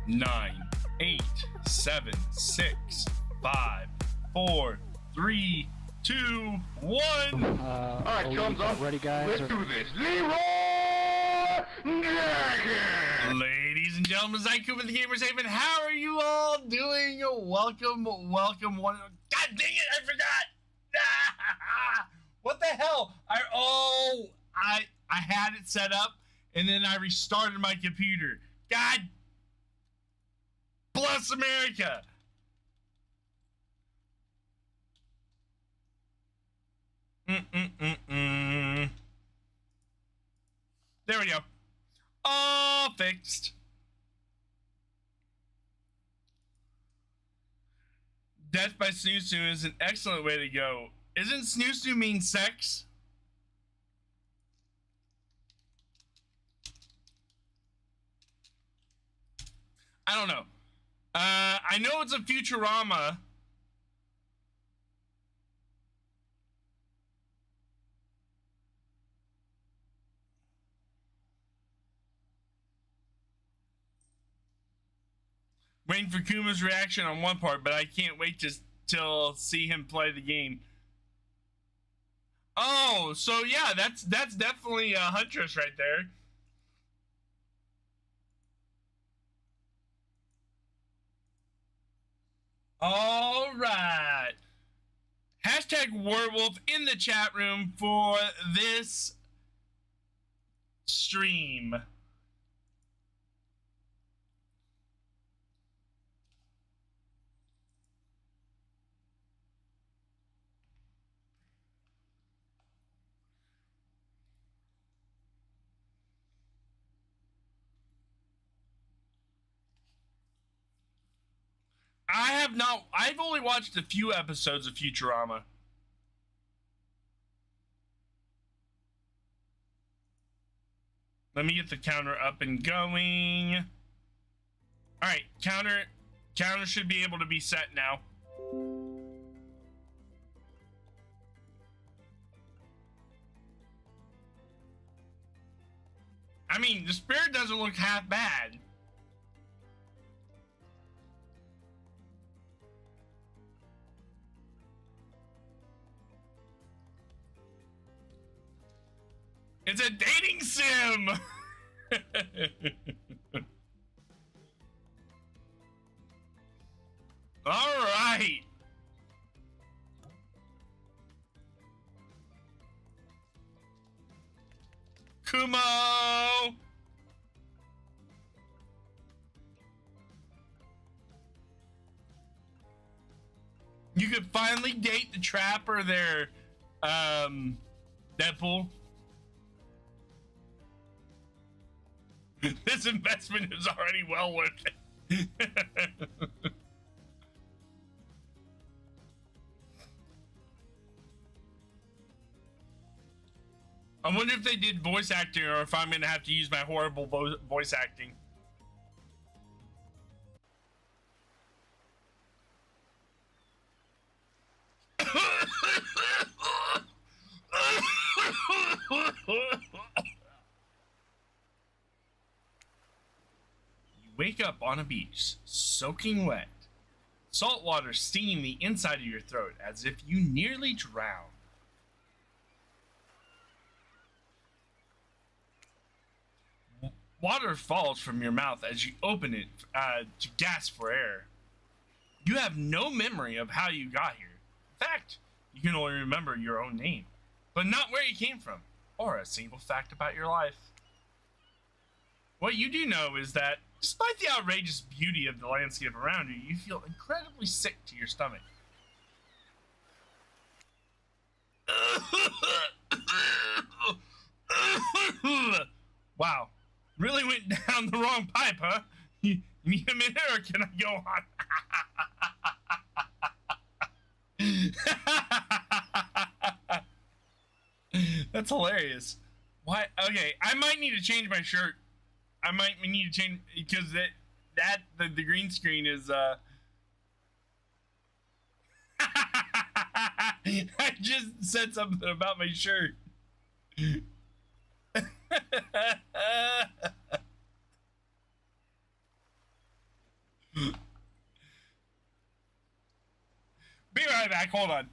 9, 8, 7, 6, 5, 4, 3, 2, 1. All right, thumbs up. Ready, guys? Let's do this. Leroy Jenkins! Ladies and gentlemen, Zyku with the Gamerz Haven. How are you all doing? Welcome. God dang it! I forgot. What the hell? I had it set up and then I restarted my computer. God bless America. There we go. All fixed. Death by snoo is an excellent way to go. Isn't snoo mean sex? I don't know. I know it's a Futurama. Waiting for Kuma's reaction on one part, but I can't wait till see him play the game. Oh, so yeah, that's definitely a Huntress right there. All right. Hashtag werewolf in the chat room for this stream. I've only watched a few episodes of Futurama. Let me get the counter up and going. All right, counter should be able to be set now. I mean, the spirit doesn't look half bad. It's a dating sim! Alright! Kumo! You could finally date the trapper there, Deadpool. This investment is already well worth it. I wonder if they did voice acting or if I'm going to have to use my horrible voice acting. Wake up on a beach, soaking wet. Salt water stinging the inside of your throat as if you nearly drowned. Water falls from your mouth as you open it to gasp for air. You have no memory of how you got here. In fact, you can only remember your own name, but not where you came from, or a single fact about your life. What you do know is that despite the outrageous beauty of the landscape around you, you feel incredibly sick to your stomach. Wow, really went down the wrong pipe, huh? You need a minute or can I go on? That's hilarious. Why? Okay, I might need to change my shirt. I might need to change because the green screen is I just said something about my shirt. back. Hold on.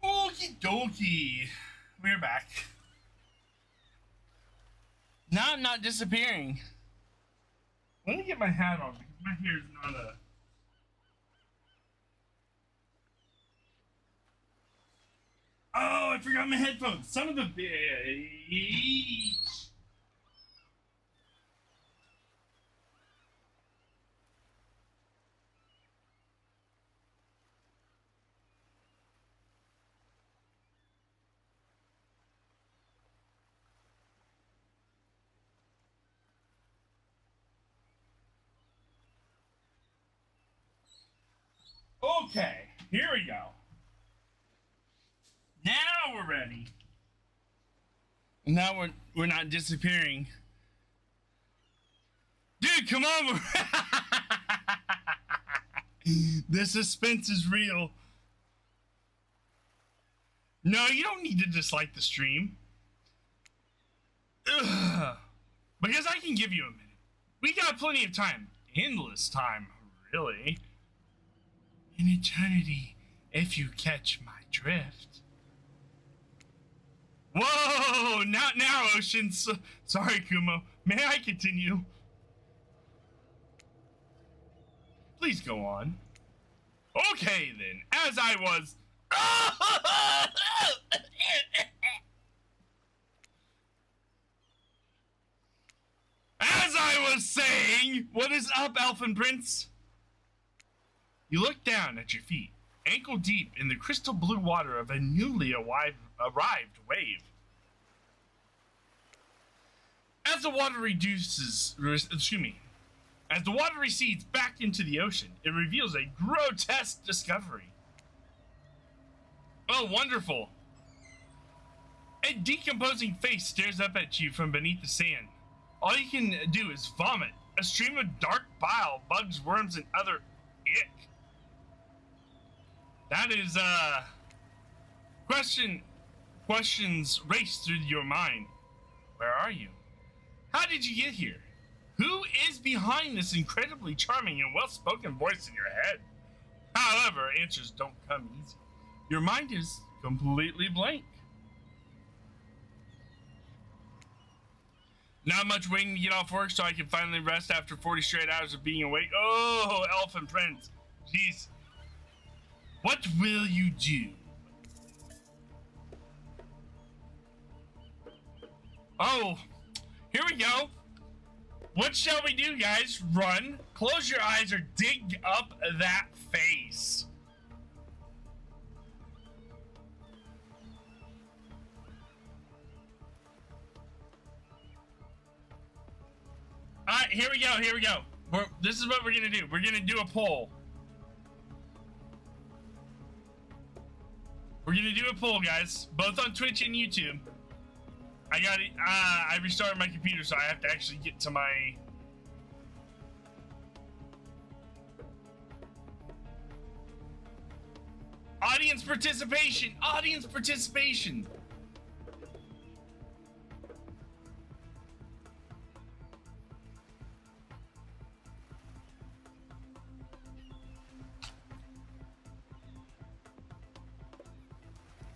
Okie dokie. We're back. Now I'm not disappearing. Let me get my hat on because my hair is not a... Oh, I forgot my headphones. Son of a bitch. Okay, here we go. Now we're ready. Now we're not disappearing. Dude, come on. The suspense is real. No, you don't need to dislike the stream. Ugh. Because I can give you a minute. We got plenty of time. Endless time, really. An eternity, if you catch my drift. Whoa! Not now, Ocean. Sorry, Kumo. May I continue? Please go on. Okay, then. As I was... As I was saying... What is up, Elfin Prince? You look down at your feet, ankle deep in the crystal blue water of a newly arrived wave. As the water as the water recedes back into the ocean, it reveals a grotesque discovery. Oh, wonderful. A decomposing face stares up at you from beneath the sand. All you can do is vomit, a stream of dark bile, bugs, worms, and other ick. That is, questions race through your mind. Where are you? How did you get here? Who is behind this incredibly charming and well-spoken voice in your head? However, answers don't come easy. Your mind is completely blank. Not much waiting to get off work so I can finally rest after 40 straight hours of being awake. Oh, Elfin Prince. Jeez. What will you do? Oh, here we go. What shall we do, guys? Run, close your eyes, or dig up that face. All right, here we go. This is what we're gonna do. We're gonna do a poll. We're gonna do a poll, guys, both on Twitch and YouTube. I got it. I restarted my computer, so I have to actually get to my. Audience participation! Audience participation!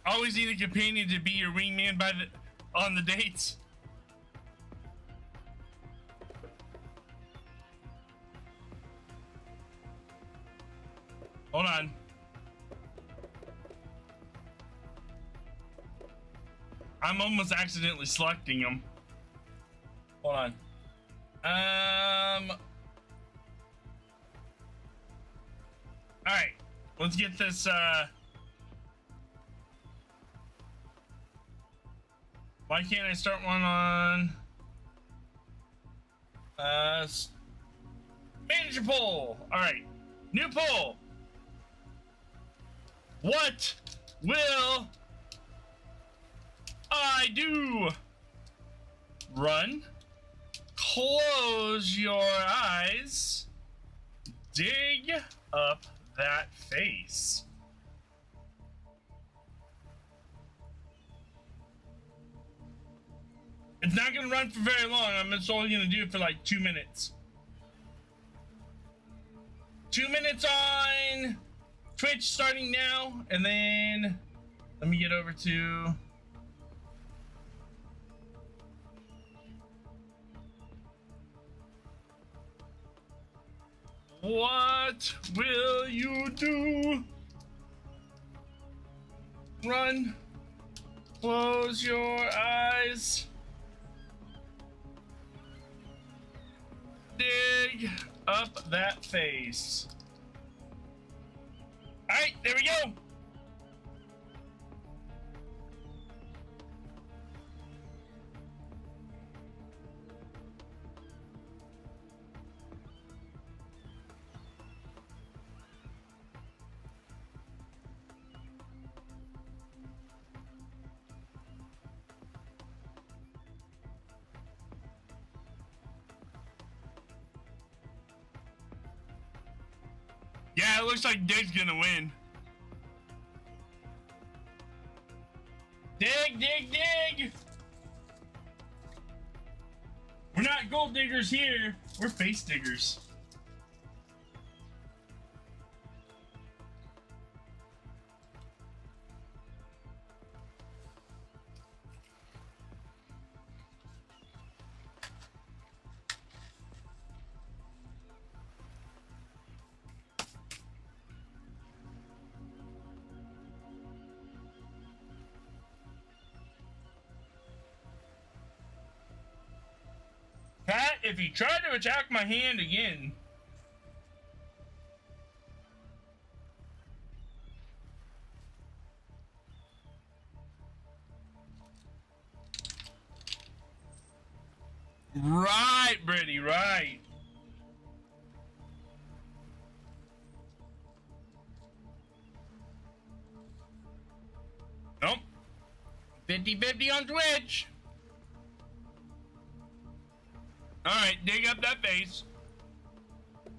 Always need a companion to be your wingman on the dates. Hold on. I'm almost accidentally selecting them. Hold on. Alright. Let's get this, why can't I start one on, manager poll? Alright. New poll. What will I do? Run, close your eyes, dig up that face. It's not gonna run for very long. I'm just only gonna do it for like 2 minutes. 2 minutes on Twitch starting now, and then let me get over to what will you do? Run, close your eyes, dig up that face. All right, there we go. Yeah, it looks like Dig's gonna win. Dig, dig, dig! We're not gold diggers here, we're face diggers. Pat, if you try to attack my hand again. Right, Brittany, right. Nope. 50-50 on Twitch. All right, dig up that face.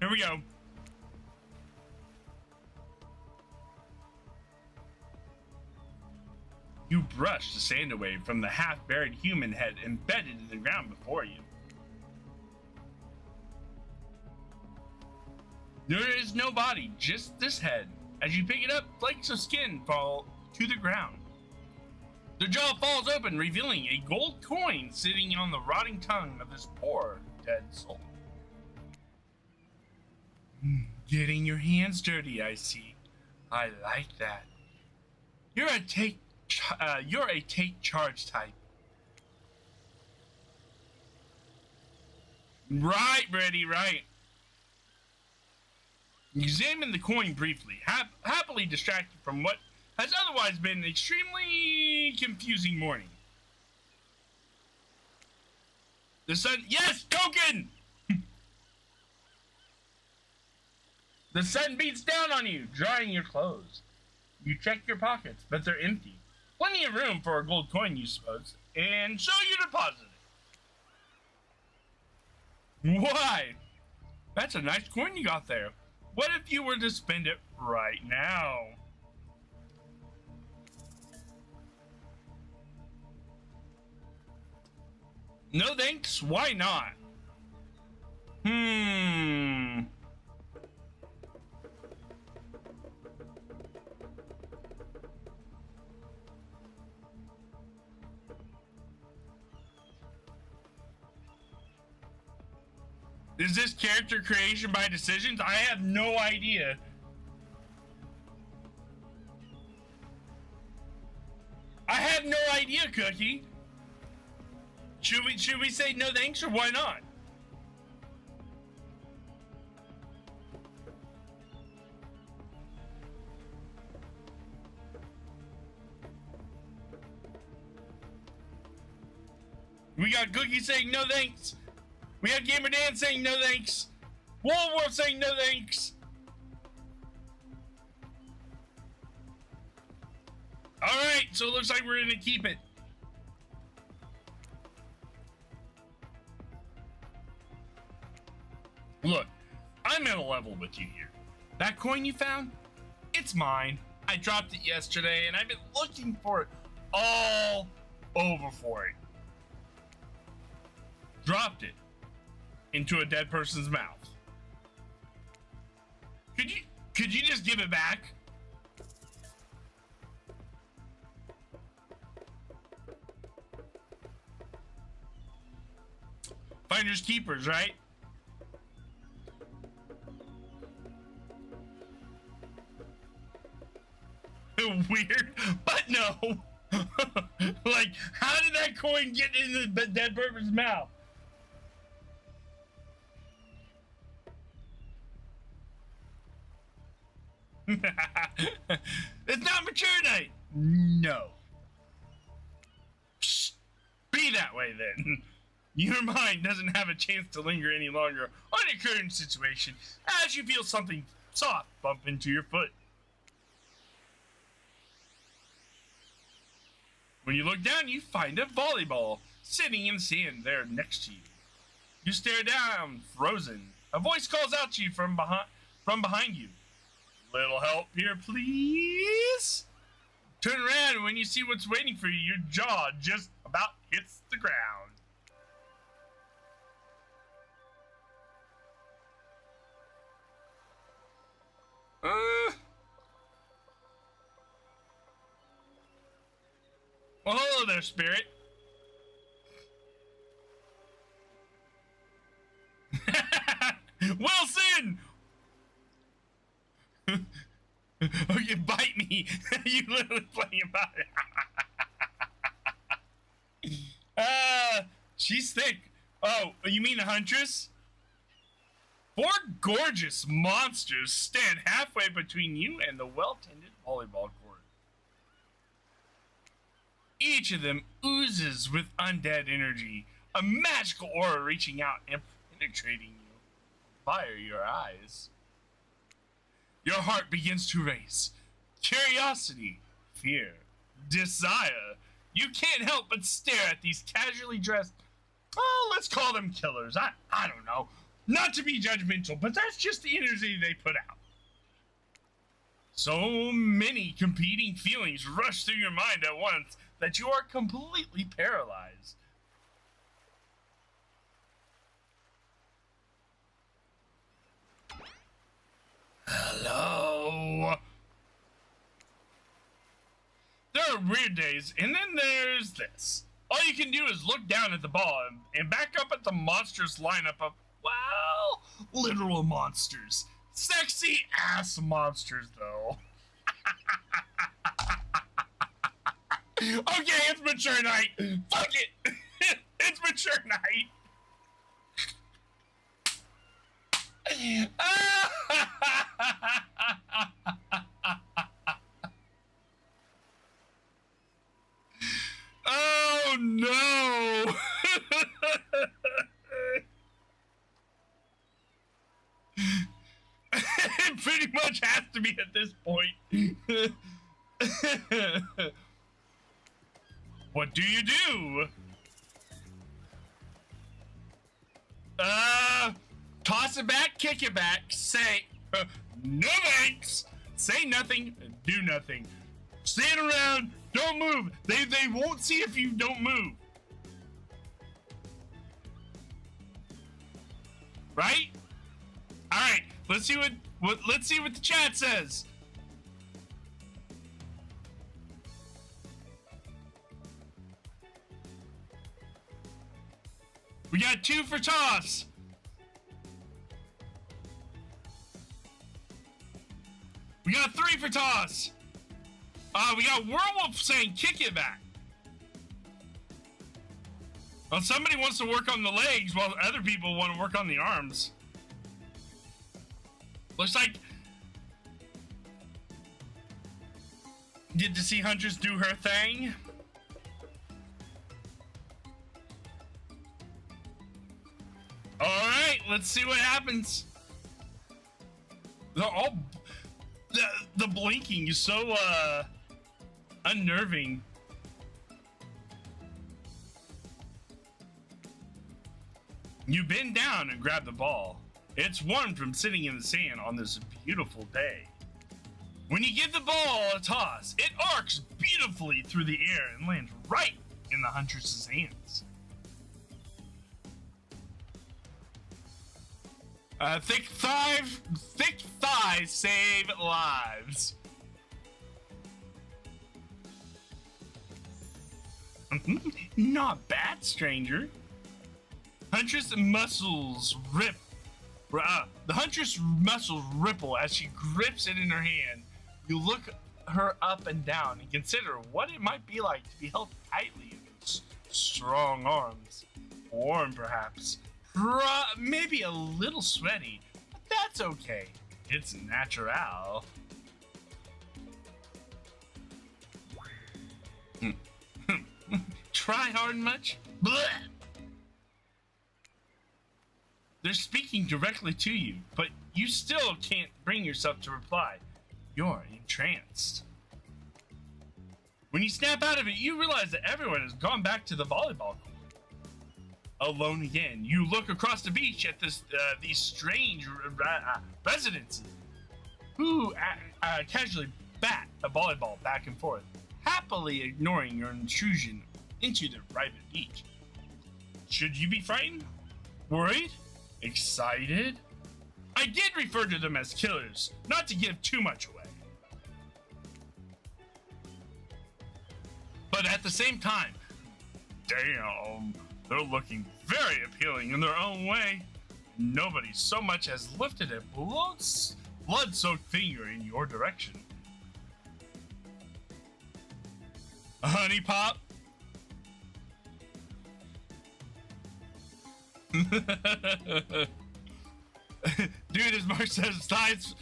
Here we go. You brush the sand away from the half-buried human head embedded in the ground before you. There is no body, just this head. As you pick it up, flakes of skin fall to the ground. The jaw falls open, revealing a gold coin sitting on the rotting tongue of this poor, dead soul. Getting your hands dirty, I see. I like that. You're a take charge type. Right, Brady, right. Examine the coin briefly, happily distracted from what has otherwise been an extremely confusing morning. The sun, yes, token! The sun beats down on you, drying your clothes. You check your pockets, but they're empty. Plenty of room for a gold coin, you suppose, and so you deposit it. Why? That's a nice coin you got there. What if you were to spend it right now? No thanks, why not? Is this character creation by decisions? I have no idea. I have no idea, Cookie. Should we say no thanks or why not? We got Cookie saying no thanks. We have Gamer Dan saying no thanks. Wolf saying no thanks. Alright, so it looks like we're gonna keep it. Look, I'm at a level with you here. That coin you found, it's mine. I dropped it yesterday and I've been looking for it all over for it. Dropped it into a dead person's mouth. Could you just give it back? Finders keepers, right? Weird, but no. Like, how did that coin get in the dead person's mouth? It's not mature night. No. Psst. Be that way then. Your mind doesn't have a chance to linger any longer on your current situation as you feel something soft bump into your foot. When you look down, you find a volleyball sitting in sand there next to you. You stare down, frozen. A voice calls out to you from behind you. Little help here, please? Turn around, and when you see what's waiting for you, your jaw just about hits the ground. Well, hello there, spirit. Wilson! Okay, bite me. You literally playing about it. She's thick. Oh, you mean a huntress? Four gorgeous monsters stand halfway between you and the well-tended volleyball court. Each of them oozes with undead energy, a magical aura reaching out and penetrating you. Fire your eyes. Your heart begins to race. Curiosity, fear, desire. You can't help but stare at these casually dressed, oh, let's call them killers. I don't know. Not to be judgmental, but that's just the energy they put out. So many competing feelings rush through your mind at once that you are completely paralyzed. Hello. There are weird days, and then there's this. All you can do is look down at the ball and back up at the monstrous lineup of, well, literal monsters. Sexy ass monsters, though. Okay, it's mature night. Fuck it. It's mature night. Oh no. It to me at this point. What do you do? Toss it back, kick it back, say, no thanks, say nothing, do nothing. Stand around, don't move. They won't see if you don't move. Right? Alright, let's see what the chat says. We got 2 for toss. We got 3 for toss. We got Werewolf saying kick it back. Well, somebody wants to work on the legs while other people want to work on the arms. Looks like get to see Huntress do her thing. All right, let's see what happens. The blinking is so unnerving. You bend down and grab the ball. It's warm from sitting in the sand on this beautiful day. When you give the ball a toss, it arcs beautifully through the air and lands right in the huntress's hands. Thick thighs save lives. Not bad, stranger. Huntress muscles rip. The huntress muscles ripple as she grips it in her hand. You look her up and down and consider what it might be like to be held tightly in those strong arms. Warm, perhaps. Maybe a little sweaty, but that's okay. It's natural. Try hard much? Blech. They're speaking directly to you, but you still can't bring yourself to reply. You're entranced. When you snap out of it, you realize that everyone has gone back to the volleyball court. Alone again, you look across the beach at these strange residents who casually bat a volleyball back and forth, happily ignoring your intrusion into their private beach. Should you be frightened? Worried? Excited? I did refer to them as killers, not to give too much away. But at the same time, damn, they're looking very appealing in their own way. Nobody so much as lifted a blood-soaked finger in your direction. Honey Pop? Dude, as Mark says, thighs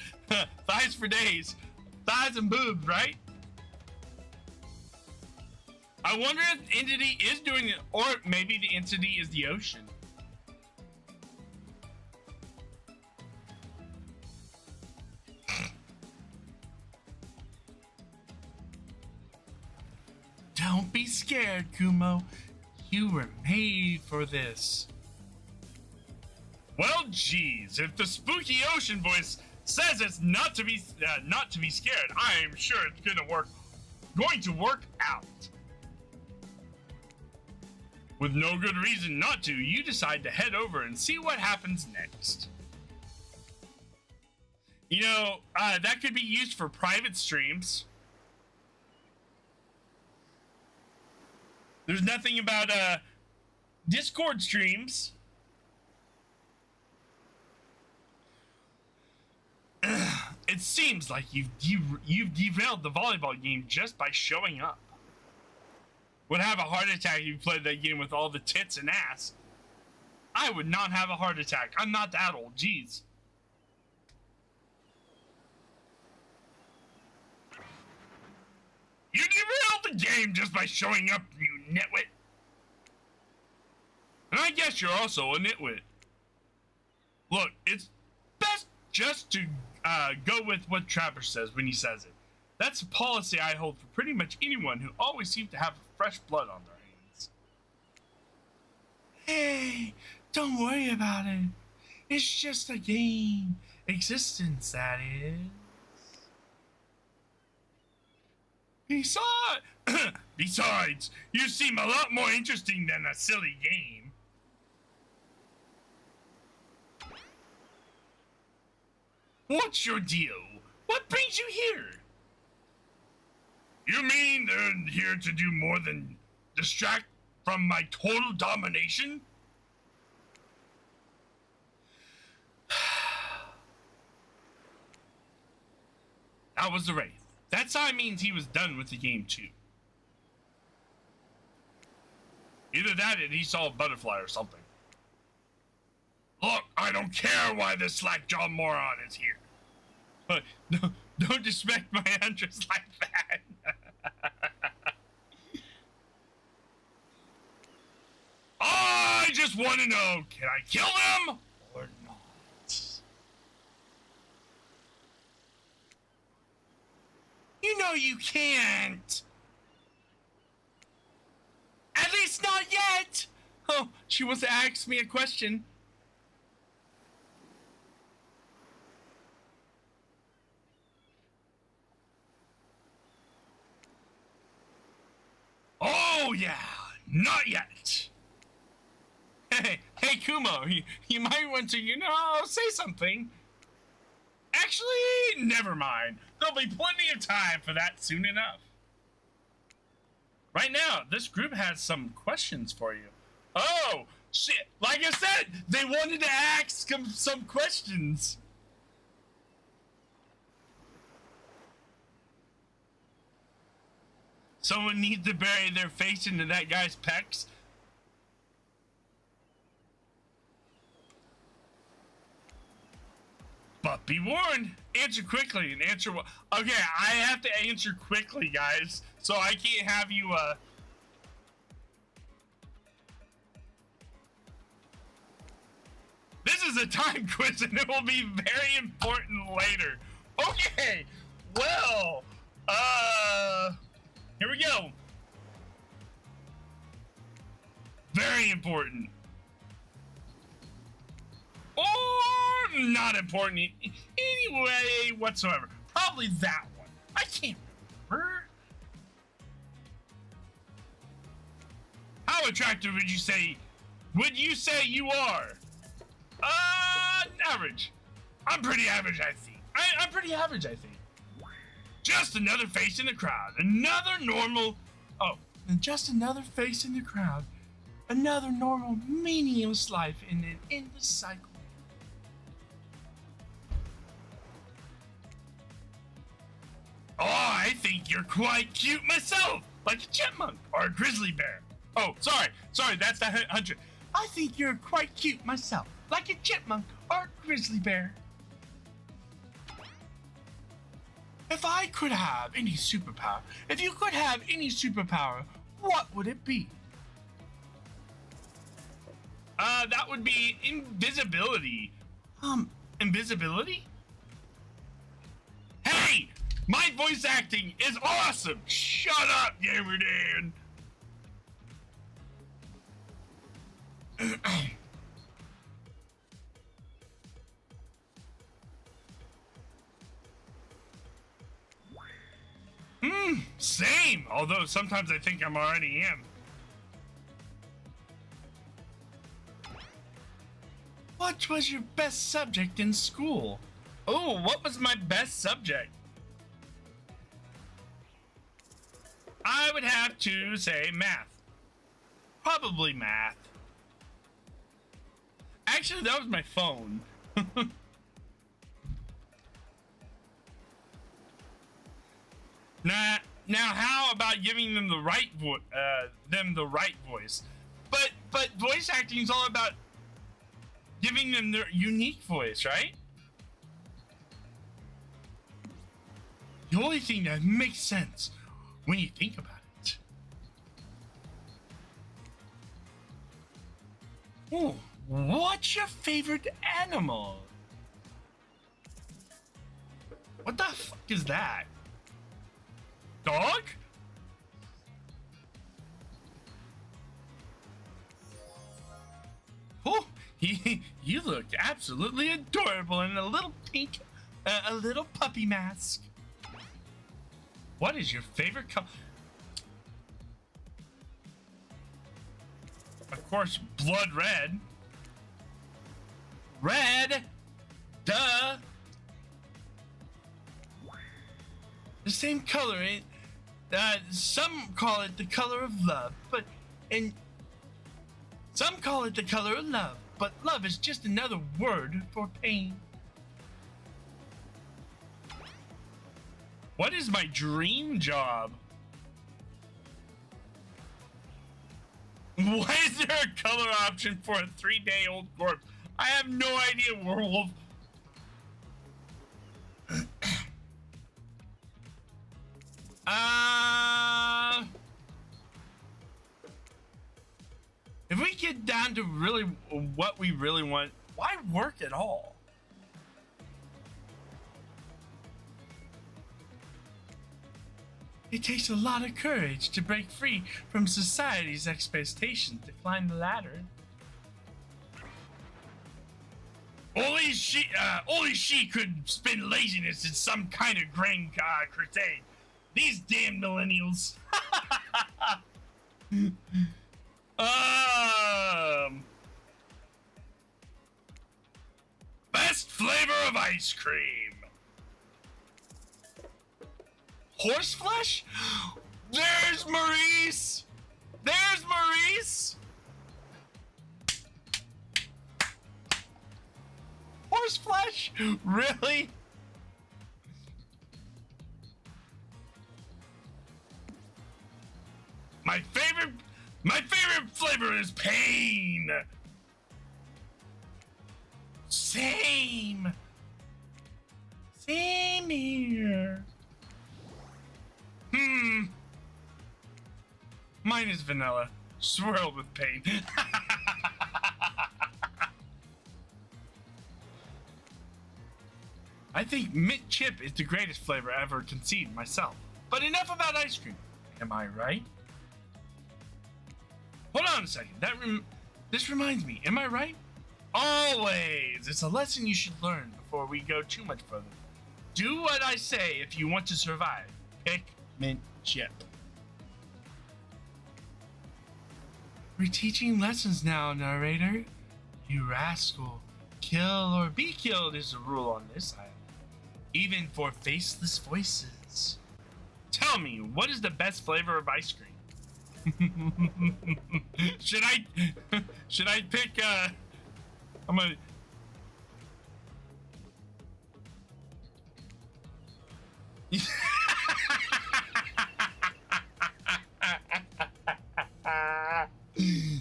for days. Thighs and boobs, right? I wonder if the entity is doing it, or maybe the entity is the ocean. Don't be scared, Kumo. You were made for this. Well, geez, if the spooky ocean voice says it's not to be scared, I am sure it's going to work out. With no good reason not to, you decide to head over and see what happens next. You know, that could be used for private streams. There's nothing about Discord streams. It seems like you've derailed the volleyball game just by showing up. Would have a heart attack if you played that game with all the tits and ass. I would not have a heart attack. I'm not that old. Jeez. You derailed the game just by showing up, you nitwit. And I guess you're also a nitwit. Look, it's best just to go with what Trapper says when he says it. That's a policy I hold for pretty much anyone who always seems to have fresh blood on their hands. Hey, don't worry about it. It's just a game. Existence, that is. Besides, you seem a lot more interesting than a silly game. What's your deal? What brings you here? You mean they're here to do more than distract from my total domination? That was the Wraith. That sign means he was done with the game too. Either that or he saw a butterfly or something. Look, I don't care why this slack-jawed moron is here. But don't disrespect my huntress like that. I just want to know, can I kill them or not? You know you can't. At least not yet. Oh, she wants to ask me a question. Oh yeah, not yet. Hey Kumo, you might want to, say something. Actually, never mind. There'll be plenty of time for that soon enough. Right now, this group has some questions for you. Oh, shit. Like I said, they wanted to ask some questions. Someone needs to bury their face into that guy's pecs. But be warned, answer quickly and answer what. Okay, I have to answer quickly, guys. So I can't have you, This is a time quiz and it will be very important later. Okay, well, here we go. Very important. Or not important anyway whatsoever. Probably that one. I can't remember. How attractive would you say you are? Average. I'm pretty average, I think. I'm pretty average, I think. Just another face in the crowd. Just another face in the crowd. Another normal, meaningless life in an endless cycle. Oh, I think you're quite cute myself, like a chipmunk or a grizzly bear. Oh, sorry, that's the hunter. I think you're quite cute myself, like a chipmunk or a grizzly bear. If you could have any superpower, what would it be? That would be invisibility. Invisibility? Hey! My voice acting is awesome! Shut up, Gamer Dan! Same! Although sometimes I think I already am. What was your best subject in school? Oh, what was my best subject? I would have to say math. Probably math. Actually, that was my phone. Now, how about giving them the right voice? But voice acting is all about giving them their unique voice, right? The only thing that makes sense when you think about it. Oh, what's your favorite animal? What the fuck is that? Dog? Oh, you look absolutely adorable in a little pink, a little puppy mask. What is your favorite color? Of course, blood red. Red, duh. The same color. Some call it the color of love, some call it the color of love, but love is just another word for pain. What is my dream job? Why is there a color option for a 3-day-old corpse? I have no idea, werewolf. If we get down to really what we really want, why work at all? It takes a lot of courage to break free from society's expectations to climb the ladder. Only she could spin laziness in some kind of grand crusade. These damn millennials. Best flavor of ice cream. Horse flesh? There's Maurice. There's Maurice. Horse flesh? Really? My favorite flavor is pain. Same here. Mine is vanilla, swirled with pain. I think mint chip is the greatest flavor ever conceived myself. But enough about ice cream. Am I right? Hold on a second. This reminds me. Am I right? Always. It's a lesson you should learn before we go too much further. Do what I say if you want to survive. Pick mint chip. We're teaching lessons now, narrator. You rascal. Kill or be killed is the rule on this island. Even for faceless voices. Tell me, what is the best flavor of ice cream? Should I pick I'm gonna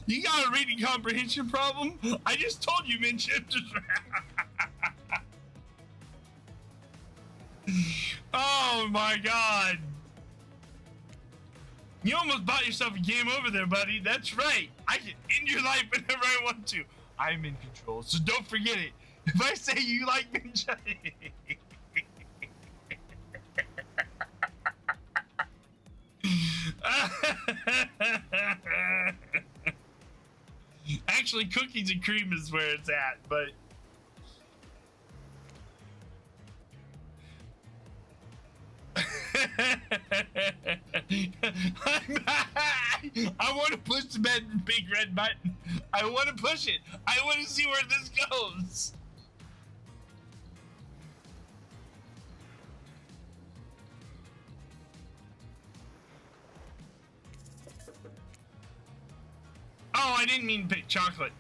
You got a reading comprehension problem? I just told you mint chips. Oh my god. You almost bought yourself a game over there, buddy. That's right. I can end your life whenever I want to. I'm in control, so don't forget it. If I say you like mint chips. Actually, cookies and cream is where it's at, but I want to push the big red button. I want to push it. I want to see where this goes. Oh, I didn't mean pick chocolate.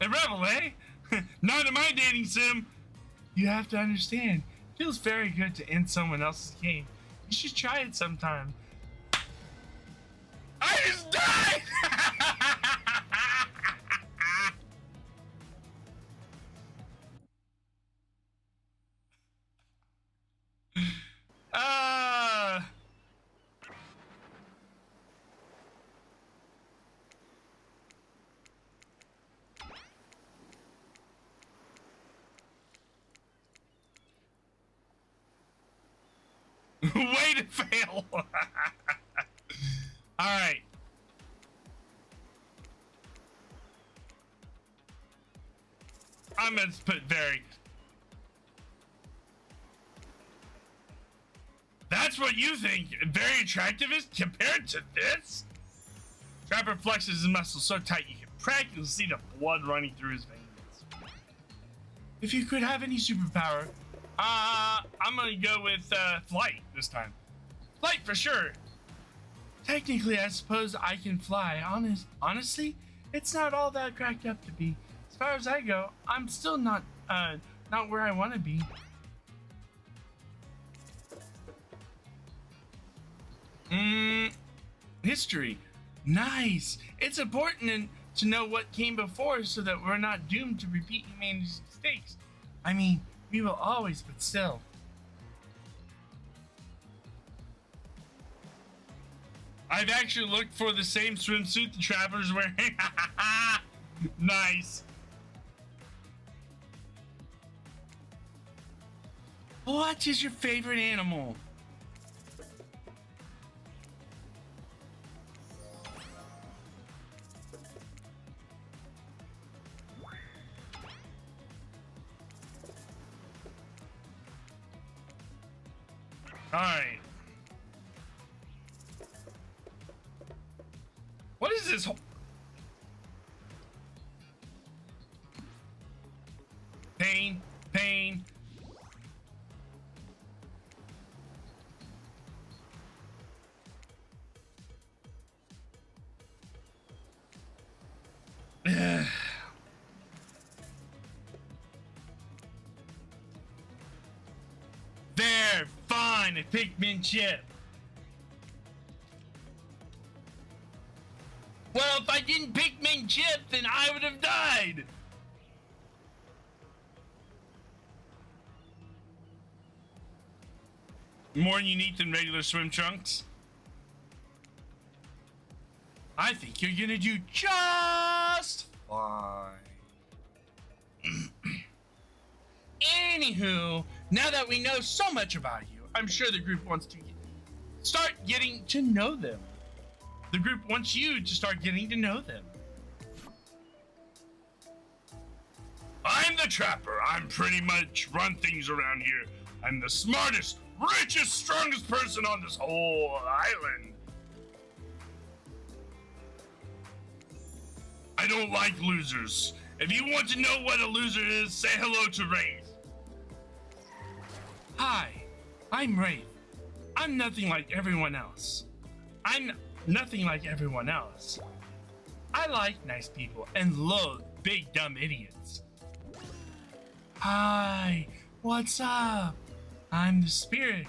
A rebel, eh? Not in my dating sim. You have to understand, it feels very good to end someone else's game. You should try it sometime. I just died! Way to fail. All right. I'm going to put very. That's what you think very attractive is compared to this? Trapper flexes his muscles so tight you can practically see the blood running through his veins. If you could have any superpower, I'm gonna go with flight this time. Flight for sure. Technically, I suppose I can fly. Honestly, it's not all that cracked up to be. As far as I go, I'm still not where I want to be. History. Nice. It's important to know what came before so that we're not doomed to repeat humanity's mistakes. I mean, we will always, but still. I've actually looked for the same swimsuit the traveler's wearing. Nice. What is your favorite animal? All right. What is this? Pain, pain. There, fine, a Pikmin chip. Well, if I didn't Pikmin chip, then I would have died. More unique than regular swim trunks. I think you're gonna do just fine. Anywho, now that we know so much about you, I'm sure the group wants to start getting to know them. The group wants you to start getting to know them. I'm the trapper. I'm pretty much run things around here. I'm the smartest, richest, strongest person on this whole island. I don't like losers. If you want to know what a loser is, say hello to Wraith. Hi, I'm Wraith. I'm nothing like everyone else. I'm nothing like everyone else. I like nice people and loathe big dumb idiots. Hi, what's up? I'm the spirit.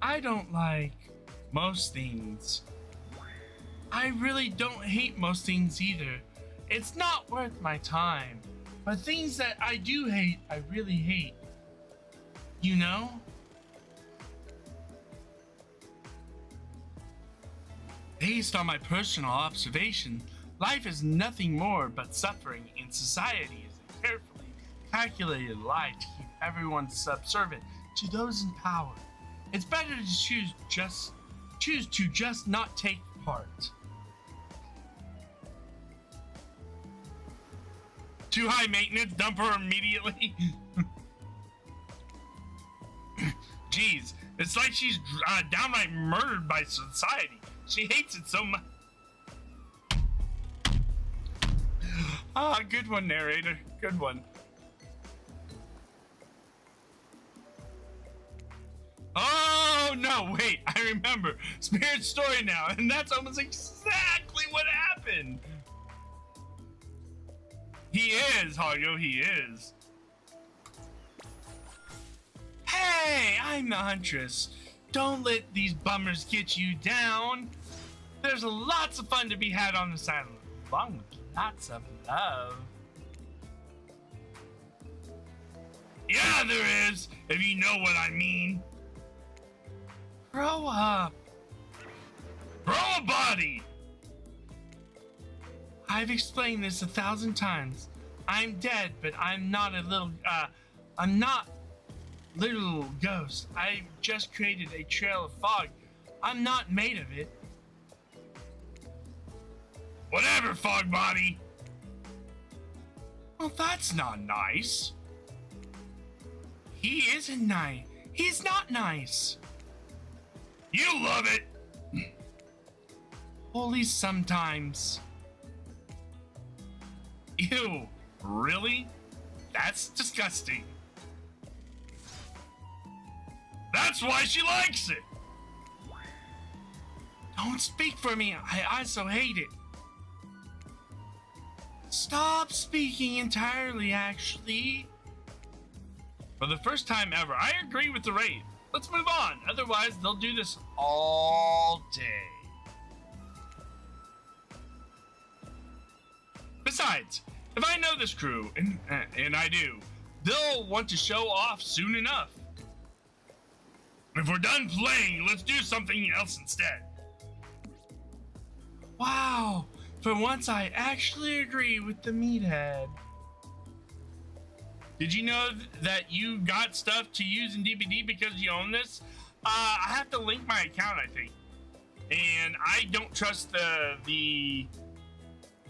I don't like most things. I really don't hate most things either. It's not worth my time. But things that I do hate, I really hate. You know? Based on my personal observation, life is nothing more but suffering, and society is a carefully calculated lie to keep everyone subservient to those in power. It's better to choose to just not take part. Too high maintenance, dump her immediately. Jeez, it's like she's downright murdered by society. She hates it so much. Ah, good one, narrator. Good one. Oh, no, wait. I remember. Spirit story now. And that's almost exactly what happened. He is, Hago. He is. Hey, I'm the Huntress. Don't let these bummers get you down. There's lots of fun to be had on this island, along with lots of love. Yeah, there is, if you know what I mean. Grow up. Grow a body. I've explained this 1,000 times. I'm dead, but I'm not a little, I'm not little ghost. I just created a trail of fog. I'm not made of it. Whatever, fog body. Well, that's not nice. He isn't nice. He's not nice. You love it. Only sometimes. Ew, really? That's disgusting. That's why she likes it. Don't speak for me. I also hate it. Stop speaking entirely, actually. For the first time ever, I agree with the raid. Let's move on. Otherwise, they'll do this all day. Besides, if I know this crew, and I do, they'll want to show off soon enough. If we're done playing, let's do something else instead. Wow, for once I actually agree with the meathead. Did you know that you got stuff to use in DBD because you own this? I have to link my account, I think. And I don't trust the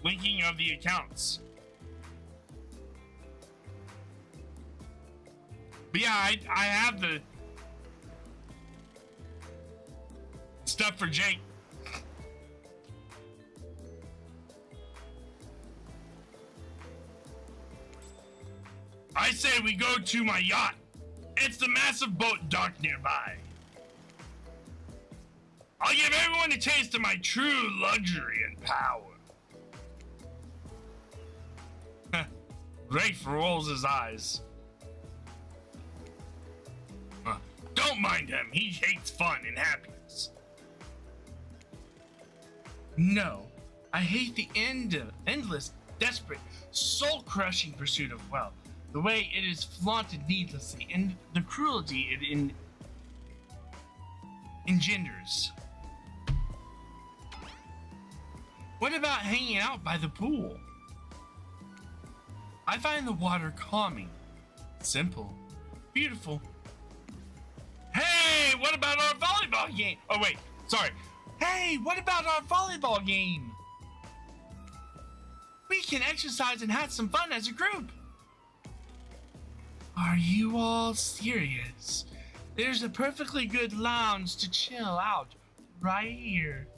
linking of the accounts. But yeah, I have the stuff for Jake. I say we go to my yacht. It's the massive boat dock nearby. I'll give everyone a taste of my true luxury and power. Rafe rolls his eyes. Don't mind him. He hates fun and happiness. No, I hate the endless, desperate, soul-crushing pursuit of wealth. The way it is flaunted needlessly and the cruelty it engenders. What about hanging out by the pool? I find the water calming, simple, beautiful. Hey, what about our volleyball game? Oh, wait, sorry. Hey, what about our volleyball game? We can exercise and have some fun as a group. Are you all serious? There's a perfectly good lounge to chill out right here.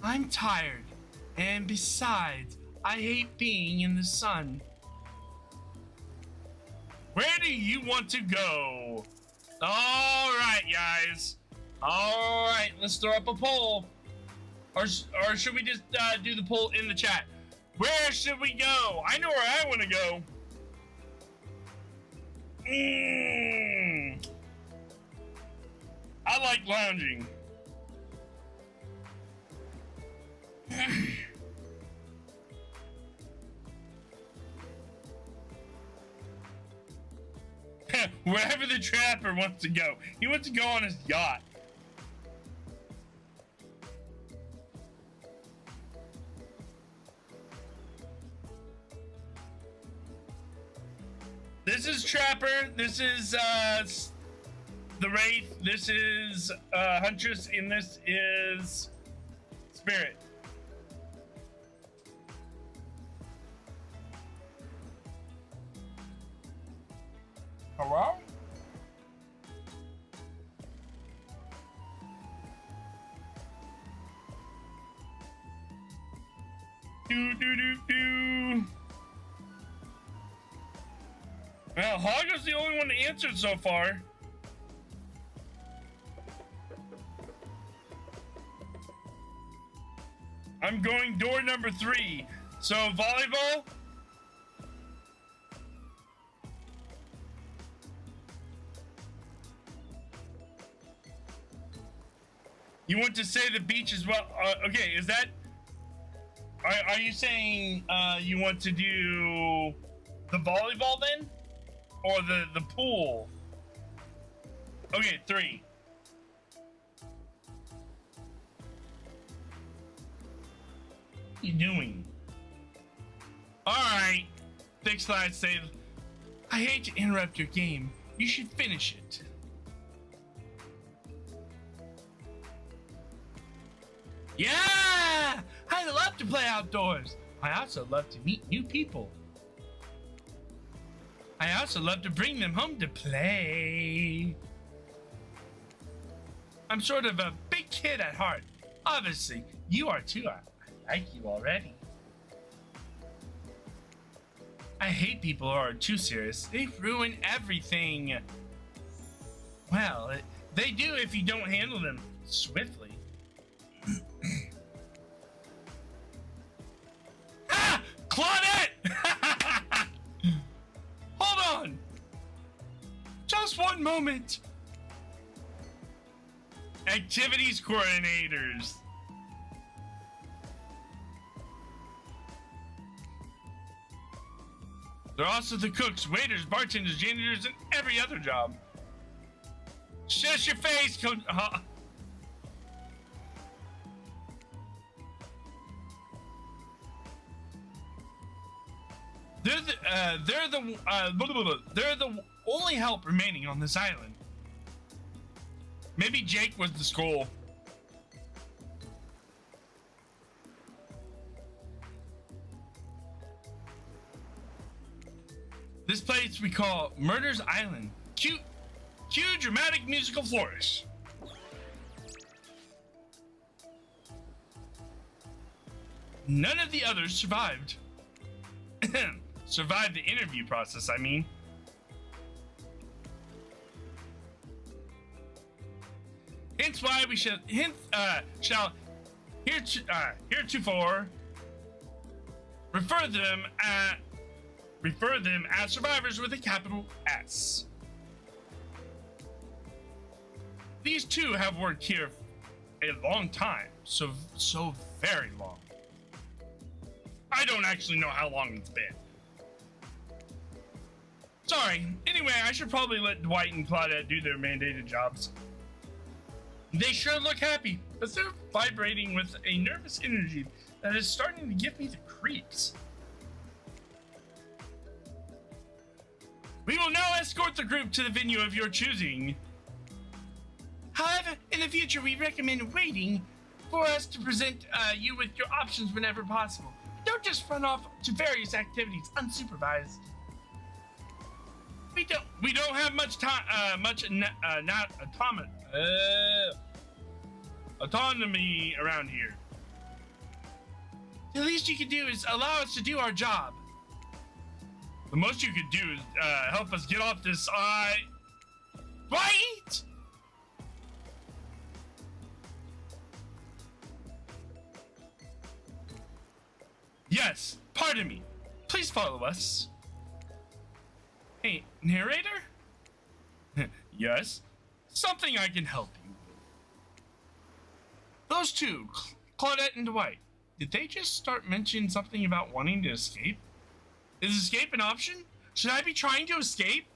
I'm tired, and besides, I hate being in the sun. Where do you want to go? All right, guys. All right, let's throw up a poll. Or should we just do the poll in the chat? Where should we go? I know where I want to go. I like lounging. Wherever the trapper wants to go. He wants to go on his yacht. This is Trapper. This is the Wraith. This is Huntress, and this is Spirit. Hello? Do. Well, Hoggo's the only one that answered so far. I'm going door number 3. So, volleyball? You want to say the beach as well? Okay, is that... Are you saying you want to do the volleyball then? Or the pool? Okay, 3. What are you doing? Alright. Fix slide save. I hate to interrupt your game. You should finish it. Yeah! I love to play outdoors. I also love to meet new people. I also love to bring them home to play. I'm sort of a big kid at heart. Obviously, you are too. I like you already. I hate people who are too serious. They ruin everything. Well, they do if you don't handle them swiftly. Ah! Claudette! Hold on. Just one moment. Activities coordinators. They're also the cooks, waiters, bartenders, janitors, and every other job. Shush your face, They're the only help remaining on this island. Maybe Jake was the skull. This place we call Murder's Island. Cue dramatic musical flourish. None of the others survived. Survived the interview process, I mean. Hence why we shall heretofore refer them as survivors with a capital S. These two have worked here a long time, so very long. I don't actually know how long it's been. Sorry. Anyway, I should probably let Dwight and Claudette do their mandated jobs. They sure look happy, but they're vibrating with a nervous energy that is starting to give me the creeps. We will now escort the group to the venue of your choosing. However, in the future, we recommend waiting for us to present you with your options whenever possible. Don't just run off to various activities unsupervised. We don't have much time, autonomy around here. The least you can do is allow us to do our job. The most you could do is help us get off this right? Yes, pardon me. Please follow us. Hey, narrator? Yes? Something I can help you with. Those two, Claudette and Dwight, did they just start mentioning something about wanting to escape? Is escape an option? Should I be trying to escape?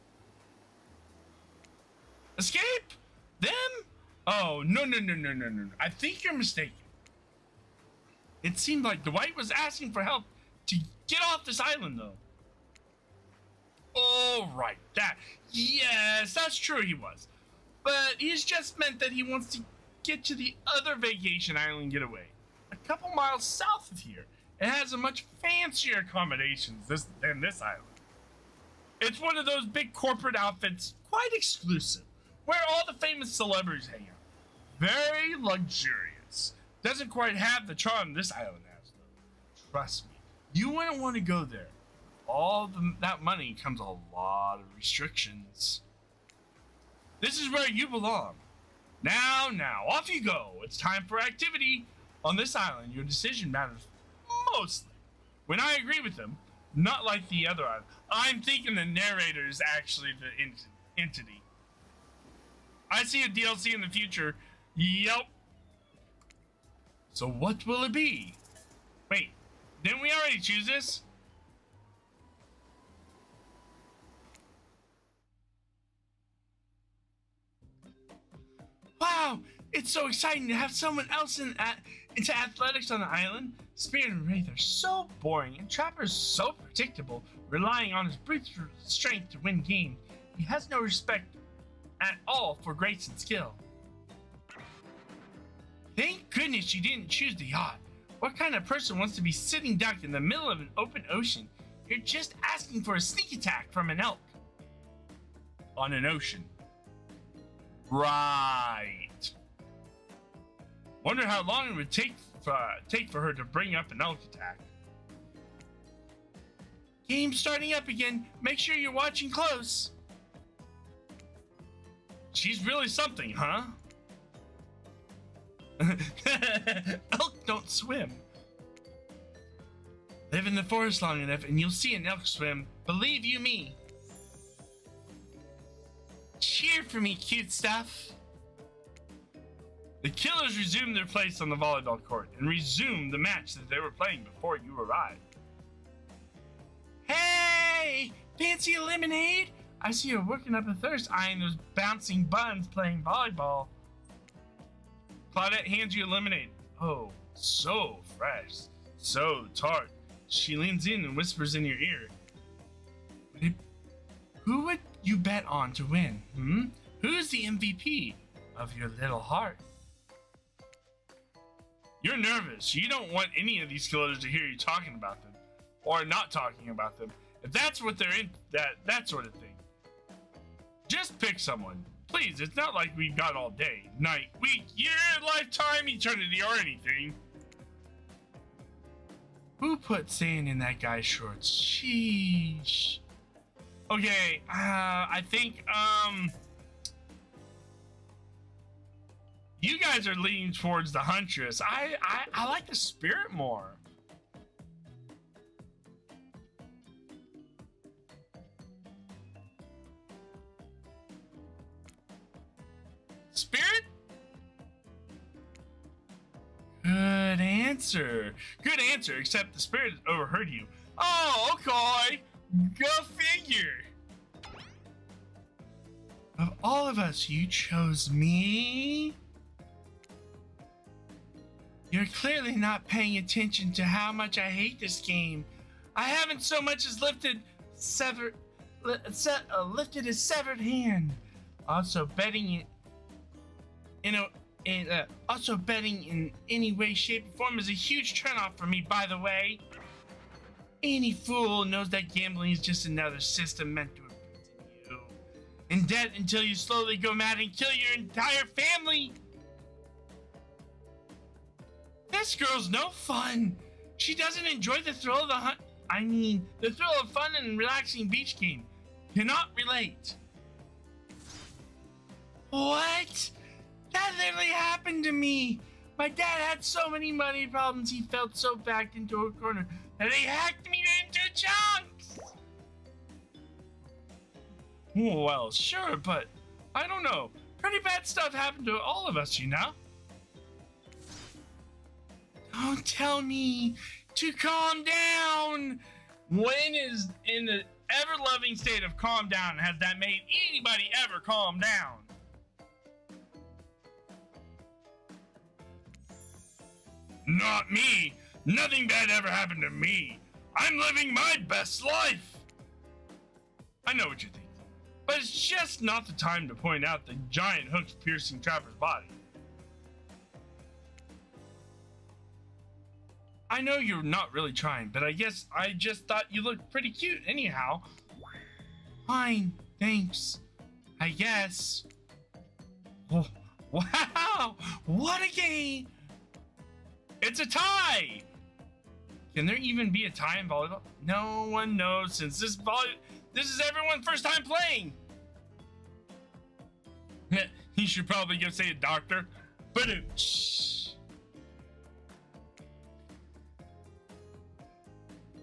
Escape? Them? Oh, no. I think you're mistaken. It seemed like Dwight was asking for help to get off this island, though. Oh, right, yes, that's true he was. But he's just meant that he wants to get to the other vacation island getaway. A couple miles south of here. It has a much fancier accommodations than this island. It's one of those big corporate outfits, quite exclusive, where all the famous celebrities hang out. Very luxurious. Doesn't quite have the charm this island has, though. Trust me, you wouldn't want to go there. That money comes a lot of restrictions. This is where you belong. Now, off you go. It's time for activity. On this island, your decision matters mostly. When I agree with them, not like the other island. I'm thinking the narrator is actually the entity. I see a DLC in the future. Yep. So what will it be? Wait, didn't we already choose this? Wow, It's so exciting to have someone else into athletics on the island. Spirit and Wraith are so boring, and Trapper's so predictable, relying on his brute strength to win games. He has no respect at all for grace and skill. Thank goodness you didn't choose the yacht. What kind of person wants to be sitting ducked in the middle of an open ocean? You're just asking for a sneak attack from an elk. On an ocean. Right. Wonder how long it would take for her to bring up an elk attack. Game starting up again. Make sure you're watching close. She's really something, huh? Elk don't swim. Live in the forest long enough and you'll see an elk swim. Believe you me. Cheer for me, cute stuff. The killers resumed their place on the volleyball court and resumed the match that they were playing before you arrived. Hey! Fancy a lemonade? I see you're working up a thirst eyeing those bouncing buns playing volleyball. Claudette hands you a lemonade. Oh, so fresh, so tart. She leans in and whispers in your ear. Who would you bet on to win? Who's the MVP of your little heart? You're nervous. You don't want any of these killers to hear you talking about them. Or not talking about them. If that's what they're in, that sort of thing. Just pick someone. Please, it's not like we've got all day, night, week, year, lifetime, eternity, or anything. Who put sand in that guy's shorts? Sheesh. Okay, I think, you guys are leaning towards the Huntress. I like the Spirit more. Spirit? Good answer. Good answer, except the Spirit overheard you. Oh, okay. Go figure. Of all of us, you chose me? You're clearly not paying attention to how much I hate this game. I haven't so much as lifted a severed hand. Also, betting in any way, shape, or form is a huge turnoff for me, by the way. Any fool knows that gambling is just another system meant to imprison you. In debt until you slowly go mad and kill your entire family. This girl's no fun. She doesn't enjoy the thrill of the thrill of fun and relaxing beach game. Cannot relate. What? That literally happened to me. My dad had so many money problems, he felt so backed into a corner that he hacked me into chunks. Well, sure, but I don't know. Pretty bad stuff happened to all of us, you know? Don't tell me to calm down. When is in the ever-loving state of calm down has that made anybody ever calm down? Not me. Nothing bad ever happened to me. I'm living my best life. I know what you're thinking, but it's just not the time to point out the giant hooks piercing Trapper's body. I know you're not really trying, but I guess I just thought you looked pretty cute anyhow. Fine, thanks. I guess. Oh, wow, what a game! It's a tie! Can there even be a tie in volleyball? No one knows since this is everyone's first time playing. He should probably go say a doctor. But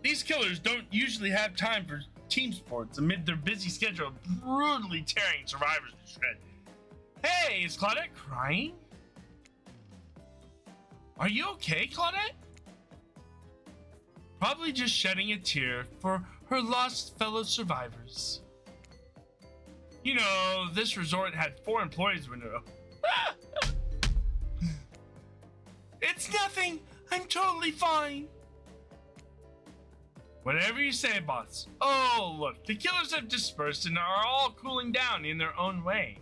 these killers don't usually have time for team sports amid their busy schedule of brutally tearing survivors to shreds. Hey, is Claudette crying? Are you okay, Claudette? Probably just shedding a tear for her lost fellow survivors. You know, this resort had 4 employees when It's nothing. I'm totally fine. Whatever you say, boss. Oh, look, the killers have dispersed and are all cooling down in their own way.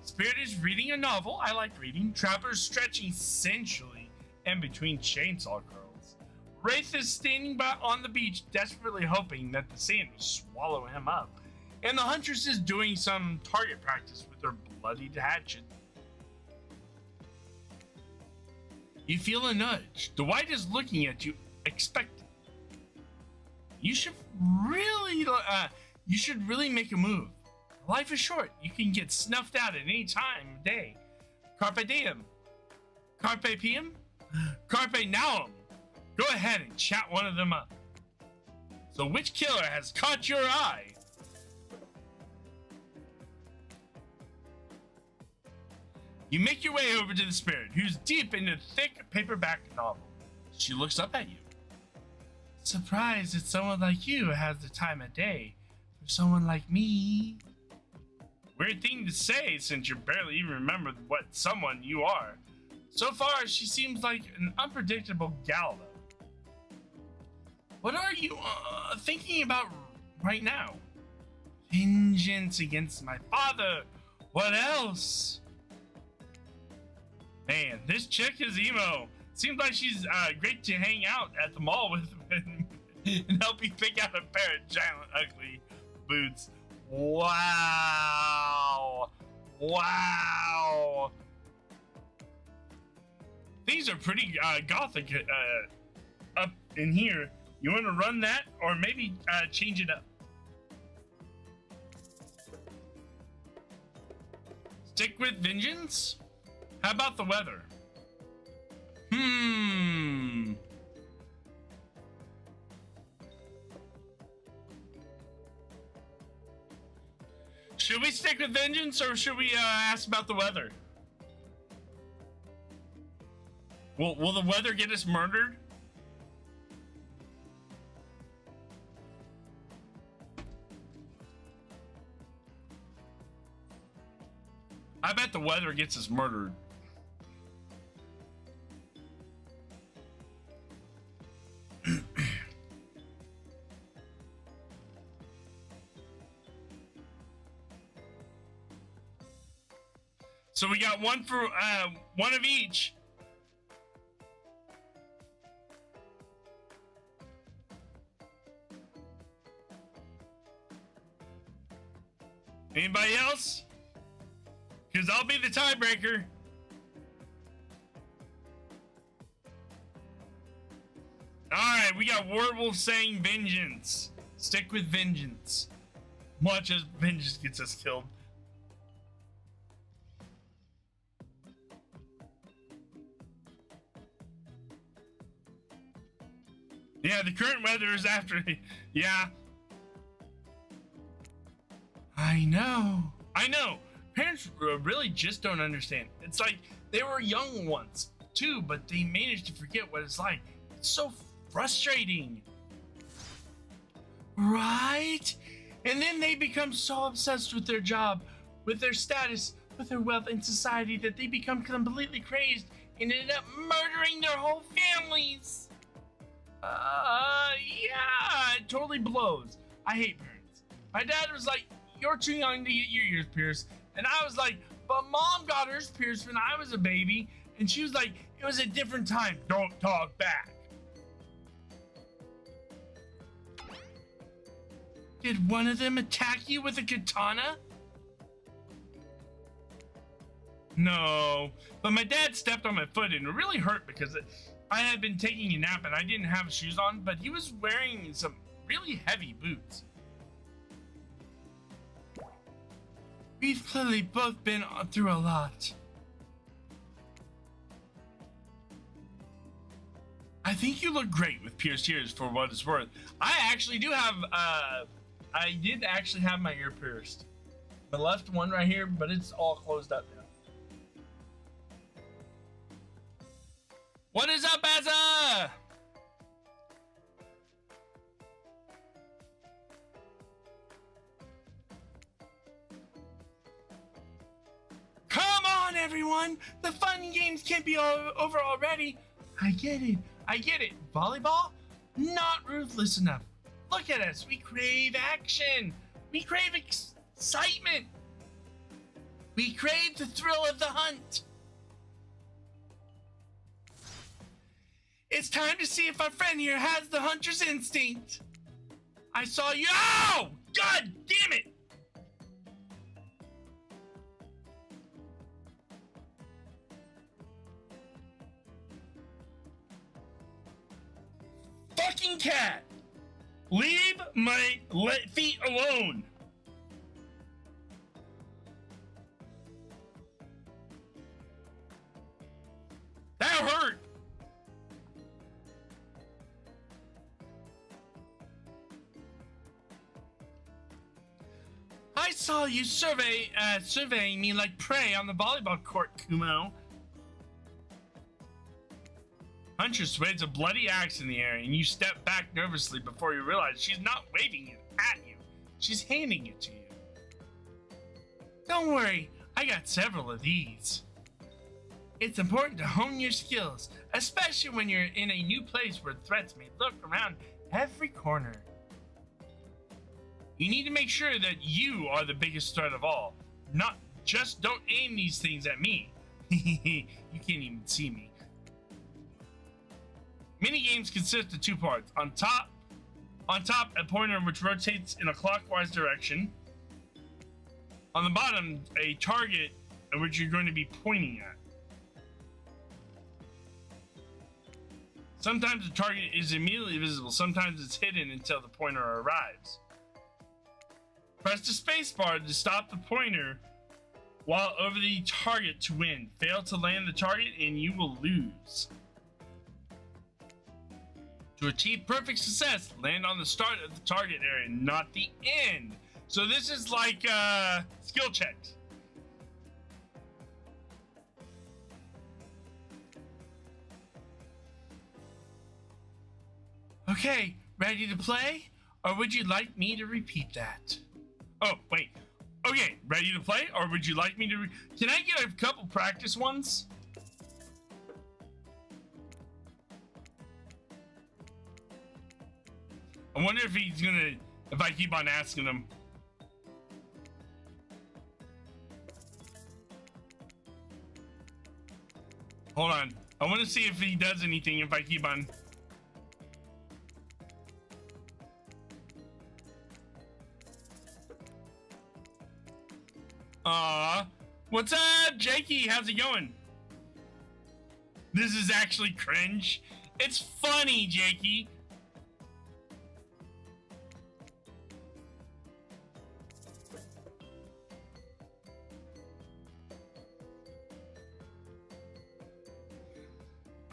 Spirit is reading a novel I like reading. Trapper's stretching sensually in between chainsaw curls. Wraith is standing by on the beach, desperately hoping that the sand will swallow him up. And the Huntress is doing some target practice with her bloodied hatchet. You feel a nudge. The White is looking at you, expectant. You should really make a move. Life is short. You can get snuffed out at any time of day. Carpe diem. Carpe diem? Carpe nauem. Go ahead and chat one of them up. So which killer has caught your eye? You make your way over to the Spirit, who's deep in a thick paperback novel. She looks up at you. Surprised that someone like you has the time of day for someone like me. Weird thing to say since you barely even remember what someone you are. So far, she seems like an unpredictable gal, though. What are you thinking about right now? Vengeance against my father. What else? Man, this chick is emo. Seems like she's great to hang out at the mall with and help you pick out a pair of giant ugly boots. Wow. Wow. These are pretty gothic up in here. You want to run that or maybe change it up? Stick with vengeance? How about the weather? Should we stick with vengeance or should we ask about the weather? Will the weather get us murdered? I bet the weather gets us murdered. So we got one for one of each. Anybody else? Because I'll be the tiebreaker. Alright, we got Werewolf saying vengeance. Stick with vengeance. Watch as vengeance gets us killed. Yeah, the current weather is after. Yeah. I know. Parents really just don't understand. It's like they were young once too, but they managed to forget what it's like. It's so frustrating. Right? And then they become so obsessed with their job, with their status, with their wealth in society that they become completely crazed and end up murdering their whole families. Yeah, it totally blows. I hate parents. My dad was like, "You're too young to get your ears pierced." And I was like, "But mom got hers pierced when I was a baby." And she was like, "It was a different time." Don't talk back. Did one of them attack you with a katana? No, but my dad stepped on my foot and it really hurt because I had been taking a nap and I didn't have shoes on, but he was wearing some really heavy boots. We've clearly both been through a lot. I think you look great with pierced ears for what it's worth. I actually do have, I did actually have my ear pierced. The left one right here, but it's all closed up now. What is up, Azza? Come on, everyone! The fun games can't be over already. I get it. I get it. Volleyball? Not ruthless enough. Look at us. We crave action. We crave excitement. We crave the thrill of the hunt. It's time to see if our friend here has the hunter's instinct. I saw you. Oh! God damn it! Fucking cat! Leave my feet alone! That hurt! I saw you surveying me like prey on the volleyball court, Kumo. Huntress waves a bloody axe in the air, and you step back nervously before you realize she's not waving it at you. She's handing it to you. Don't worry, I got several of these. It's important to hone your skills, especially when you're in a new place where threats may lurk around every corner. You need to make sure that you are the biggest threat of all. Not just don't aim these things at me. You can't even see me. Mini games consist of two parts. On top, a pointer which rotates in a clockwise direction. On the bottom, a target at which you're going to be pointing at. Sometimes the target is immediately visible. Sometimes it's hidden until the pointer arrives. Press the spacebar to stop the pointer while over the target to win. Fail to land the target and you will lose. To achieve perfect success, land on the start of the target area, not the end. So this is like skill checks. Okay, ready to play? Or would you like me to repeat that? Oh, wait. Okay, ready to play? Or would you like me to Can I get a couple practice ones? I wonder if he's gonna, if I keep on asking him. Hold on. I want to see if he does anything if I keep on. What's up, Jakey? How's it going? This is actually cringe. It's funny, Jakey.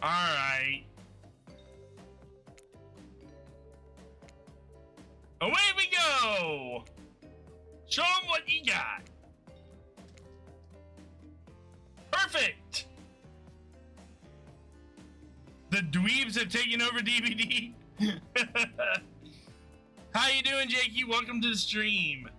All right. Away we go. Show them what you got. Perfect. The dweebs have taken over DVD. How you doing, Jakey? Welcome to the stream.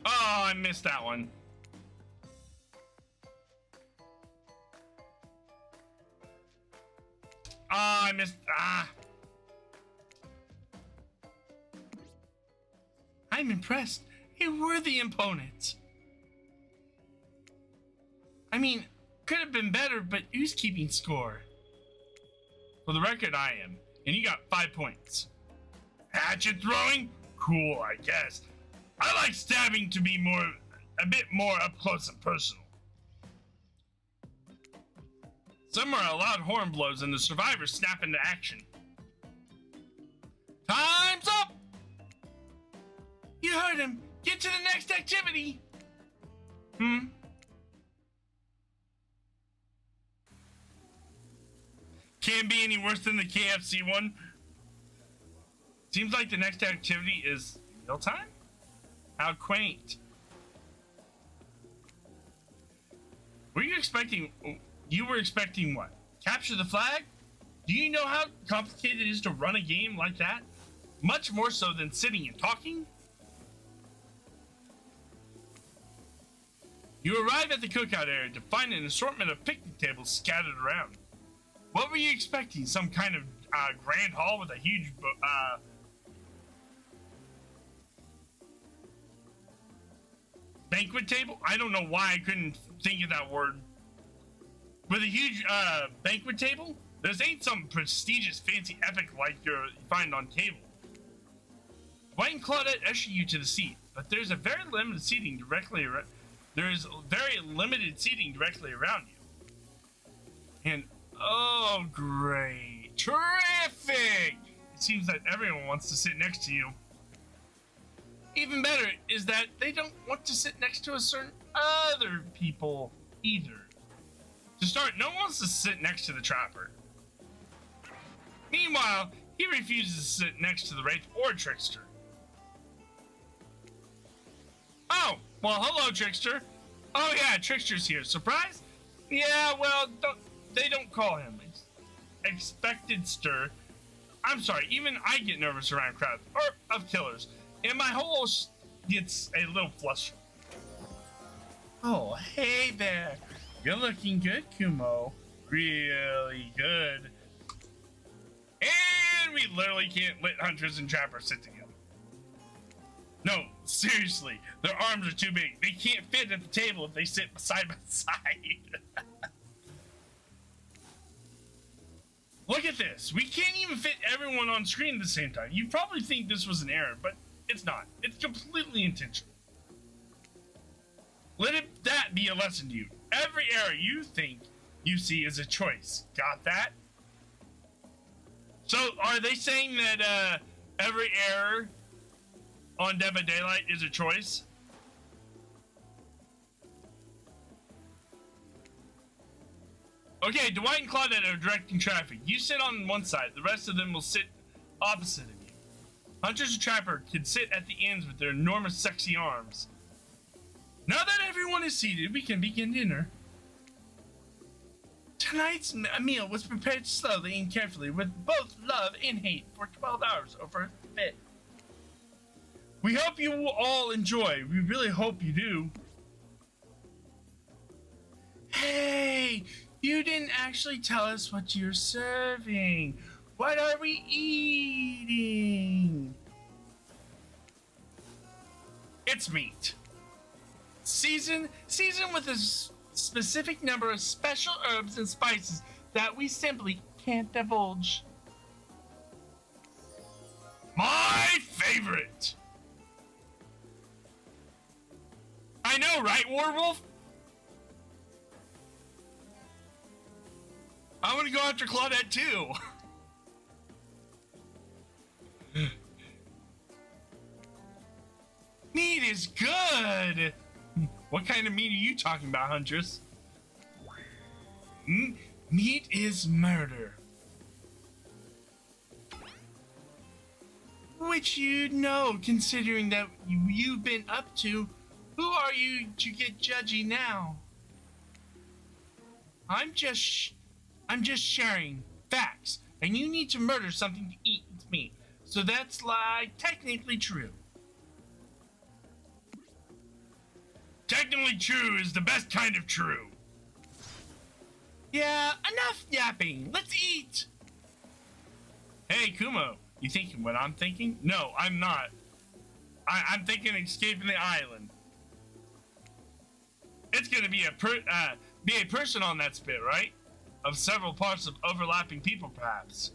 Oh, I missed that one. I missed. I'm impressed. A worthy opponent. I mean, could have been better, but who's keeping score? For the record, I am. And you got 5 points. Hatchet throwing? Cool, I guess. I like stabbing to be a bit more up close and personal. Some are allowed horn blows and the survivors snap into action. Time's up! You heard him. Get to the next activity. Can't be any worse than the KFC one. Seems like the next activity is real time? How quaint. Were you expecting... You were expecting what? Capture the flag? Do you know how complicated it is to run a game like that? Much more so than sitting and talking? You arrive at the cookout area to find an assortment of picnic tables scattered around. What were you expecting? Some kind of grand hall with a huge banquet table? I don't know why I couldn't think of that word. With a huge banquet table? This ain't some prestigious, fancy epic like you find on cable. White and Claudette usher you to the seat, but there's very limited seating directly around you. And oh, great, terrific! It seems that everyone wants to sit next to you. Even better is that they don't want to sit next to a certain other people either. To start, no one wants to sit next to the Trapper. Meanwhile, he refuses to sit next to the Wraith or Trickster. Oh, well, hello, Trickster. Oh yeah, Trickster's here. Surprise? Yeah, well, they don't call him expected stir. I'm sorry, even I get nervous around crowds of killers, and my whole gets a little flustered. Oh, hey there. You're looking good, Kumo. Really good. And we literally can't let hunters and trappers sit together. No, seriously, their arms are too big. They can't fit at the table if they sit side by side. Look at this. We can't even fit everyone on screen at the same time. You probably think this was an error, but it's not. It's completely intentional. Let that be a lesson to you. Every error you think you see is a choice. Got that? So, are they saying that every error on Dead by Daylight is a choice? Okay, Dwight and Claudette are directing traffic. You sit on one side. The rest of them will sit opposite of you. Hunters and Trapper can sit at the ends with their enormous sexy arms. Now that everyone is seated, we can begin dinner. Tonight's meal was prepared slowly and carefully with both love and hate for 12 hours over a bit. We hope you will all enjoy. We really hope you do. Hey, you didn't actually tell us what you're serving. What are we eating? It's meat. Seasoned with a specific number of special herbs and spices that we simply can't divulge. My favorite! I know, right, Warwolf? I want to go after Claudette too. Meat is good. What kind of meat are you talking about, Huntress? Meat is murder. Which you'd know, considering that you've been up to. Who are you to get judgy now? I'm just sharing facts, and you need to murder something to eat with me. So that's like technically true. Technically true is the best kind of true. Yeah, enough yapping. Let's eat. Hey, Kumo, you thinking what I'm thinking? No, I'm not. I'm thinking escaping the island. It's gonna be a person on that spit, right? Of several parts of overlapping people, perhaps.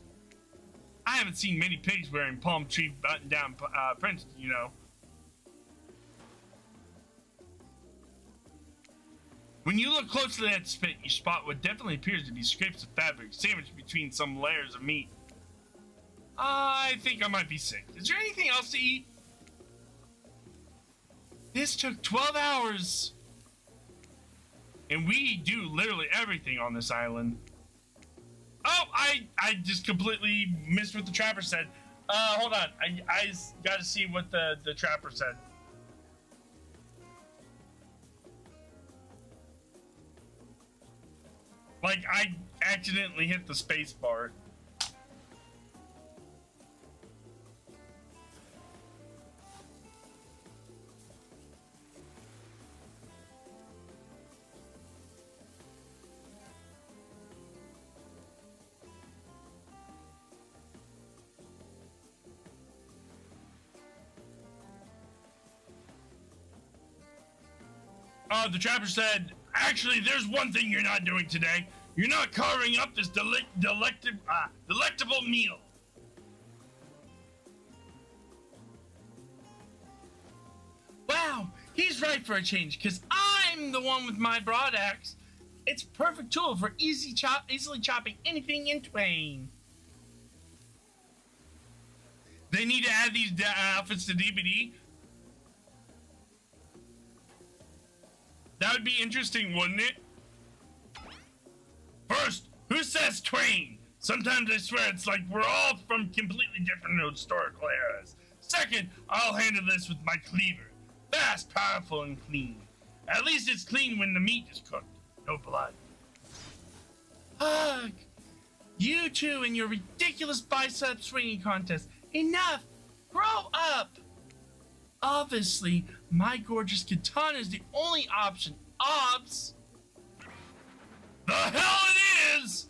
I haven't seen many pigs wearing palm tree button-down prints, you know. When you look closely at the spit, you spot what definitely appears to be scraps of fabric sandwiched between some layers of meat. I think I might be sick. Is there anything else to eat? This took 12 hours. And we do literally everything on this island. Oh, I just completely missed what the Trapper said. Hold on. I gotta see what the Trapper said. Like, I accidentally hit the space bar. The trapper said, actually, there's one thing you're not doing today. You're not carving up this delectable meal. Wow, he's right for a change, because I'm the one with my broad axe. It's a perfect tool for easily chopping anything in twain. They need to add these outfits to DBD. That would be interesting, wouldn't it? First, who says twain? Sometimes I swear it's like we're all from completely different historical eras. Second, I'll handle this with my cleaver. Fast, powerful, and clean. At least it's clean when the meat is cooked. No blood. Ugh. You two and your ridiculous bicep swinging contest. Enough! Grow up! Obviously, my gorgeous katana is the only option. Obs! The hell it is!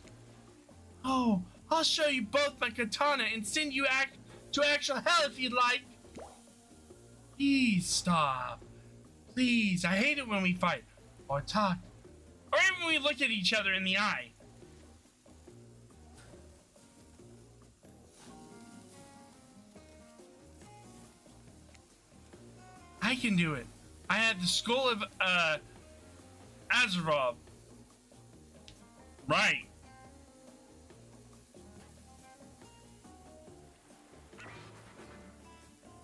Oh, I'll show you both my katana and send you to actual hell if you'd like. Please stop. Please, I hate it when we fight, or talk, or even when we look at each other in the eye. I can do it. I had the skull of, Azarov. Right.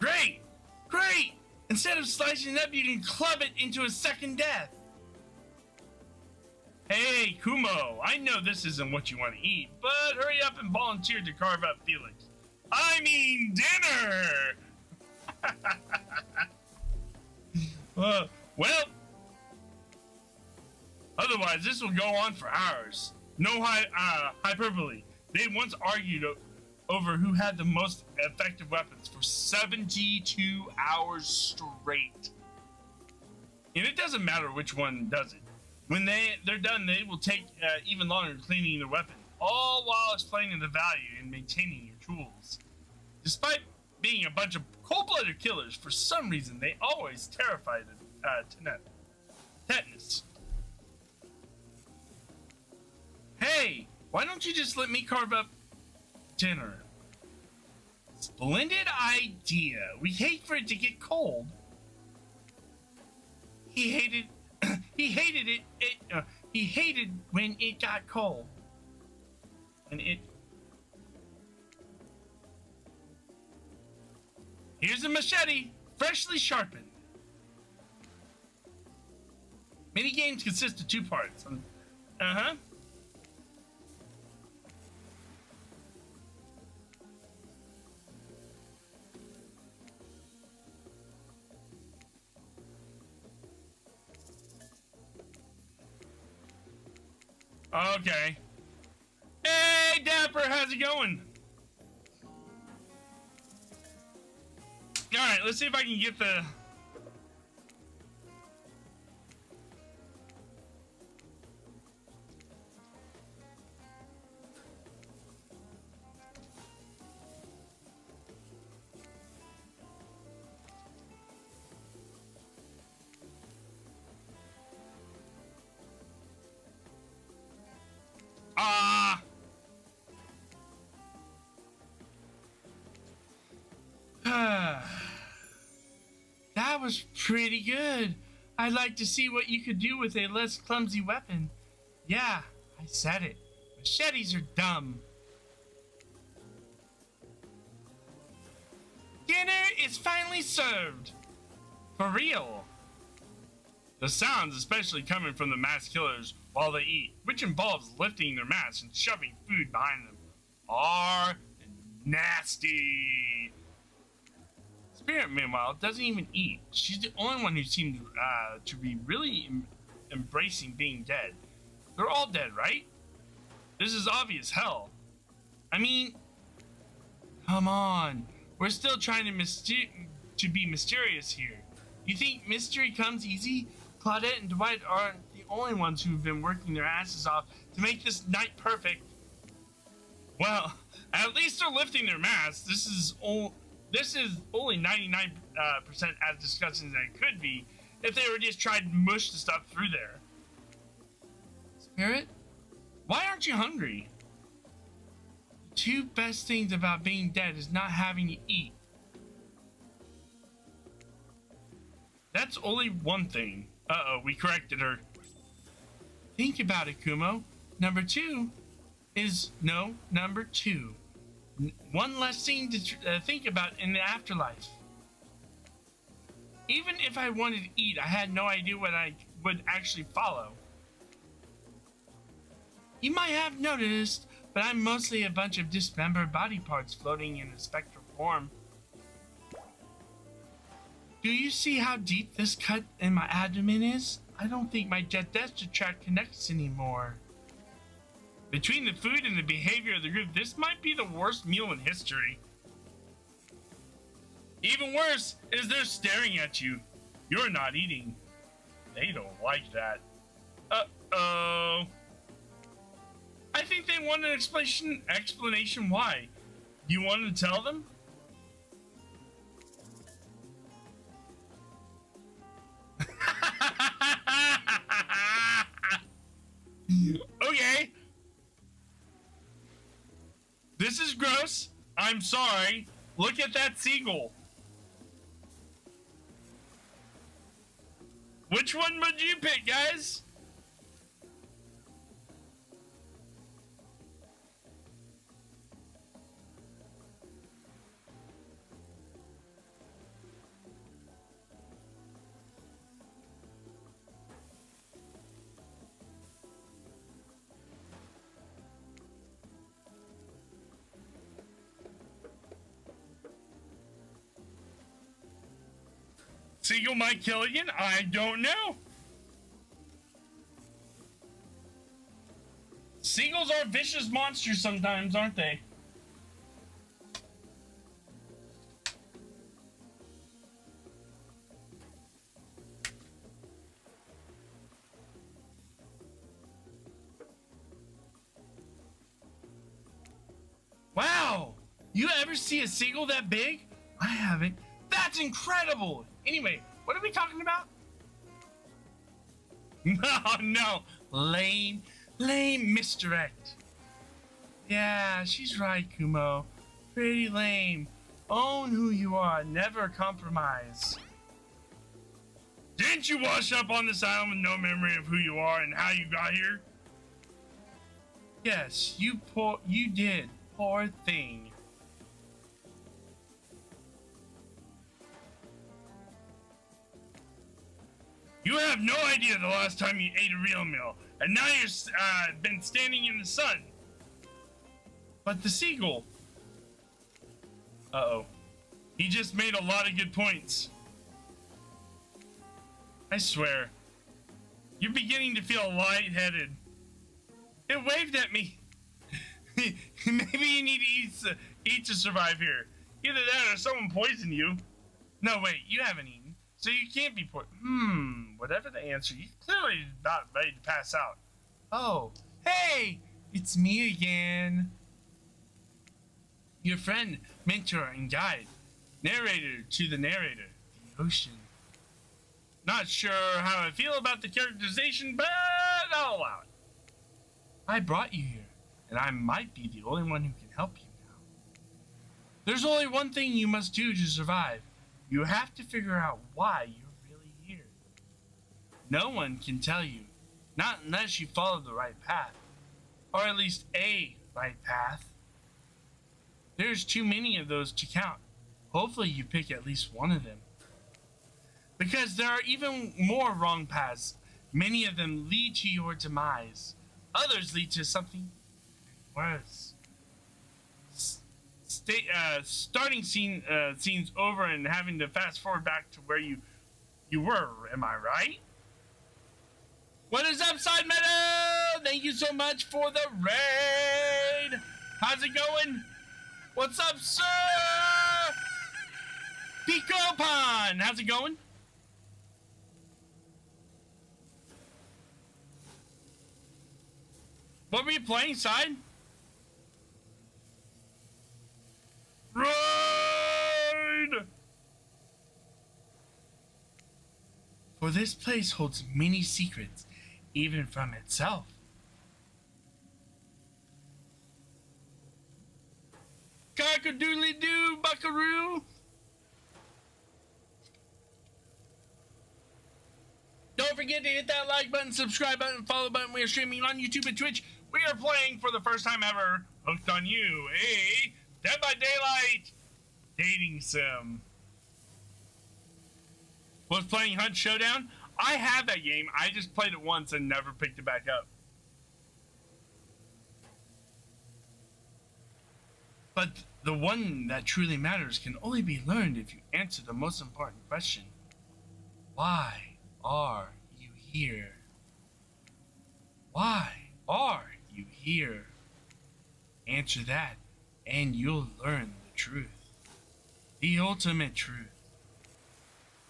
Great! Great! Instead of slicing it up, you can club it into a second death. Hey, Kumo, I know this isn't what you want to eat, but hurry up and volunteer to carve up Felix. I mean dinner! Well, otherwise this will go on for hours. No hyperbole. They once argued over who had the most effective weapons for 72 hours straight. And it doesn't matter which one does it. When they're done, they will take even longer cleaning the weapon, all while explaining the value in maintaining your tools. Despite being a bunch of cold-blooded killers, for some reason they always terrify the tetanus. Hey, why don't you just let me carve up dinner? Splendid idea. We hate for it to get cold. He hated when it got cold. And here's a machete, freshly sharpened. Mini games consist of 2 parts. Okay. Hey, Dapper, how's it going? Alright, let's see if I can get the... That was pretty good. I'd like to see what you could do with a less clumsy weapon. Yeah, I said it. Machetes are dumb. Dinner is finally served. For real. The sounds, especially coming from the masked killers while they eat, which involves lifting their masks and shoving food behind them, are nasty. Spirit, meanwhile, doesn't even eat. She's the only one who seemed to be really embracing being dead. They're all dead, right? This is obvious hell. I mean, come on. We're still trying to be mysterious here. You think mystery comes easy? Claudette and Dwight aren't the only ones who've been working their asses off to make this night perfect. Well, at least they're lifting their masks. This is only 99% as disgusting as it could be, if they were just trying to mush the stuff through there. Spirit, why aren't you hungry? The two best things about being dead is not having to eat. That's only one thing. Uh-oh, we corrected her. Think about it, Kumo. Number two. One less thing to think about in the afterlife. Even if I wanted to eat, I had no idea what I would actually follow. You might have noticed, but I'm mostly a bunch of dismembered body parts floating in a spectral form. Do you see how deep this cut in my abdomen is? I don't think my digestive tract connects anymore. Between the food and the behavior of the group, this might be the worst meal in history. Even worse is they're staring at you. You're not eating. They don't like that. Uh-oh. I think they want an explanation why. You want to tell them? Okay. This is gross. I'm sorry. Look at that seagull. Which one would you pick, guys? Seagull might kill again? I don't know. Seagulls are vicious monsters sometimes, aren't they? Wow! You ever see a seagull that big? I haven't. That's incredible! Anyway, what are we talking about? No, lame misdirect. Yeah, she's right, Kumo. Pretty lame. Own who you are, never compromise. Didn't you wash up on this island with no memory of who you are and how you got here? Yes, you did. Poor thing. You have no idea the last time you ate a real meal, and now you're been standing in the sun. But the seagull. Uh-oh. He just made a lot of good points. I swear. You're beginning to feel lightheaded. It waved at me. Maybe you need to eat to survive here. Either that or someone poisoned you. No, wait, you haven't eaten. So you can't be whatever the answer, you clearly not ready to pass out. Oh, hey, it's me again. Your friend, mentor, and guide. Narrator to the narrator. The ocean. Not sure how I feel about the characterization, but I'll allow it. I brought you here, and I might be the only one who can help you now. There's only one thing you must do to survive. You have to figure out why you're really here. No one can tell you, not unless you follow the right path, or at least a right path. There's too many of those to count. Hopefully you pick at least one of them. Because there are even more wrong paths. Many of them lead to your demise. Others lead to something worse. Starting scenes over and having to fast forward back to where you were. Am I right? What is up, Side Meadow? Thank you so much for the raid. How's it going? What's up, sir? Pico Pond. How's it going? What were you playing, Side? Raid! For this place holds many secrets, even from itself. Cock-a-doodly-doo, buckaroo! Don't forget to hit that like button, subscribe button, follow button. We are streaming on YouTube and Twitch. We are playing for the first time ever, Hooked on You, a Dead by Daylight dating sim. Was playing Hunt Showdown. I have that game. I just played it once and never picked it back up. But the one that truly matters can only be learned if you answer the most important question. Why are you here? Why are you here? Answer that and you'll learn the truth. The ultimate truth.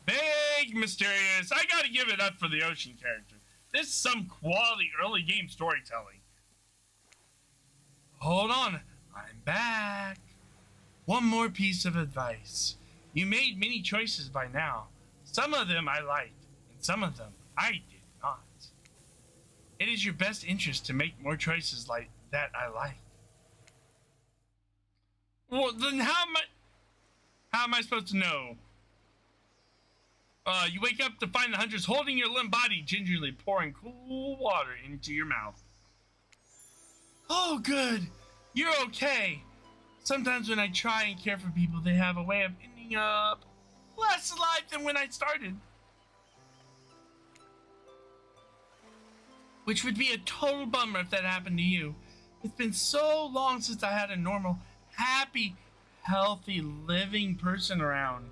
Big mysterious. I gotta give it up for the ocean character. This is some quality early game storytelling. Hold on, I'm back. One more piece of advice. You made many choices by now. Some of them I liked, and some of them I did not. It is your best interest to make more choices like that I like. Well, then how am I supposed to know? You wake up to find the hunters holding your limp body, gingerly pouring cool water into your mouth. Oh, good. You're okay. Sometimes when I try and care for people, they have a way of ending up less alive than when I started. Which would be a total bummer if that happened to you. It's been so long since I had a normal, happy, healthy, living person around.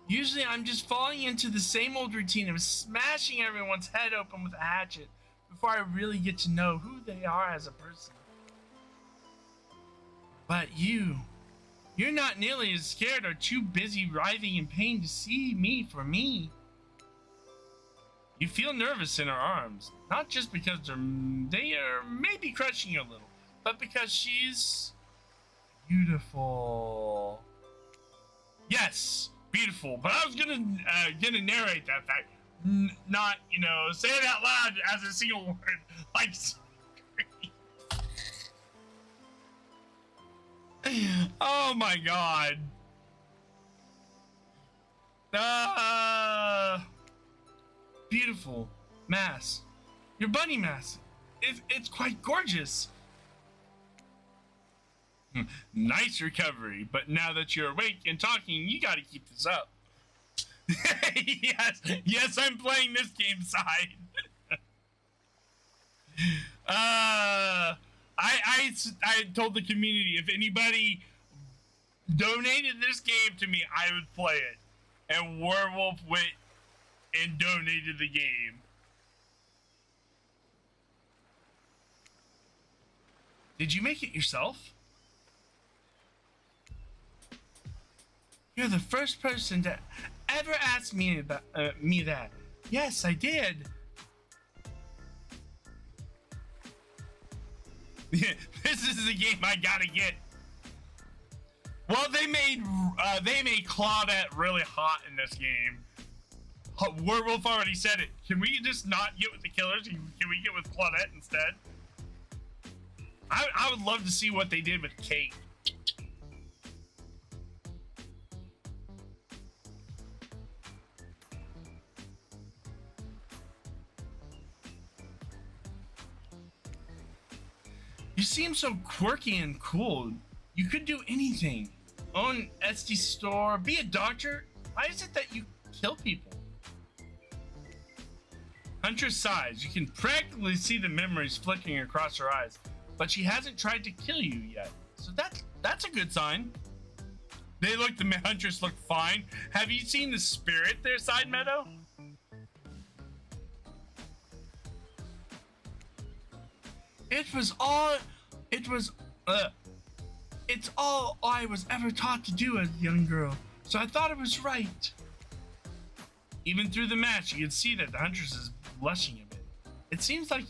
Usually I'm just falling into the same old routine of smashing everyone's head open with a hatchet before I really get to know who they are as a person. But you're not nearly as scared or too busy writhing in pain to see me for me. You feel nervous in her arms, not just because they are maybe crushing you a little, but because she's beautiful. Yes. Beautiful, but I was gonna narrate that fact, not say it out loud as a single word, like. Oh my god. Beautiful mask. Your bunny mask. It's quite gorgeous. Nice recovery, but now that you're awake and talking, you gotta keep this up. yes, I'm playing this game side. I told the community if anybody donated this game to me, I would play it. And Werewolf went and donated the game. Did you make it yourself? You're the first person to ever ask me about me that. Yes, I did. This is the game I gotta get. Well, they made Claudette really hot in this game. Werewolf already said it. Can we just not get with the killers? Can we get with Claudette instead? I would love to see what they did with Kate. You seem so quirky and cool. You could do anything. Own Etsy store, be a doctor. Why is it that you kill people? Huntress sighs. You can practically see the memories flickering across her eyes, but she hasn't tried to kill you yet. So that's a good sign. The Huntress look fine. Have you seen the spirit there, Side Meadow? It's all I was ever taught to do as a young girl, so I thought it was right. Even through the match, you can see that the Huntress is blushing a bit. It seems like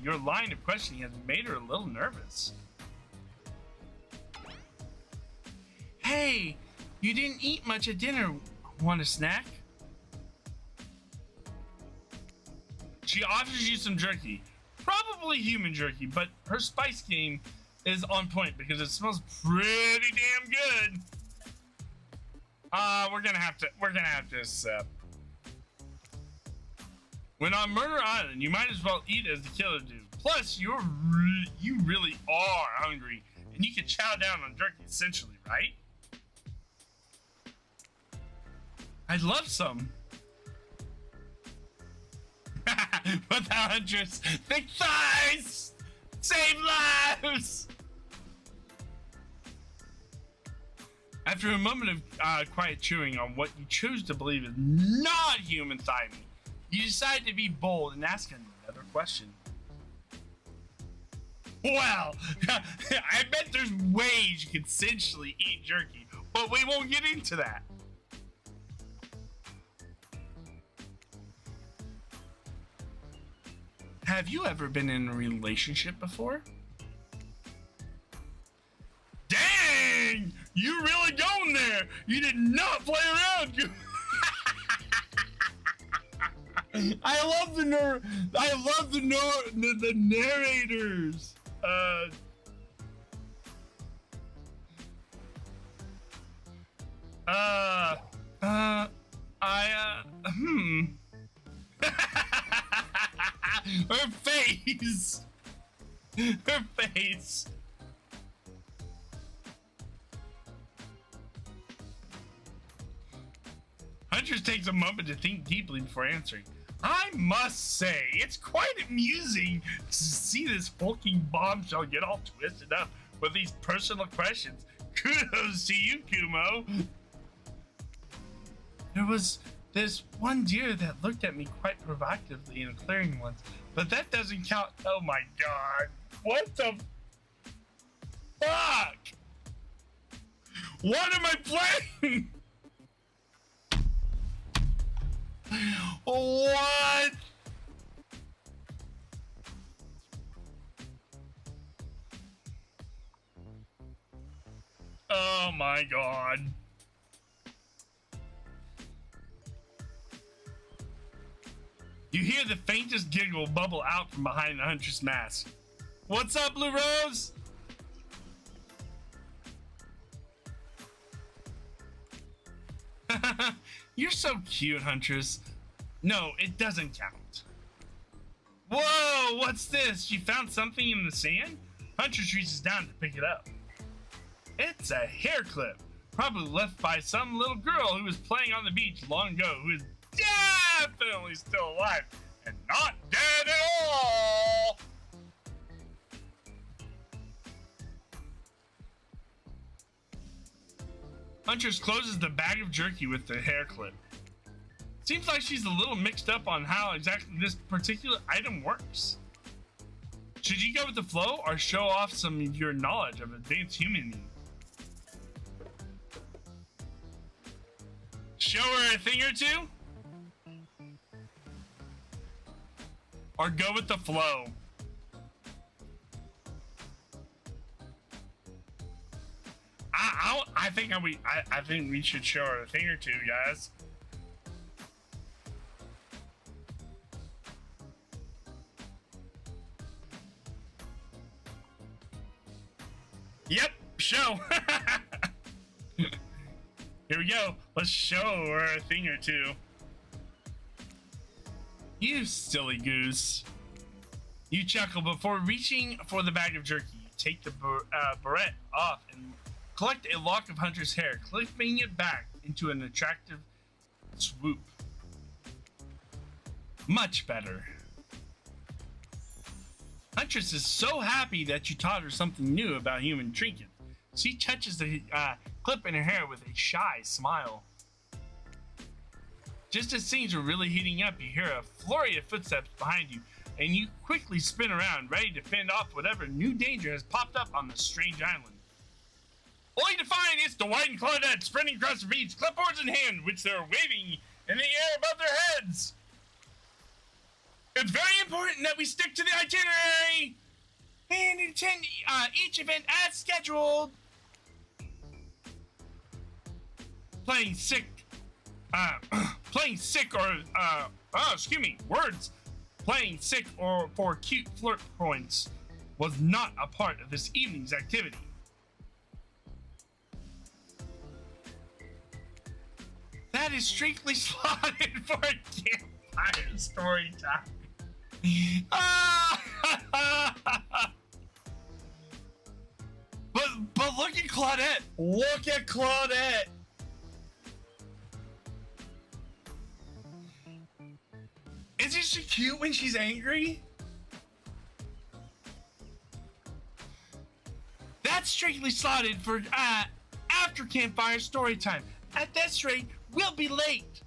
your line of questioning has made her a little nervous. Hey, you didn't eat much at dinner. Want a snack? She offers you some jerky. Probably human jerky, but her spice game is on point because it smells pretty damn good. We're gonna have to sip. When on Murder Island, you might as well eat as the killer do. Plus, you really are hungry, and you can chow down on jerky essentially, right? I'd love some. But the Huntress, thick thighs, save lives. After a moment of quiet chewing on what you chose to believe is not human thigh meat, you decide to be bold and ask another question. Well, I bet there's ways you can essentially eat jerky, but we won't get into that. Have you ever been in a relationship before? Dang! You really going there! You did not play around! I love the narrators. Her face. Her face. Huntress takes a moment to think deeply before answering. I must say, it's quite amusing to see this hulking bombshell get all twisted up with these personal questions. Kudos to you, Kumo. There was this one deer that looked at me quite provocatively in a clearing once, but that doesn't count. Oh my god. What the fuck? What am I playing? What? Oh my god. You hear the faintest giggle bubble out from behind the Huntress mask. What's up, Blue Rose? You're so cute, Huntress. No, it doesn't count. Whoa, what's this? You found something in the sand? Huntress reaches down to pick it up. It's a hair clip, probably left by some little girl who was playing on the beach long ago, who is definitely still alive and not dead at all. Huntress closes the bag of jerky with the hair clip. Seems like she's a little mixed up on how exactly this particular item works. Should you go with the flow or show off some of your knowledge of advanced human needs? Show her a thing or two? Or go with the flow? I think we should show her a thing or two, guys. Yep, show. Here we go. Let's show her a thing or two. You silly goose. You chuckle before reaching for the bag of jerky. You take the barrette off and collect a lock of Hunter's hair, clipping it back into an attractive swoop. Much better. Huntress is so happy that you taught her something new about human trinkets. She touches the clip in her hair with a shy smile. Just as things are really heating up, you hear a flurry of footsteps behind you, and you quickly spin around, ready to fend off whatever new danger has popped up on this strange island. Only to find it's the white and Claudette sprinting across the beach, clipboards in hand, which they're waving in the air above their heads. It's very important that we stick to the itinerary and attend each event as scheduled. Playing sick or excuse me, words Playing sick or for cute flirt points was not a part of this evening's activity. That is strictly slotted for a campfire story time. But look at Claudette. Look at Claudette. Isn't she cute when she's angry? That's strictly slotted for after campfire story time. At this rate, we'll be late.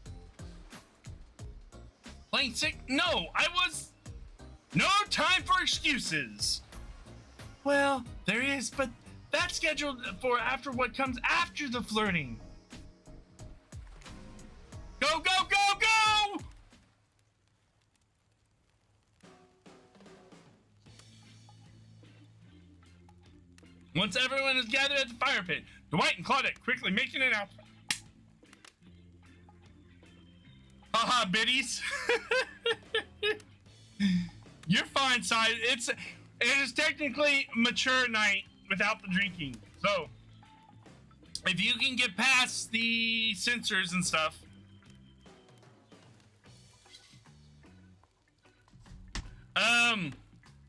Playing sick? No, I was. No time for excuses. Well, there is, but that's scheduled for after what comes after the flirting. Go, go, go, go! Once everyone is gathered at the fire pit, Dwight and Claudette quickly making an announcement. Haha, biddies. You're fine, side. It is technically mature night without the drinking. So, if you can get past the censors and stuff.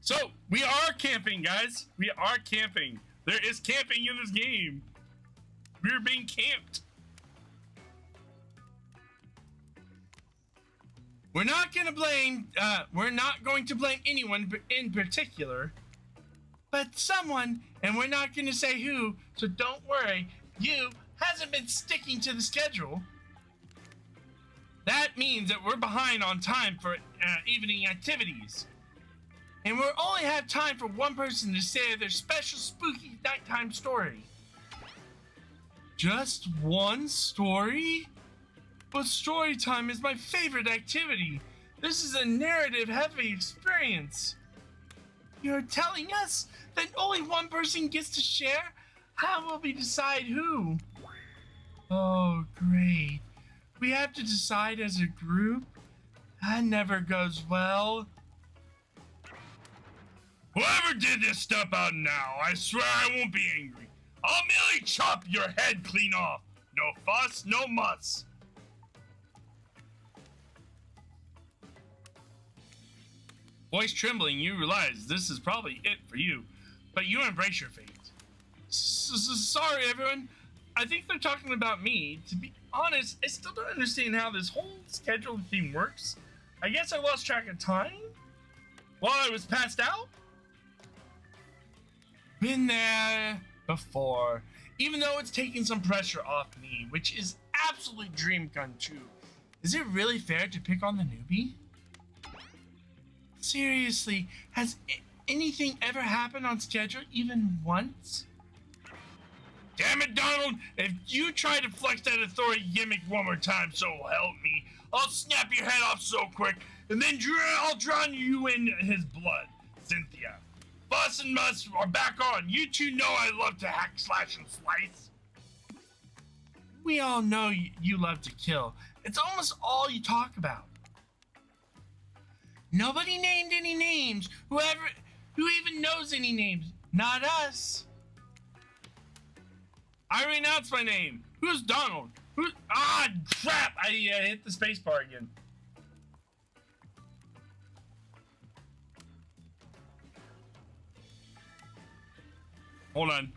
So we are camping, guys. We are camping. There is camping in this game. We're being camped. We're not going to blame anyone in particular, but someone, and we're not going to say who, so don't worry, you hasn't been sticking to the schedule. That means that we're behind on time for evening activities. And we'll only have time for one person to say their special spooky nighttime story. Just one story? But story time is my favorite activity. This is a narrative-heavy experience. You're telling us that only one person gets to share? How will we decide who? Oh, great. We have to decide as a group? That never goes well. Whoever did this, step out now. I swear I won't be angry. I'll merely chop your head clean off. No fuss, no muss. Voice trembling, you realize this is probably it for you, but you embrace your fate. Sorry, everyone. I think they're talking about me. To be honest, I still don't understand how this whole schedule thing works. I guess I lost track of time while I was passed out. Been there before, even though it's taking some pressure off me, which is absolute dream come true. Is it really fair to pick on the newbie? Seriously, has anything ever happened on schedule even once? Damn it, Donald! If you try to flex that authority gimmick one more time, so help me, I'll snap your head off so quick, and then I'll drown you in his blood. Cynthia. Fuss and Muss are back on. You two know I love to hack, slash, and slice. We all know you love to kill. It's almost all you talk about. Nobody named any names. Who even knows any names? Not us. I renounced my name. Who's Donald? Crap! I hit the space bar again. Hold on.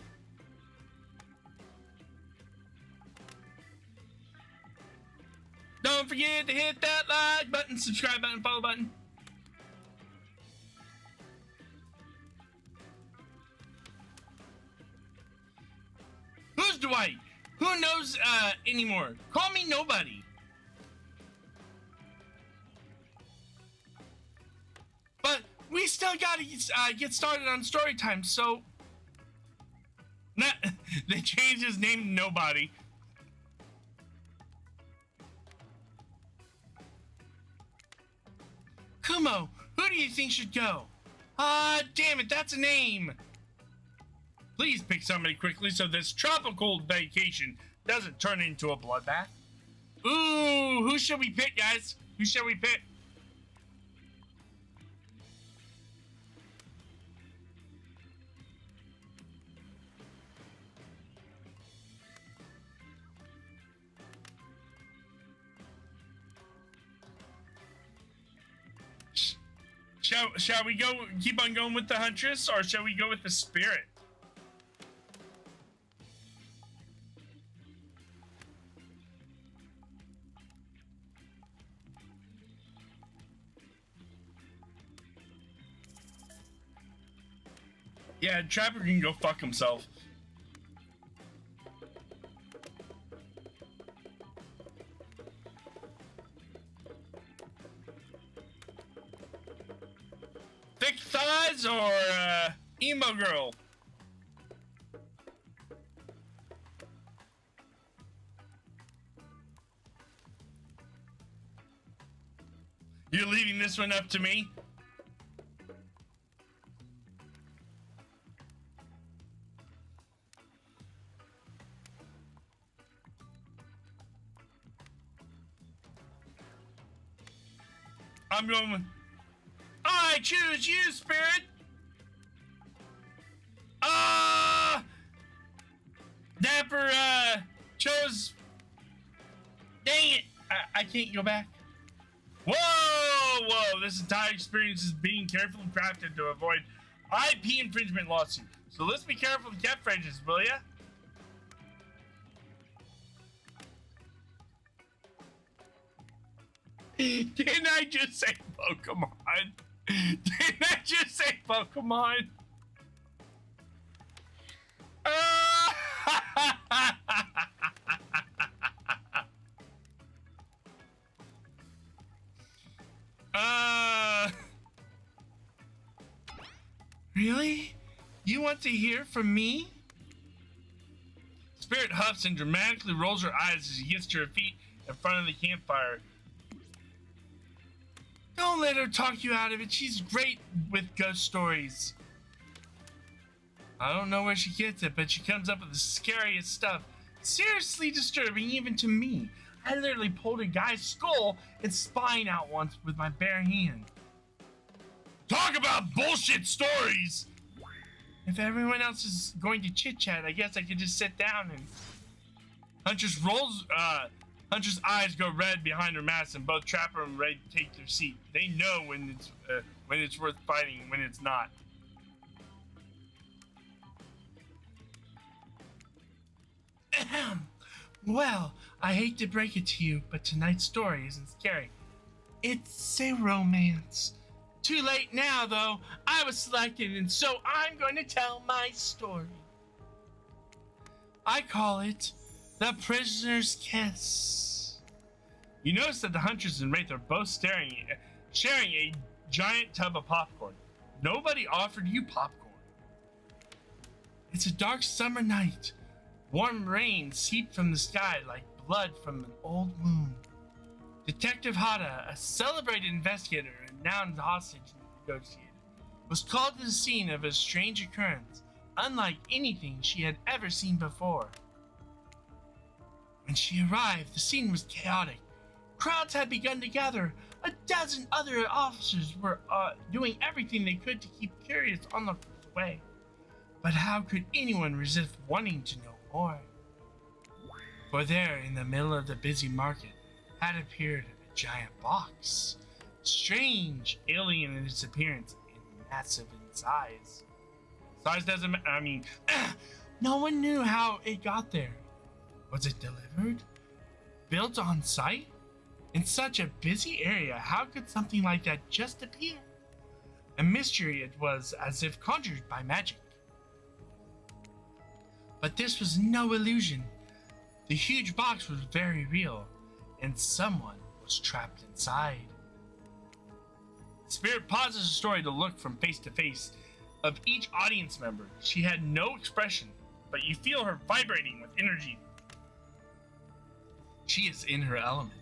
Don't forget to hit that like button, subscribe button, follow button. Who's Dwight? Who knows anymore? Call me nobody. But we still gotta get started on story time, so... They changed his name to Nobody. Kumo, who do you think should go? Damn it, that's a name. Please pick somebody quickly so this tropical vacation doesn't turn into a bloodbath. Ooh, who should we pick, guys? Who should we pick? Shall we go keep on going with the huntress, or shall we go with the spirit? Yeah, Trapper can go fuck himself. Thick thighs or emo girl? You're leaving this one up to me? I'm going. I choose you, spirit. Dapper chose. Dang it! I can't go back. Whoa! This entire experience is being carefully crafted to avoid IP infringement lawsuit. So let's be careful with cat phrases, will ya? Didn't I just say Pokemon? Didn't I just say Pokemon? Really? You want to hear from me? Spirit huffs and dramatically rolls her eyes as she gets to her feet in front of the campfire. Don't let her talk you out of it. She's great with ghost stories. I don't know where she gets it, but she comes up with the scariest stuff. Seriously disturbing even to me. I literally pulled a guy's skull and spine out once with my bare hand. Talk about bullshit stories! If everyone else is going to chit-chat, I guess I could just sit down and... Hunter's eyes go red behind her mask, and both Trapper and Ray take their seat. They know when it's worth fighting and when it's not. Well, I hate to break it to you, but tonight's story isn't scary. It's a romance. Too late now, though. I was selected, and so I'm going to tell my story. I call it The Prisoner's Kiss. You notice that the Huntress and Wraith are both sharing a giant tub of popcorn. Nobody offered you popcorn. It's a dark summer night. Warm rain seeped from the sky like blood from an old wound. Detective Hada, a celebrated investigator and renowned hostage negotiator, was called to the scene of a strange occurrence, unlike anything she had ever seen before. When she arrived, the scene was chaotic. Crowds had begun to gather. A dozen other officers were doing everything they could to keep curious onlookers away. But how could anyone resist wanting to know more? For there, in the middle of the busy market, had appeared a giant box. Strange, alien in its appearance, and massive in size. Size doesn't matter. I mean, no one knew how it got there. Was it delivered? Built on site? In such a busy area, how could something like that just appear? A mystery it was, as if conjured by magic. But this was no illusion. The huge box was very real, and someone was trapped inside. Spirit pauses the story to look from face to face of each audience member. She had no expression, but you feel her vibrating with energy. She is in her element.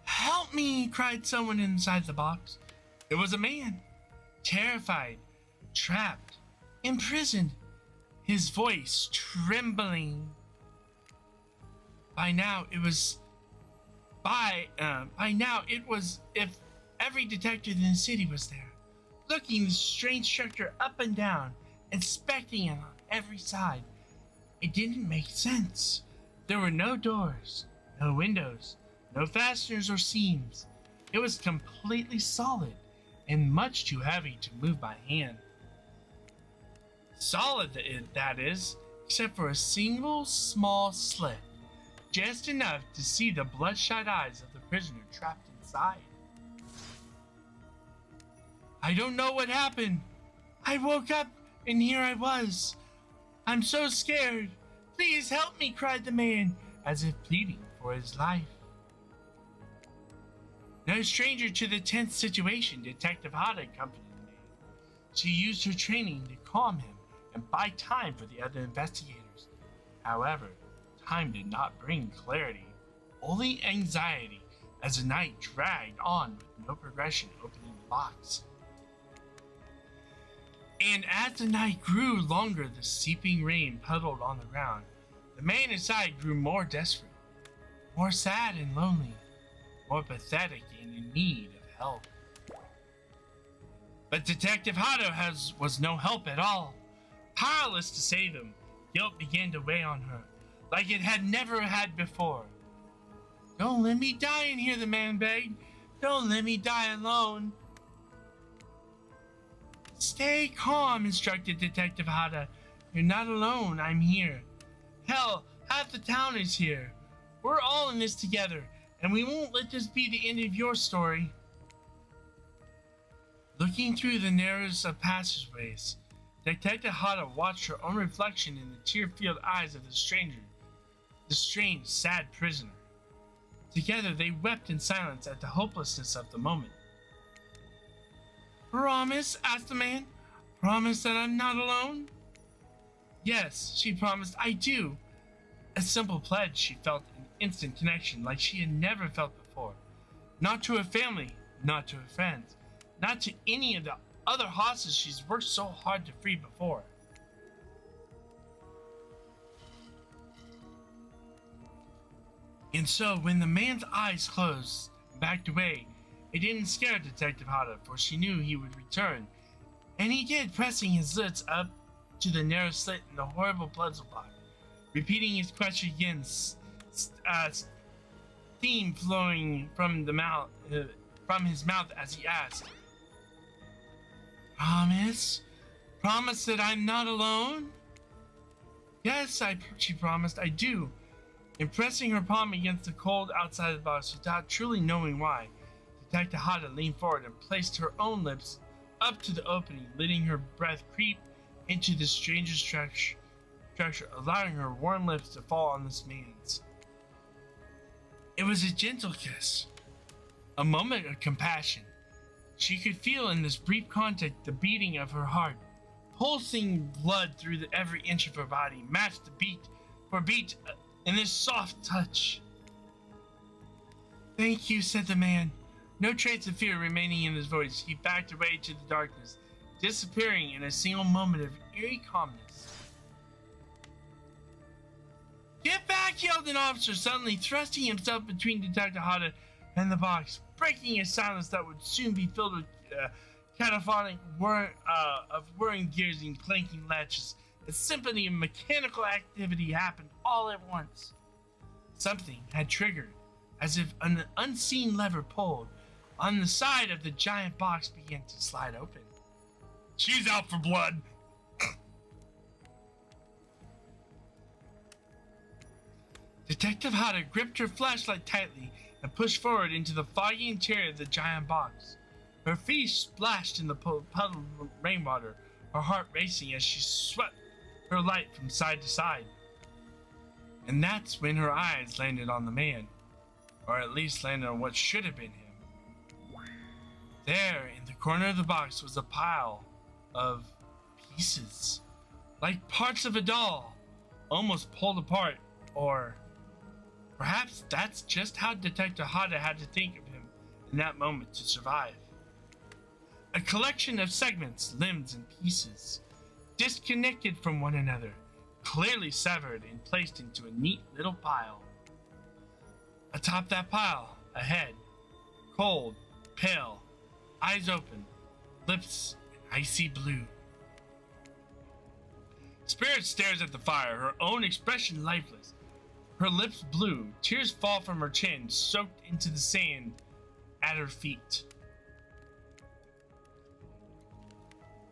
Help me, cried someone inside the box. It was a man, terrified, trapped, imprisoned, his voice trembling. By now it was if every detective in the city was there, looking the strange structure up and down, inspecting it on every side. It didn't make sense. There were no doors, no windows, No fasteners or seams. It was completely solid and much too heavy to move by hand. Solid that is, except for a single small slit, just enough to see the bloodshot eyes of the prisoner trapped inside. I don't know what happened. I woke up and here I was. I'm so scared. Please help me, cried the man, as if pleading for his life. No stranger to the tense situation, Detective Hada accompanied the man. She used her training to calm him and buy time for the other investigators. However, time did not bring clarity, only anxiety as the night dragged on with no progression opening the box. And as the night grew longer, the seeping rain puddled on the ground. The man inside grew more desperate, more sad and lonely, more pathetic and in need of help. But Detective Hado was no help at all. Powerless to save him, guilt began to weigh on her, like it had never had before. Don't let me die in here, the man begged. Don't let me die alone. Stay calm, instructed Detective Hada. You're not alone, I'm here. Hell, half the town is here. We're all in this together, and we won't let this be the end of your story. Looking through the narrows of passageways, Detective Hada watched her own reflection in the tear-filled eyes of the stranger, the strange, sad prisoner. Together they wept in silence at the hopelessness of the moment. Promise? Asked the man. Promise that I'm not alone? Yes, she promised. I do. A simple pledge. She felt an instant connection like she had never felt before. Not to her family, not to her friends, not to any of the other hostages she's worked so hard to free before. And so when the man's eyes closed and backed away, it didn't scare Detective Hada, for she knew he would return. And he did, pressing his lips up to the narrow slit in the horrible blood supply, repeating his question again, steam flowing from his mouth as he asked, Promise? Promise that I'm not alone? Yes, she promised, I do. And pressing her palm against the cold outside of the box without truly knowing why, Detective Hada leaned forward and placed her own lips up to the opening, letting her breath creep into the stranger's structure, allowing her warm lips to fall on this man's. It was a gentle kiss, a moment of compassion. She could feel in this brief contact the beating of her heart, pulsing blood through every inch of her body, matched the beat for beat in this soft touch. Thank you, said the man. No trace of fear remaining in his voice, he backed away to the darkness, disappearing in a single moment of eerie calmness. Get back, yelled an officer, suddenly thrusting himself between Detective Hada and the box, breaking a silence that would soon be filled with cacophonic of whirring gears and clanking latches. A symphony of mechanical activity happened all at once. Something had triggered, as if an unseen lever pulled. On the side of the giant box began to slide open. She's out for blood. Detective Hada gripped her flashlight tightly and pushed forward into the foggy interior of the giant box. Her feet splashed in the puddled rainwater, her heart racing as she swept her light from side to side. And that's when her eyes landed on the man, or at least landed on what should have been him. There, in the corner of the box, was a pile of pieces, like parts of a doll, almost pulled apart, or perhaps that's just how Detective Hada had to think of him in that moment to survive. A collection of segments, limbs, and pieces, disconnected from one another, clearly severed and placed into a neat little pile. Atop that pile, a head, cold, pale, eyes open, lips icy blue. Spirit stares at the fire, her own expression lifeless. Her lips blue. Tears fall from her chin, soaked into the sand at her feet.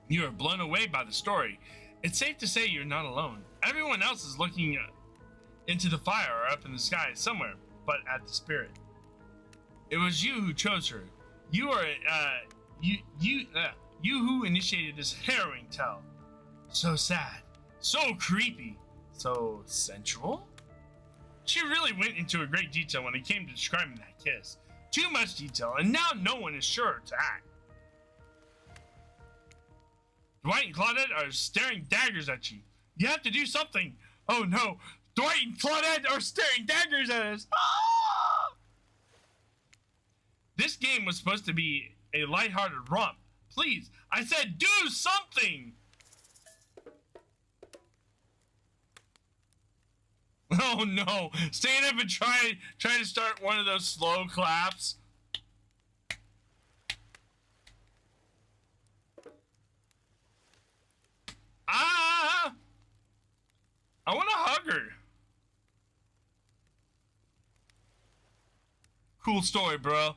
You are blown away by the story. It's safe to say you're not alone. Everyone else is looking into the fire or up in the sky somewhere, but at the spirit. It was you who chose her. You are you who initiated this harrowing tale. So sad, so creepy, so sensual. She really went into a great detail when it came to describing that kiss. Too much detail, and now no one is sure to act. Dwight and Claudette are staring daggers at you. You have to do something. Oh no, Dwight and Claudette are staring daggers at us. Ah! This game was supposed to be a lighthearted romp. Please, I said do something. Oh no, stand up and try to start one of those slow claps. Ah! I want to hug her. Cool story, bro.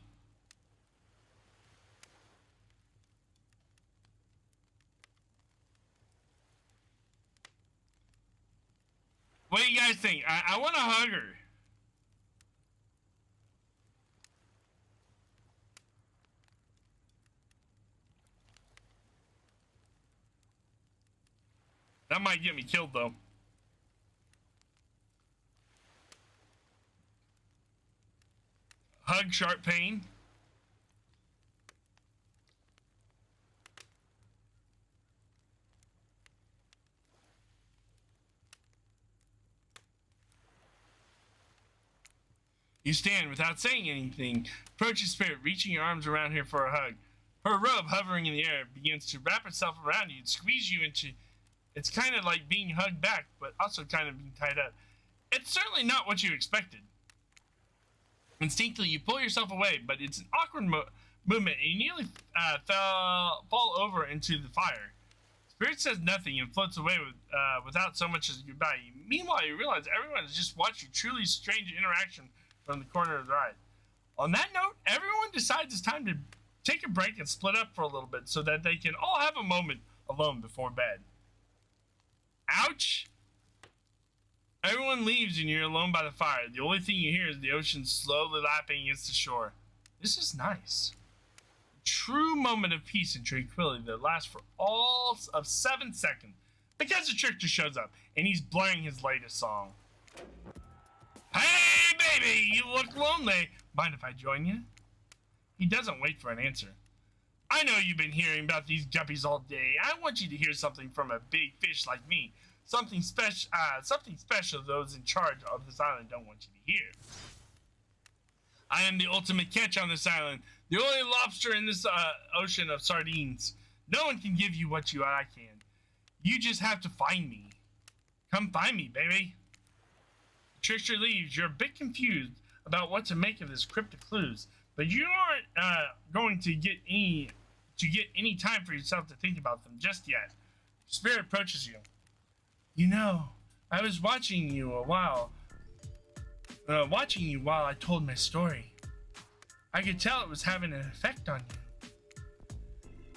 What do you guys think? I want to hug her. That might get me killed, though. Hug sharp pain. You stand without saying anything. Approach the spirit, reaching your arms around her for a hug. Her robe, hovering in the air, begins to wrap itself around you and squeeze you into... It's kind of like being hugged back, but also kind of being tied up. It's certainly not what you expected. Instinctively, you pull yourself away, but it's an awkward movement, and you nearly fall over into the fire. Spirit says nothing and floats away without so much as a goodbye. Meanwhile, you realize everyone has just watched your truly strange interaction from the corner of the ride. On that note, everyone decides it's time to take a break and split up for a little bit so that they can all have a moment alone before bed. Ouch! Everyone leaves and you're alone by the fire. The only thing you hear is the ocean slowly lapping against the shore. This is nice. A true moment of peace and tranquility that lasts for all of 7 seconds. Because the trickster shows up and he's blaring his latest song. Hey baby, you look lonely. Mind if I join you? He doesn't wait for an answer. I know you've been hearing about these guppies all day. I want you to hear something from a big fish like me. Something special those in charge of this island don't want you to hear. I am the ultimate catch on this island. The only lobster in this ocean of sardines. No one can give you what I can. You just have to find me. Come find me, baby. The trickster leaves. You're a bit confused about what to make of this cryptic clues, but you aren't going to get any time for yourself to think about them just yet. Spirit approaches you. You know, I was watching you while I told my story. I could tell it was having an effect on you.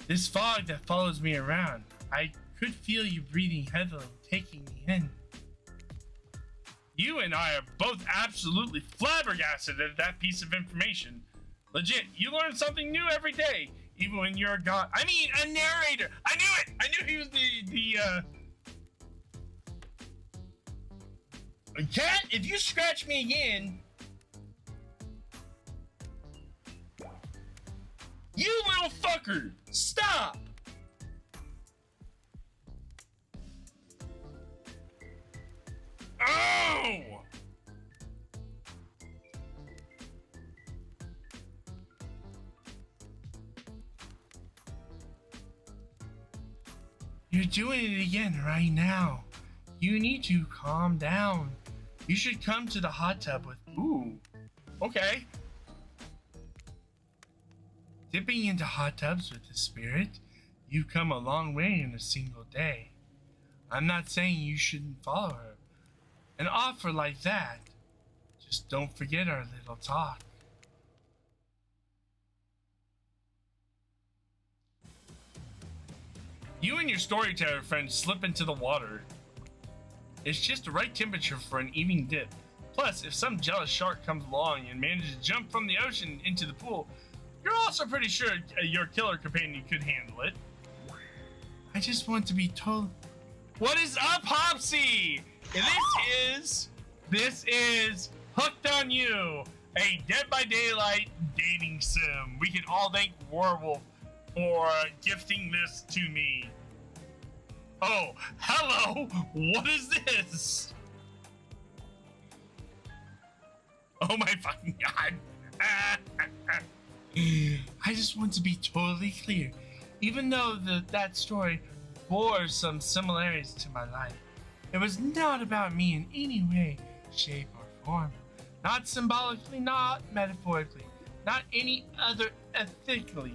This fog that follows me around, I could feel you breathing heavily, taking me in. You and I are both absolutely flabbergasted at that piece of information. Legit, you learn something new every day, even when you're a god. I mean, a narrator. I knew it. I knew he was the Cat, if you scratch me again, you little fucker, stop. Oh! You're doing it again right now. You need to calm down. You should come to the hot tub with... Ooh. Okay. Dipping into hot tubs with the spirit, you've come a long way in a single day. I'm not saying you shouldn't follow her. An offer like that Just don't forget our little talk. You and your storyteller friend slip into the water. It's just the right temperature for an evening dip. Plus, if some jealous shark comes along and manages to jump from the ocean into the pool, you're also pretty sure your killer companion could handle it. I just want to be told. What is up, Hopsy? This is Hooked on You, a Dead by Daylight dating sim. We can all thank Werewolf for gifting this to me. Oh, hello! What is this? Oh my fucking god. I just want to be totally clear. Even though that story bore some similarities to my life, it was not about me in any way, shape, or form. Not symbolically, not metaphorically, not any other ethically.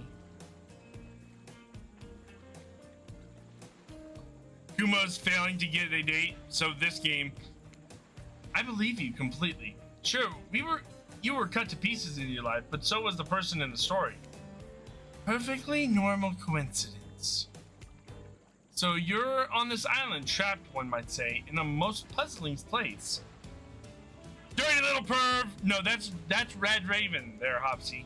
Kumo's failing to get a date, so this game, I believe you completely. Sure, you were cut to pieces in your life, but so was the person in the story. Perfectly normal coincidence. So you're on this island, trapped, one might say, in a most puzzling place. Dirty little perv! No, that's Red Raven there, Hopsy.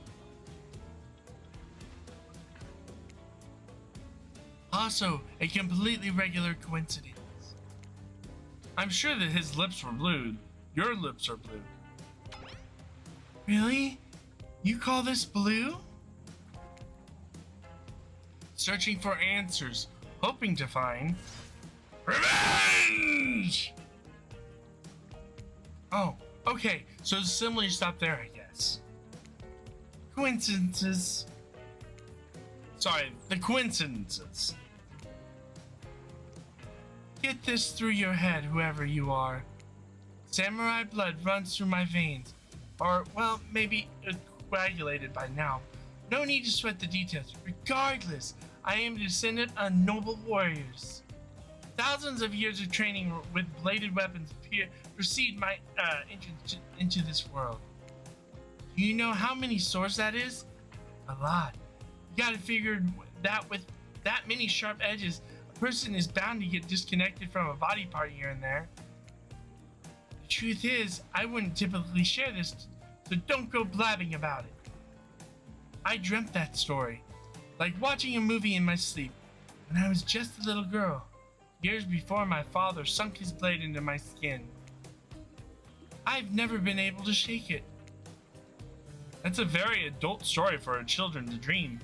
Also, a completely regular coincidence. I'm sure that his lips were blue. Your lips are blue. Really? You call this blue? Searching for answers, hoping to find revenge! Oh, okay, so the simile stopped there, I guess. Coincidences. Sorry, the coincidences. Get this through your head, whoever you are. Samurai blood runs through my veins. Or, well, maybe it's coagulated by now. No need to sweat the details. Regardless, I am a descendant of noble warriors. Thousands of years of training with bladed weapons precede my entrance into this world. Do you know how many swords that is? A lot. You gotta figure that with that many sharp edges, a person is bound to get disconnected from a body part here and there. The truth is, I wouldn't typically share this, so don't go blabbing about it. I dreamt that story, like watching a movie in my sleep, when I was just a little girl, years before my father sunk his blade into my skin. I've never been able to shake it. That's a very adult story for children to dream.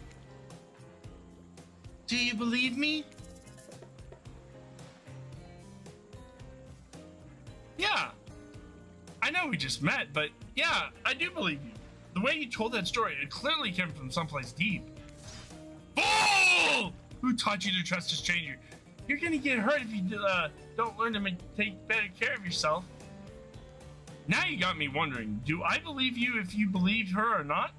Do you believe me? Yeah. I know we just met, but yeah, I do believe you. The way you told that story, it clearly came from someplace deep. Fool! Who taught you to trust a stranger? You're gonna get hurt if you don't learn to take better care of yourself. Now you got me wondering, do I believe you if you believe her or not?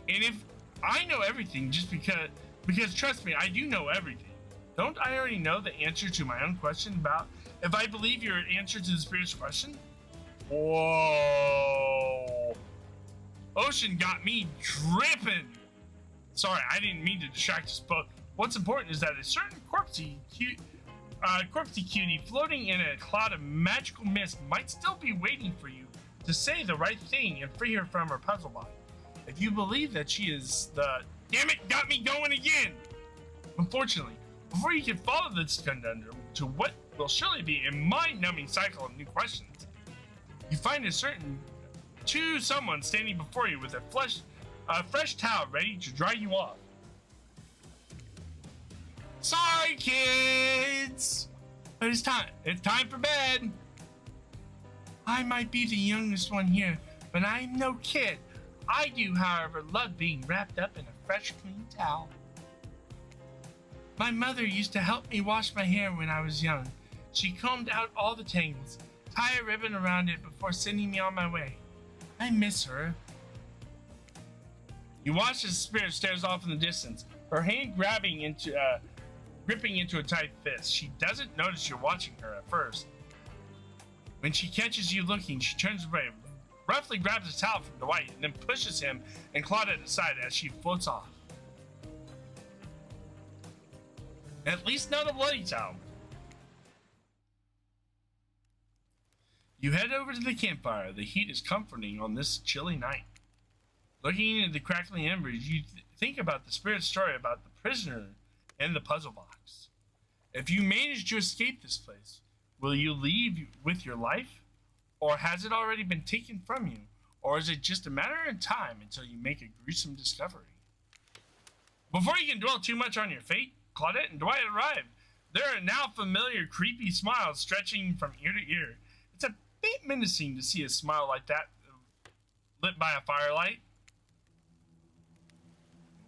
And if I know everything just because trust me, I do know everything. Don't I already know the answer to my own question about if I believe your answer to the spirit's question? Whoa. Ocean got me dripping. Sorry, I didn't mean to distract us, but what's important is that a certain corpsey cutie floating in a cloud of magical mist might still be waiting for you to say the right thing and free her from her puzzle body. If you believe that she is the... Damn it, got me going again! Unfortunately, before you can follow this conundrum to what will surely be a mind-numbing cycle of new questions, you find someone standing before you with a fresh towel ready to dry you off. Sorry, kids, but it's time for bed. I might be the youngest one here, but I'm no kid. I do, however, love being wrapped up in a fresh, clean towel. My mother used to help me wash my hair when I was young. She combed out all the tangles, tie a ribbon around it before sending me on my way. I miss her. You watch as the spirit stares off in the distance, her hand gripping into a tight fist. She doesn't notice you're watching her at first. When she catches you looking, she turns away, roughly grabs a towel from Dwight, and then pushes him and Claudette aside as she floats off. At least not a bloody towel. You head over to the campfire. The heat is comforting on this chilly night. Looking into the crackling embers, you think about the spirit story about the prisoner and the puzzle box. If you manage to escape this place, will you leave with your life? Or has it already been taken from you? Or is it just a matter of time until you make a gruesome discovery? Before you can dwell too much on your fate, Claudette and Dwight arrive. There are now familiar creepy smiles stretching from ear to ear. It's a bit menacing to see a smile like that lit by a firelight.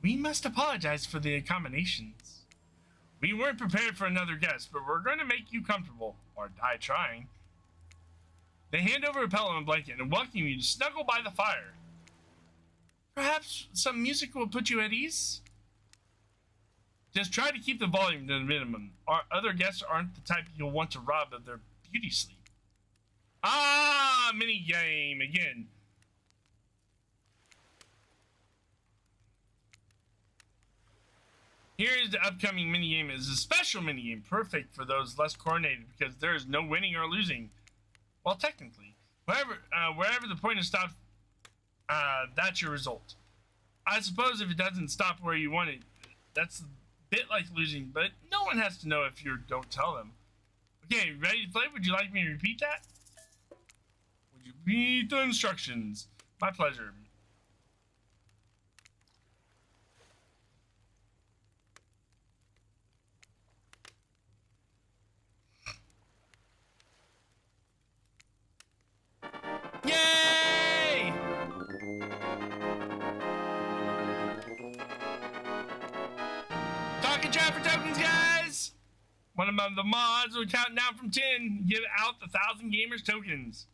We must apologize for the accommodations. We weren't prepared for another guest, but we're going to make you comfortable, or die trying. They hand over a pillow and blanket and welcome you to snuggle by the fire. Perhaps some music will put you at ease? Just try to keep the volume to the minimum. Our other guests aren't the type you'll want to rob of their beauty sleep. Ah, mini game again. Here is the upcoming minigame. It's a special minigame, perfect for those less coordinated because there is no winning or losing. Well, technically, wherever the pointer stops, that's your result. I suppose if it doesn't stop where you want it, that's a bit like losing, but no one has to know if you don't tell them. Okay, ready to play? Would you like me to repeat that? Would you read the instructions? My pleasure. Yay! Talking chat for tokens, guys! One of the mods will count down from 10. Give out the 1,000 Gamerz tokens.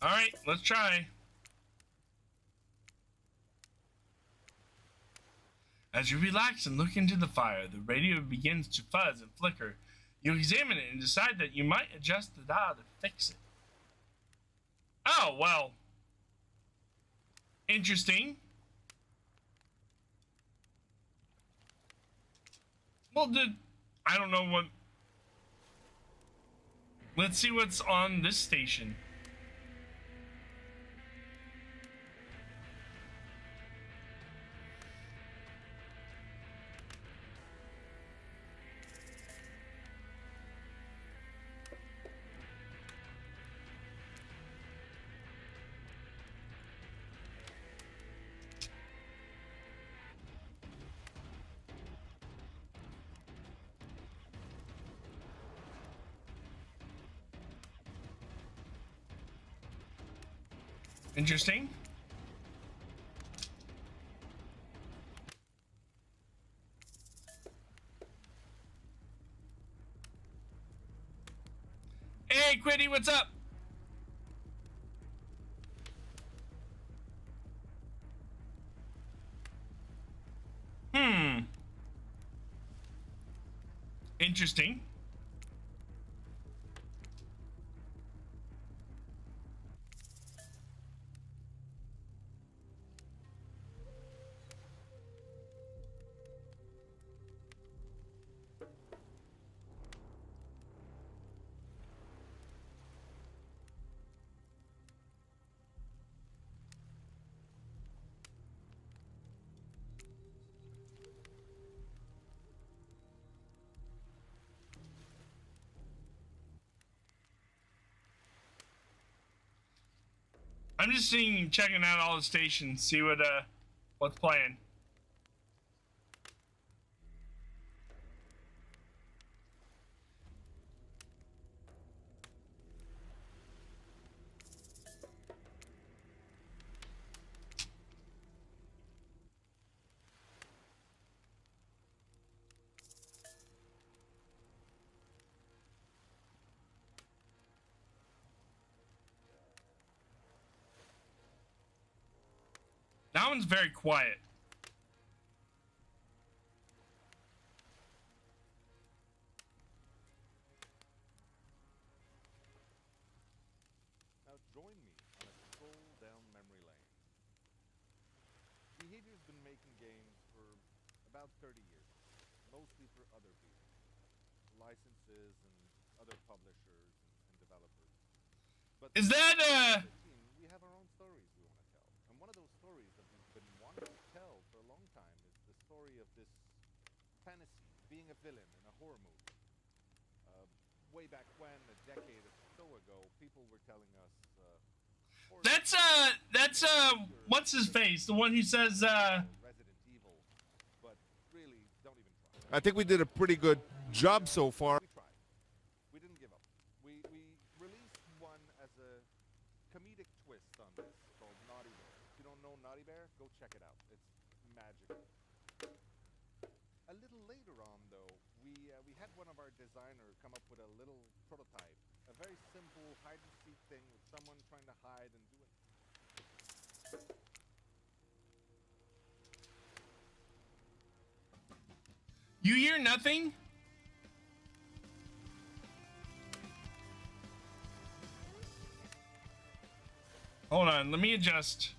Alright, let's try. As you relax and look into the fire, the radio begins to fuzz and flicker. You examine it and decide that you might adjust the dial to fix it. Oh, well. Interesting. Well, I don't know what... Let's see what's on this station. Interesting. Hey, Quiddy, what's up? Interesting. I'm just checking out all the stations, see what's playing. That one's very quiet. join me on a stroll down memory lane. Behavior's been making games for about 30 years, mostly for other people, licenses and other publishers and developers. But Is that as a team, we have our own stories we want to tell. And one of those stories that we've been wanting to tell for a long time is the story of this fantasy, being a villain in a horror movie. Way back when, a decade or so ago, people were telling us that's what's his face? The one who says Resident Evil, but really don't even try. I think we did a pretty good job so far. We tried. We didn't give up. We released one as a comedic twist on this called Naughty Bear. If you don't know Naughty Bear, go check it out. It's magical. A little later on, though, we had one of our designers come up with a little prototype, a very simple hide-and-seek thing with someone trying to hide and do it. you hear nothing? Hold on, let me adjust.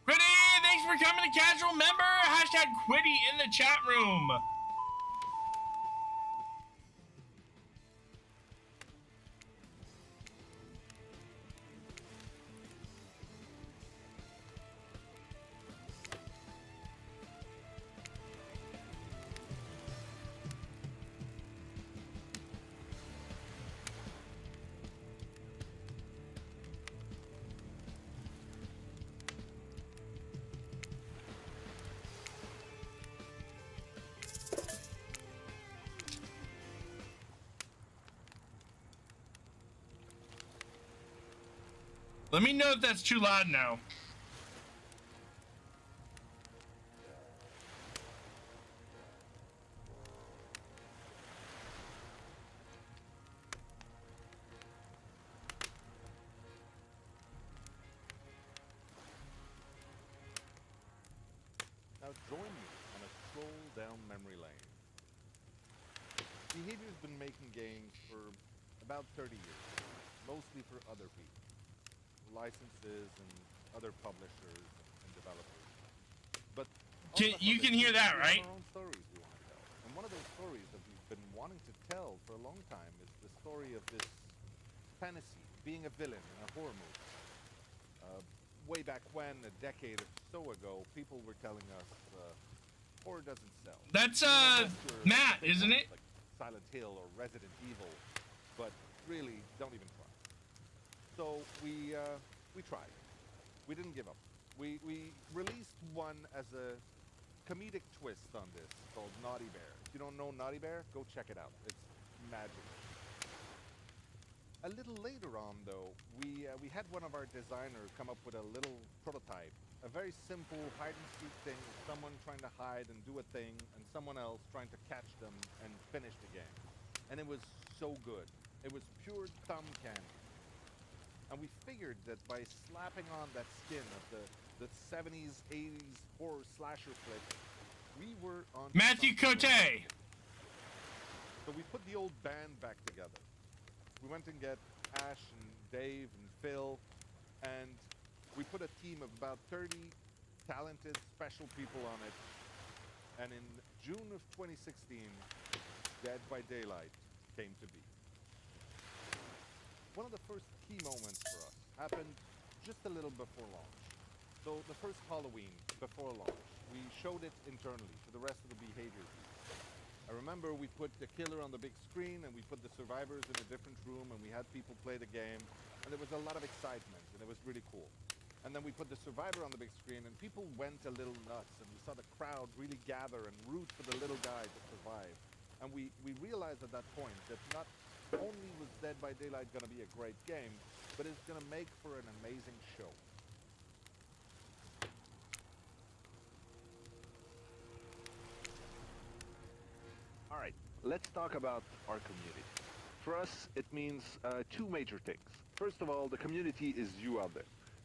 Quiddy, thanks for coming to Casual Member. Hashtag Quiddy in the chat room. Let me know if that's too loud now. Now join me on a stroll down memory lane. Behavior's been making games for about 30 years, mostly for other people, licenses and other publishers and developers. But You can hear that, right? We have our own stories we want to tell. And one of those stories that we've been wanting to tell for a long time is the story of this fantasy, being a villain in a horror movie. Way back when, a decade or so ago, people were telling us horror doesn't sell. That's Matt, isn't it? Like Silent Hill or Resident Evil, but really don't even try. So we tried. We didn't give up. We released one as a comedic twist on this called Naughty Bear. If you don't know Naughty Bear, go check it out. It's magical. A little later on, though, we had one of our designers come up with a little prototype, a very simple hide-and-seek thing with someone trying to hide and do a thing, and someone else trying to catch them and finish the game. And it was so good. It was pure thumb candy. And we figured that by slapping on that skin of the 70s, 80s horror slasher flick, we were on Matthew Cote. So we put the old band back together. We went and get Ash and Dave and Phil, and we put a team of about 30 talented, special people on it. And in June of 2016, Dead by Daylight came to be. One of the first key moments for us happened just a little before launch. So the first Halloween before launch, we showed it internally to the rest of the behavior team. I remember we put the killer on the big screen and we put the survivors in a different room and we had people play the game, and there was a lot of excitement and it was really cool. And then we put the survivor on the big screen and people went a little nuts, and we saw the crowd really gather and root for the little guy to survive. And we realized at that point that not only was Dead by Daylight going to be a great game, but it's going to make for an amazing show. All right, let's talk about our community. For us, it means two major things. First of all, the community is you out there.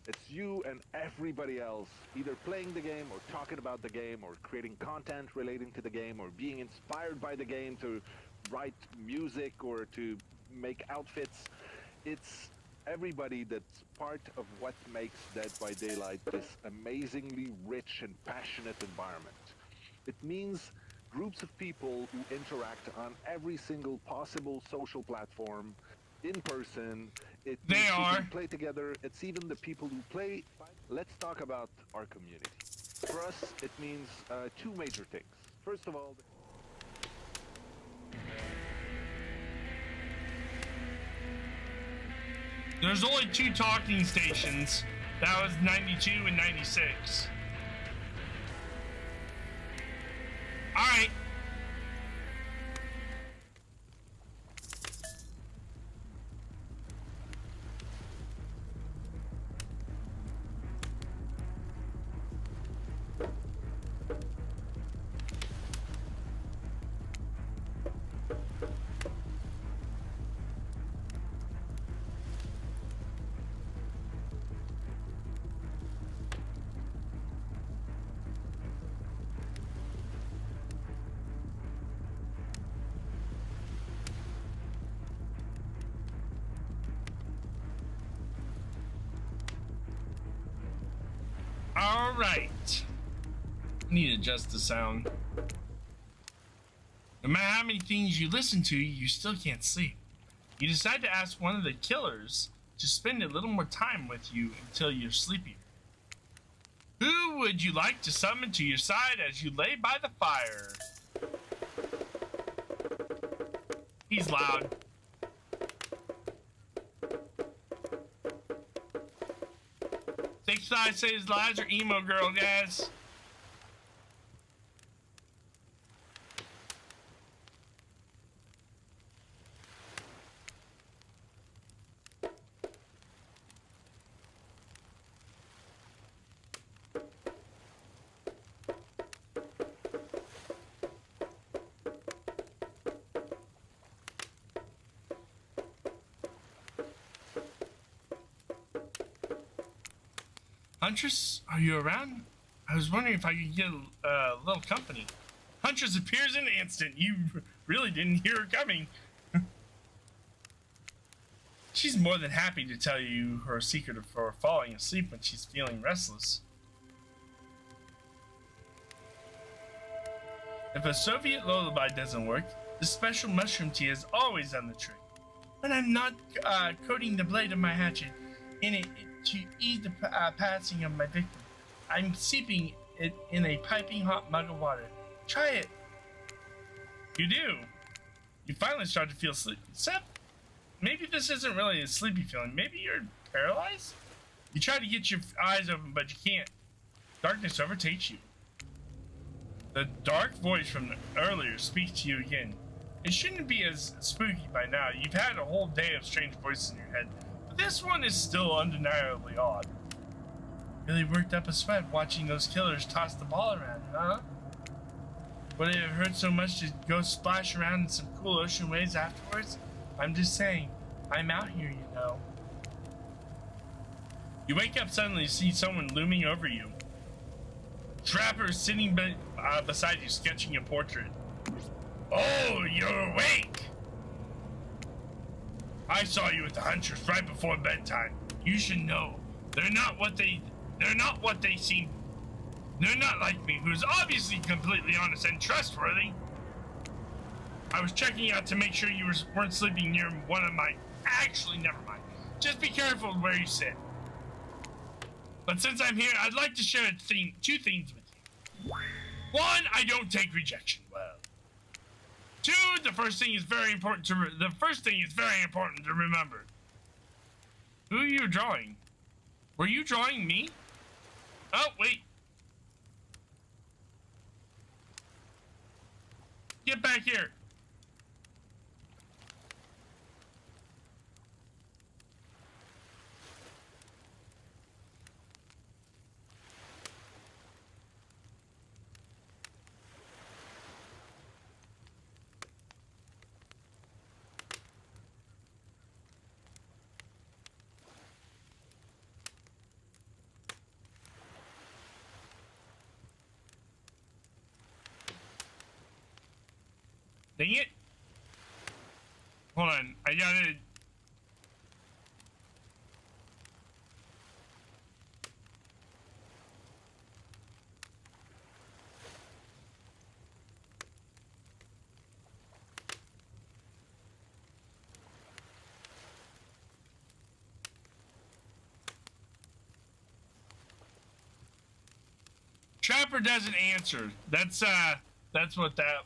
It's you and everybody else either playing the game or talking about the game or creating content relating to the game or being inspired by the game to write music or to make outfits. It's everybody that's part of what makes Dead by Daylight this amazingly rich and passionate environment. It means groups of people who interact on every single possible social platform, in person. It means people who play together. It's even the people who play. Let's talk about our community. For us, it means two major things. First of all, there's only 2 talking stations. That was 92 and 96. All right. All right. Need to adjust the sound. No matter how many things you listen to, you still can't sleep. You decide to ask one of the killers to spend a little more time with you until you're sleepier. Who would you like to summon to your side as you lay by the fire? He's loud. Six Side Says Lies or Emo Girl, guys. Huntress, are you around? I was wondering if I could get a little company. Huntress appears in an instant. You really didn't hear her coming. She's more than happy to tell you her secret for falling asleep when she's feeling restless. If a Soviet lullaby doesn't work, the special mushroom tea has always done the trick. When I'm not coating the blade of my hatchet in it to ease the passing of my victim, I'm steeping it in a piping hot mug of water. Try it. You do. You finally start to feel sleepy. Except, maybe this isn't really a sleepy feeling. Maybe you're paralyzed? You try to get your eyes open, but you can't. Darkness overtakes you. The dark voice from earlier speaks to you again. It shouldn't be as spooky by now. You've had a whole day of strange voices in your head. This one is still undeniably odd. Really worked up a sweat watching those killers toss the ball around, huh? Would it have hurt so much to go splash around in some cool ocean waves afterwards? I'm just saying, I'm out here, you know. You wake up suddenly to see someone looming over you. Trapper sitting beside you, sketching a portrait. Oh, you're awake! I saw you with the Huntress right before bedtime. You should know, they're not what they seem. They're not like me, who's obviously completely honest and trustworthy. I was checking out to make sure you weren't sleeping near one of my... Actually, never mind. Just be careful where you sit. But since I'm here, I'd like to share two things with you. One, I don't take rejection well. Two, the first thing is very important to remember. Who are you drawing? Were you drawing me? Oh, wait. Get back here. Dang it. Hold on. I gotta... Trapper doesn't answer. That's what that...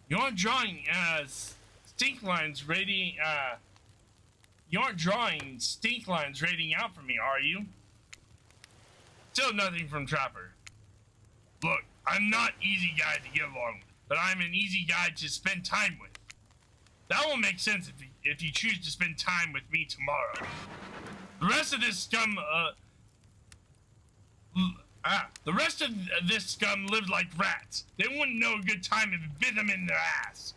You aren't drawing, stink lines radiating, you aren't drawing stink lines radiating out from me, are you? Still nothing from Trapper. Look, I'm not easy guy to get along with, but I'm an easy guy to spend time with. That will make sense if you choose to spend time with me tomorrow. The rest of this scum, the rest of this scum lived like rats. They wouldn't know a good time if it bit them in their ass.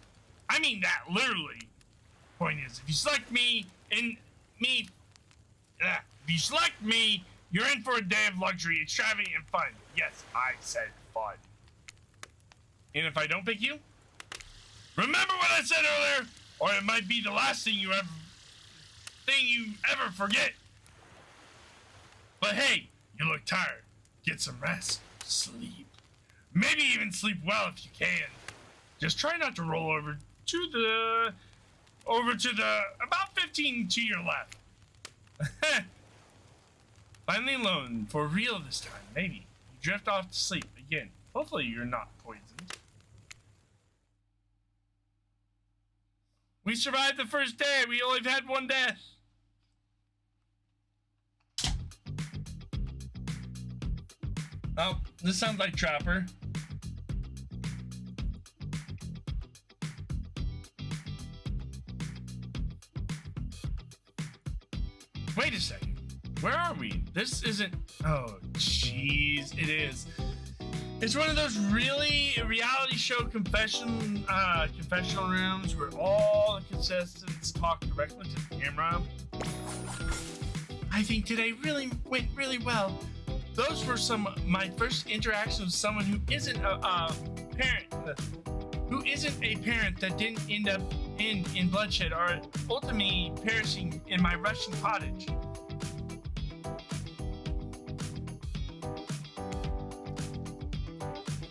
I mean that literally. Point is, if you select me, you're in for a day of luxury, extravagant, and fun. Yes, I said fun. And if I don't pick you, remember what I said earlier, or it might be the last thing you ever forget. But hey, you look tired. Get some rest. Sleep. Maybe even sleep well if you can. Just try not to roll over to the about 15 to your left. Finally alone, for real this time, maybe. You drift off to sleep again. Hopefully you're not poisoned. We survived the first day. We only had one death. Oh, this sounds like Trapper. Wait a second. Where are we? This isn't... Oh, jeez. It is. It's one of those really reality show confessional rooms where all the contestants talk directly to the camera. I think today went really well. Those were some of my first interactions with someone who isn't a parent, that didn't end up in bloodshed or ultimately perishing in my Russian cottage.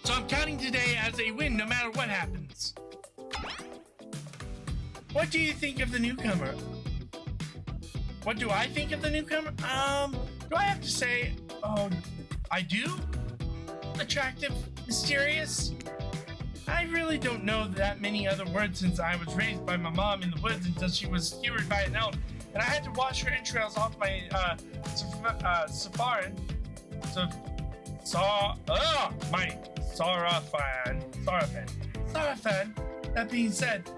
So I'm counting today as a win no matter what happens. What do you think of the newcomer? What do I think of the newcomer? Do I have to say, oh, I do? Attractive, mysterious? I really don't know that many other words since I was raised by my mom in the woods until she was skewered by an elk, and I had to wash her entrails off my Sarafan. That being said,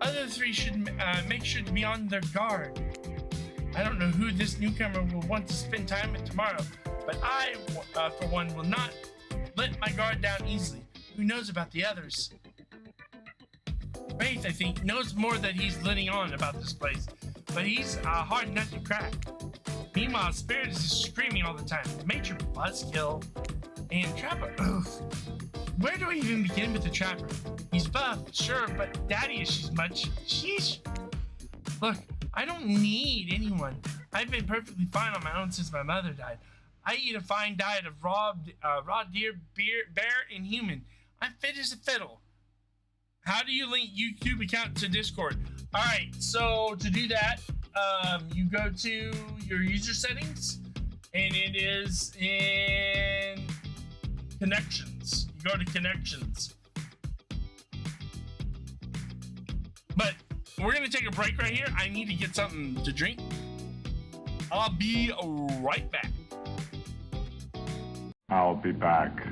other three should make sure to be on their guard. I don't know who this newcomer will want to spend time with tomorrow, but I, for one, will not let my guard down easily. Who knows about the others? Faith, I think, knows more that he's letting on about this place, but he's a hard nut to crack. Meanwhile, Spirit is just screaming all the time. Major buzzkill. And Trapper, oof. Where do I even begin with the Trapper? He's buff, sure, but daddy-ish much. Sheesh. Look, I don't need anyone. I've been perfectly fine on my own since my mother died. I eat a fine diet of raw deer, bear, and human. I'm fit as a fiddle. How do you link YouTube account to Discord? All right, so to do that, you go to your user settings, and it is in connections. You go to connections. But we're gonna take a break right here. I need to get something to drink. I'll be right back. I'll be back.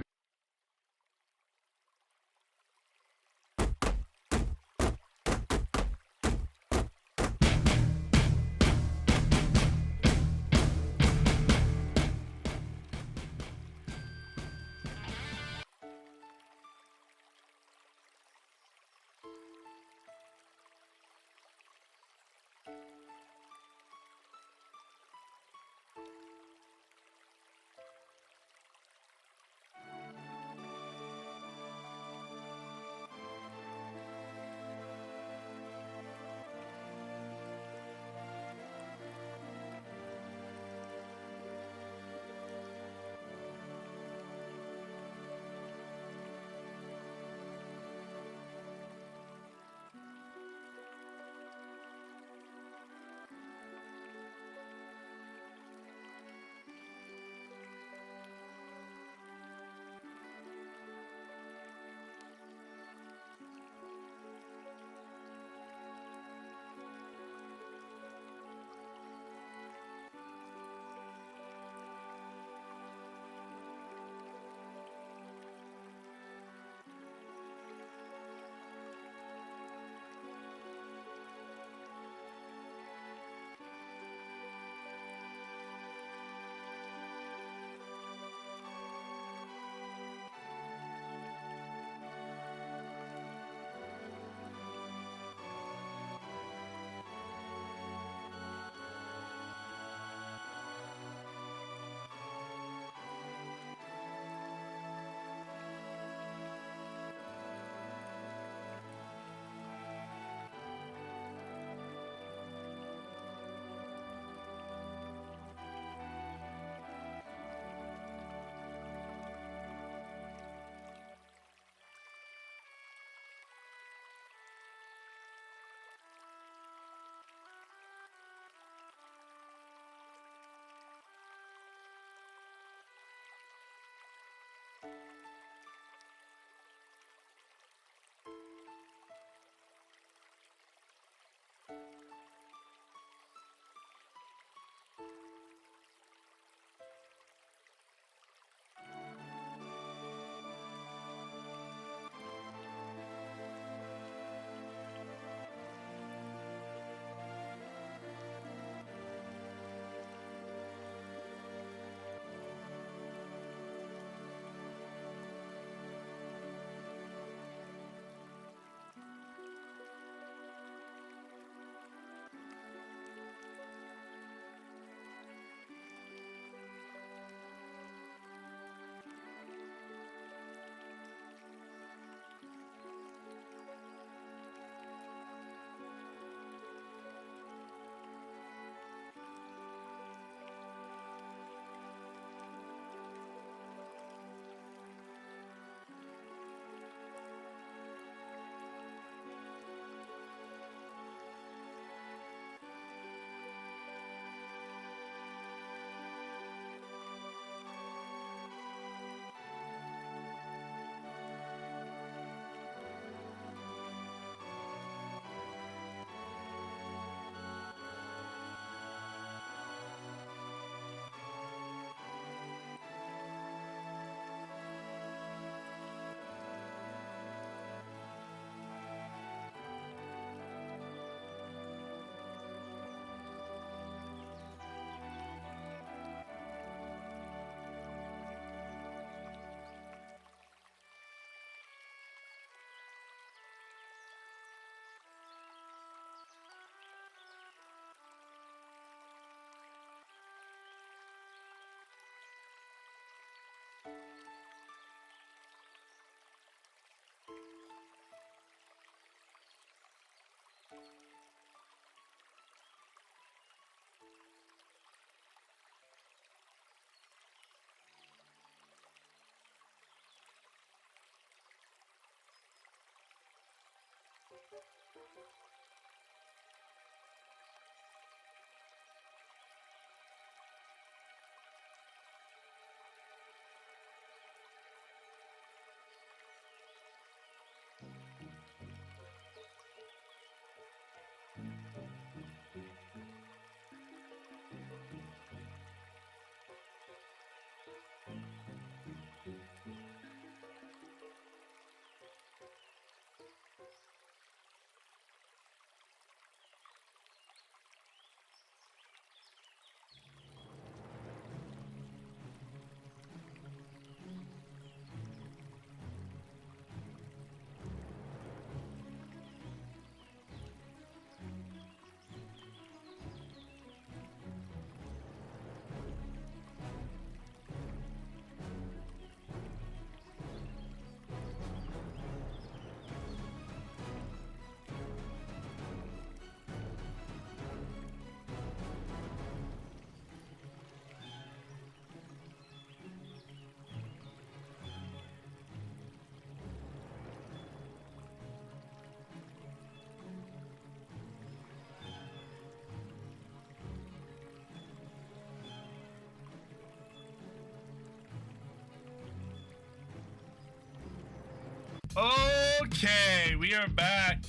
Okay, we are back.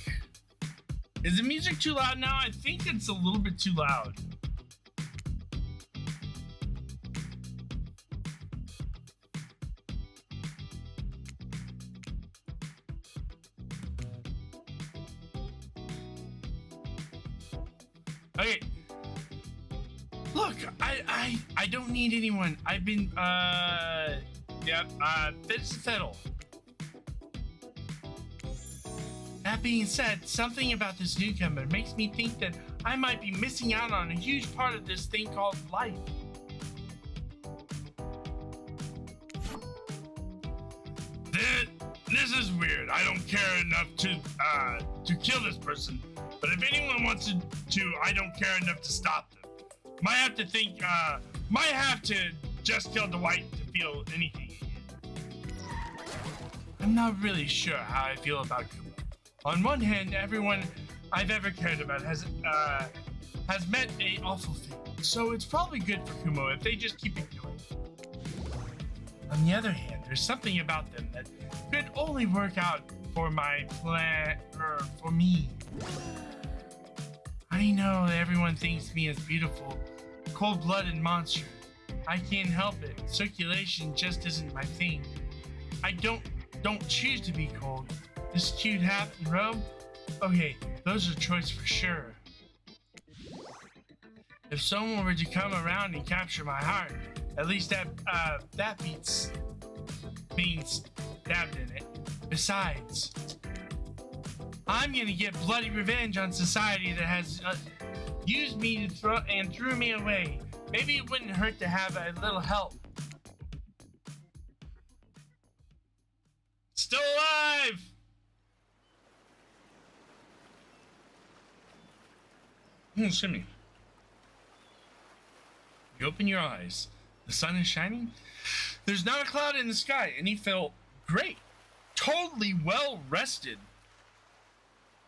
Is the music too loud now? I think it's a little bit too loud. Okay. Look, I don't need anyone. I've been fits to fiddle. That being said, something about this newcomer makes me think that I might be missing out on a huge part of this thing called life. This is weird. I don't care enough to kill this person, but if anyone wants to, I don't care enough to stop them. Might have to just kill Dwight to feel anything again. I'm not really sure how I feel about Kumo. On one hand, everyone I've ever cared about has met a awful fate, so it's probably good for Kumo if they just keep it going. On the other hand, There's something about them that could only work out for my plan, or for me. I know that everyone thinks me as beautiful, cold-blooded monster. I can't help it. Circulation just isn't my thing. I don't choose to be cold. This cute hat and robe? Okay, those are choice for sure. If someone were to come around and capture my heart, at least that beats being stabbed in it. Besides, I'm gonna get bloody revenge on society that has used me to threw me away. Maybe it wouldn't hurt to have a little help. Still alive! Shimmy. You open your eyes. The sun is shining. There's not a cloud in the sky, and you feel great. Totally well rested.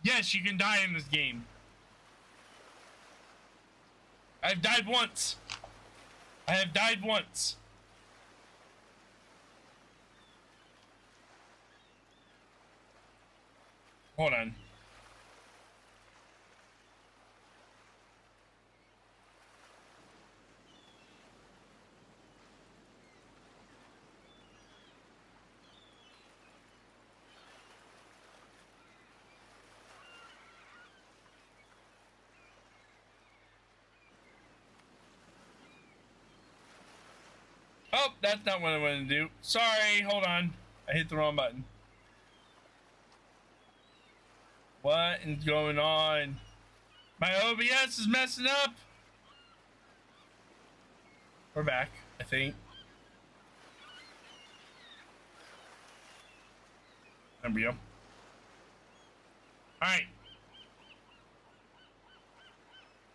Yes, you can die in this game. I've died once. I have died once. Hold on. Oh, that's not what I wanted to do. Sorry, hold on. I hit the wrong button. What is going on? My OBS is messing up. We're back, I think. There we go. Alright.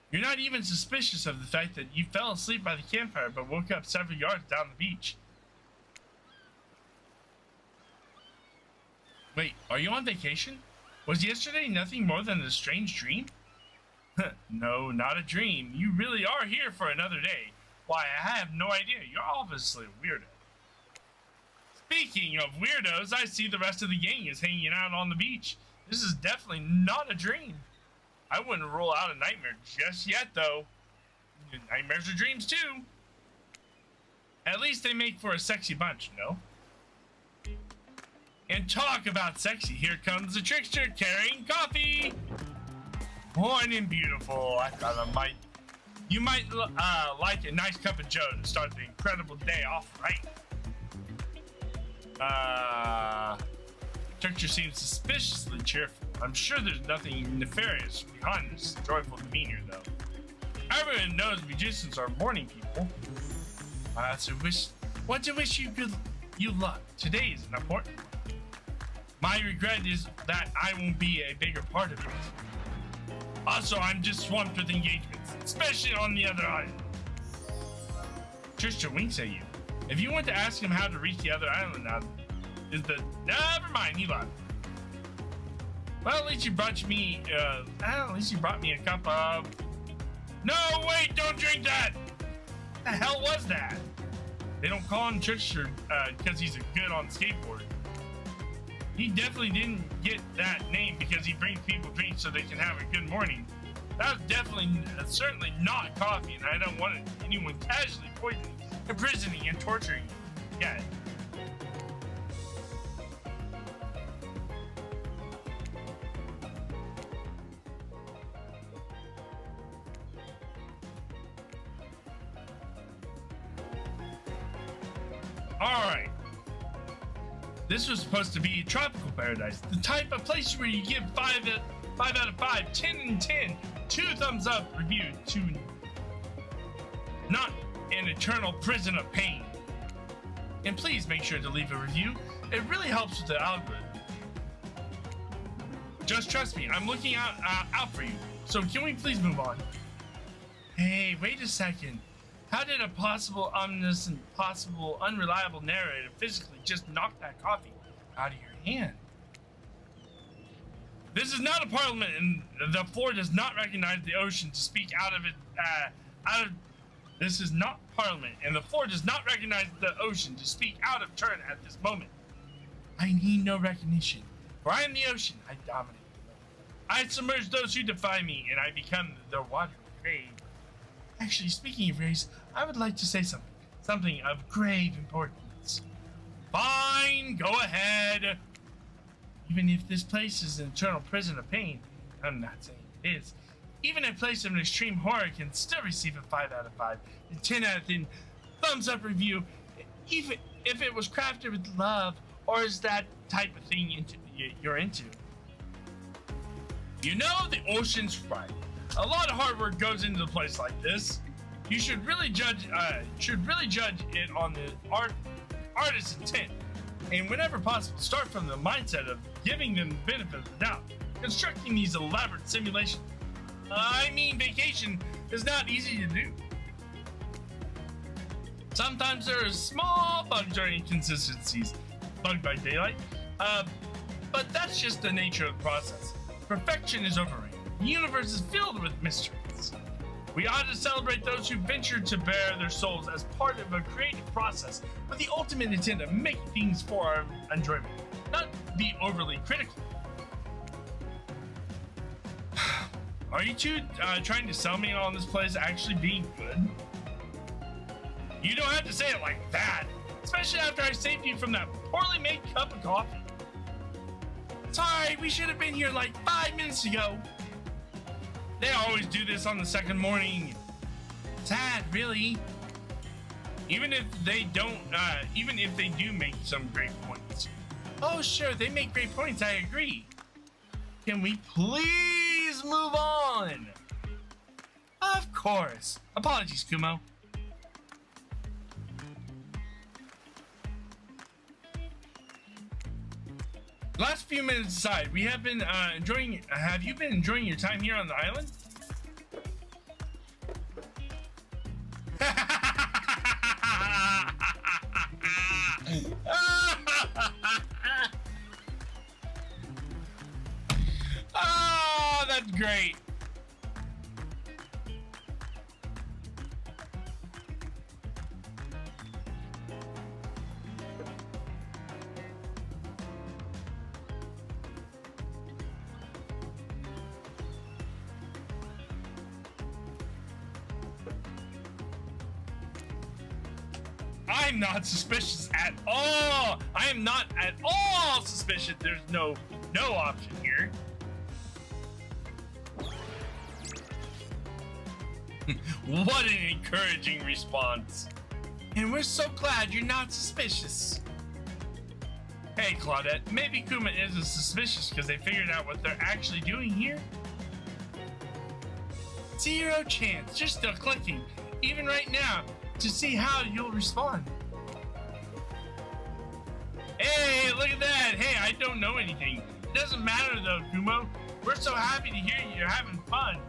You're not even suspicious of the fact that you fell asleep by the campfire but woke up several yards down the beach. Wait, are you on vacation? Was yesterday nothing more than a strange dream? No, not a dream. You really are here for another day. Why, I have no idea. You're obviously a weirdo. Speaking of weirdos, I see the rest of the gang is hanging out on the beach. This is definitely not a dream. I wouldn't rule out a nightmare just yet, though. Nightmares are dreams, too. At least they make for a sexy bunch, no? And talk about sexy, here comes the trickster carrying coffee. Morning, beautiful. I thought you might like a nice cup of joe to start the incredible day off right. Trickster seems suspiciously cheerful. I'm sure there's nothing nefarious behind this joyful demeanor, though. Everyone knows magicians are morning people. Want to wish you luck. Today is an important one. My regret is that I won't be a bigger part of it. Also, I'm just swamped with engagements, especially on the other island. Trickster winks at you. If you want to ask him how to reach the other island now, never mind, he left. Well, at least you brought me a cup of... No, wait, don't drink that! What the hell was that? They don't call him Trickster because he's good on skateboard. He definitely didn't get that name because he brings people drinks so they can have a good morning. That was certainly not coffee, and I don't want anyone casually poisoning, imprisoning, and torturing you. Yeah. Alright. This was supposed to be tropical paradise. The type of place where you give 5 out of 5, 10 and 10, 2 thumbs up review to not an eternal prison of pain. And please make sure to leave a review. It really helps with the algorithm. Just trust me, I'm looking out for you. So can we please move on? Hey, wait a second. How did a possible omniscient, possible unreliable narrator physically just knock that coffee out of your hand? This is not a parliament, and the floor does not recognize the ocean to speak out of it, This is not Parliament, and the floor does not recognize the ocean to speak out of turn at this moment. I need no recognition, for I am the ocean. I dominate the world. I submerge those who defy me, and I become the watery grave. Actually, speaking of race, I would like to say something of grave importance. Fine, go ahead. Even if this place is an eternal prison of pain, I'm not saying it is. Even a place of extreme horror can still receive a 5 out of 5, and 10 out of 10 thumbs up review, even if it was crafted with love, or is that type of thing you're into. You know, the ocean's right. A lot of hard work goes into a place like this. You should really judge it on the artist's intent, and whenever possible, start from the mindset of giving them the benefit of the doubt. Constructing these elaborate simulations, I mean, vacation is not easy to do. Sometimes there are small bugs or inconsistencies, bugged by daylight, but that's just the nature of the process. Perfection is overrated. The universe is filled with mysteries. We ought to celebrate those who venture to bare their souls as part of a creative process with the ultimate intent of making things for our enjoyment, not be overly critical. Are you two trying to sell me on this place actually being good? You don't have to say it like that, especially after I saved you from that poorly made cup of coffee. Sorry, we should have been here like 5 minutes ago. They always do this on the second morning. Sad, really. Even if they do make some great points. Oh, sure, they make great points, I agree. Can we please move on? Of course. Apologies, Kumo. Last few minutes aside, we have been enjoying. Have you been enjoying your time here on the island? Oh, that's great. I'm not suspicious at all. I am not at all suspicious. There's no option here. What an encouraging response. And we're so glad you're not suspicious. Hey, Claudette, maybe Kuma isn't suspicious because they figured out what they're actually doing here. 0 chance. You're still clicking, even right now, to see how you'll respond. Hey, look at that. Hey, I don't know anything. It doesn't matter though, Kumo. We're so happy to hear you're having fun.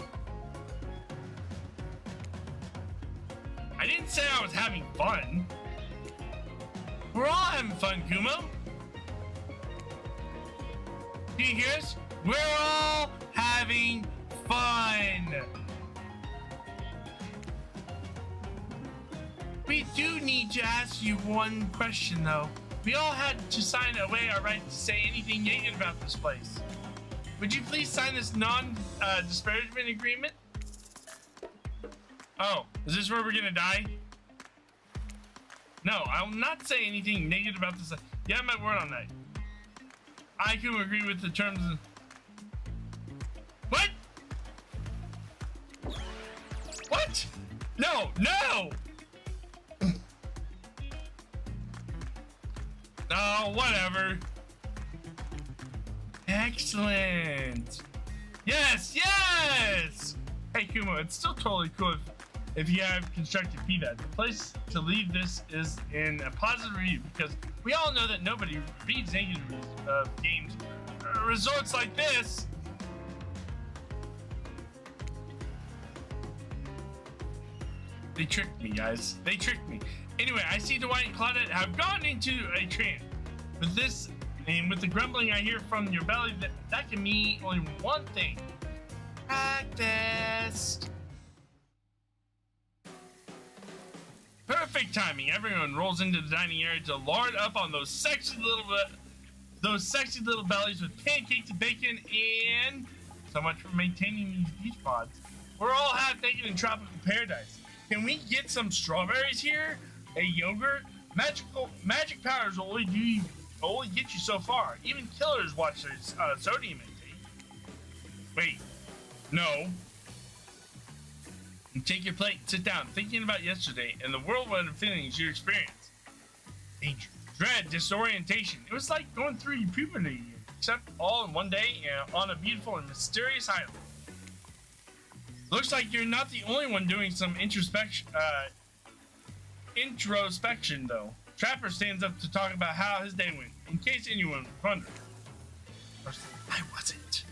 I didn't say I was having fun. We're all having fun, Kumo. Do you hear us? We're all having fun. We do need to ask you one question, though. We all had to sign away our right to say anything negative about this place. Would you please sign this non-disparagement agreement? Oh, is this where we're gonna die? No, I will not say anything negative about this. You have my word on that. I can agree with the terms of... What? What? No, no! Oh, whatever. Excellent. Yes, yes! Hey, Kumo, it's still totally cool if you have constructive feedback. The place to leave this is in a positive review because we all know that nobody reads negative reviews of games resorts like this. They tricked me, guys. They tricked me. Anyway, I see Dwight and Claudette have gone into a trance. With this, and with the grumbling I hear from your belly, that can mean only one thing. Practice. Perfect timing. Everyone rolls into the dining area to lard up on those sexy little bellies with pancakes and bacon. And so much for maintaining these beach pods. We're all half naked in tropical paradise. Can we get some strawberries here? A yogurt? Magic powers will only get you so far. Even killers watch their sodium intake. Wait, no. You take your plate and sit down, thinking about yesterday and the whirlwind of feelings you experienced. Danger, dread, disorientation. It was like going through your puberty, except all in one day and on a beautiful and mysterious island. Looks like you're not the only one doing some introspection, though. Trapper stands up to talk about how his day went, in case anyone was wondering. I wasn't.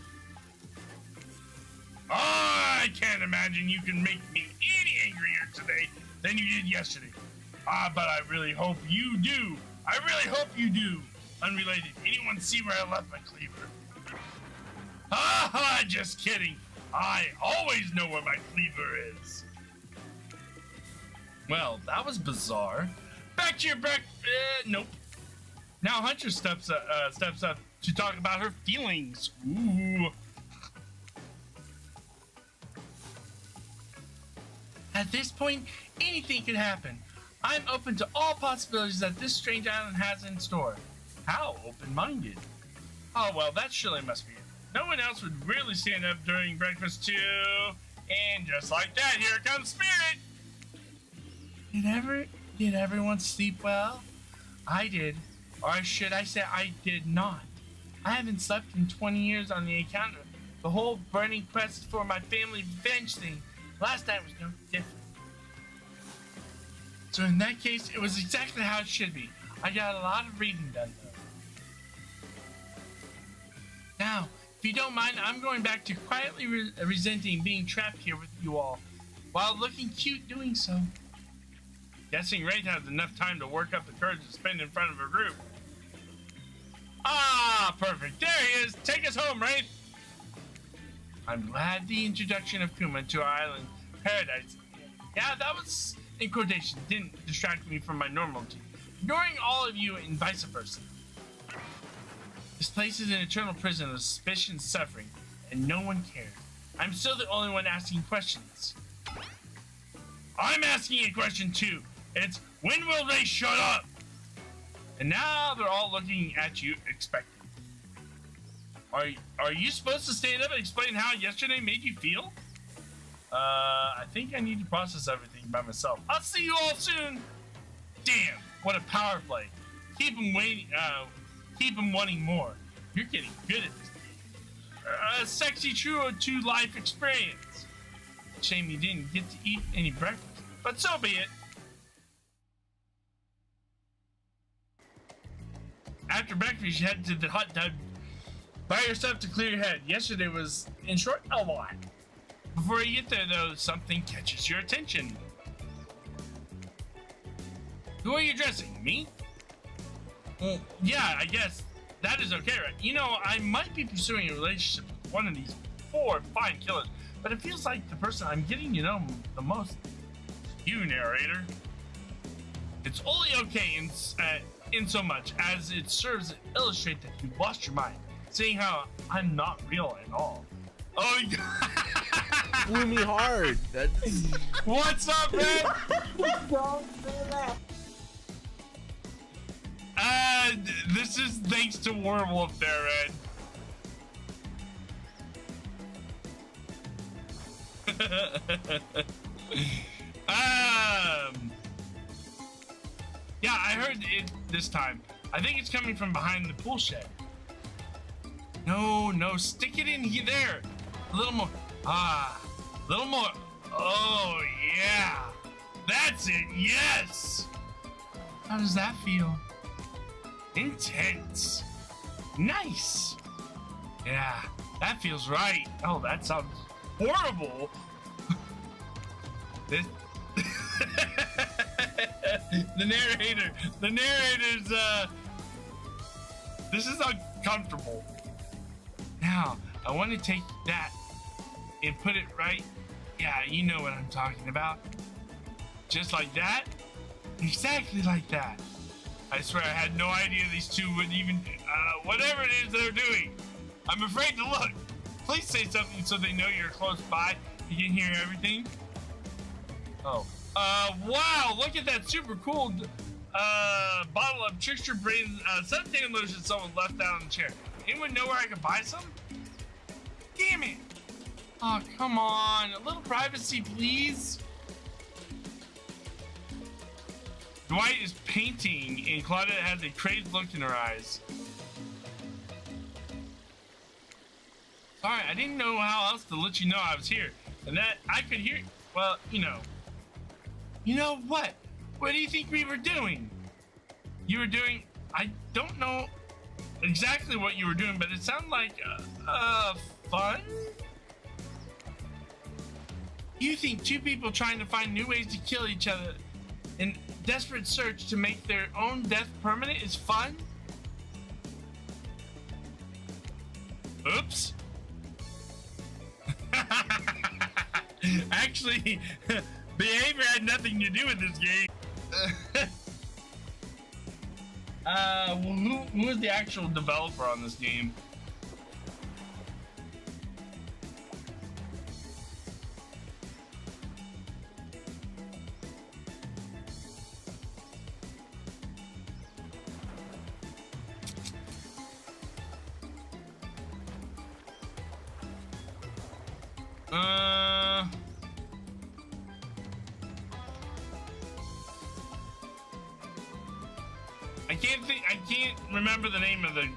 Oh, I can't imagine you can make me any angrier today than you did yesterday. But I really hope you do. I really hope you do. Unrelated. Anyone see where I left my cleaver? Just kidding. I always know where my cleaver is. Well, that was bizarre. Back to your nope. Now Hunter steps up to talk about her feelings. Ooh. At this point, anything could happen. I'm open to all possibilities that this strange island has in store. How open-minded? Oh, well, that surely must be it. No one else would really stand up during breakfast, too. And just like that, here comes Spirit. Did everyone sleep well? I did. Or should I say I did not. I haven't slept in 20 years on the account of the whole burning quest for my family revenge thing. Last night was no different. So in that case, it was exactly how it should be. I got a lot of reading done, though. Now, if you don't mind, I'm going back to quietly resenting being trapped here with you all, while looking cute doing so. Guessing Wraith has enough time to work up the courage to spend in front of her group. Ah, perfect. There he is. Take us home, Wraith. I'm glad the introduction of Kuma to our island paradise. Yeah, that was in quotation. Didn't distract me from my normality. Ignoring all of you and vice versa. This place is an eternal prison of suspicion and suffering, and no one cares. I'm still the only one asking questions. I'm asking a question too. It's, when will they shut up? And now they're all looking at you expecting. Are you supposed to stand up and explain how yesterday made you feel? I think I need to process everything by myself. I'll see you all soon. Damn, what a power play. Keep them waiting, keep them wanting more. You're getting good at this. A sexy true to life experience. Shame you didn't get to eat any breakfast, but so be it. After breakfast, you head to the hot tub by yourself to clear your head. Yesterday was, in short, a lot. Before you get there, though, something catches your attention. Who are you addressing? Me? Well, yeah, I guess that is okay, right? You know, I might be pursuing a relationship with one of these 4 fine killers, but it feels like the person I'm getting to know the most is you, narrator. It's only okay in so much as it serves to illustrate that you've lost your mind, seeing how I'm not real at all. Oh, blew me hard. That's... What's up, man? Don't say that. This is thanks to Werewolf there, Ed. Yeah, I heard it this time. I think it's coming from behind the pool shed. No, stick it in here there. A little more. A little more. Oh, yeah. That's it, yes. How does that feel? Intense. Nice. Yeah, that feels right. Oh, that sounds horrible. The narrator's, this is uncomfortable. Now, I want to take that and put it right. Yeah, you know what I'm talking about. Just like that. Exactly like that. I swear I had no idea these two would even, whatever it is they're doing. I'm afraid to look. Please say something so they know you're close by. You can hear everything. Oh. Wow, look at that super cool, bottle of Trickster Brains, suntan lotion someone left out on the chair. Anyone know where I can buy some? Damn it. Oh, come on. A little privacy, please. Dwight is painting, and Claudette has a crazed look in her eyes. Sorry, I didn't know how else to let you know I was here, and that I could hear. Well, you know. You know what? What do you think we were doing? You were doing. I don't know exactly what you were doing, but it sounded like fun. You think two people trying to find new ways to kill each other in desperate search to make their own death permanent is fun? Oops. Actually, behavior had nothing to do with this game. Well, who is the actual developer on this game? I can't remember the name of the.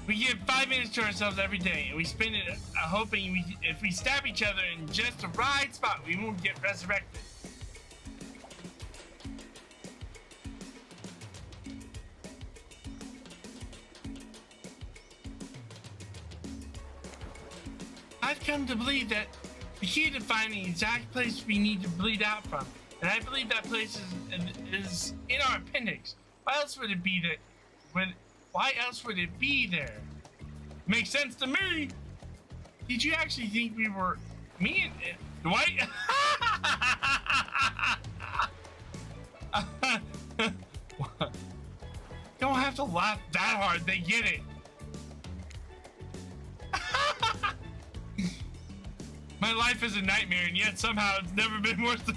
We give 5 minutes to ourselves every day, and we spend it hoping if we stab each other in just the right spot, we won't get resurrected. I've come to believe that the key to finding the exact place we need to bleed out from, and I believe that place is in our appendix. Why else would it be that? Why else would it be there? Makes sense to me. Did you actually think we were me and Dwight? Don't have to laugh that hard. They get it. My life is a nightmare, and yet somehow it's never been worse than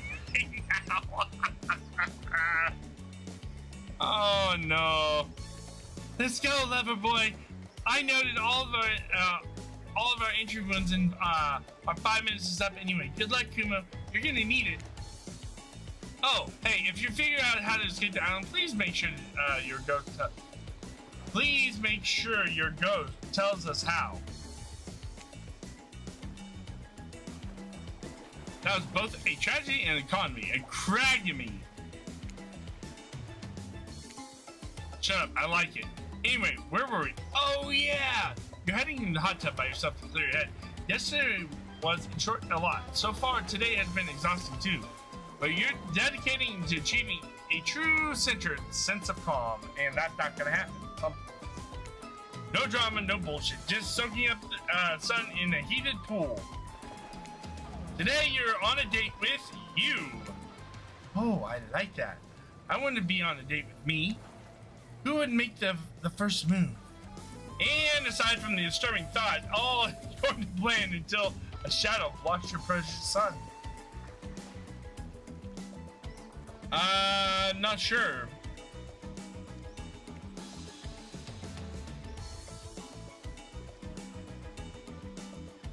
now. Oh no. Let's go, lover boy. I noted all of our entry wounds, and our 5 minutes is up anyway. Good luck, Kumo. You're gonna need it. Oh, hey, if you figure out how to escape the island, please make sure your ghost tells us how. That was both a tragedy and an economy. A cragamy. Shut up, I like it. Anyway, where were we? Oh yeah! You're heading in the hot tub by yourself to clear your head. Yesterday was, in short, a lot. So far, today has been exhausting too. But you're dedicating to achieving a true centered sense of calm, and that's not gonna happen. No drama, no bullshit. Just soaking up the sun in a heated pool. Today, you're on a date with you. Oh, I like that. I want to be on a date with me. Who would make the first move? And aside from the disturbing thought, all is going to plan until a shadow blocks your precious sun. Not sure.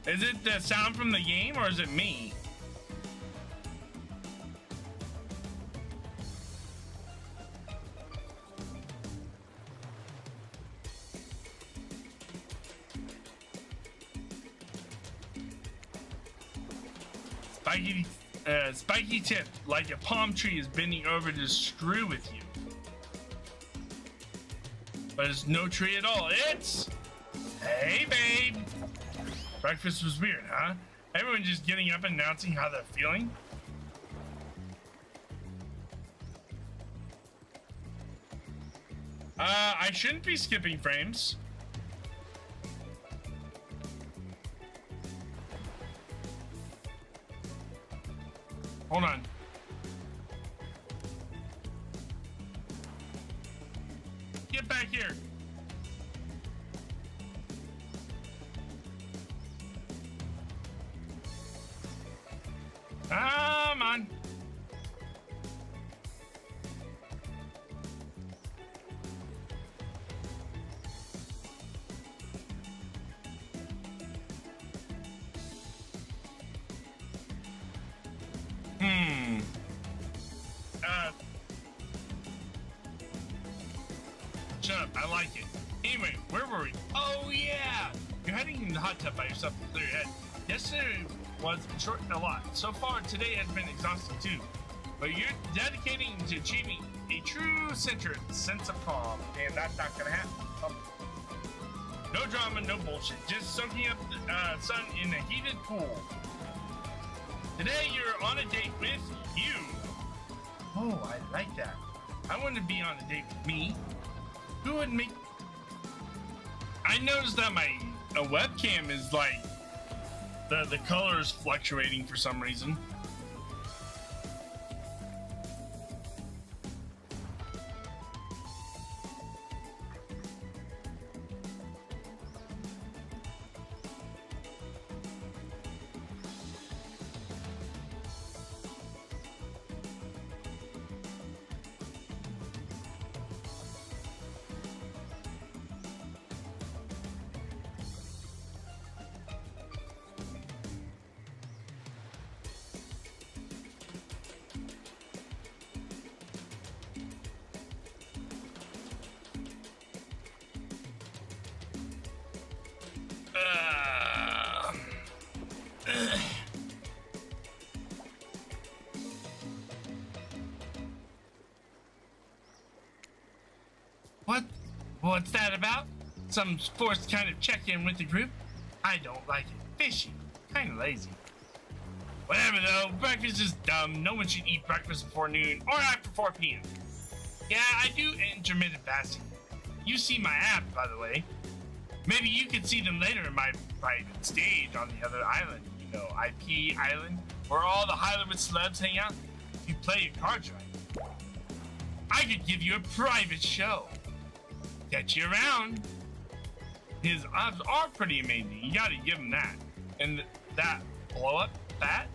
Is it the sound from the game, or is it me? spiky tip, like a palm tree, is bending over to screw with you. But it's no tree at all. It's, hey babe. Breakfast was weird, huh? Everyone just getting up and announcing how they're feeling. I shouldn't be skipping frames. Hold on. Get back here. Come on. Shut up, I like it. Anyway, where were we? Oh yeah! You're heading in the hot tub by yourself to clear your head. Yesterday was short a lot. So far, today has been exhausting too. But you're dedicating to achieving a true centered sense of calm, and that's not gonna happen. No drama, no bullshit. Just soaking up the sun in a heated pool. Today you're on a date with you. Oh, I like that. I want to be on a date with me. Who would make... I noticed that my webcam is like... The color is fluctuating for some reason. What's that about? Some forced kind of check-in with the group? I don't like it. Fishy. Kind of lazy. Whatever though, breakfast is dumb. No one should eat breakfast before noon or after 4 p.m. Yeah, I do intermittent fasting. You see my app, by the way. Maybe you could see them later in my private stage on the other island. You know, IP Island, where all the Hollywood celebs hang out. If you play your cards right, I could give you a private show. Get you around. His odds are pretty amazing. You gotta give him that. And that blow up bat,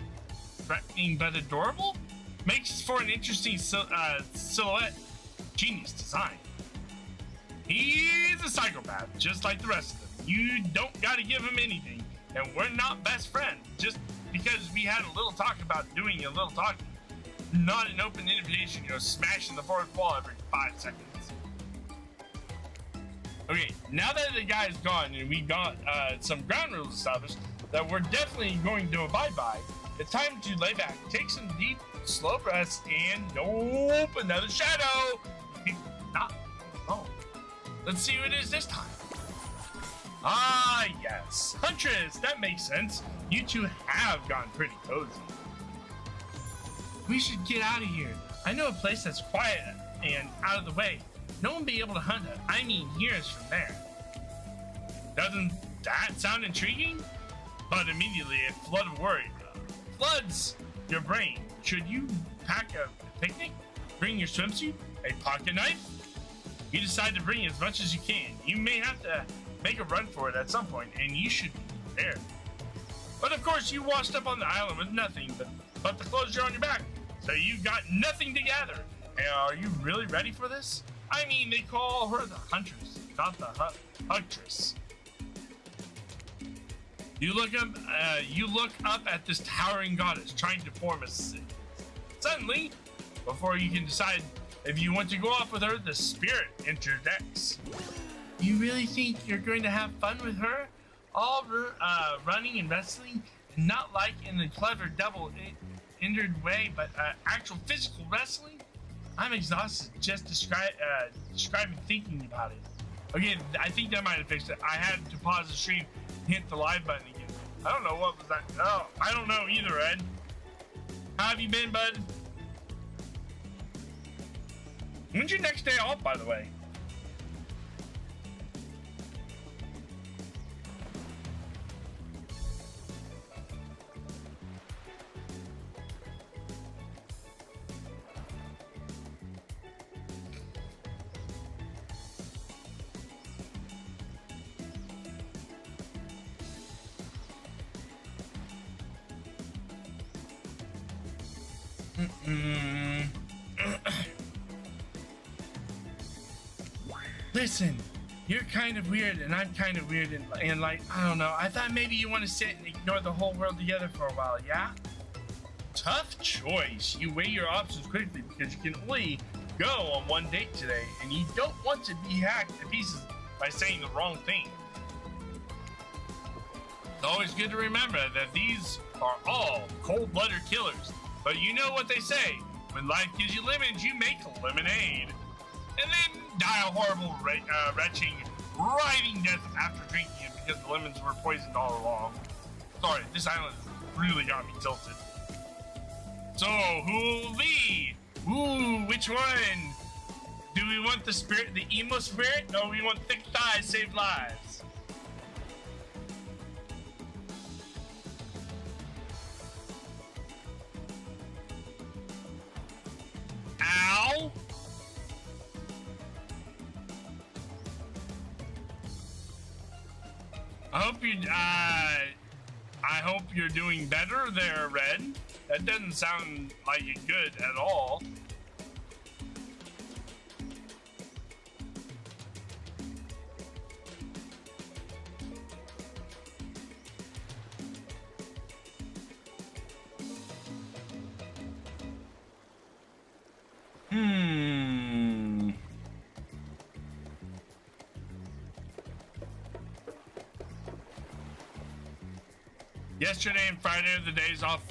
threatening but adorable, makes for an interesting silhouette. Genius design. He's a psychopath, just like the rest of them. You don't gotta give him anything, and we're not best friends just because we had a little talk about doing a little talking. Not an open invitation, you know, smashing the fourth wall every 5 seconds. Okay, now that the guy's gone and we got some ground rules established that we're definitely going to abide by, it's time to lay back, take some deep, slow breaths, and nope, another shadow. Not alone. Let's see who it is this time. Ah, yes, Huntress. That makes sense. You two have gotten pretty cozy. We should get out of here. I know a place that's quiet and out of the way. No one be able to hunt us. I mean, hear us from there. Doesn't that sound intriguing? But immediately a flood of worry floods your brain. Should you pack a picnic? Bring your swimsuit? A pocket knife? You decide to bring as much as you can. You may have to make a run for it at some point, and you should be prepared. But of course, you washed up on the island with nothing but the clothes you're on your back, so you got nothing to gather. And are you really ready for this? I mean, they call her the Huntress, not the Huntress. You look up at this towering goddess trying to form a city. Suddenly, before you can decide if you want to go off with her, the spirit interjects. You really think you're going to have fun with her? All running and wrestling not like in a clever double-ended way, but actual physical wrestling. I'm exhausted just describing thinking about it. Okay, I think that might have fixed it. I had to pause the stream and hit the live button again. I don't know what was that. Oh, I don't know either, Ed. How have you been, bud? When's your next day off, by the way? Listen, you're kind of weird and I'm kind of weird and like, I don't know. I thought maybe you want to sit and ignore the whole world together for a while, yeah? Tough choice. You weigh your options quickly because you can only go on one date today and you don't want to be hacked to pieces by saying the wrong thing. It's always good to remember that these are all cold-blooded killers. But you know what they say, when life gives you lemons, you make lemonade. And then die a horrible, retching, writhing death after drinking it because the lemons were poisoned all along. Sorry, this island really got me tilted. So, who'll be? Ooh, which one? Do we want the spirit, the emo spirit, or we want thick thighs save lives? Ow! I hope you're doing better there, Red. That doesn't sound like you're good at all. Yesterday and Friday are the days off.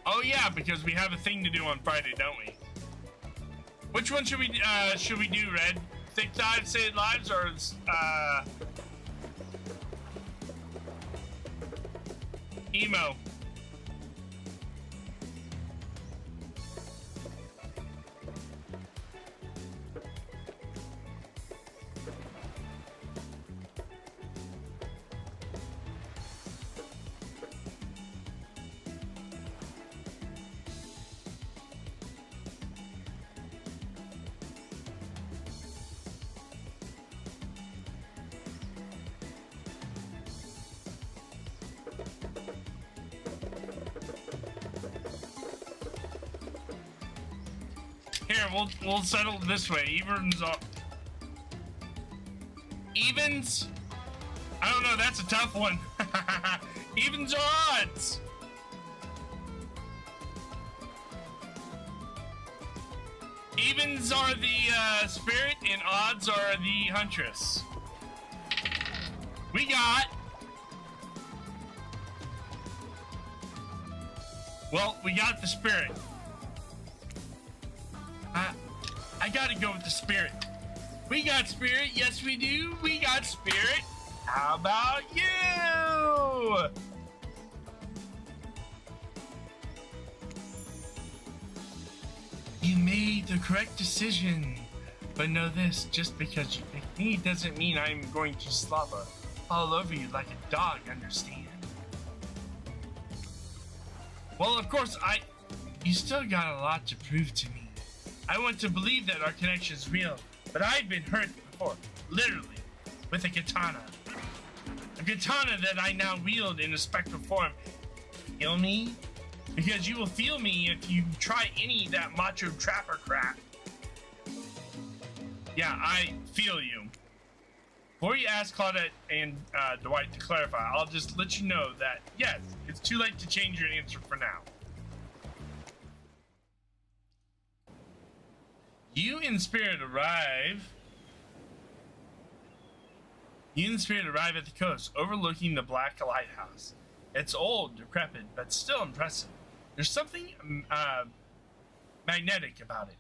Oh yeah, because we have a thing to do on Friday, don't we? Which one should we do, Red? Thick Tide Save Lives or emo? Here, we'll settle it this way. Evens? I don't know, that's a tough one. Evens or odds? Evens are the spirit and odds are the huntress. We got... Well, we got the spirit. I gotta go with the spirit. We got spirit, yes we do. We got spirit. How about you? You made the correct decision. But know this, just because you picked me doesn't mean I'm going to slobber all over you like a dog, understand? Well, of course, you still got a lot to prove to me. I want to believe that our connection is real, but I've been hurt before, literally, with a katana. A katana that I now wield in a spectral form. Feel me? Because you will feel me if you try any of that macho trapper crap. Yeah, I feel you. Before you ask Claudette and Dwight to clarify, I'll just let you know that, yes, it's too late to change your answer for now. You in spirit arrive. You and the spirit arrive at the coast, overlooking the black lighthouse. It's old, decrepit, but still impressive. There's something magnetic about it.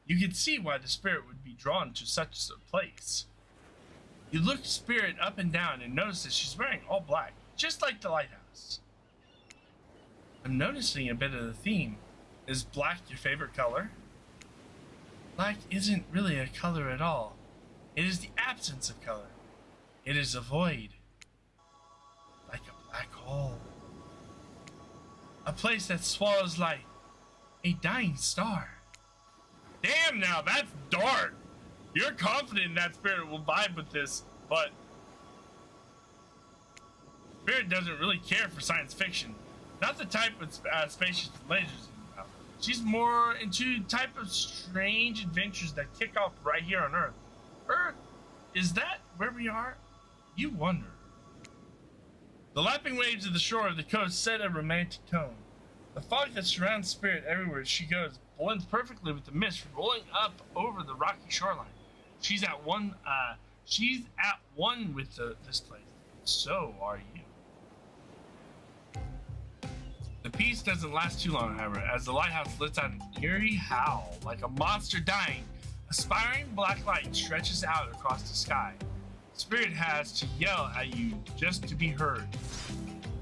You can see why the spirit would be drawn to such a place. You look spirit up and down and notice that she's wearing all black, just like the lighthouse. I'm noticing a bit of the theme. Is black your favorite color? Black isn't really a color at all. It is the absence of color. It is a void. Like a black hole. A place that swallows light. A dying star. Damn, now that's dark. You're confident that spirit will vibe with this, but spirit doesn't really care for science fiction. Not the type with spaceships and lasers. She's more into type of strange adventures that kick off right here on Earth. Earth? Is that where we are? You wonder. The lapping waves of the shore of the coast set a romantic tone. The fog that surrounds Spirit everywhere she goes blends perfectly with the mist rolling up over the rocky shoreline. She's at one with this place. So are you. The peace doesn't last too long, however, as the lighthouse lets out an eerie howl like a monster dying. A spiraling black light stretches out across the sky. Spirit has to yell at you just to be heard.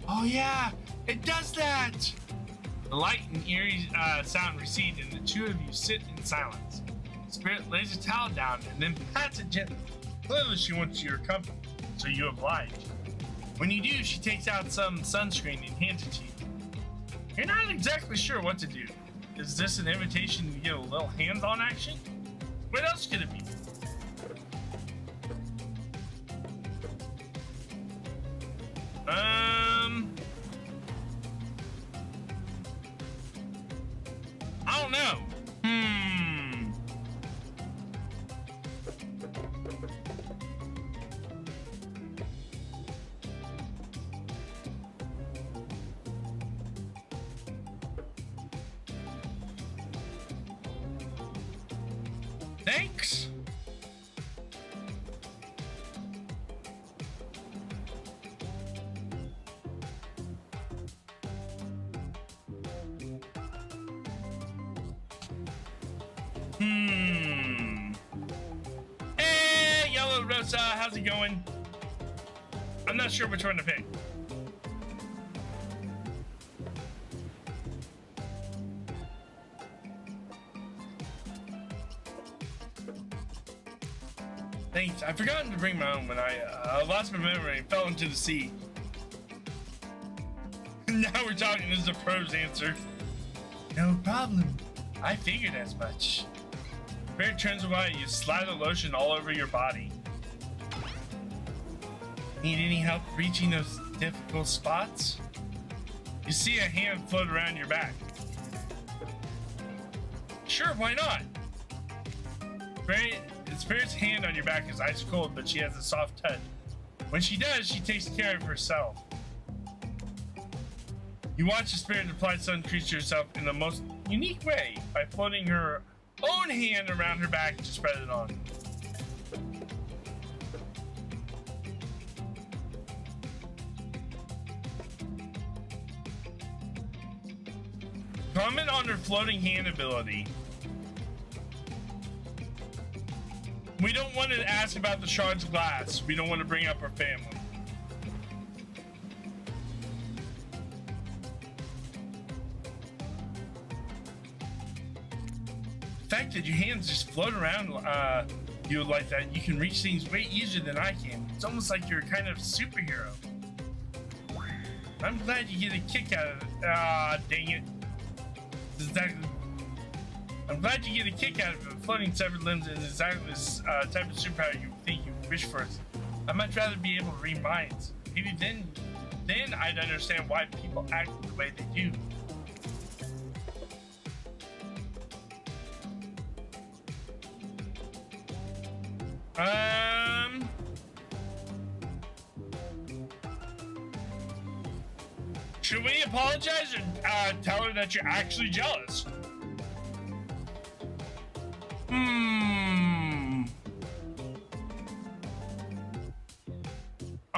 Oh yeah, it does that! The light and eerie sound recede, and the two of you sit in silence. Spirit lays a towel down and then pats it gently. Clearly she wants your company, so you oblige. When you do, she takes out some sunscreen and hands it to you. You're not exactly sure what to do. Is this an invitation to get a little hands-on action? What else could it be? I don't know. Thanks. Hey, Yellow Rosa, how's it going? I'm not sure which one to pick. Thanks. I forgot to bring my own when I lost my memory and fell into the sea. Now we're talking. This is a pro's answer. No problem. I figured as much. Spirit turns away. You slather lotion all over your body. Need any help reaching those difficult spots? You see a hand float around your back. Sure, why not? Spirit's hand on your back is ice cold, but she has a soft touch. When she does, she takes care of herself. You watch the spirit apply sunscreen to herself in the most unique way by floating her own hand around her back to spread it on. Comment on her floating hand ability. We don't want to ask about the shards of glass. We don't want to bring up her family. The fact that your hands just float around you like that, you can reach things way easier than I can. It's almost like you're a kind of superhero. I'm glad you get a kick out of it. Ah, dang it. I'm glad you get a kick out of it. Floating severed limbs is exactly this type of superpower you think you wish for. I'd much rather be able to read minds. Maybe then I'd understand why people act the way they do. Should we apologize and tell her that you're actually jealous?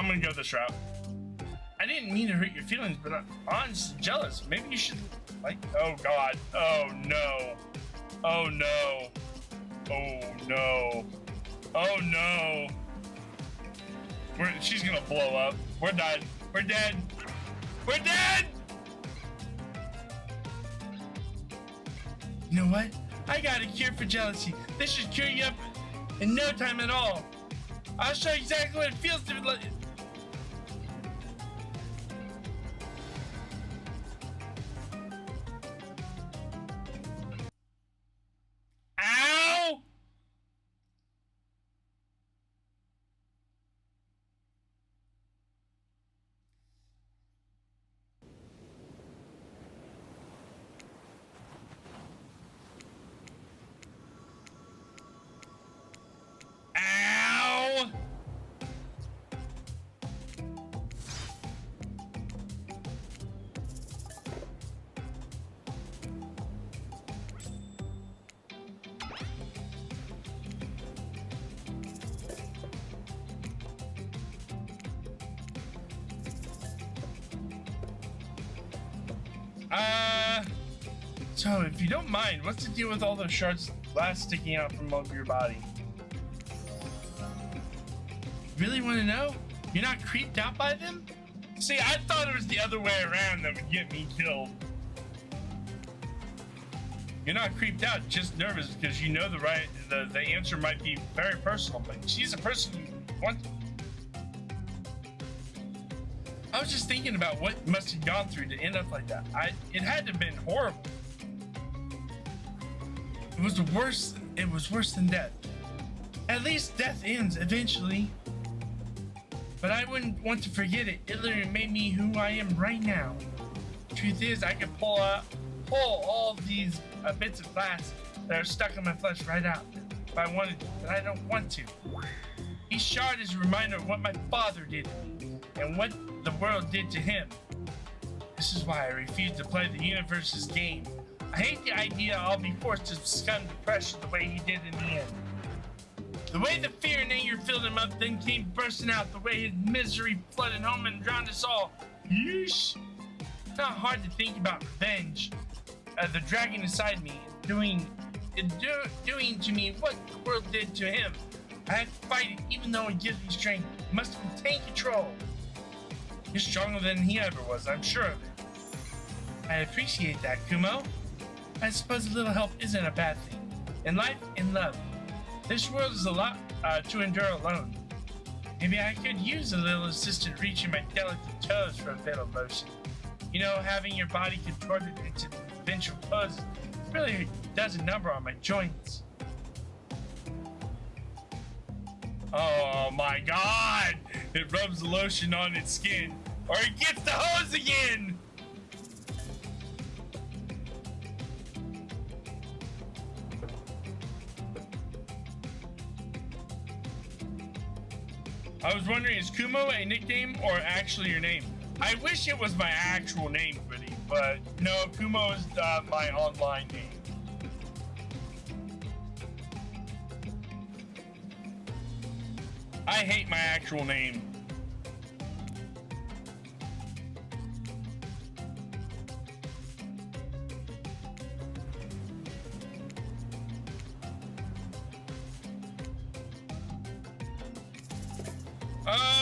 I'm gonna go this route. I didn't mean to hurt your feelings, but I'm honestly jealous. Maybe you should, like, oh God, oh no, oh no, oh no, oh no. She's gonna blow up. We're done. We're dead. We're dead! You know what? I got a cure for jealousy. This should cure you up in no time at all. I'll show you exactly what it feels to be like. Ow! Ow! So if you don't mind, what's the deal with all those shards glass sticking out from over your body? Really want to know? You're not creeped out by them? See, I thought it was the other way around that would get me killed. You're not creeped out, just nervous because you know the answer might be very personal, but she's a person you want. I was just thinking about what must have gone through to end up like that. It had to have been horrible. It was worse than death. At least death ends eventually. But I wouldn't want to forget it. It literally made me who I am right now. Truth is, I could pull all these bits of glass that are stuck in my flesh right out if I wanted to, but I don't want to. Each shard is a reminder of what my father did and what the world did to him. This is why I refuse to play the universe's game. I hate the idea I'll be forced to succumb to pressure the way he did in the end. The way the fear and anger filled him up, then came bursting out. The way his misery flooded home and drowned us all. Yeesh. It's not hard to think about revenge. The dragon inside me doing to me what the world did to him. I have to fight it, even though it gives me strength. It must maintain control. You're stronger than he ever was, I'm sure of it. I appreciate that, Kumo. I suppose a little help isn't a bad thing. In life, in love. This world is a lot to endure alone. Maybe I could use a little assistant reaching my delicate toes for a bit of motion. You know, having your body contorted into eventual poses really does a number on my joints. Oh my God! It rubs the lotion on its skin, or it gets the hose again! I was wondering, is Kumo a nickname or actually your name? I wish it was my actual name, Pretty, but no, Kumo is my online name. I hate my actual name.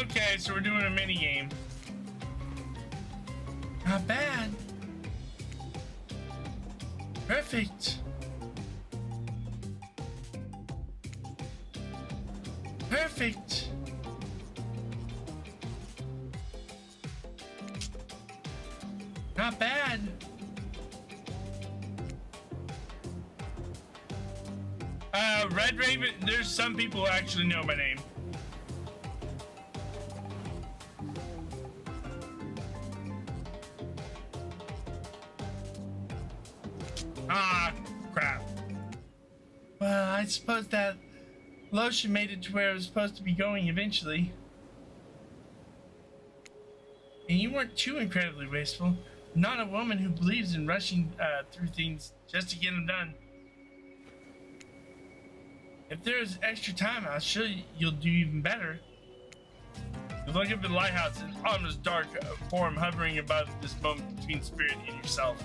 Okay, so we're doing a mini game. Not bad. Perfect. Perfect. Not bad. Red Raven, there's some people who actually know my name. Ah, crap. Well, I suppose that lotion made it to where it was supposed to be going eventually. And you weren't too incredibly wasteful. Not a woman who believes in rushing through things just to get them done. If there's extra time, I'll show you you'll do even better. You look up at the lighthouse, an ominous dark form hovering above this moment between spirit and yourself.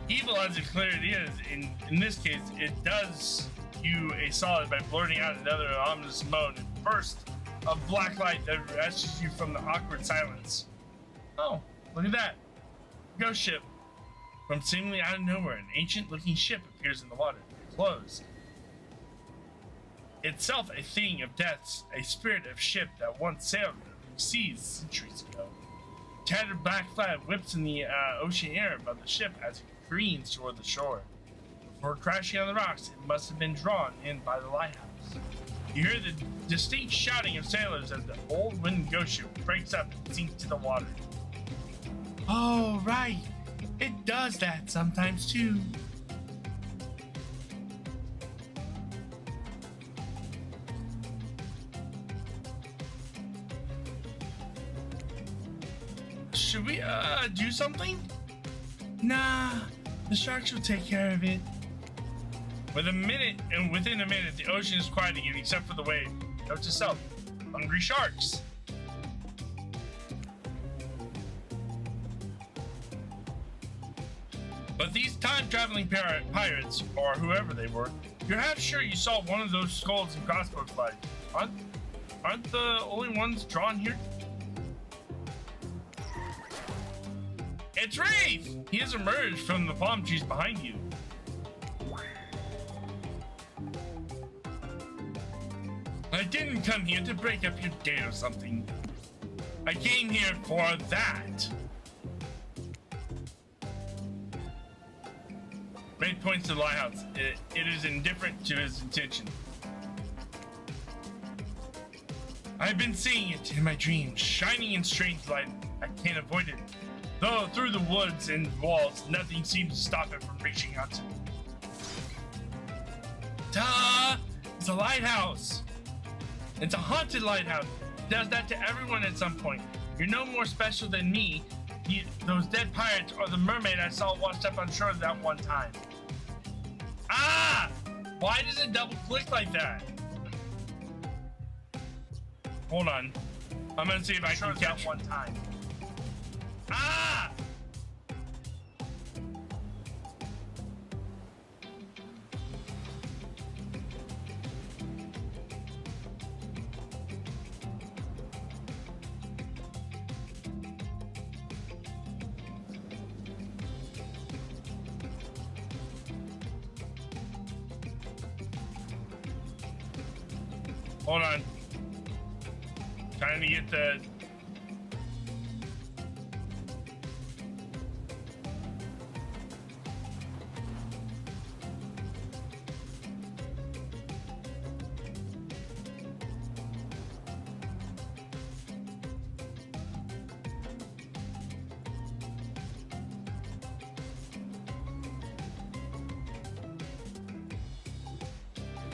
Evil as it clearly is, in this case, it does you a solid by blurting out another ominous moan and burst of black light that rescues you from the awkward silence. Oh, look at that. Ghost ship. From seemingly out of nowhere, an ancient-looking ship appears in the water. Close. Itself a thing of death, a spirit of ship that once sailed the seas centuries ago. Tattered black flag whips in the ocean air above the ship as it careens toward the shore. Before crashing on the rocks, it must have been drawn in by the lighthouse. You hear the distinct shouting of sailors as the old wooden ghost ship breaks up and sinks to the water. Oh, right. It does that sometimes too. Should we do something? Nah, the sharks will take care of it. Within a minute, the ocean is quiet again except for the wave. Note to self, hungry sharks. But these time-traveling pirates, or whoever they were, you're half sure you saw one of those skulls and crossbows fly. Aren't the only ones drawn here? It's Rafe! He has emerged from the palm trees behind you. I didn't come here to break up your day or something. I came here for that. Rafe points to the lighthouse. It is indifferent to his intention. I've been seeing it in my dreams, shining in strange light. I can't avoid it. Though through the woods and walls, nothing seems to stop it from reaching out to me. Duh! It's a lighthouse! It's a haunted lighthouse. It does that to everyone at some point. You're no more special than me. Those dead pirates or the mermaid I saw washed up on shore that one time. Ah! Why does it double click like that? Hold on. I'm gonna see if I can count one time. Ah! Hold on. Trying to get the...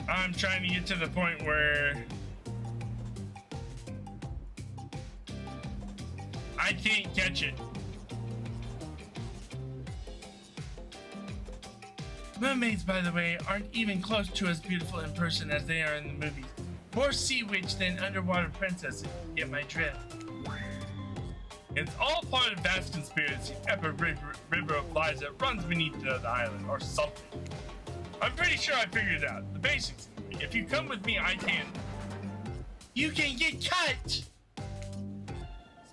I'm trying to get to the point where I can't catch it. Mermaids, by the way, aren't even close to as beautiful in person as they are in the movies. More sea witch than underwater princess, if you get my drift. It's all part of vast conspiracy, epic river of flies that runs beneath the island, or something. I'm pretty sure I figured it out. The basics. If you come with me, I can... You can get cut!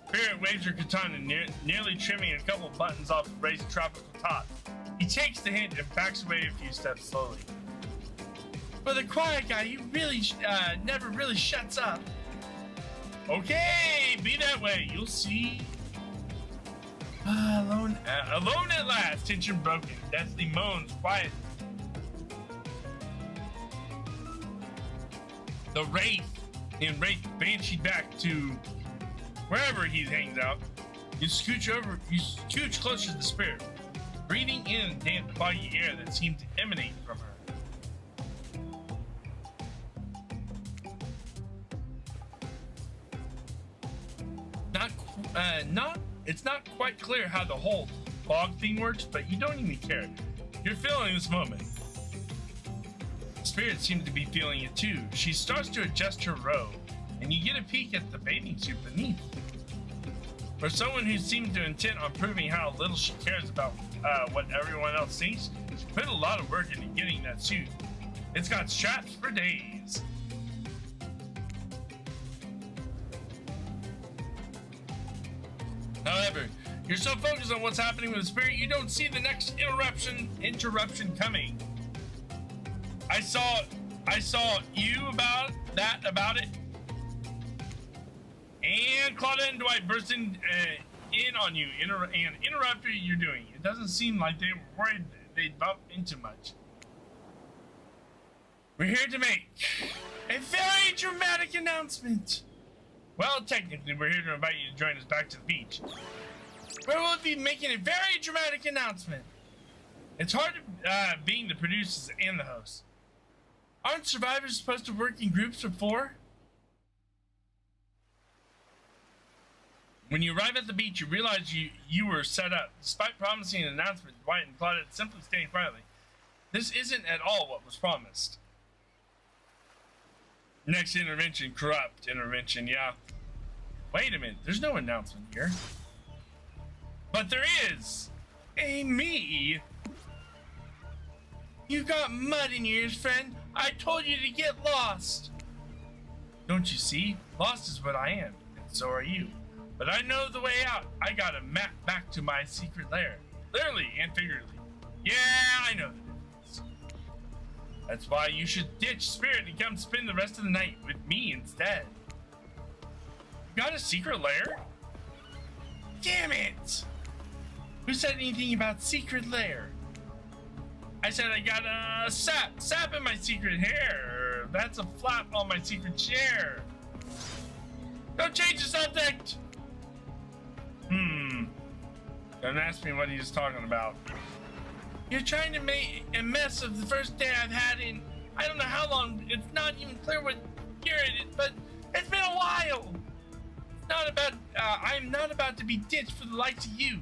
Spirit waves her katana, nearly trimming a couple buttons off Ray's tropical top. He takes the hint and backs away a few steps slowly. For the quiet guy, he really never really shuts up. Okay, be that way. You'll see. Alone at last. Tension broken. Deathly moans quiet. The Wraith banshee back to wherever he hangs out. You scooch closer to the spirit, breathing in damp foggy air that seemed to emanate from her. It's not quite clear how the whole fog thing works, but you don't even care. You're feeling this moment. Spirit seems to be feeling it too. She starts to adjust her robe. and you get a peek at the bathing suit beneath. For someone who seems to intent on proving how little she cares about what everyone else thinks, she put a lot of work into getting that suit. It's got straps for days. However, you're so focused on what's happening with the spirit, you don't see the next interruption coming. I saw you about it. And Claudia and Dwight burst in on you and interrupt what you're doing. It doesn't seem like they were worried they'd bump into much. We're here to make a very dramatic announcement. Well, technically, we're here to invite you to join us back to the beach, where we'll be making a very dramatic announcement. It's hard being the producers and the hosts. Aren't survivors supposed to work in groups of 4? When you arrive at the beach, you realize you were set up. Despite promising an announcement, Dwight and Claudia simply staying quietly. This isn't at all what was promised. Next intervention, corrupt intervention, yeah. Wait a minute, there's no announcement here. But there is! Me! You've got mud in your ears, friend. I told you to get lost. Don't you see? Lost is what I am, and so are you. But I know the way out. I got a map back to my secret lair. Literally and figuratively. Yeah, I know the difference. That's why you should ditch Spirit and come spend the rest of the night with me instead. You got a secret lair? Damn it! Who said anything about secret lair? I said I got a sap in my secret hair. That's a flap on my secret chair. Don't change the subject! Don't ask me what he was talking about. You're trying to make a mess of the first day I've had in I don't know how long. It's not even clear what year it is, but it's been a while. It's not about, I'm not about to be ditched for the likes of you.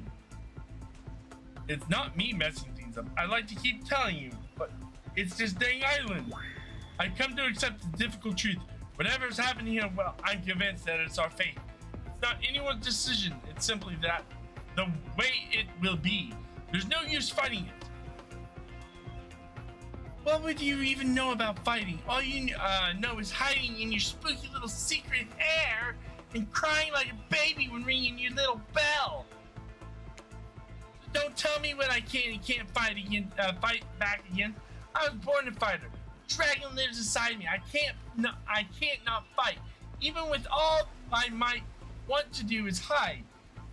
It's not me messing things up. I like to keep telling you, but it's this dang island. I've come to accept the difficult truth. Whatever's happening here, well, I'm convinced that it's our fate. It's not anyone's decision. It's simply that the way it will be. There's no use fighting it. What would you even know about fighting? All you know is hiding in your spooky little secret hair and crying like a baby when ringing your little bell. Don't tell me what I can and can't fight back again. I was born a fighter. Dragon lives inside me. I can't not fight. Even with all I might want to do is hide.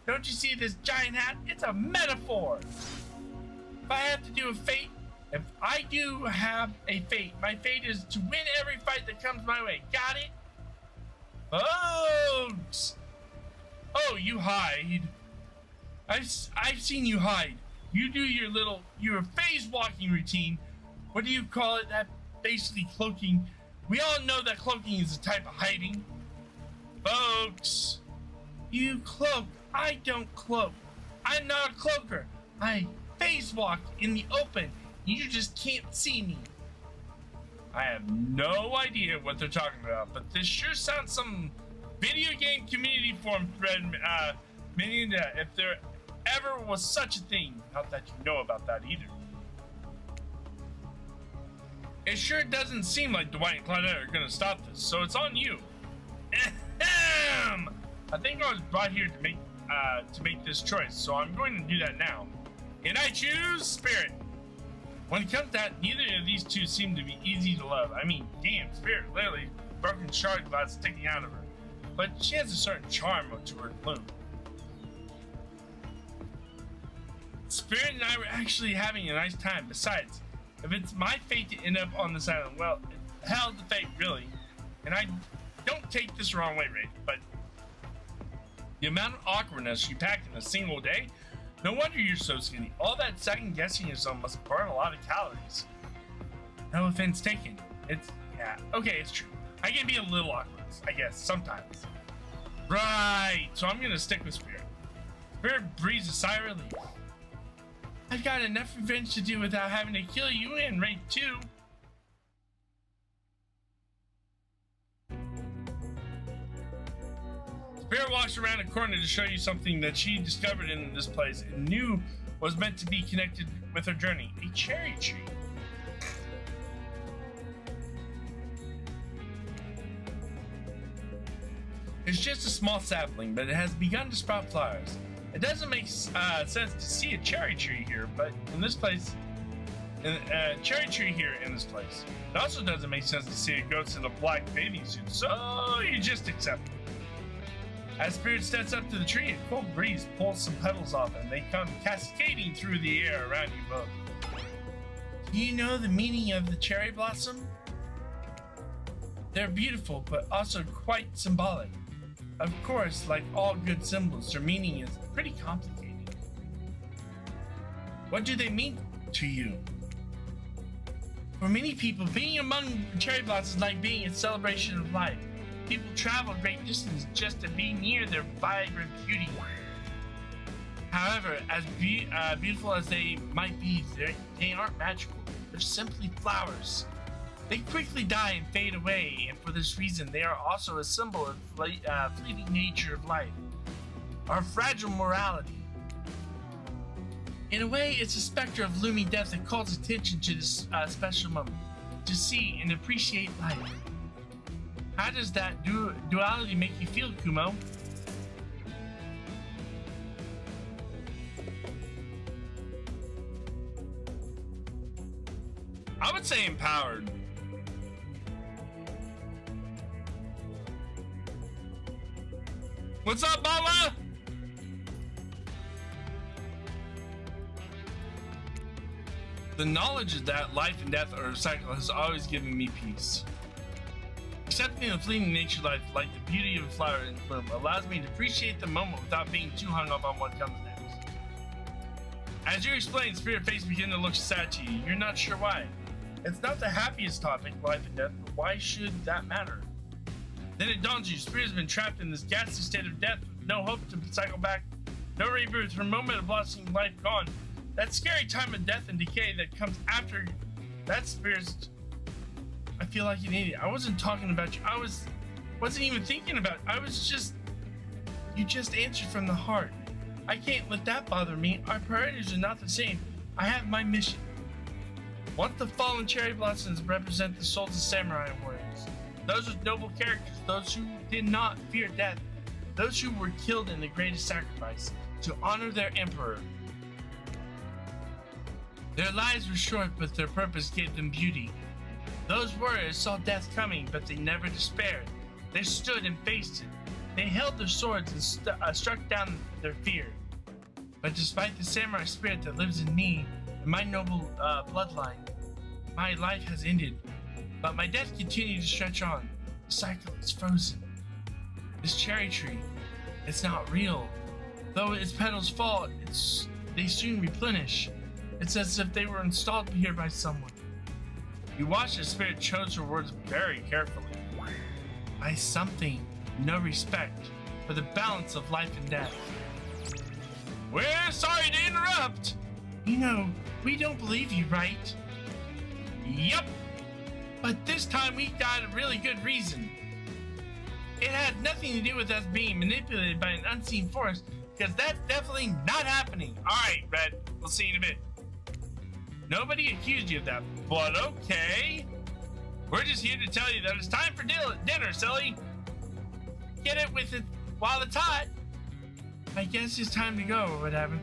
Don't you see this giant hat? It's a metaphor. If I have to do a fate, if I do have a fate, my fate is to win every fight that comes my way. Got it? Folks! Oh, you hide. I've seen you hide. You do your phase walking routine. What do you call it? That basically cloaking. We all know that cloaking is a type of hiding. Folks, you cloak. I don't cloak. I'm not a cloaker. I phase walk in the open. You just can't see me. I have no idea what they're talking about, but this sure sounds some video game community forum thread, meaning that if there ever was such a thing, not that you know about that either. It sure doesn't seem like Dwight and Claudette are gonna stop this, so it's on you. Ahem. I think I was brought here to make this choice, so I'm going to do that now. And I choose Spirit. When it comes to that, neither of these two seem to be easy to love. I mean, damn, Spirit literally broken shard glass sticking out of her. But she has a certain charm to her gloom. Spirit and I were actually having a nice time. Besides, if it's my fate to end up on this island, well, it's hell the fate, really. And I don't take this the wrong way, Ray, but the amount of awkwardness you packed in a single day, no wonder you're so skinny. All that second guessing yourself must burn a lot of calories. No offense taken. Yeah, okay, it's true. I can be a little awkward, I guess, sometimes. Right, so I'm gonna stick with Spirit. Spirit breathes a sigh of relief. I've got enough revenge to do without having to kill you and Raid 2. Spirit walks around a corner to show you something that she discovered in this place and knew was meant to be connected with her journey. A cherry tree. It's just a small sapling, but it has begun to sprout flowers. It doesn't make sense to see a cherry tree here, but in this place, cherry tree here in this place. It also doesn't make sense to see a ghost in a black bathing suit, so you just accept it. As Spirit steps up to the tree, a cold breeze pulls some petals off and they come cascading through the air around you both. Do you know the meaning of the cherry blossom? They're beautiful, but also quite symbolic. Of course, like all good symbols, their meaning is pretty complicated. What do they mean to you? For many people, being among cherry blossoms is like being a celebration of life. People travel great distance just to be near their vibrant beauty. However, as beautiful as they might be, they aren't magical. They're simply flowers. They quickly die and fade away, and for this reason, they are also a symbol of fleeting nature of life, our fragile morality. In a way, it's a specter of looming death that calls attention to this special moment, to see and appreciate life. How does that duality make you feel, Kumo? I would say empowered. What's up, Mama? The knowledge that life and death are a cycle has always given me peace. Accepting the fleeting nature of life, like the beauty of a flower in bloom, allows me to appreciate the moment without being too hung up on what comes next. As you explain, Spirit face begin to look sad to you. You're not sure why. It's not the happiest topic, life and death, but why should that matter? Then it dawns you, Spirit has been trapped in this ghastly state of death with no hope to cycle back, no rebirth, her moment of blossoming life gone. That scary time of death and decay that comes after that Spirit's. I feel like an idiot. I wasn't talking about you. I wasn't even thinking about it. You just answered from the heart. I can't let that bother me. Our priorities are not the same. I have my mission. Once the fallen cherry blossoms represent the souls of samurai warriors, those with noble characters, those who did not fear death, those who were killed in the greatest sacrifice to honor their emperor. Their lives were short, but their purpose gave them beauty. Those warriors saw death coming, but they never despaired. They stood and faced it. They held their swords and struck down their fear. But despite the samurai spirit that lives in me and my noble bloodline, my life has ended. But my death continued to stretch on. The cycle is frozen. This cherry tree, it's not real. Though its petals fall, they soon replenish. It's as if they were installed here by someone. You watch as Spirit chose her words very carefully. By something, no respect for the balance of life and death. We're sorry to interrupt. You know, we don't believe you, right? Yup. But this time we got a really good reason. It had nothing to do with us being manipulated by an unseen force, because that's definitely not happening. All right, Red, we'll see you in a bit. Nobody accused you of that, but okay. We're just here to tell you that it's time for dinner, silly. Get it with it while it's hot. I guess it's time to go or whatever.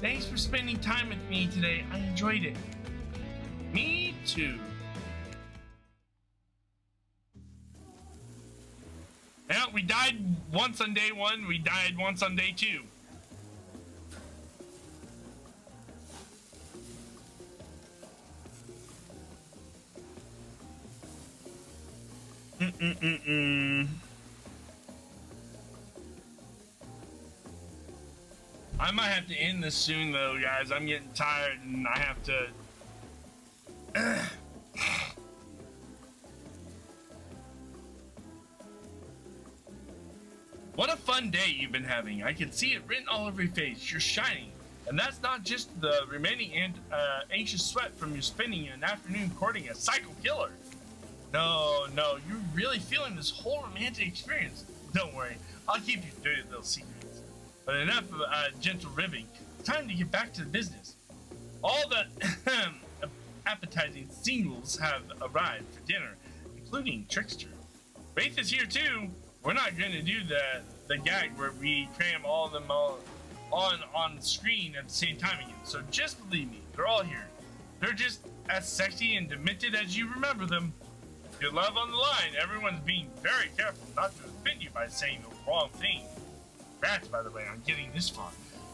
Thanks for spending time with me today. I enjoyed it. Me too. Yeah, we died once on day one. We died once on day two. I might have to end this soon though, guys. I'm getting tired and I have to What a fun day you've been having. I can see it written all over your face. You're shining. And that's not just the remaining anxious sweat from you spending an afternoon courting a psycho killer. No, you're really feeling this whole romantic experience. Don't worry, I'll keep your dirty little secrets. But enough of gentle ribbing. Time to get back to the business. All the appetizing singles have arrived for dinner, including Trickster. Wraith is here too. We're not going to do the gag where we cram all of them on screen at the same time again. So just believe me, they're all here. They're just as sexy and demented as you remember them. Your love on the line. Everyone's being very careful not to offend you by saying the wrong thing. Congrats, by the way, on getting this far.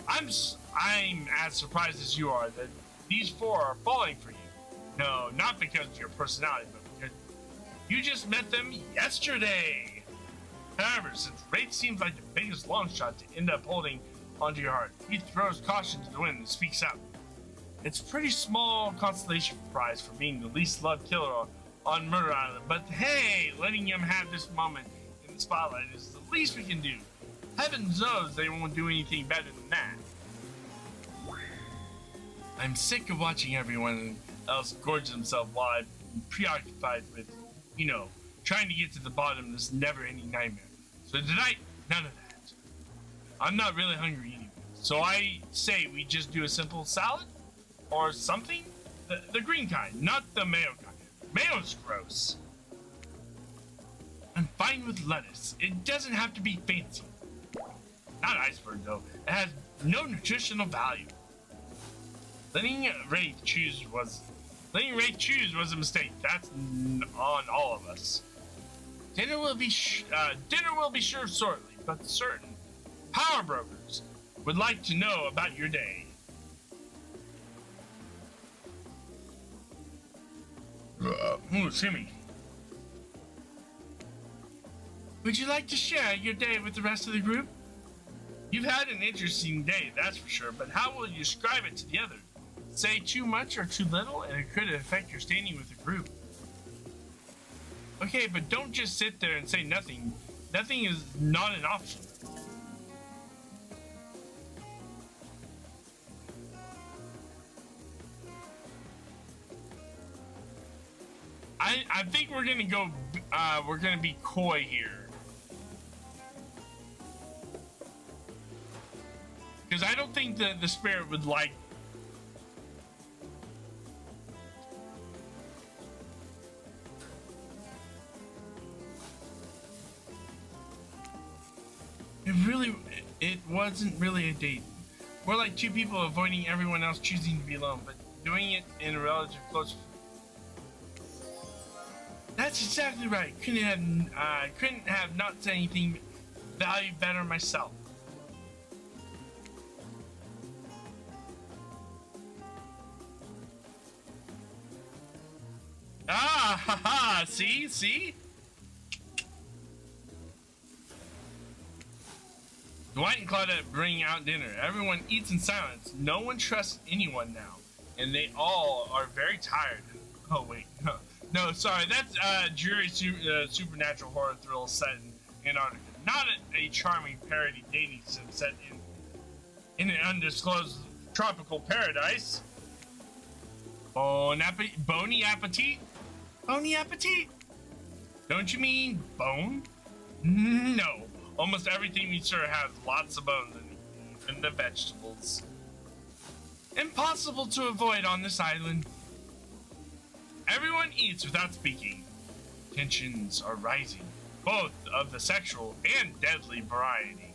I'm as surprised as you are that these four are falling for you. No, not because of your personality, but because you just met them yesterday. However, since Wraith seems like the biggest long shot to end up holding onto your heart, he throws caution to the wind and speaks out. It's a pretty small consolation prize for being the least loved killer on Murder Island, but hey, letting him have this moment in the spotlight is the least we can do. Heaven knows they won't do anything better than that. I'm sick of watching everyone else gorge themselves while I'm preoccupied with, trying to get to the bottom of this never-ending nightmare. So tonight, none of that. I'm not really hungry anyway, so I say we just do a simple salad or something. The green kind, not the mayo kind. Mayo's gross. I'm fine with lettuce. It doesn't have to be fancy. Not iceberg though. It has no nutritional value. Letting Wraith choose was a mistake. That's on all of us. Dinner will be served shortly, but certain power brokers would like to know about your day. Excuse me. Would you like to share your day with the rest of the group? You've had an interesting day, that's for sure, but how will you describe it to the others? Say too much or too little, and it could affect your standing with the group. Okay, but don't just sit there and say nothing. Nothing is not an option. I think we're gonna be coy here. Because I don't think that the spirit would like. It wasn't really a date. We're like two people avoiding everyone else choosing to be alone, but doing it in a relative close. That's exactly right. Couldn't have not said anything valued better myself. Ah, haha, see? Dwight and Claudette bring out dinner. Everyone eats in silence. No one trusts anyone now. And they all are very tired. Oh, wait. No, sorry. That's dreary supernatural horror thrill set in Antarctica. Not a charming parody dating sim set in an undisclosed tropical paradise. Bon appetit? Bony appetit? Bony appetit? Don't you mean bone? No. Almost everything we serve has lots of bones in even the vegetables. Impossible to avoid on this island. Everyone eats without speaking. Tensions are rising, both of the sexual and deadly variety.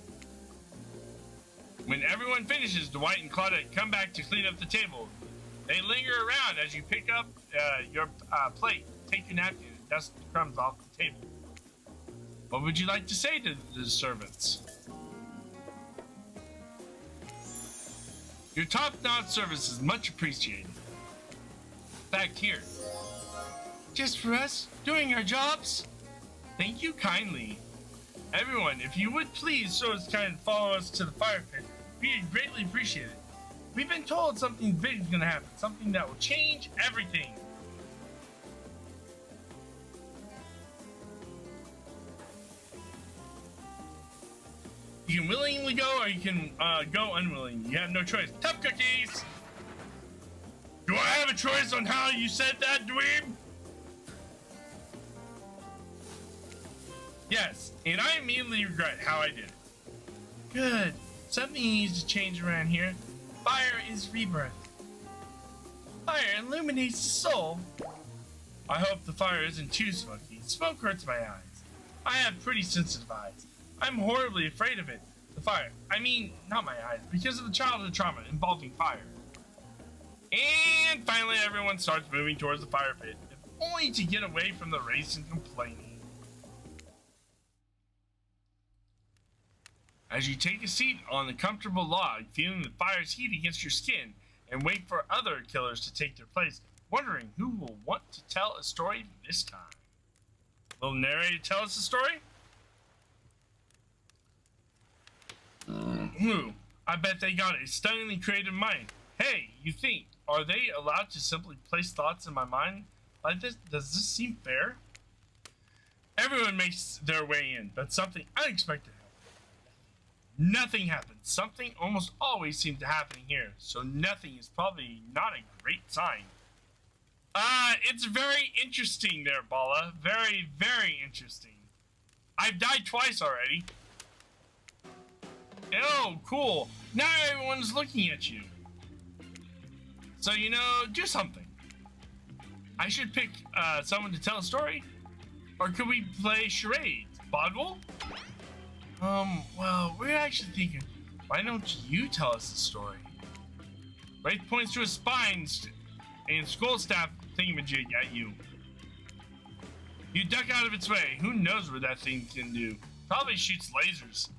When everyone finishes, Dwight and Claudette come back to clean up the table. They linger around as you pick up your plate, take your napkin, and dust the crumbs off the table. What would you like to say to the servants? Your top-notch service is much appreciated. Back here. Just for us, doing our jobs? Thank you kindly. Everyone, if you would please show us kind and follow us to the fire pit, we'd greatly appreciate it. We've been told something big is gonna happen, something that will change everything. You can willingly go, or you can go unwillingly. You have no choice. Tough cookies! Do I have a choice on how you said that, dweeb? Yes, and I immediately regret how I did it. Good. Something needs to change around here. Fire is rebirth. Fire illuminates the soul. I hope the fire isn't too smoky. Smoke hurts my eyes. I have pretty sensitive eyes. I'm horribly afraid of it. The fire. I mean, not my eyes, because of the childhood trauma involving fire. And finally, everyone starts moving towards the fire pit, if only to get away from the race and complaining. As you take a seat on the comfortable log, feeling the fire's heat against your skin, and wait for other killers to take their place, wondering who will want to tell a story this time. Will the narrator tell us a story? Who? I bet they got a stunningly creative mind. Hey, you think, are they allowed to simply place thoughts in my mind like this? Does this seem fair? Everyone makes their way in, but something unexpected happens. Nothing happens. Something almost always seems to happen here, so nothing is probably not a great sign. It's very interesting there, Bala. Very, very interesting. I've died twice already. Oh, cool. Now everyone's looking at you. So, you know, do something. I should pick someone to tell a story? Or could we play charades? Boggle? Well, we're actually thinking, why don't you tell us the story? Wraith points to a spine and skull staff thingamajig at you. You duck out of its way. Who knows what that thing can do? Probably shoots lasers.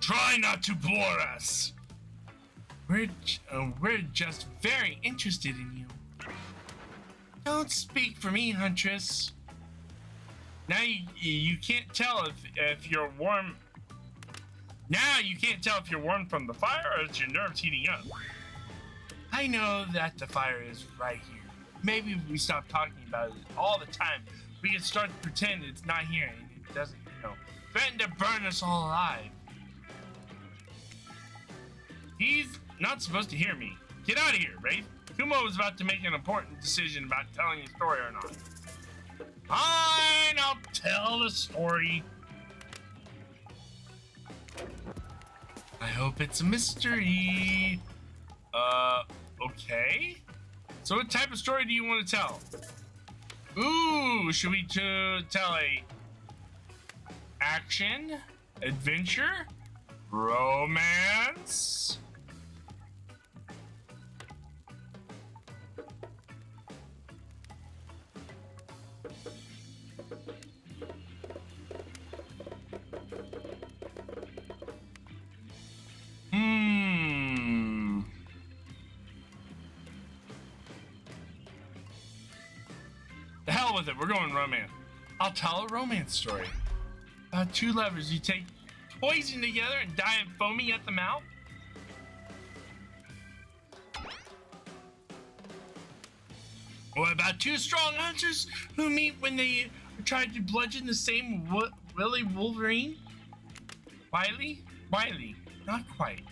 Try not to bore us. We're just very interested in you. Don't speak for me, Huntress. Now you can't tell if you're warm. Now you can't tell if you're warm from the fire or it's your nerves heating up. I know that the fire is right here. Maybe if we stop talking about it all the time, we can start to pretend it's not here and it doesn't, threaten to burn us all alive. He's not supposed to hear me. Get out of here, Wraith. Kumo was about to make an important decision about telling a story or not. Fine, I'll tell the story. I hope it's a mystery. Okay. So what type of story do you want to tell? Ooh, should we tell a action, adventure, romance? The hell with it, we're going romance. I'll tell a romance story. About two lovers you take poison together and die of foaming at the mouth. What about two strong hunters who meet when they tried to bludgeon the same Willy Wolverine? Wiley, not quite.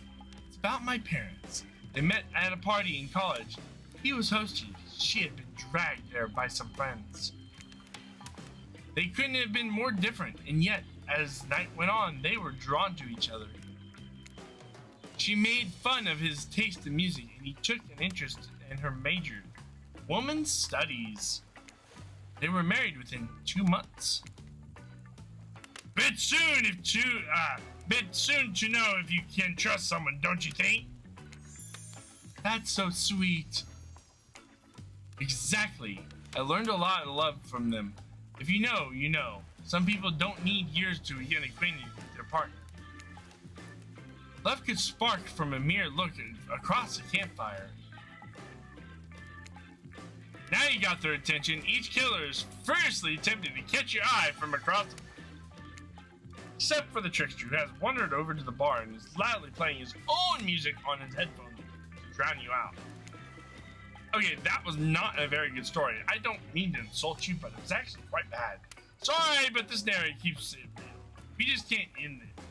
It's about my parents. They met at a party in college. He was hosting. She had been dragged there by some friends. They couldn't have been more different, and yet, as night went on, they were drawn to each other. She made fun of his taste in music, and he took an interest in her major, women's studies. They were married within 2 months. Bit soon to know if you can trust someone, don't you think? That's so sweet. Exactly. I learned a lot of love from them. If you know, you know. Some people don't need years to get acquainted with their partner. Love could spark from a mere look across a campfire. Now you got their attention. Each killer is furiously attempting to catch your eye from across the... Except for the trickster, who has wandered over to the bar and is loudly playing his own music on his headphones to drown you out. Okay, that was not a very good story. I don't mean to insult you, but it was actually quite bad. Sorry, but this narrator keeps it real. We just can't end it.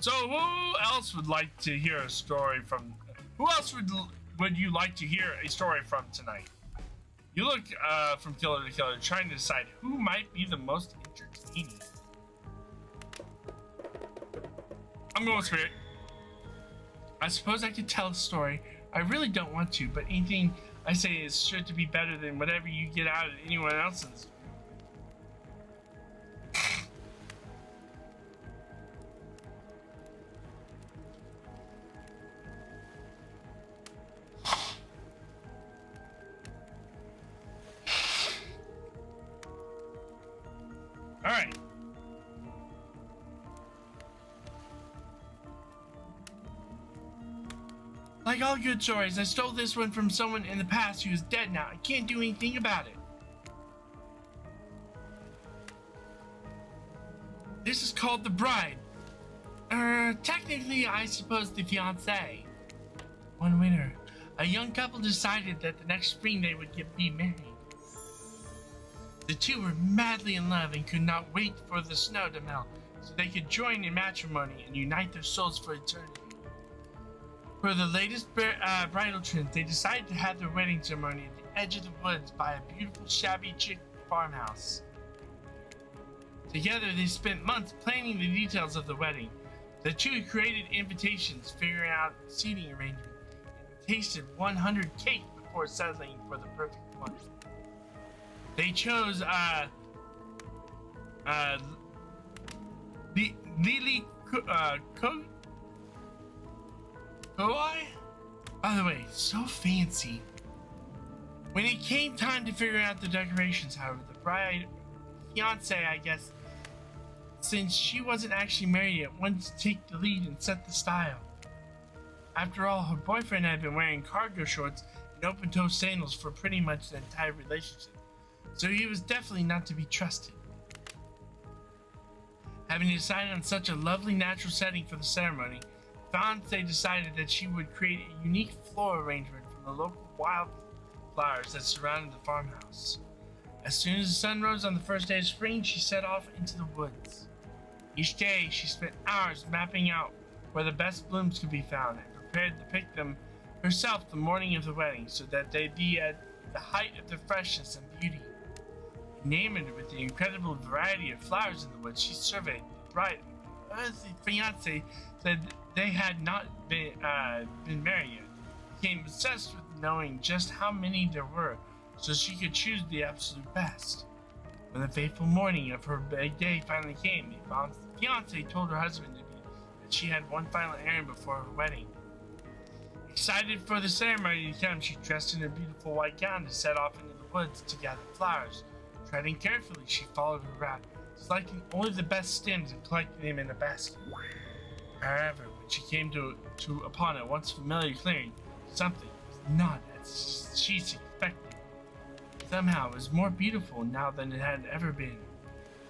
So who else would like to hear a story from... Who else would you like to hear a story from tonight? You look from killer to killer, trying to decide who might be the most entertaining. I'm going with Spirit. I suppose I could tell a story. I really don't want to, but anything I say is sure to be better than whatever you get out of anyone else's. All right. Like all good stories, I stole this one from someone in the past who is dead now. I can't do anything about it. This is called The Bride. Technically, I suppose the fiancé. One winter, a young couple decided that the next spring they would be married. The two were madly in love and could not wait for the snow to melt so they could join in matrimony and unite their souls for eternity. For the latest bridal trip, they decided to have their wedding ceremony at the edge of the woods by a beautiful shabby chick farmhouse. Together, they spent months planning the details of the wedding. The two created invitations, figuring out seating arrangement, and tasted 100 cakes before settling for the perfect one. They chose Lily Koi? By the way, so fancy. When it came time to figure out the decorations, however, the bride, fiance, I guess, since she wasn't actually married yet, wanted to take the lead and set the style. After all, her boyfriend had been wearing cargo shorts and open-toe sandals for pretty much the entire relationship, so he was definitely not to be trusted. Having decided on such a lovely natural setting for the ceremony, fiancé decided that she would create a unique floral arrangement from the local wildflowers that surrounded the farmhouse. As soon as the sun rose on the first day of spring, she set off into the woods. Each day, she spent hours mapping out where the best blooms could be found and prepared to pick them herself the morning of the wedding so that they'd be at the height of their freshness and beauty. Enamored with the incredible variety of flowers in the woods, she surveyed the bride. As the fiancé said they had not been married yet, became obsessed with knowing just how many there were so she could choose the absolute best. When the fateful morning of her big day finally came, the fiancé told her husband that she had one final errand before her wedding. Excited for the ceremony to come, she dressed in her beautiful white gown to set off into the woods to gather flowers. Treading carefully, she followed her route, selecting only the best stems and collecting them in a basket. However, when she came upon a once familiar clearing, something was not as she expected. Somehow, it was more beautiful now than it had ever been.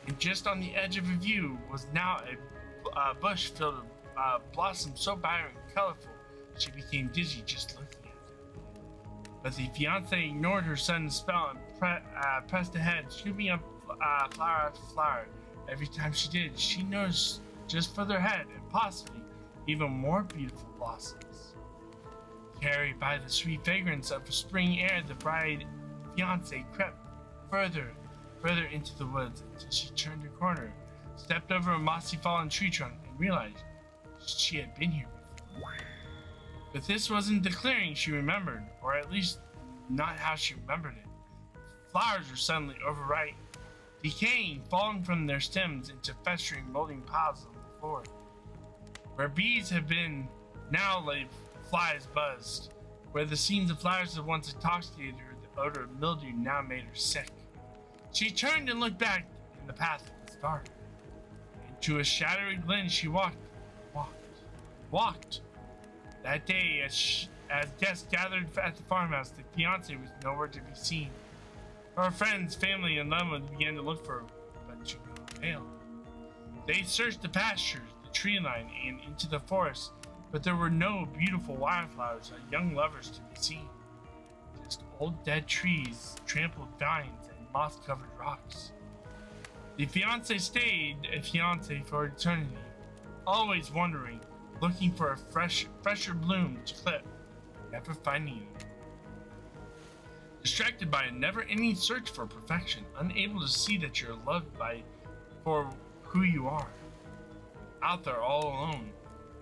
And just on the edge of her view was now a bush filled with blossoms so vibrant and colorful, she became dizzy just looking at it. But the fiancé ignored her son's spell and pressed ahead, scooping up flower after flower. Every time she did, she noticed just further ahead, and possibly even more beautiful blossoms. Carried by the sweet fragrance of the spring air, the bride fiancé crept further into the woods until she turned a corner, stepped over a mossy fallen tree trunk, and realized she had been here before. But this wasn't the clearing she remembered, or at least not how she remembered it. Flowers were suddenly overripe, decaying, falling from their stems into festering, molding piles on the floor. Where bees had been, now lay flies buzzed. Where the scenes of flowers that once intoxicated her, the odor of mildew now made her sick. She turned and looked back in the path that was dark. Into a shadowy glen she walked. That day, as guests gathered at the farmhouse, the fiancé was nowhere to be seen. Her friends, family, and loved ones began to look for her, but she failed. They searched the pastures, the tree line, and into the forest, but there were no beautiful wildflowers or young lovers to be seen. Just old dead trees, trampled vines, and moss-covered rocks. The fiancé stayed a fiancé for eternity, always wondering, looking for a fresher bloom to clip, never finding it. distracted by a never-ending search for perfection, unable to see that you're loved for who you are. Out there all alone.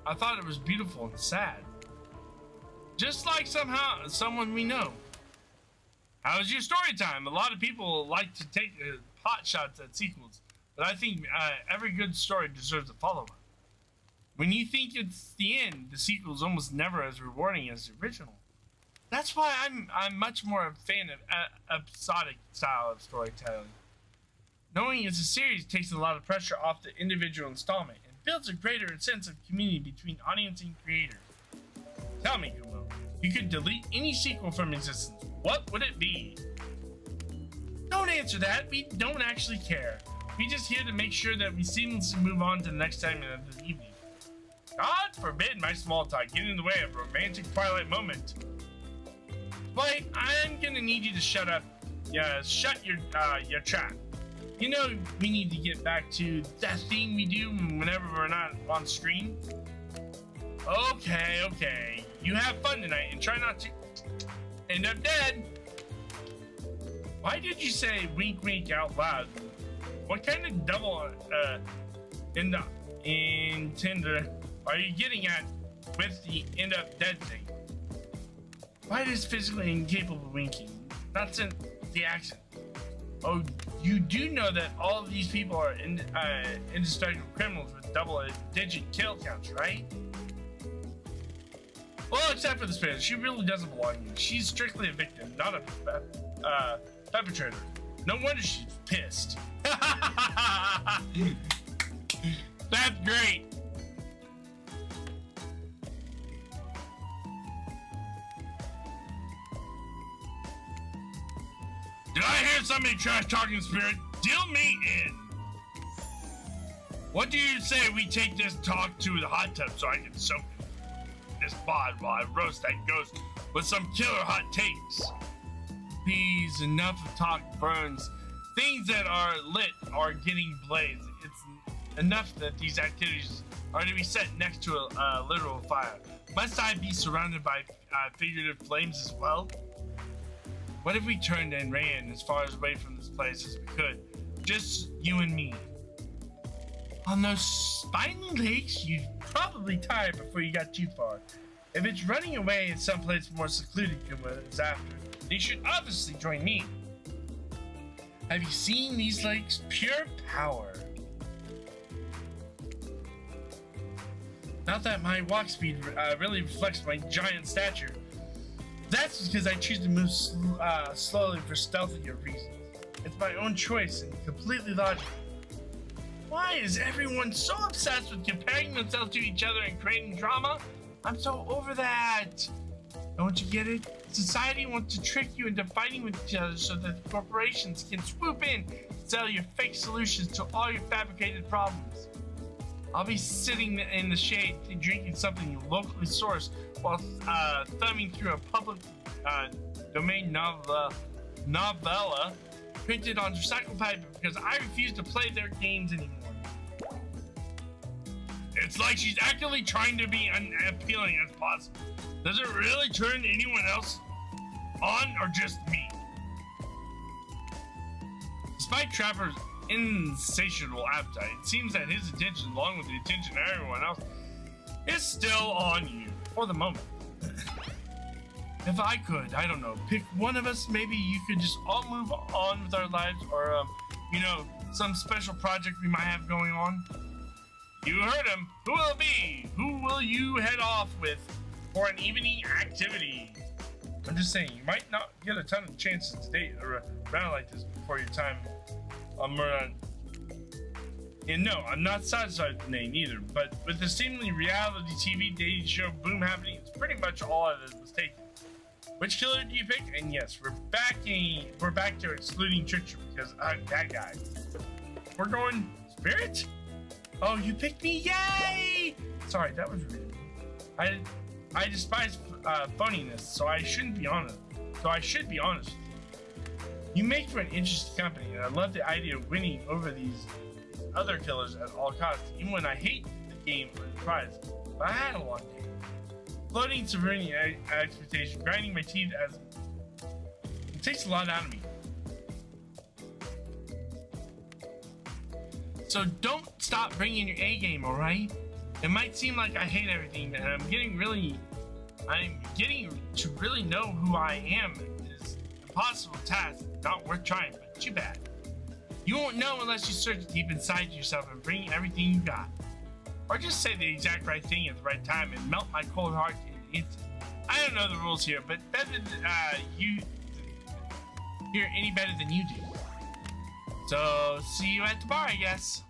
I thought it was beautiful and sad. Just like someone we know. How's your story time? A lot of people like to take pot shots at sequels, but I think every good story deserves a follow-up. When you think it's the end, the sequel is almost never as rewarding as the original. That's why I'm much more a fan of episodic style of storytelling. Knowing it's a series takes a lot of pressure off the individual installment and builds a greater sense of community between audience and creator. Tell me, Kumo, you could delete any sequel from existence. What would it be? Don't answer that. We don't actually care. We're just here to make sure that we seamlessly move on to the next segment of the evening. God forbid my small talk get in the way of a romantic twilight moment. But I'm gonna need you to shut up. Yeah, shut your trap. You know we need to get back to that thing we do whenever we're not on screen. Okay. You have fun tonight and try not to end up dead. Why did you say wink wink out loud? What kind of double intender are you getting at with the end up dead thing? Why is physically incapable of winking? That's in the accent. Oh, you do know that all of these people are indestructible criminals with double-digit kill counts, right? Well, except for the spirit, she really doesn't belong here. She's strictly a victim, not a perpetrator. No wonder she's pissed. That's great. Did I hear somebody trash talking spirit? Deal me in. What do you say we take this talk to the hot tub so I can soak this bod while I roast that ghost with some killer hot takes? Please, enough of talk burns. Things that are lit are getting blazed. It's enough that these activities are to be set next to a literal fire. Must I be surrounded by figurative flames as well? What if we turned and ran as far away from this place as we could? Just you and me. On those spiny lakes, you'd probably tire before you got too far. If it's running away in someplace more secluded than what it's after, they should obviously join me. Have you seen these lakes? Pure power. Not that my walk speed really reflects my giant stature. That's because I choose to move slowly for stealthier reasons. It's my own choice and completely logical. Why is everyone so obsessed with comparing themselves to each other and creating drama? I'm so over that. Don't you get it? Society wants to trick you into fighting with each other so that corporations can swoop in and sell your fake solutions to all your fabricated problems. I'll be sitting in the shade drinking something locally sourced while thumbing through a public domain novella printed on recycled paper because I refuse to play their games anymore. It's like she's actively trying to be unappealing as possible. Does it really turn anyone else on or just me? Despite Trapper's insatiable appetite, it seems that his attention, along with the attention of everyone else, is still on you for the moment. If I could, I don't know, pick one of us, maybe you could just all move on with our lives, or some special project we might have going on. You heard him. Who will it be? Who will you head off with for an evening activity? I'm just saying, you might not get a ton of chances to date around like this before your time. And no, I'm not satisfied with the name either, but with the seemingly reality TV dating show boom happening, it's pretty much all of it was taken. Which killer do you pick? And yes, we're back to excluding Trickster because I'm that guy. We're going Spirit? Oh, you picked me, yay! Sorry, that was rude. I despise phoniness, so I should be honest with you. You make for an interesting company, and I love the idea of winning over these other killers at all costs, even when I hate the game or the prize. But I had a long day. Floating, subverting expectation, grinding my teeth as It takes a lot out of me. So don't stop bringing your A game, all right? It might seem like I hate everything, and I'm getting to really know who I am. It's an impossible task, not worth trying, but too bad. You won't know unless you search deep inside yourself and bring everything you got. Or just say the exact right thing at the right time and melt my cold heart in instant. I don't know the rules here, but better you hear any better than you do. So, see you at the bar, I guess.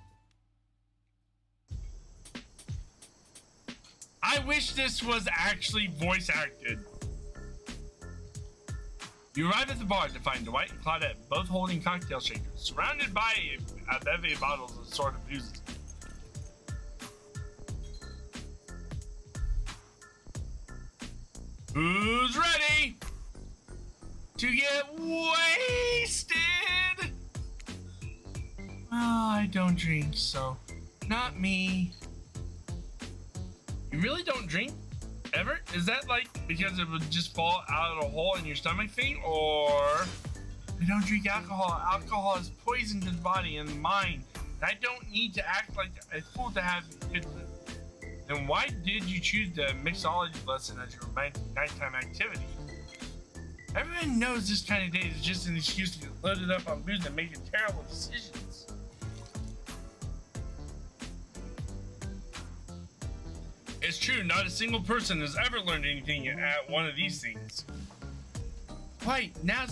I wish this was actually voice acted. You arrive at the bar to find Dwight and Claudette both holding cocktail shakers, surrounded by a bevy of bottles of assorted boozes. Who's ready to get wasted? Well, I don't drink, so not me. You really don't drink? Ever? Is that like because it would just fall out of a hole in your stomach thing? Or I don't drink alcohol. Alcohol is poison to the body and mind. And I don't need to act like a fool to have good. Then why did you choose the mixology lesson as your nighttime activity? Everyone knows this kind of day is just an excuse to get loaded up on booze and make terrible decisions. It's true, not a single person has ever learned anything at one of these things. Wait, now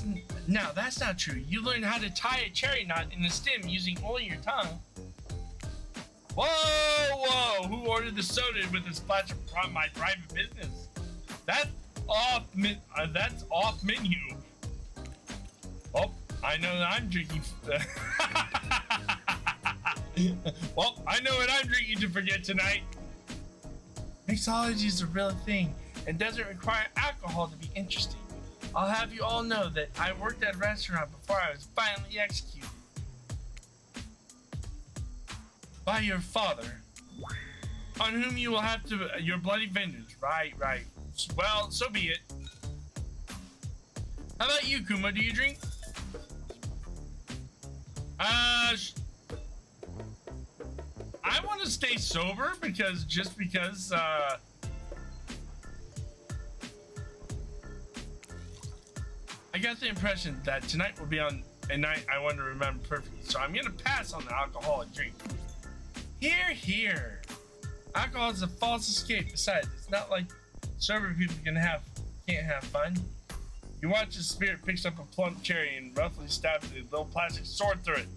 that's not true. You learned how to tie a cherry knot in a stem using only your tongue. Whoa! Who ordered the soda with a splash of my private business? That's off menu. Oh, I know that I'm drinking. Well, I know what I'm drinking to forget tonight. Mixology is a real thing and doesn't require alcohol to be interesting. I'll have you all know that I worked at a restaurant before I was finally executed by your father, on whom you will have to your bloody vengeance. Right. Well, so be it. How about you, Kuma? Do you drink? I want to stay sober because I got the impression that tonight will be on a night I want to remember perfectly. So I'm gonna pass on the alcoholic drink. Here. Alcohol is a false escape. Besides, it's not like sober people can't have fun. You watch as Spirit picks up a plump cherry and roughly stabs a little plastic sword through it.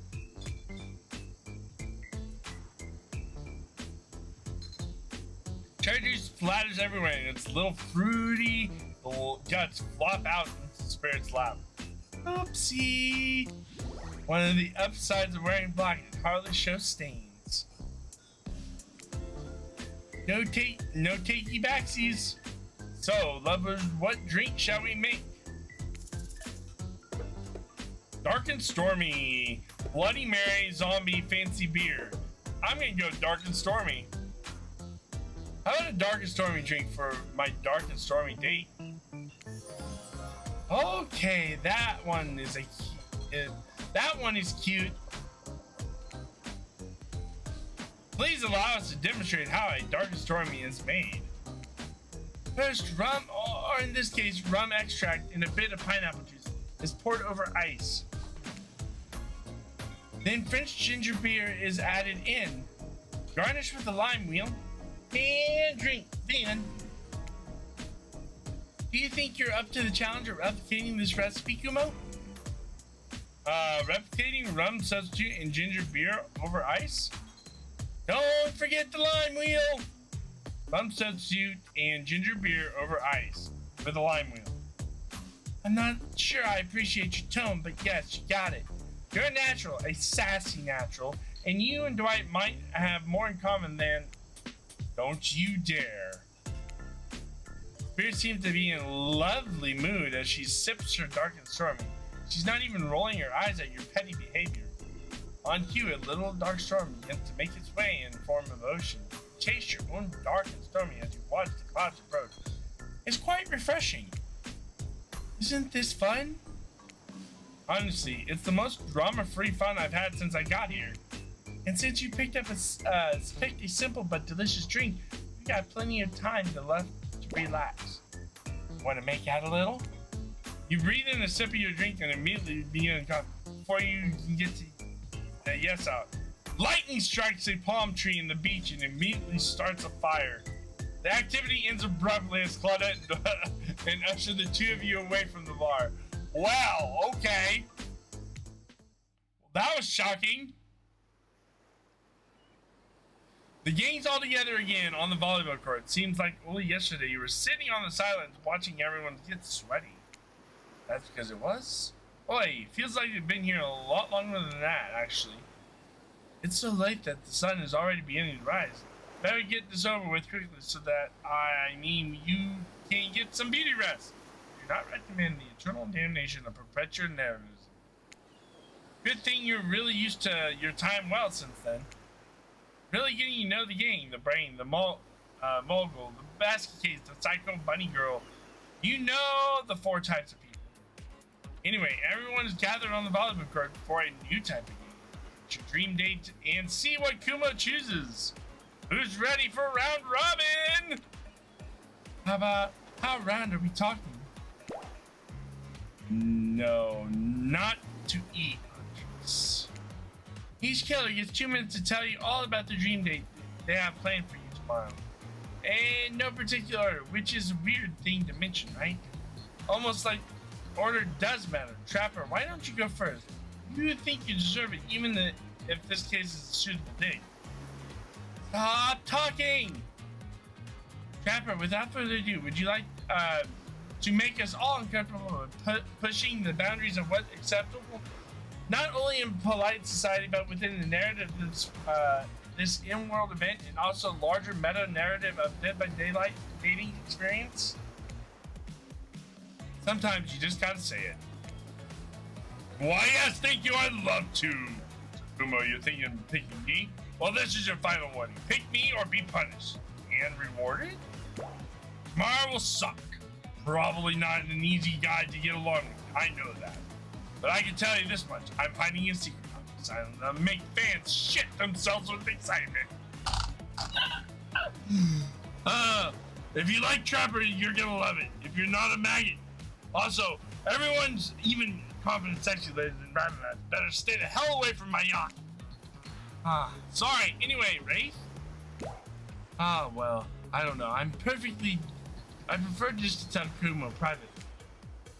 Cherry juice splatters everywhere, and its little fruity little guts flop out into Spirit's lap. Oopsie! One of the upsides of wearing black, it hardly shows stains. No takey backsies. So, lovers, what drink shall we make? Dark and Stormy, Bloody Mary, Zombie, Fancy Beer. I'm gonna go Dark and Stormy. How about a Dark and Stormy drink for my Dark and Stormy date? Okay, that one is cute. Please allow us to demonstrate how a Dark and Stormy is made. First, rum, or in this case, rum extract and a bit of pineapple juice is poured over ice. Then French ginger beer is added in. Garnish with a lime wheel. And drink. Then, do you think you're up to the challenge of replicating this recipe, Kumo? Replicating rum substitute and ginger beer over ice? Don't forget the lime wheel! Rum substitute and ginger beer over ice with a lime wheel. I'm not sure I appreciate your tone, but yes, you got it. You're a natural, a sassy natural, and you and Dwight might have more in common than... Don't you dare. Spirit seems to be in a lovely mood as she sips her Dark and Stormy. She's not even rolling her eyes at your petty behavior. On cue, a little Dark Storm begins to make its way in the form of ocean. Chase your own Dark and Stormy as you watch the clouds approach. It's quite refreshing. Isn't this fun? Honestly, it's the most drama-free fun I've had since I got here. And since you picked up picked a simple but delicious drink, you got plenty of time left to relax. Want to make out a little? You breathe in a sip of your drink and immediately begin to talk before you can get to the yes out. Lightning strikes a palm tree in the beach and immediately starts a fire. The activity ends abruptly as Claudette and usher the two of you away from the bar. Wow, okay. Well, that was shocking. The gang's all together again on the volleyball court. Seems like only yesterday you were sitting on the sidelines watching everyone get sweaty. That's because it was? Boy, feels like you've been here a lot longer than that, actually. It's so late that the sun is already beginning to rise. Better get this over with quickly so that, you can get some beauty rest. Do not recommend the eternal damnation of perpetual narratives. Good thing you're really used to your time well since then. Really getting to know the game, the brain, the mogul, the basket case, the psycho bunny girl. You know the 4 types of people. Anyway, everyone is gathered on the volleyball court for a new type of game. It's your dream date and see what Kumo chooses. Who's ready for round robin? How round are we talking? No, not to eat. Each killer gets 2 minutes to tell you all about the dream date they have planned for you tomorrow. And no particular order, which is a weird thing to mention, right? Almost like order does matter. Trapper, why don't you go first? You think you deserve it, even if this case is a suitable date. Stop talking! Trapper, without further ado, would you like to make us all uncomfortable with pushing the boundaries of what's acceptable? Not only in polite society, but within the narrative of this in-world event and also larger meta-narrative of Dead by Daylight dating experience? Sometimes you just gotta say it. Why, yes, thank you, I'd love to. Kumo, you're thinking of picking me? Well, this is your final warning. Pick me or be punished. And rewarded? Tomorrow will suck. Probably not an easy guy to get along with, I know that. But I can tell you this much, I'm hiding a secret on this island that'll make fans shit themselves with excitement. If you like Trapper, you're gonna love it. If you're not a maggot. Also, everyone's even confident sexy ladies and rather that better stay the hell away from my yacht. Sorry, anyway, Wraith? Well, I don't know. I prefer just to tell Kumo privately.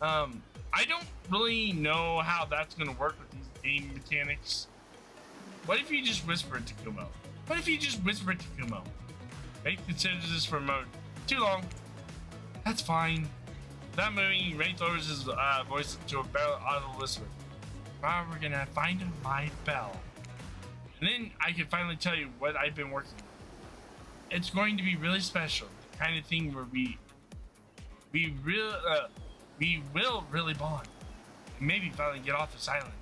I don't really know how that's gonna work with these game mechanics. What if you just whisper it to Kumo? Wraith considers this for mode too long. That's fine. Without moving, Wraith lowers his voice to a barely audible whisper. Now we're gonna find my bell. And then I can finally tell you what I've been working on. It's going to be really special. The kind of thing where we will really bond. And maybe finally get off this island.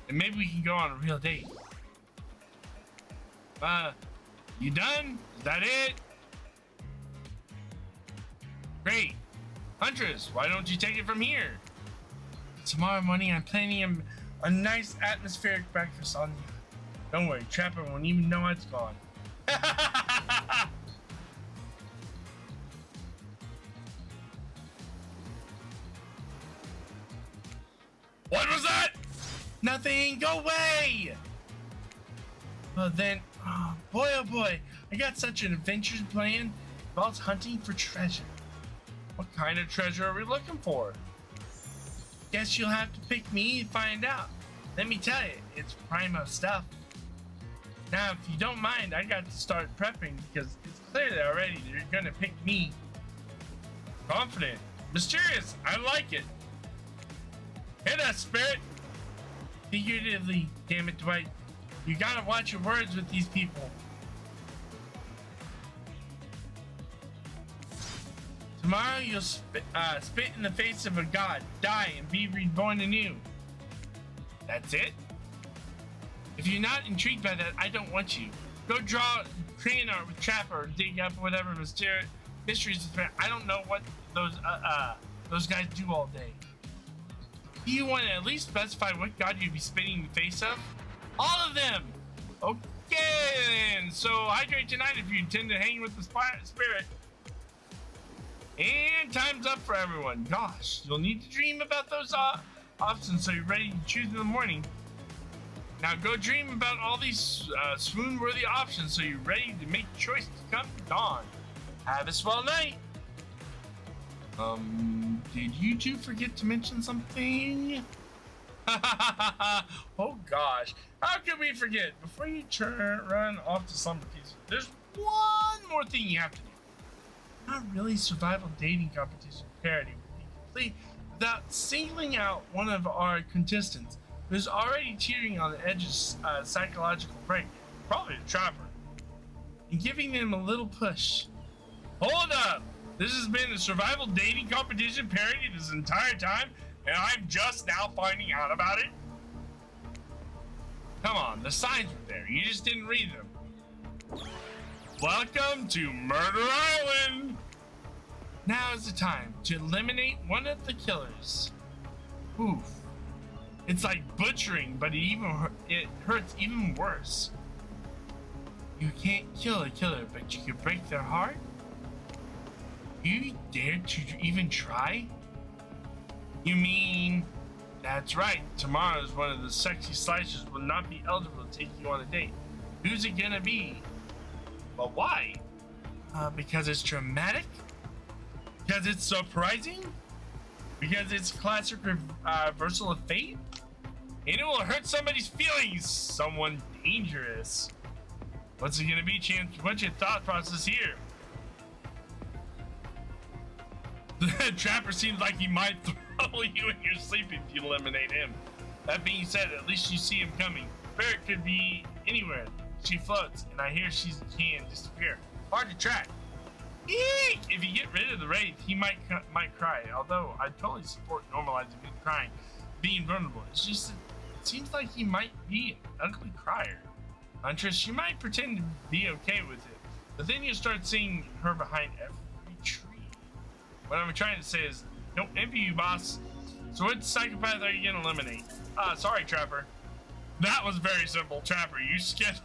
And maybe we can go on a real date. You done? Is that it? Great. Huntress, why don't you take it from here? Tomorrow morning I'm planning a nice atmospheric breakfast on you. Don't worry, Trapper won't even know it's gone. What was that? Nothing, go away! Well then, boy oh boy, I got such an adventure planned. Involves hunting for treasure. What kind of treasure are we looking for? Guess you'll have to pick me and find out. Let me tell you, it's primo stuff. Now, if you don't mind, I got to start prepping because it's clear that already you're gonna pick me. Confident, mysterious, I like it. Hit us, spirit. Figuratively, damn it, Dwight. You gotta watch your words with these people. Tomorrow you'll spit in the face of a god, die, and be reborn anew. That's it? If you're not intrigued by that, I don't want you. Go draw crane art with Trapper or dig up whatever mysteries. I don't know what those guys do all day. Do you want to at least specify what god you'd be spitting in the face of? All of them! Okay, then. So hydrate tonight if you intend to hang with the spirit. And time's up for everyone. Gosh, you'll need to dream about those options so you're ready to choose in the morning. Now go dream about all these swoon-worthy options so you're ready to make the choice to come dawn. Have a swell night. Did you two forget to mention something? Oh gosh, how could we forget? Before you run off to slumber peacefully, there's one more thing you have to do. Not really survival dating competition parody would be complete without singling out one of our contestants who's already teetering on the edge of psychological break, probably a trapper, and giving them a little push. Hold up! This has been a survival dating competition parody this entire time, and I'm just now finding out about it? Come on, the signs were there. You just didn't read them. Welcome to Murder Island! Now is the time to eliminate one of the killers. Oof. It's like butchering, but it hurts even worse. You can't kill a killer, but you can break their heart? You dare to even try? You mean... That's right, tomorrow's one of the sexy slicers will not be eligible to take you on a date. Who's it gonna be? But why? Because it's dramatic? Because it's surprising? Because it's classic reversal of fate? And it will hurt somebody's feelings! Someone dangerous. What's it gonna be, Chance? What's your thought process here? The trapper seems like he might throw you in your sleep if you eliminate him. That being said, at least you see him coming. Spirit could be anywhere. She floats, and I hear she can disappear. Hard to track. Eek! If you get rid of the wraith, he might cry. Although I totally support normalizing him crying, being vulnerable. It's just it seems like he might be an ugly crier. Huntress, you might pretend to be okay with it, but then you start seeing her behind every tree. What I'm trying to say is, don't envy you, boss. So what psychopath are you gonna eliminate? Sorry, Trapper. That was very simple, Trapper. You scared.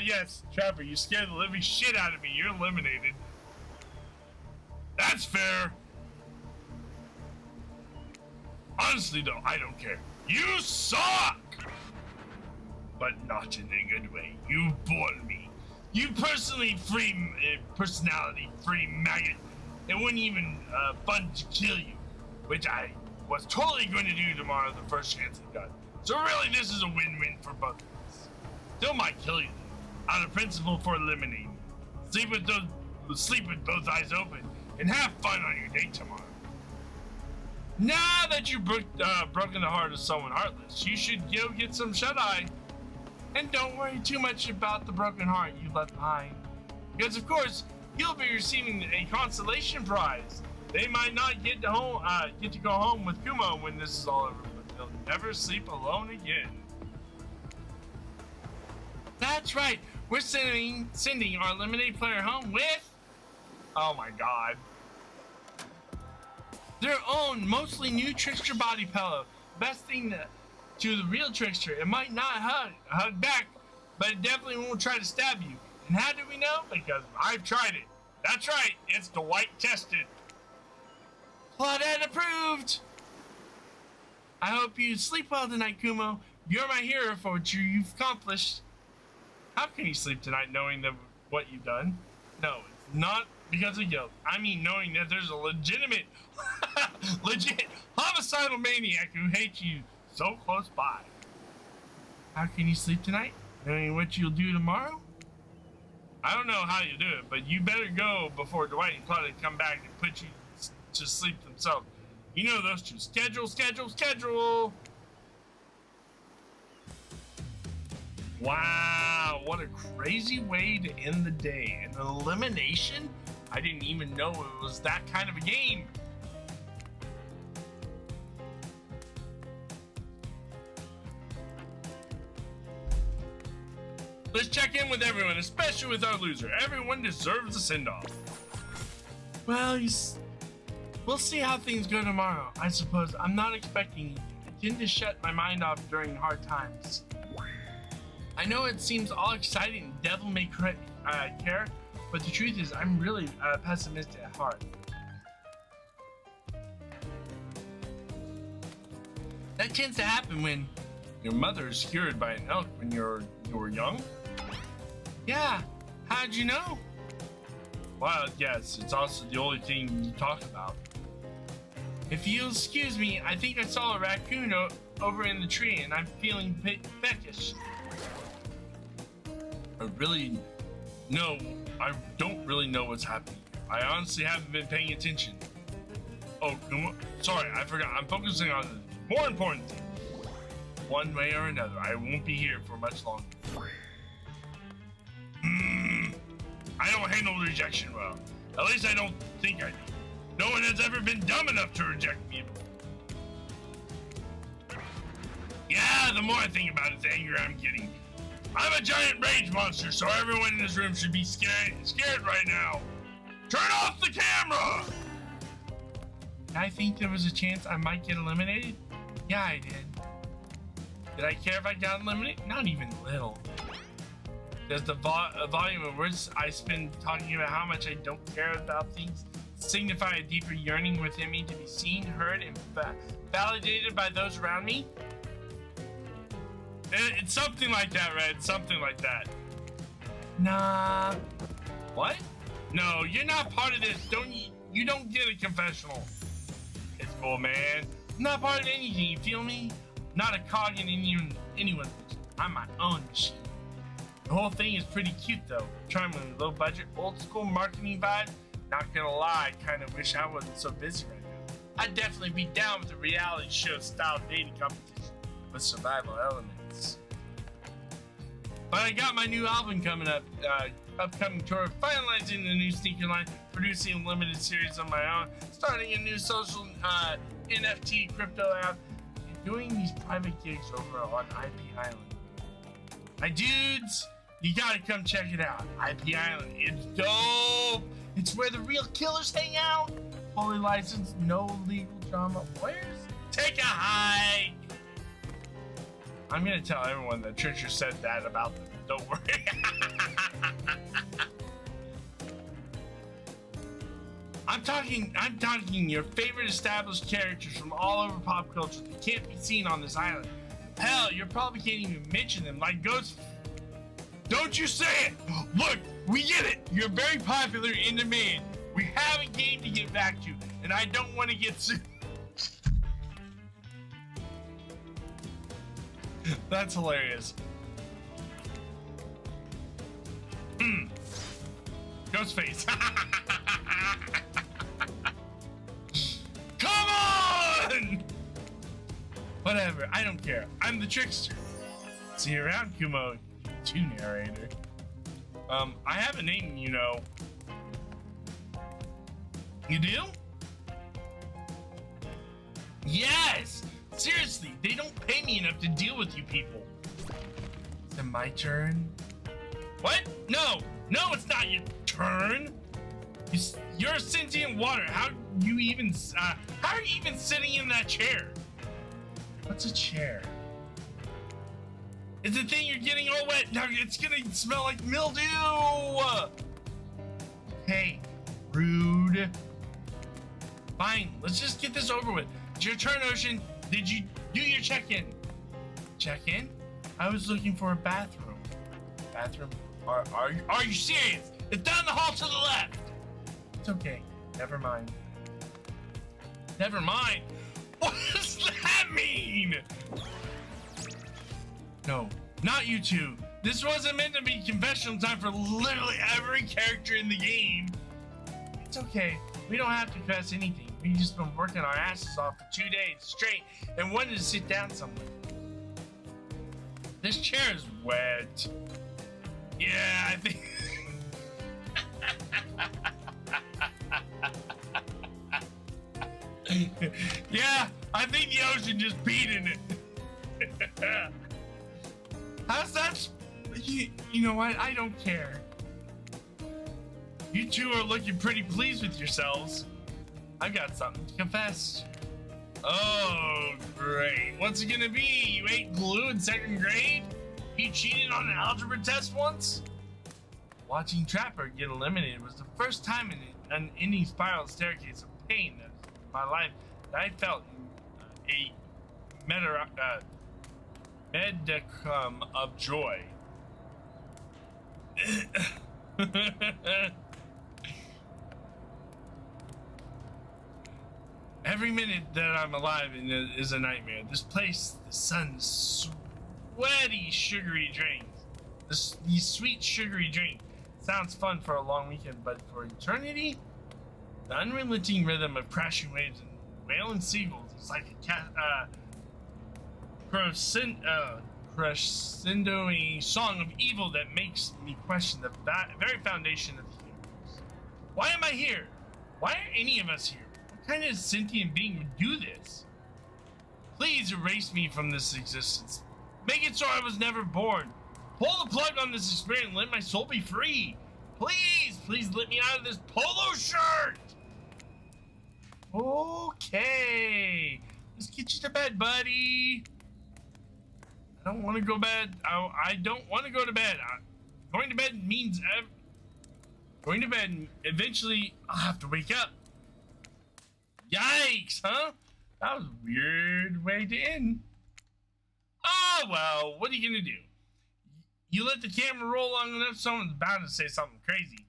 Yes, Trapper, you scared the living shit out of me. You're eliminated. That's fair. Honestly, though, I don't care. You suck! But not in a good way. You bore me. You personality free maggot. It wouldn't even fun to kill you, which I was totally going to do tomorrow the first chance I got. So really, this is a win-win for both of us. Still might kill you, out of principle for eliminating. Sleep with both eyes open, and have fun on your date tomorrow. Now that you've broken the heart of someone heartless, you should go get some shut-eye. And don't worry too much about the broken heart you left behind. Because of course, you'll be receiving a consolation prize. They might not get to go home with Kumo when this is all over, but they'll never sleep alone again. That's right, we're sending our eliminated player home with, oh my god, their own mostly new trickster body pillow. Best thing to the real trickster, it might not hug back, but it definitely won't try to stab you. And how do we know? Because I've tried it. That's right, it's the white tested. Claudette approved. I hope you sleep well tonight, Kumo. You're my hero for what you've accomplished. How can you sleep tonight knowing that what you've done? No, it's not because of guilt. I mean knowing that there's a legit homicidal maniac who hates you so close by. How can you sleep tonight knowing what you'll do tomorrow? I don't know how you do it, but you better go before Dwight and Claudia come back and put you to sleep themselves. You know those two. Schedule. Wow, what a crazy way to end the day. An elimination? I didn't even know it was that kind of a game. Let's check in with everyone, especially with our loser. Everyone deserves a send-off. Well, we'll see how things go tomorrow. I suppose I'm not expecting you. I tend to shut my mind off during hard times. I know it seems all exciting, devil may care, but the truth is I'm really pessimistic at heart. That tends to happen when your mother is cured by an elk when you were young? Yeah, how'd you know? Well, yes, it's also the only thing you talk about. If you'll excuse me, I think I saw a raccoon over in the tree and I'm feeling peckish. I don't really know what's happening. I honestly haven't been paying attention. Oh, sorry, I forgot. I'm focusing on the more important thing. One way or another, I won't be here for much longer. I don't handle rejection well. At least I don't think I do. No one has ever been dumb enough to reject me before. Yeah, the more I think about it, the angrier I'm getting. I'm a giant rage monster, so everyone in this room should be scared right now. Turn off the camera! I think there was a chance I might get eliminated? Yeah, I did. Did I care if I got eliminated? Not even a little. Does the volume of words I spend talking about how much I don't care about things signify a deeper yearning within me to be seen, heard, and validated by those around me? It's something like that, Red. Something like that. Nah. What? No, you're not part of this. You don't get a confessional. It's cool, man. I'm not part of anything, you feel me? Not a cog in anyone's. I'm my own machine. The whole thing is pretty cute, though. Trying with a low budget, old school marketing vibe. Not gonna lie, I kind of wish I wasn't so busy right now. I'd definitely be down with a reality show style dating competition with survival elements. But I got my new album coming up, upcoming tour, finalizing the new sneaker line, producing a limited series on my own, starting a new social NFT crypto app, and doing these private gigs over on IP Island. My dudes, you gotta come check it out. IP Island, it's dope. It's where the real killers hang out. Fully licensed, no legal drama. Where's? Take a hike. I'm gonna tell everyone that Trisha said that about them. Don't worry. I'm talking your favorite established characters from all over pop culture that can't be seen on this island. Hell, you probably can't even mention them, like Ghost. Don't you say it! Look, we get it! You're very popular in demand. We have a game to get back to, and I don't want to get sued. That's hilarious. Ghostface. Come on! Whatever, I don't care. I'm the trickster. See you around, Kumo. You narrator. I have a name, you know. You do? Yes! Seriously, they don't pay me enough to deal with you people. Is it my turn? What? No! No, it's not your turn! You're sentient water. How are you even sitting in that chair? What's a chair? It's the thing you're getting all wet. Now it's gonna smell like mildew. Hey, rude. Fine, let's just get this over with. It's your turn, Ocean. Did you do your check-in? Check-in? I was looking for a bathroom. Bathroom? Are you serious? It's down the hall to the left. It's okay. Never mind. Never mind? What does that mean? No, not you two. This wasn't meant to be confessional time for literally every character in the game. It's okay. We don't have to confess anything. We've just been working our asses off for 2 days straight and wanted to sit down somewhere. This chair is wet. Yeah, I think... Yeah, I think the ocean just peed in it. How's that? You know what? I don't care. You two are looking pretty pleased with yourselves. I've got something to confess. Oh, great. What's it gonna be? You ate glue in 2nd grade? You cheated on an algebra test once? Watching Trapper get eliminated was the first time in an ending spiral staircase of pain in my life that I felt a medicum of joy. Every minute that I'm alive is a nightmare. This place, the sun's sweaty, sugary drinks. These sweet, sugary drinks. Sounds fun for a long weekend, but for eternity, the unrelenting rhythm of crashing waves and wailing seagulls is like a crescendoing song of evil that makes me question the very foundation of the universe. Why am I here? Why are any of us here? What kind of sentient being would do this? Please erase me from this existence. Make it so I was never born. Pull the plug on this experience and let my soul be free. Please, please let me out of this polo shirt. Okay. Let's get you to bed, buddy. I don't want to go to bed. I don't want to go to bed. Going to bed means going to bed. Eventually, I'll have to wake up. Yikes, huh? That was a weird way to end. Oh, well, what are you going to do? You let the camera roll long enough, someone's bound to say something crazy.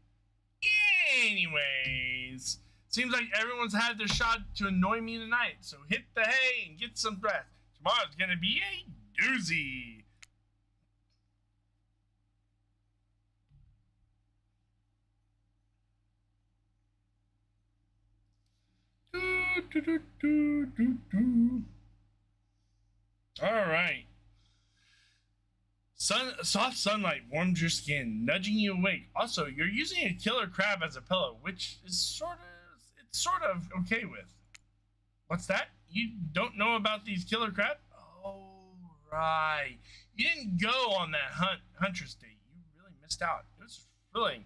Anyways, seems like everyone's had their shot to annoy me tonight, so hit the hay and get some rest. Tomorrow's going to be a doozy. All right. Soft sunlight warms your skin, nudging you awake. Also, you're using a killer crab as a pillow, which is sort of okay with. What's that? You don't know about these killer crabs? Oh, right. You didn't go on that hunter's date. You really missed out. It was thrilling.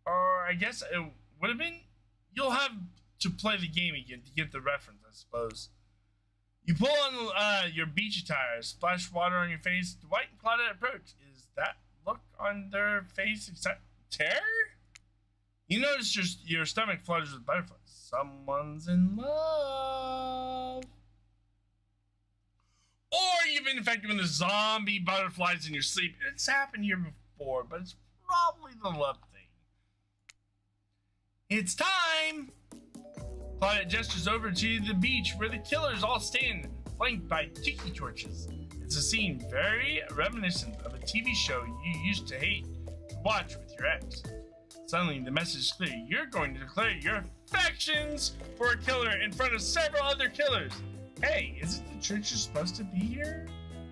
Or I guess it would have been. You'll have to play the game again to get the reference, I suppose. You pull on your beach attire, splash water on your face. The white and clouded approach. Is that look on their face terror? You notice your stomach flutters with butterflies. Someone's in love. Or you've been infected with the zombie butterflies in your sleep. It's happened here before, but it's probably the love thing. It's time! Claudette gestures over to the beach where the killers all stand, flanked by tiki torches. It's a scene very reminiscent of a TV show you used to hate to watch with your ex. Suddenly, the message is clear. You're going to declare your affections for a killer in front of several other killers. Hey, isn't the church supposed to be here?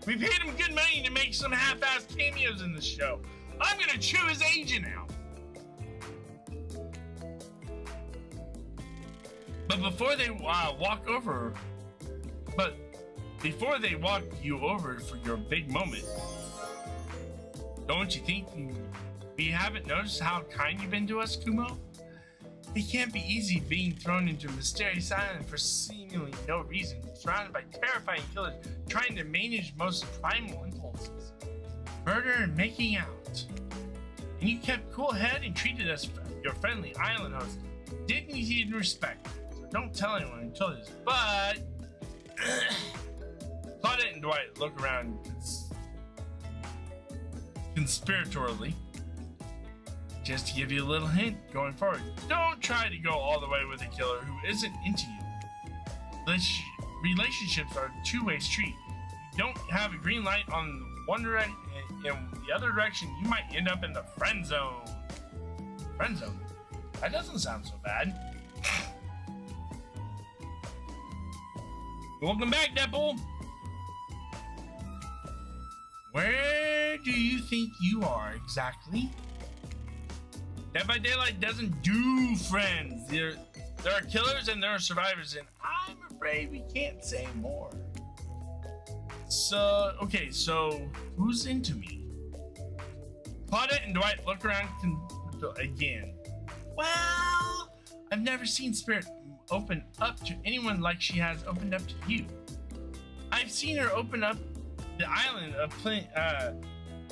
We paid him good money to make some half-assed cameos in the show. I'm gonna chew his agent out. But before they walk you over for your big moment, don't you think we haven't noticed how kind you've been to us, Kumo? It can't be easy being thrown into a mysterious island for seemingly no reason, surrounded by terrifying killers trying to manage most primal impulses, murder and making out. And you kept cool head and treated us, your friendly island host, dignity and respect. So don't tell anyone who told you this, but Claudette and Dwight look around conspiratorially. Just to give you a little hint going forward, don't try to go all the way with a killer who isn't into you. Relationships are a two-way street. If you don't have a green light on one direction, in the other direction, you might end up in the friend zone. Friend zone? That doesn't sound so bad. Welcome back, Deadpool. Where do you think you are exactly? Dead by Daylight doesn't do friends. There are killers and there are survivors, and I'm afraid we can't say more. So, okay, so who's into me? Claudette and Dwight look around again. Well, I've never seen Spirit open up to anyone like she has opened up to you. I've seen her open up the island of plenty.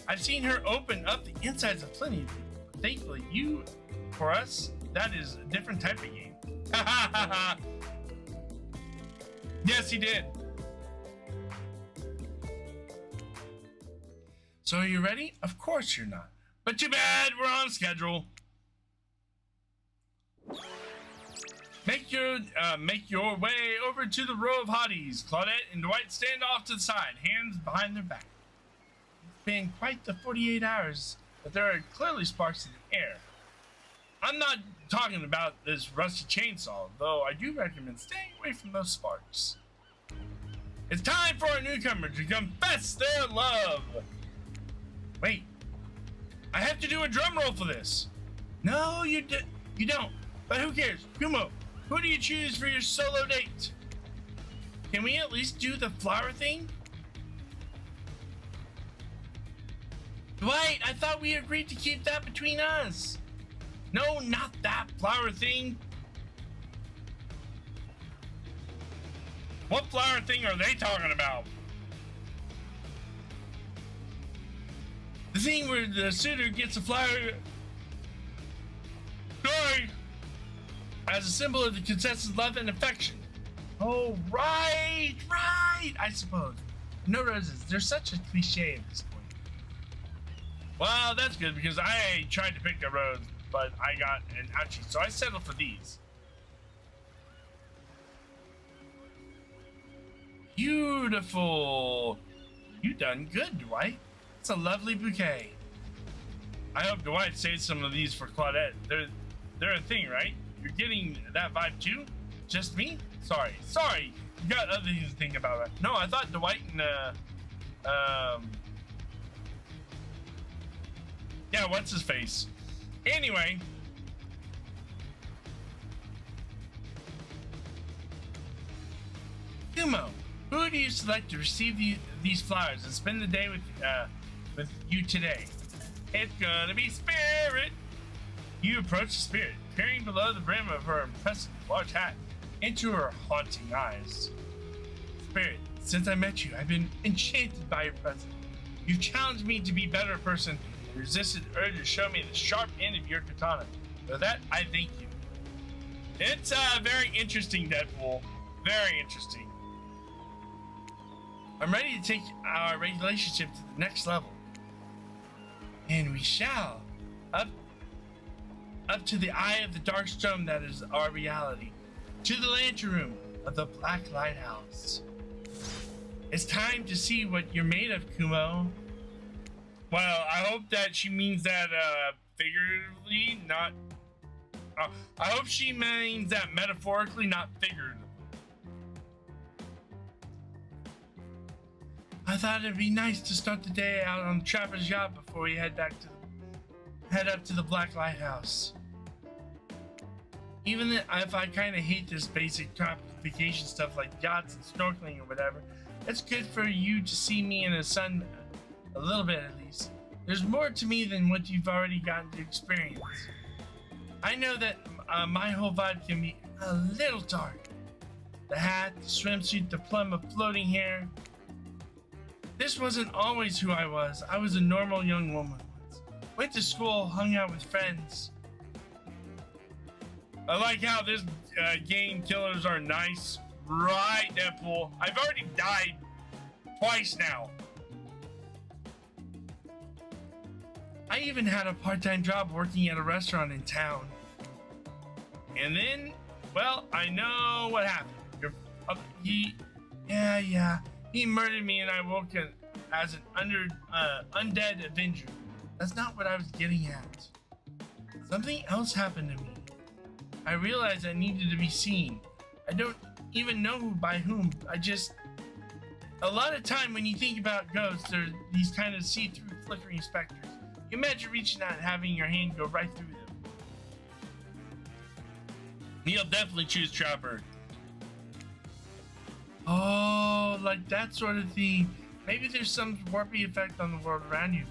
I've seen her open up the insides of plenty of people. Thankfully, you, for us, that is a different type of game. Yes, he did. So are you ready? Of course you're not. But too bad, we're on schedule. Make your way over to the row of hotties. Claudette and Dwight stand off to the side, hands behind their back. It's been quite the 48 hours, but there are clearly sparks in the air. I'm not talking about this rusty chainsaw, though I do recommend staying away from those sparks. It's time for a newcomer to confess their love. Wait, I have to do a drum roll for this. No, you don't. But who cares? Kumo, who do you choose for your solo date? Can we at least do the flower thing? Dwight, I thought we agreed to keep that between us. No, not that flower thing. What flower thing are they talking about? The thing where the suitor gets a flower. Sorry. As a symbol of the contestant's love and affection. Oh, right. I suppose. No roses. They're such a cliche at this point. Well, that's good because I tried to pick a rose, but I got an ouchie, so I settled for these. Beautiful. You done good, Dwight. It's a lovely bouquet. I hope Dwight saved some of these for Claudette. They're a thing, right? You're getting that vibe too? Just me? Sorry. You got other things to think about. No, I thought Dwight and yeah, what's his face? Anyway. Kumo, who do you select to receive these flowers and spend the day with you today? It's gonna be Spirit. You approach the Spirit, peering below the brim of her impressive large hat into her haunting eyes. Spirit, since I met you, I've been enchanted by your presence. You've challenged me to be a better person and resisted the urge to show me the sharp end of your katana. For that, I thank you. It's very interesting, Deadpool. Very interesting. I'm ready to take our relationship to the next level. And we shall. Up to the eye of the dark stone that is our reality. To the lantern room of the Black Lighthouse. It's time to see what you're made of, Kumo. Well, I hope that she means that figuratively, not... I hope she means that metaphorically, not figuratively. I thought it'd be nice to start the day out on the trapper's yacht before we head up to the Black Lighthouse. Even if I kind of hate this basic vacation stuff like yachts and snorkeling or whatever, it's good for you to see me in the sun a little bit at least. There's more to me than what you've already gotten to experience. I know that my whole vibe can be a little dark. The hat, the swimsuit, the plum of floating hair. This wasn't always who I was. I was a normal young woman once. Went to school, hung out with friends. I like how this game killers are nice. Right, Deadpool. I've already died twice now. I even had a part-time job working at a restaurant in town. And then, well, I know what happened. He murdered me and I woke up as an undead avenger. That's not what I was getting at. Something else happened to me. I realized I needed to be seen. I don't even know by whom. A lot of time when you think about ghosts, they're these kind of see-through flickering specters. You imagine reaching out and having your hand go right through them. He'll definitely choose Trapper. Oh, like that sort of thing. Maybe there's some warpy effect on the world around you.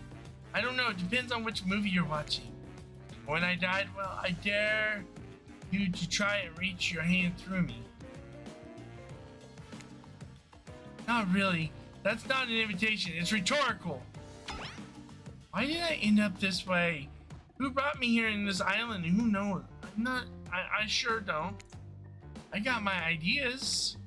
I don't know, it depends on which movie you're watching. When I died, well, I dare you to try and reach your hand through me. Not really. That's not an invitation. It's rhetorical. Why did I end up this way? Who brought me here in this island? Who knows? I sure don't. I got my ideas.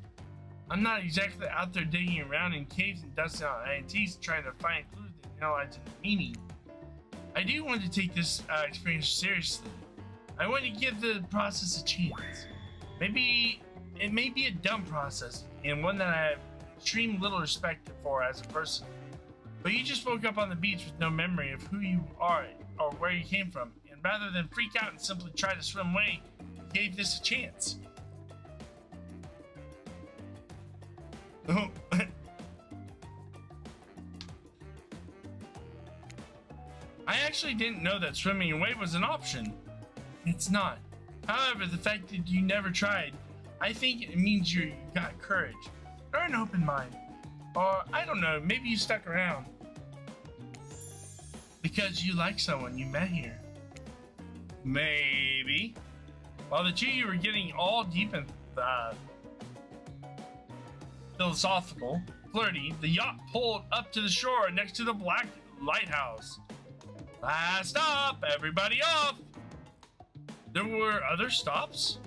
I'm not exactly out there digging around in caves and dusting out antiques trying to find clues that analyze the meaning. I do want to take this experience seriously. I want to give the process a chance. Maybe it may be a dumb process and one that I have extreme little respect for as a person. But you just woke up on the beach with no memory of who you are or where you came from, and rather than freak out and simply try to swim away, you gave this a chance. Oh. I actually didn't know that swimming away was an option. It's not. However, the fact that you never tried, I think it means you got courage. Or an open mind. Or, I don't know, maybe you stuck around. Because you like someone you met here. Maybe. While the two of you were getting all deep and philosophical, flirty, the yacht pulled up to the shore next to the black lighthouse. Last stop, everybody off! There were other stops?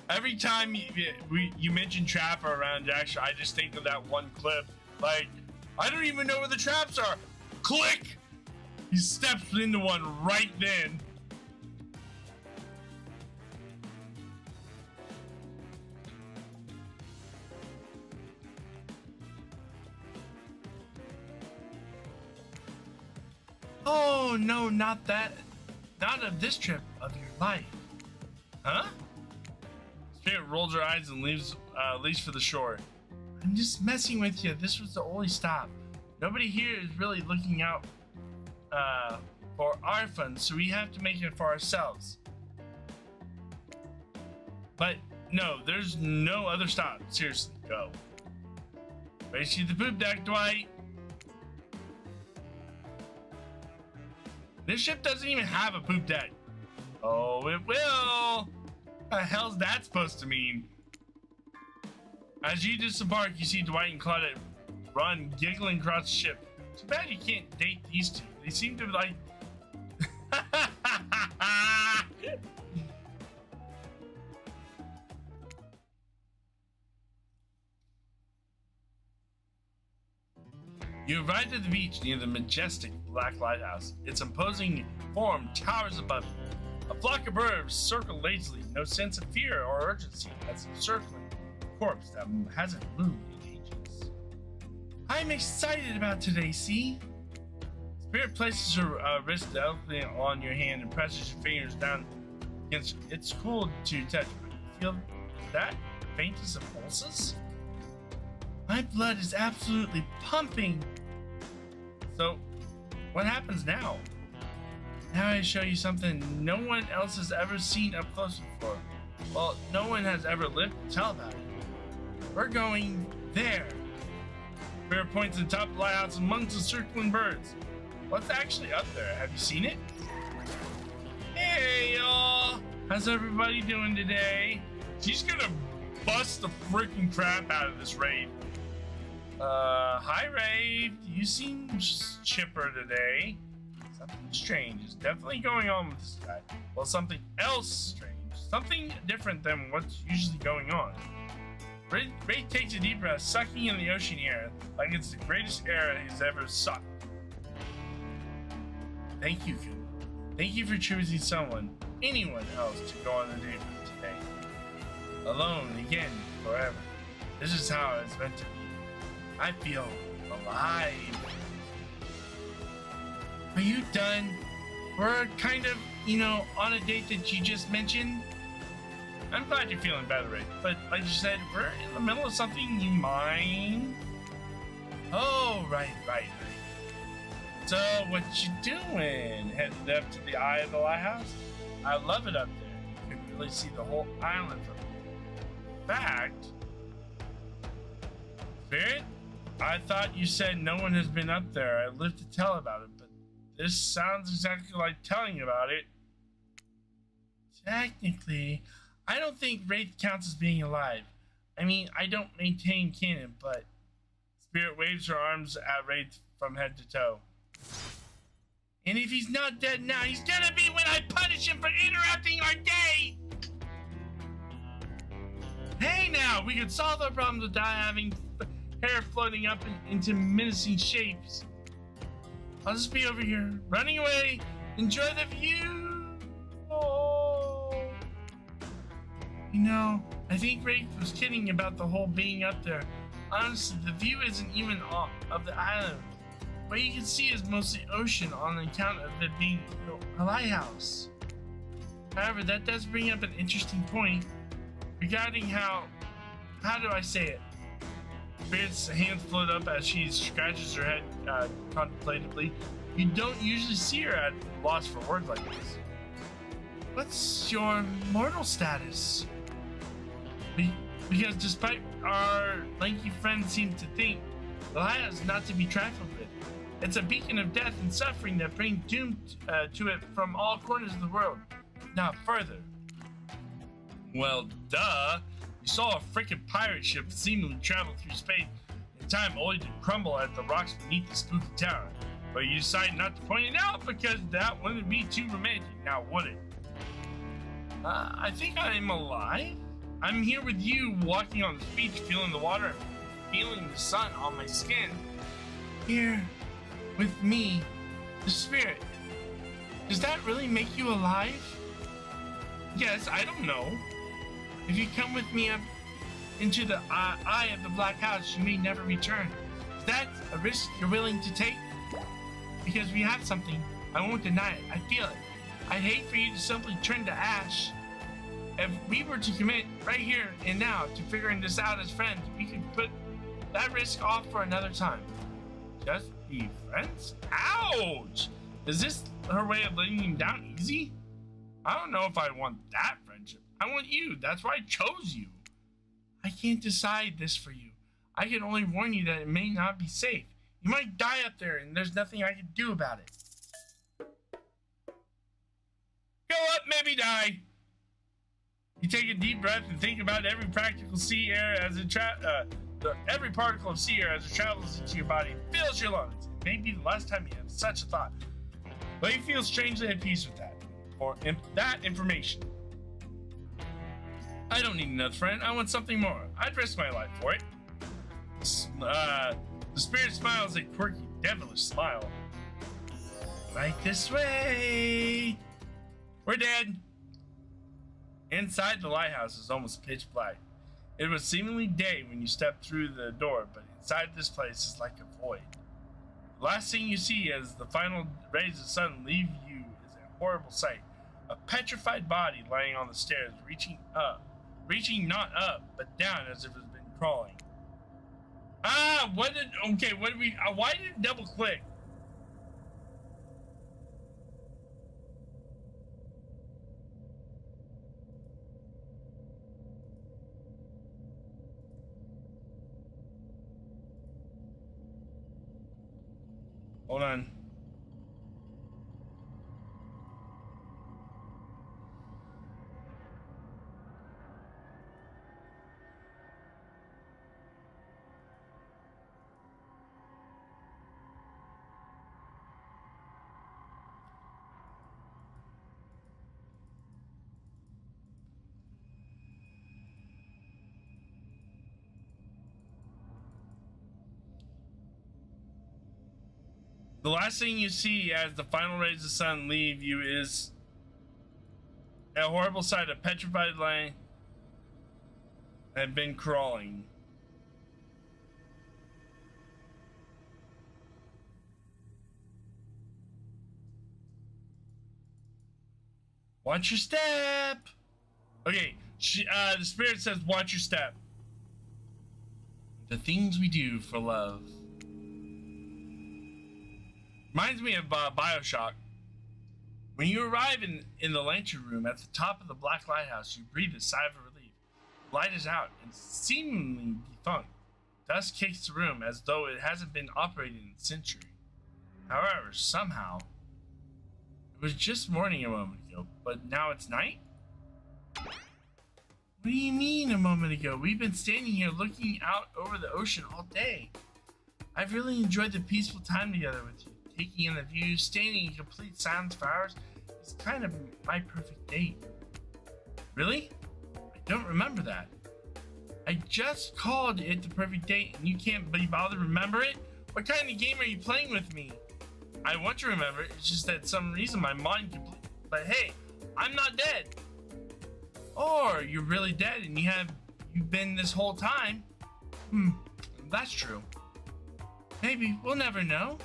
Every time you mention trapper around Jackson, I just think of that one clip. Like, I don't even know where the traps are. Click! He steps into one right then. Oh no, not that. Not of this trip, of your life. Huh? Spirit rolls her eyes and leaves for the shore. I'm just messing with you. This was the only stop. Nobody here is really looking out for our fun, so we have to make it for ourselves. But no, there's no other stop. Seriously, go. Ready to see the poop deck, Dwight? This ship doesn't even have a poop deck. Oh, it will. What the hell's that supposed to mean? As you disembark, you see Dwight and Claudette run, giggling across the ship. Too bad you can't date these two. They seem to like... You arrived at the beach near the majestic black lighthouse. Its imposing form towers above you. A flock of birds circle lazily, no sense of fear or urgency as if circling a corpse that hasn't moved in ages. I'm excited about today, see? Spirit places her wrist delicately on your hand and presses your fingers down against. It's cool to touch, but you feel that faintest of pulses? My blood is absolutely pumping. So, what happens now? Now I show you something no one else has ever seen up close before. Well, no one has ever lived to tell about it. We're going there. Bear points to the top of the lighthouse amongst the circling birds. What's actually up there? Have you seen it? Hey, y'all. How's everybody doing today? She's gonna bust the freaking crap out of this Rave. Hi, Rave. You seem chipper today. Something strange is definitely going on with this guy. Well, something else strange. Something different than what's usually going on. Ray takes a deep breath, sucking in the ocean air like it's the greatest air he's ever sucked. Thank you, Kumo. Thank you for choosing anyone else to go on the date with today. Alone again, forever. This is how it's meant to be. I feel alive. Are you done? We're kind of, on a date that you just mentioned. I'm glad you're feeling better, Ray. But like you said, we're in the middle of something. You mind? Oh, right. So, what you doing? Headed up to the eye of the lighthouse? I love it up there. You can really see the whole island from here. In fact, Spirit, I thought you said no one has been up there. I lived to tell about it, but this sounds exactly like telling about it. Technically, I don't think Wraith counts as being alive. I mean, I don't maintain canon, but Spirit waves her arms at Wraith from head to toe. And if he's not dead now, he's gonna be when I punish him for interrupting our day! Hey now, we could solve our problems without having hair floating up into menacing shapes. I'll just be over here, running away. Enjoy the view! Oh. You know, I think Wraith was kidding about the whole being up there. Honestly, the view isn't even of the island. What you can see is mostly ocean on account of it being a lighthouse. However, that does bring up an interesting point regarding how do I say it? Spirit's hands float up as she scratches her head contemplatively. You don't usually see her at loss for words like this. What's your mortal status? Because despite our lanky friends seem to think, the lighthouse is not to be trifled with. It's a beacon of death and suffering that brings doom to it from all corners of the world, not further. Well, duh. You saw a freaking pirate ship seemingly travel through space in time only to crumble at the rocks beneath the spooky tower. But you decided not to point it out because that wouldn't be too romantic, now would it? I think I'm alive. I'm here with you, walking on the beach, feeling the water and feeling the sun on my skin. Here with me, the Spirit. Does that really make you alive? Yes, I don't know. If you come with me up into the eye of the Black House, you may never return. Is that a risk you're willing to take? Because we have something. I won't deny it. I feel it. I'd hate for you to simply turn to ash. If we were to commit right here and now to figuring this out as friends, we could put that risk off for another time. Just be friends? Ouch! Is this her way of letting you down easy? I don't know if I want that friendship. I want you. That's why I chose you. I can't decide this for you. I can only warn you that it may not be safe. You might die up there and there's nothing I can do about it. Go up, maybe die. You take a deep breath and think about every practical sea air as it every particle of sea air as it travels into your body and fills your lungs. It may be the last time you have such a thought, but you feel strangely at peace with that, or that information. I don't need another friend. I want something more. I'd risk my life for it. The Spirit smiles a quirky, devilish smile. Right this way. We're dead. Inside the lighthouse is almost pitch black. It was seemingly day when you stepped through the door, but inside this place is like a void. The last thing you see as the final rays of the sun leave you is a horrible sight. A petrified body lying on the stairs, reaching not up, but down as if it has been crawling. Why did it double click? Hold on. The last thing you see as the final rays of the sun leave you is a horrible sight of petrified land had been crawling. Watch your step. Okay, the Spirit says watch your step. The things we do for love. Reminds me of BioShock. When you arrive in the lantern room at the top of the black lighthouse, you breathe a sigh of relief. The light is out and seemingly defunct. Dust cakes the room as though it hasn't been operated in a century. However, somehow, it was just morning a moment ago, but now it's night? What do you mean a moment ago? We've been standing here looking out over the ocean all day. I've really enjoyed the peaceful time together with you. Taking in the view, standing in complete silence for hours is kind of my perfect date. Really? I don't remember that. I just called it the perfect date and you can't be bothered to remember it? What kind of game are you playing with me? I want to remember it, it's just that some reason my mind but hey, I'm not dead. Or you're really dead and you've been this whole time. That's true. Maybe we'll never know.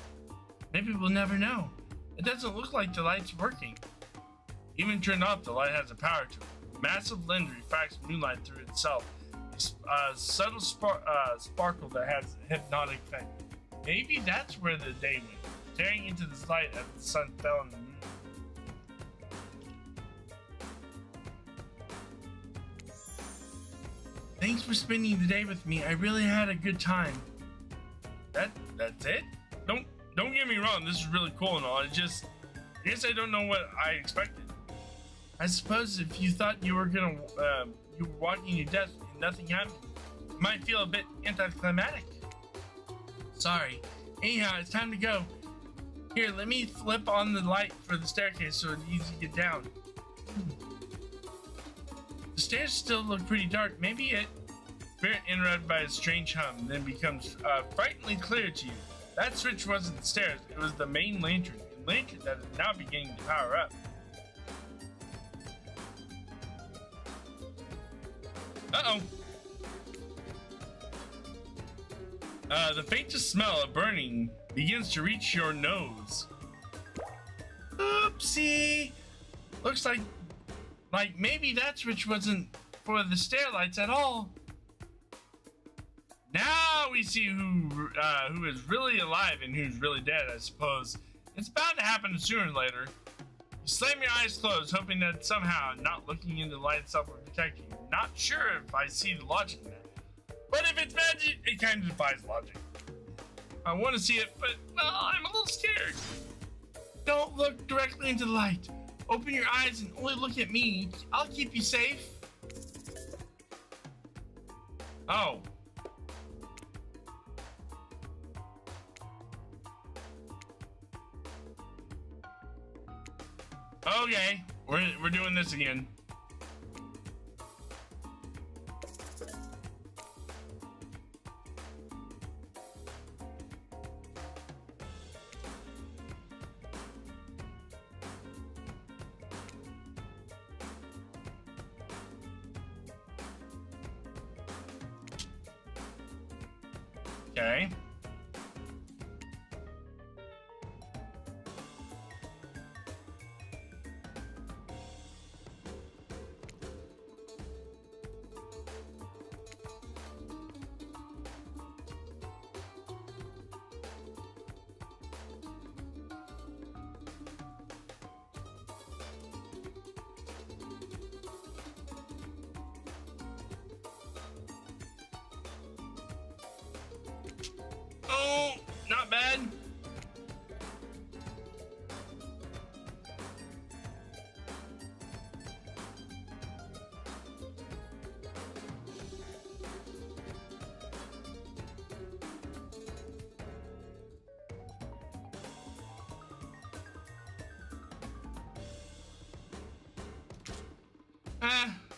Maybe we'll never know. It doesn't look like the light's working. Even turned off, the light has a power to it. Massive lens refracts moonlight through itself. A subtle sparkle that has a hypnotic effect. Maybe that's where the day went. Staring into this light as the sun fell on the moon. Thanks for spending the day with me. I really had a good time. That's it? Don't get me wrong, this is really cool and all. I guess I don't know what I expected. I suppose if you thought you were walking your death and nothing happened, it might feel a bit anticlimactic. Sorry. Anyhow, it's time to go. Here, let me flip on the light for the staircase so it's easy to get down. The stairs still look pretty dark. Maybe it. Spirit interrupted by a strange hum, then becomes frighteningly clear to you. That switch wasn't the stairs, it was the main lantern. A lantern that is now beginning to power up. Uh-oh. The faintest smell of burning begins to reach your nose. Oopsie! Looks like maybe that switch wasn't for the stair lights at all. Now we see who is really alive and who's really dead, I suppose. It's bound to happen sooner or later. You slam your eyes closed, hoping that somehow not looking into the light itself will protect you. Not sure if I see the logic in that. But if it's magic, it kind of defies logic. I want to see it, but well, I'm a little scared. Don't look directly into the light. Open your eyes and only look at me. I'll keep you safe. Oh. Okay, we're doing this again. Okay. Oh, not bad.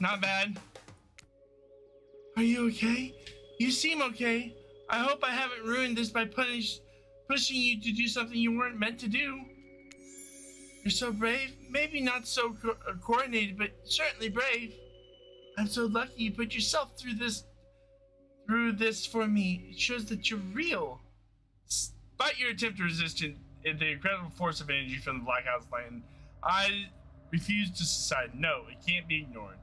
Not bad. Are you okay? You seem okay. I hope I haven't ruined this by pushing you to do something you weren't meant to do. You're so brave. Maybe not so coordinated, but certainly brave. I'm so lucky you put yourself through this for me. It shows that you're real. Despite your attempt to resist the incredible force of energy from the Black House land, I refuse to decide. No, it can't be ignored.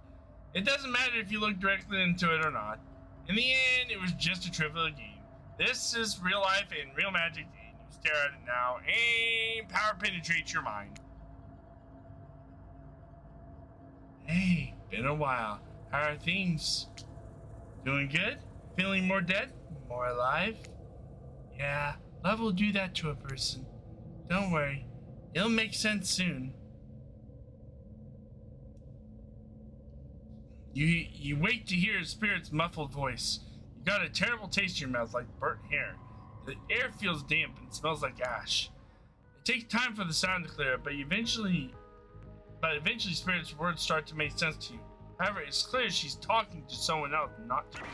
It doesn't matter if you look directly into it or not. In the end, it was just a trivial game. This is real life and real magic, and you stare at it now, and power penetrates your mind. Hey, been a while. How are things? Doing good? Feeling more dead? More alive? Yeah, love will do that to a person. Don't worry, it'll make sense soon. You wait to hear his spirit's muffled voice. You got a terrible taste in your mouth like burnt hair. The air feels damp and smells like ash. It takes time for the sound to clear up, but eventually spirit's words start to make sense to you. However, it's clear she's talking to someone else, not to you.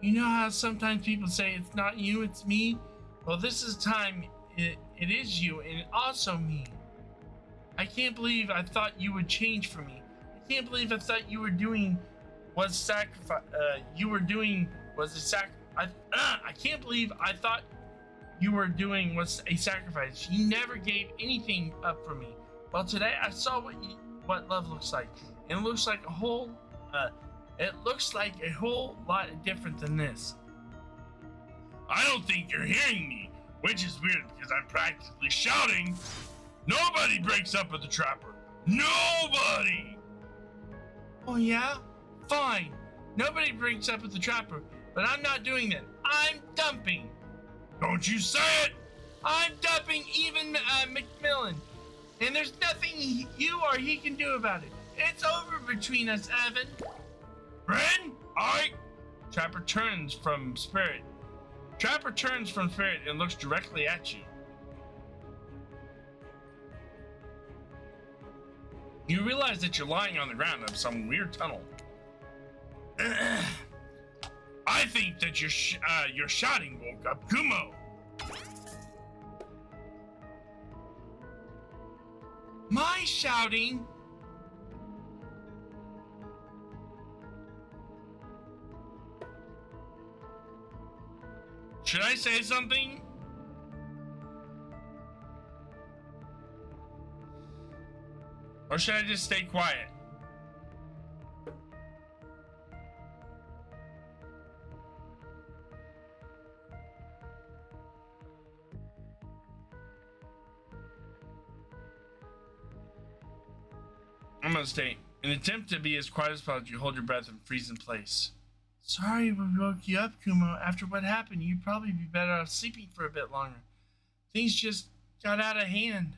You know how sometimes people say it's not you, it's me? Well, this is time it is you and also me. I can't believe I thought you would change for me. I can't believe I thought you were doing was sacrifice. I can't believe I thought you were doing was a sacrifice. You never gave anything up for me. Well, today I saw what love looks like, and it looks like a whole lot different than this. I don't think you're hearing me, which is weird because I'm practically shouting. Nobody breaks up with the trapper. Nobody. Oh yeah? Fine. Nobody breaks up with the trapper, but I'm not doing that. I'm dumping. Don't you say it. I'm dumping even Macmillan. And there's nothing you or he can do about it. It's over between us, Evan. Ren? Alright. Trapper turns from spirit and looks directly at you. You realize that you're lying on the ground of some weird tunnel. I think that your shouting woke up Kumo. My shouting? Should I say something? Or should I just stay quiet? I'm gonna stay. In an attempt to be as quiet as possible, you hold your breath and freeze in place. Sorry we woke you up, Kumo. After what happened, you'd probably be better off sleeping for a bit longer. Things just got out of hand.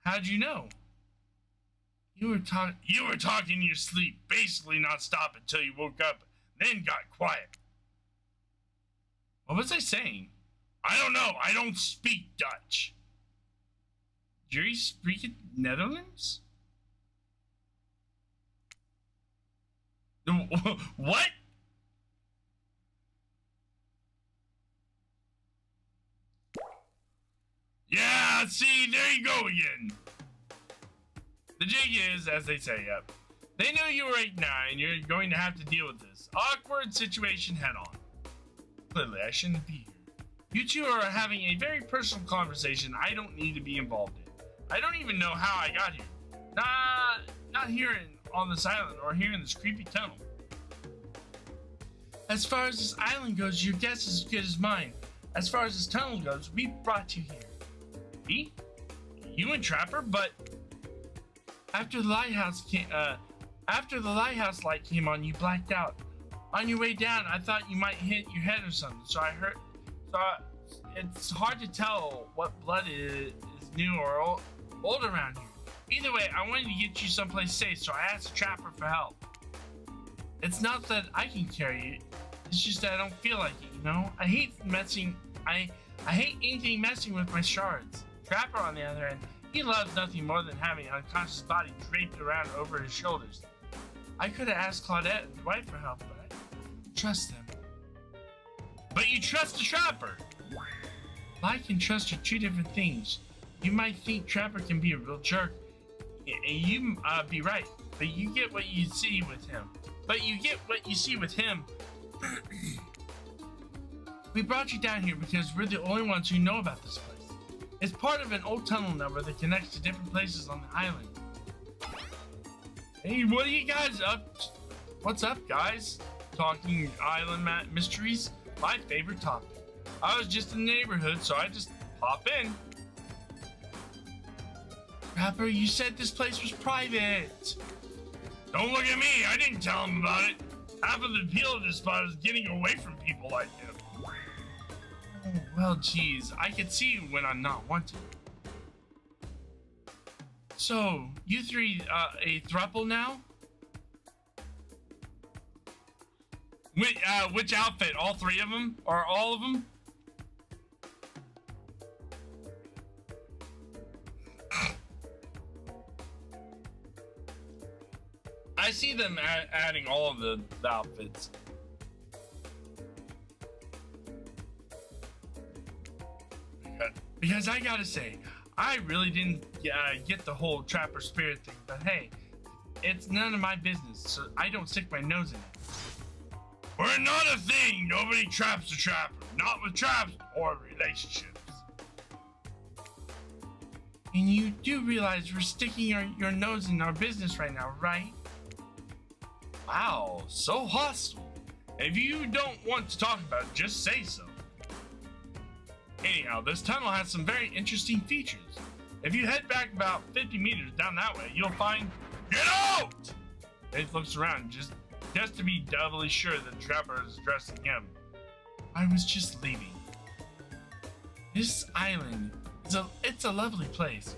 How'd you know? You were talking in your sleep, basically not stop until you woke up, then got quiet. What was I saying? I don't know. I don't speak Dutch. Do you speak Netherlands? What? Yeah, see, there you go again. The jig is, as they say, yep. They knew you were 8'9", and you're going to have to deal with this awkward situation head on. Clearly, I shouldn't be here. You two are having a very personal conversation I don't need to be involved in. I don't even know how I got here. Not here on this island or here in this creepy tunnel. As far as this island goes, your guess is as good as mine. As far as this tunnel goes, we brought you here. Me? You and Trapper? But after the lighthouse light came on, you blacked out. On your way down, I thought you might hit your head or something. It's hard to tell what blood is new or old around here. Either way, I wanted to get you someplace safe, so I asked the Trapper for help. It's not that I can carry it. It's just that I don't feel like it, you know? I hate anything messing with my shards. Trapper, on the other hand, he loves nothing more than having an unconscious body draped around over his shoulders. I could have asked Claudette and Dwight for help, but I trust them. But you trust the Trapper! Like and trust are two different things. You might think Trapper can be a real jerk, and you be right, but you get what you see with him. We brought you down here because we're the only ones who know about this place. It's part of an old tunnel network that connects to different places on the island. Hey, what are you guys up to? What's up, guys? Talking island mysteries? My favorite topic. I was just in the neighborhood, so I just pop in. Trapper, you said this place was private. Don't look at me. I didn't tell him about it. Half of the appeal of this spot is getting away from people like him. Oh, well, geez. I can see you when I'm not wanted. So, you three, a throuple now? Which outfit? All three of them? Or all of them? I see them adding all of the outfits. Because I gotta say, I really didn't get the whole trapper spirit thing, but hey, it's none of my business, so I don't stick my nose in it. We're not a thing. Nobody traps a trapper. Not with traps or relationships. And you do realize we're sticking your nose in our business right now, right? Wow, so hostile. If you don't want to talk about it, just say so. Anyhow, this tunnel has some very interesting features. If you head back about 50 meters down that way, you'll find... Get out! Faith looks around just to be doubly sure that the trapper is addressing him. I was just leaving. This island, it's a lovely place,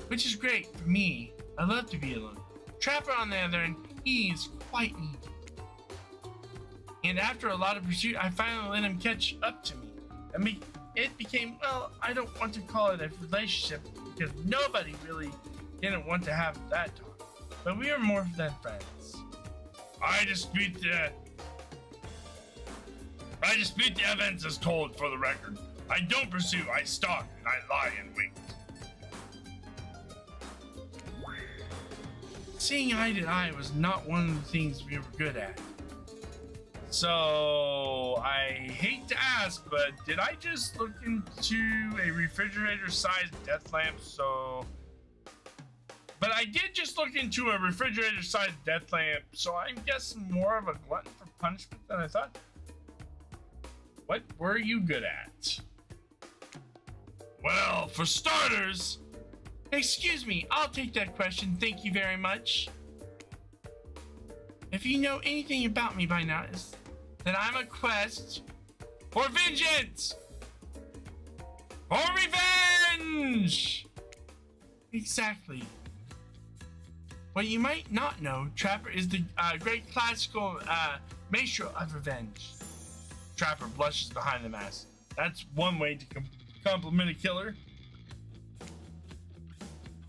which is great for me. I love to be alone. Trapper, on the other hand, he's quite needy. And after a lot of pursuit, I finally let him catch up to me. It became, well, I don't want to call it a relationship because nobody really didn't want to have that talk. But we are more than friends. I dispute the evidence as told for the record. I don't pursue, I stalk, and I lie in wait. Seeing eye to eye was not one of the things we were good at. So, I hate to ask, but did I just look into a refrigerator-sized death lamp? But I did just look into a refrigerator-sized death lamp, so I'm guessing more of a glutton for punishment than I thought. What were you good at? Well, for starters... Excuse me, I'll take that question, thank you very much. If you know anything about me by now, it's that I'm a quest for vengeance! For revenge! Exactly. What you might not know, Trapper is the great classical maestro of revenge. Trapper blushes behind the mask. That's one way to compliment a killer.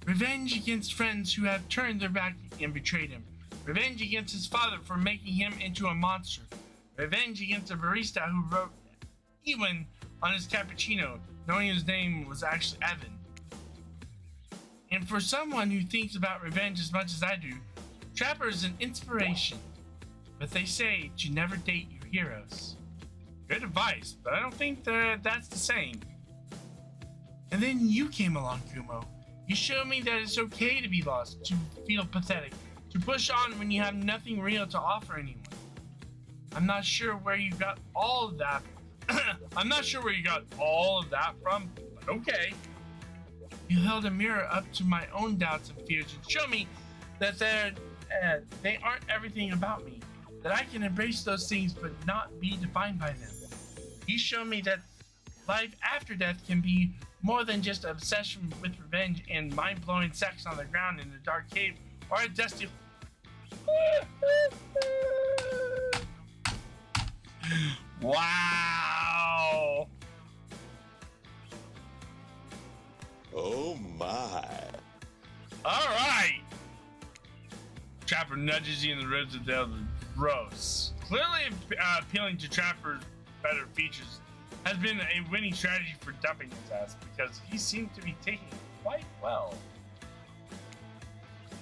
Revenge against friends who have turned their back and betrayed him. Revenge against his father for making him into a monster. Revenge against a barista who wrote Ewan on his cappuccino, knowing his name was actually Evan. And for someone who thinks about revenge as much as I do, Trapper is an inspiration. But they say to never date your heroes. Good advice, but I don't think that's the same. And then you came along, Kumo. You showed me that it's okay to be lost, to feel pathetic, to push on when you have nothing real to offer anyone. I'm not sure where you got all of that. I'm not sure where you got all of that from, but okay. You held a mirror up to my own doubts and fears and showed me that they aren't everything about me, that I can embrace those things but not be defined by them. You showed me that life after death can be more than just an obsession with revenge and mind-blowing sex on the ground in a dark cave or a dusty... Wow! Oh my. Alright! Trapper nudges you in the ribs of the elder. Gross. Clearly appealing to Trapper's better features has been a winning strategy for dumping his ass because he seemed to be taking it quite well.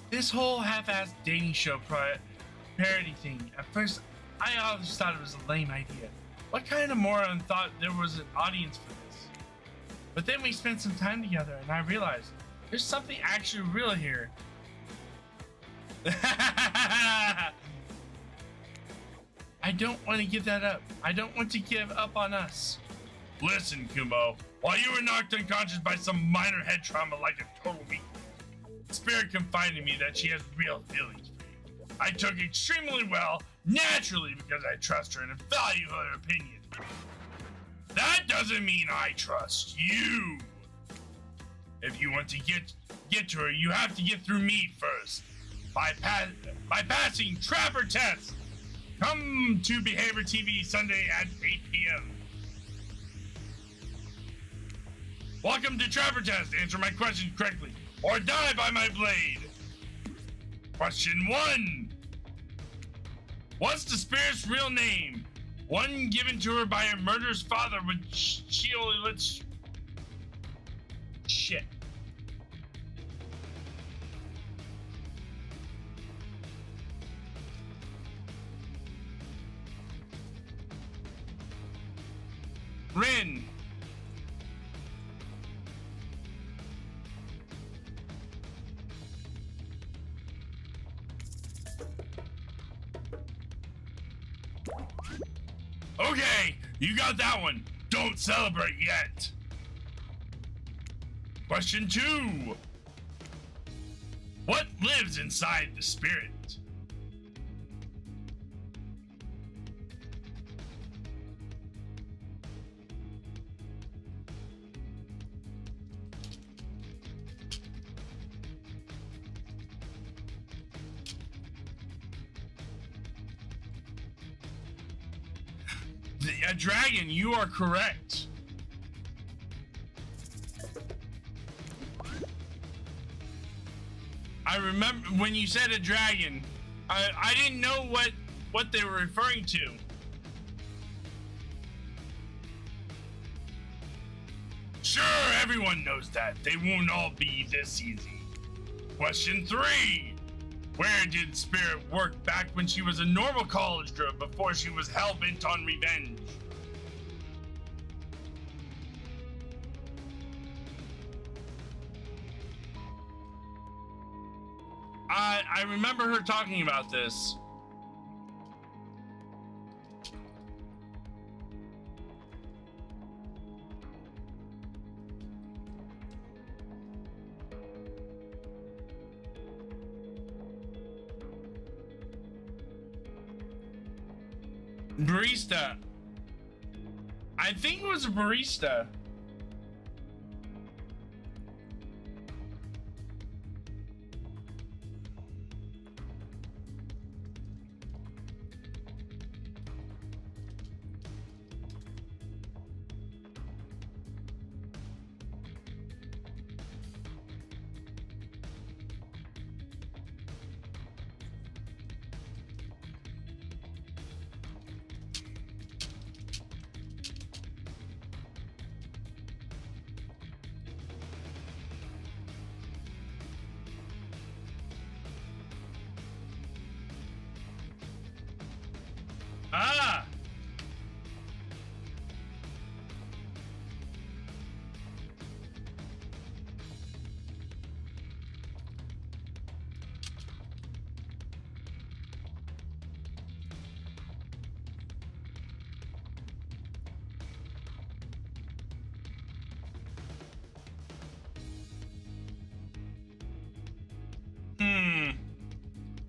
This whole half-assed dating show parody thing, at first I always thought it was a lame idea. What kind of moron thought there was an audience for this? But then we spent some time together and I realized there's something actually real here. I don't want to give that up. I don't want to give up on us. Listen, Kumo, while you were knocked unconscious by some minor head trauma like a total meat, Spirit confided in me that she has real feelings for you. I took extremely well, naturally, because I trust her and value her opinion. That doesn't mean I trust you. If you want to get to her, you have to get through me first. By passing Trapper Test. Come to Behavior TV Sunday at 8 p.m. Welcome to Trapper Test. Answer my question correctly, or die by my blade. Question 1. What's the spirit's real name? One given to her by her murderous father, which she only lets... Shit. Rin. Okay, you got that one. Don't celebrate yet. Question 2. What lives inside the spirit? A dragon, you are correct. I remember when you said a dragon, I didn't know what they were referring to. Sure, everyone knows that. They won't all be this easy. Question 3. Where did Spirit work back when she was a normal college girl before she was hell-bent on revenge? I remember her talking about this. Barista. I think it was a barista. Ah!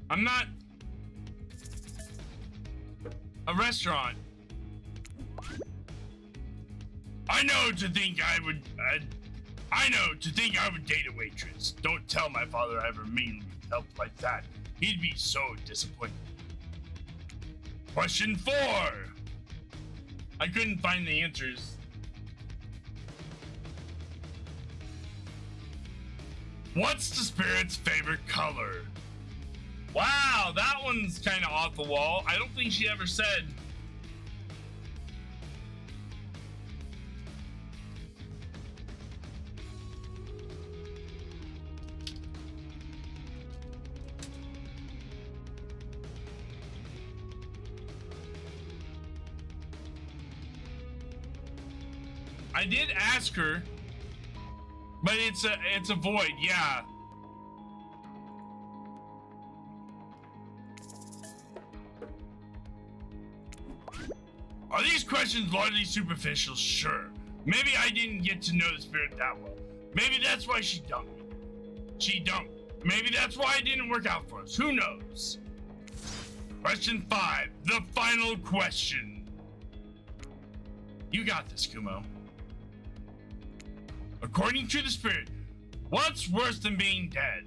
I'm not... A restaurant. I know to think I would date a waitress. Don't tell my father I ever meanly helped like that. He'd be so disappointed. Question 4. I couldn't find the answers. What's the spirit's favorite color? Wow, that one's kind of off the wall. I don't think she ever said. I did ask her, but it's a void, yeah. Are these questions largely superficial? Sure. Maybe I didn't get to know the spirit that well. Maybe that's why she dumped me. She dumped Maybe that's why it didn't work out for us. Who knows? Question 5, the final question. You got this, Kumo. According to the spirit, what's worse than being dead?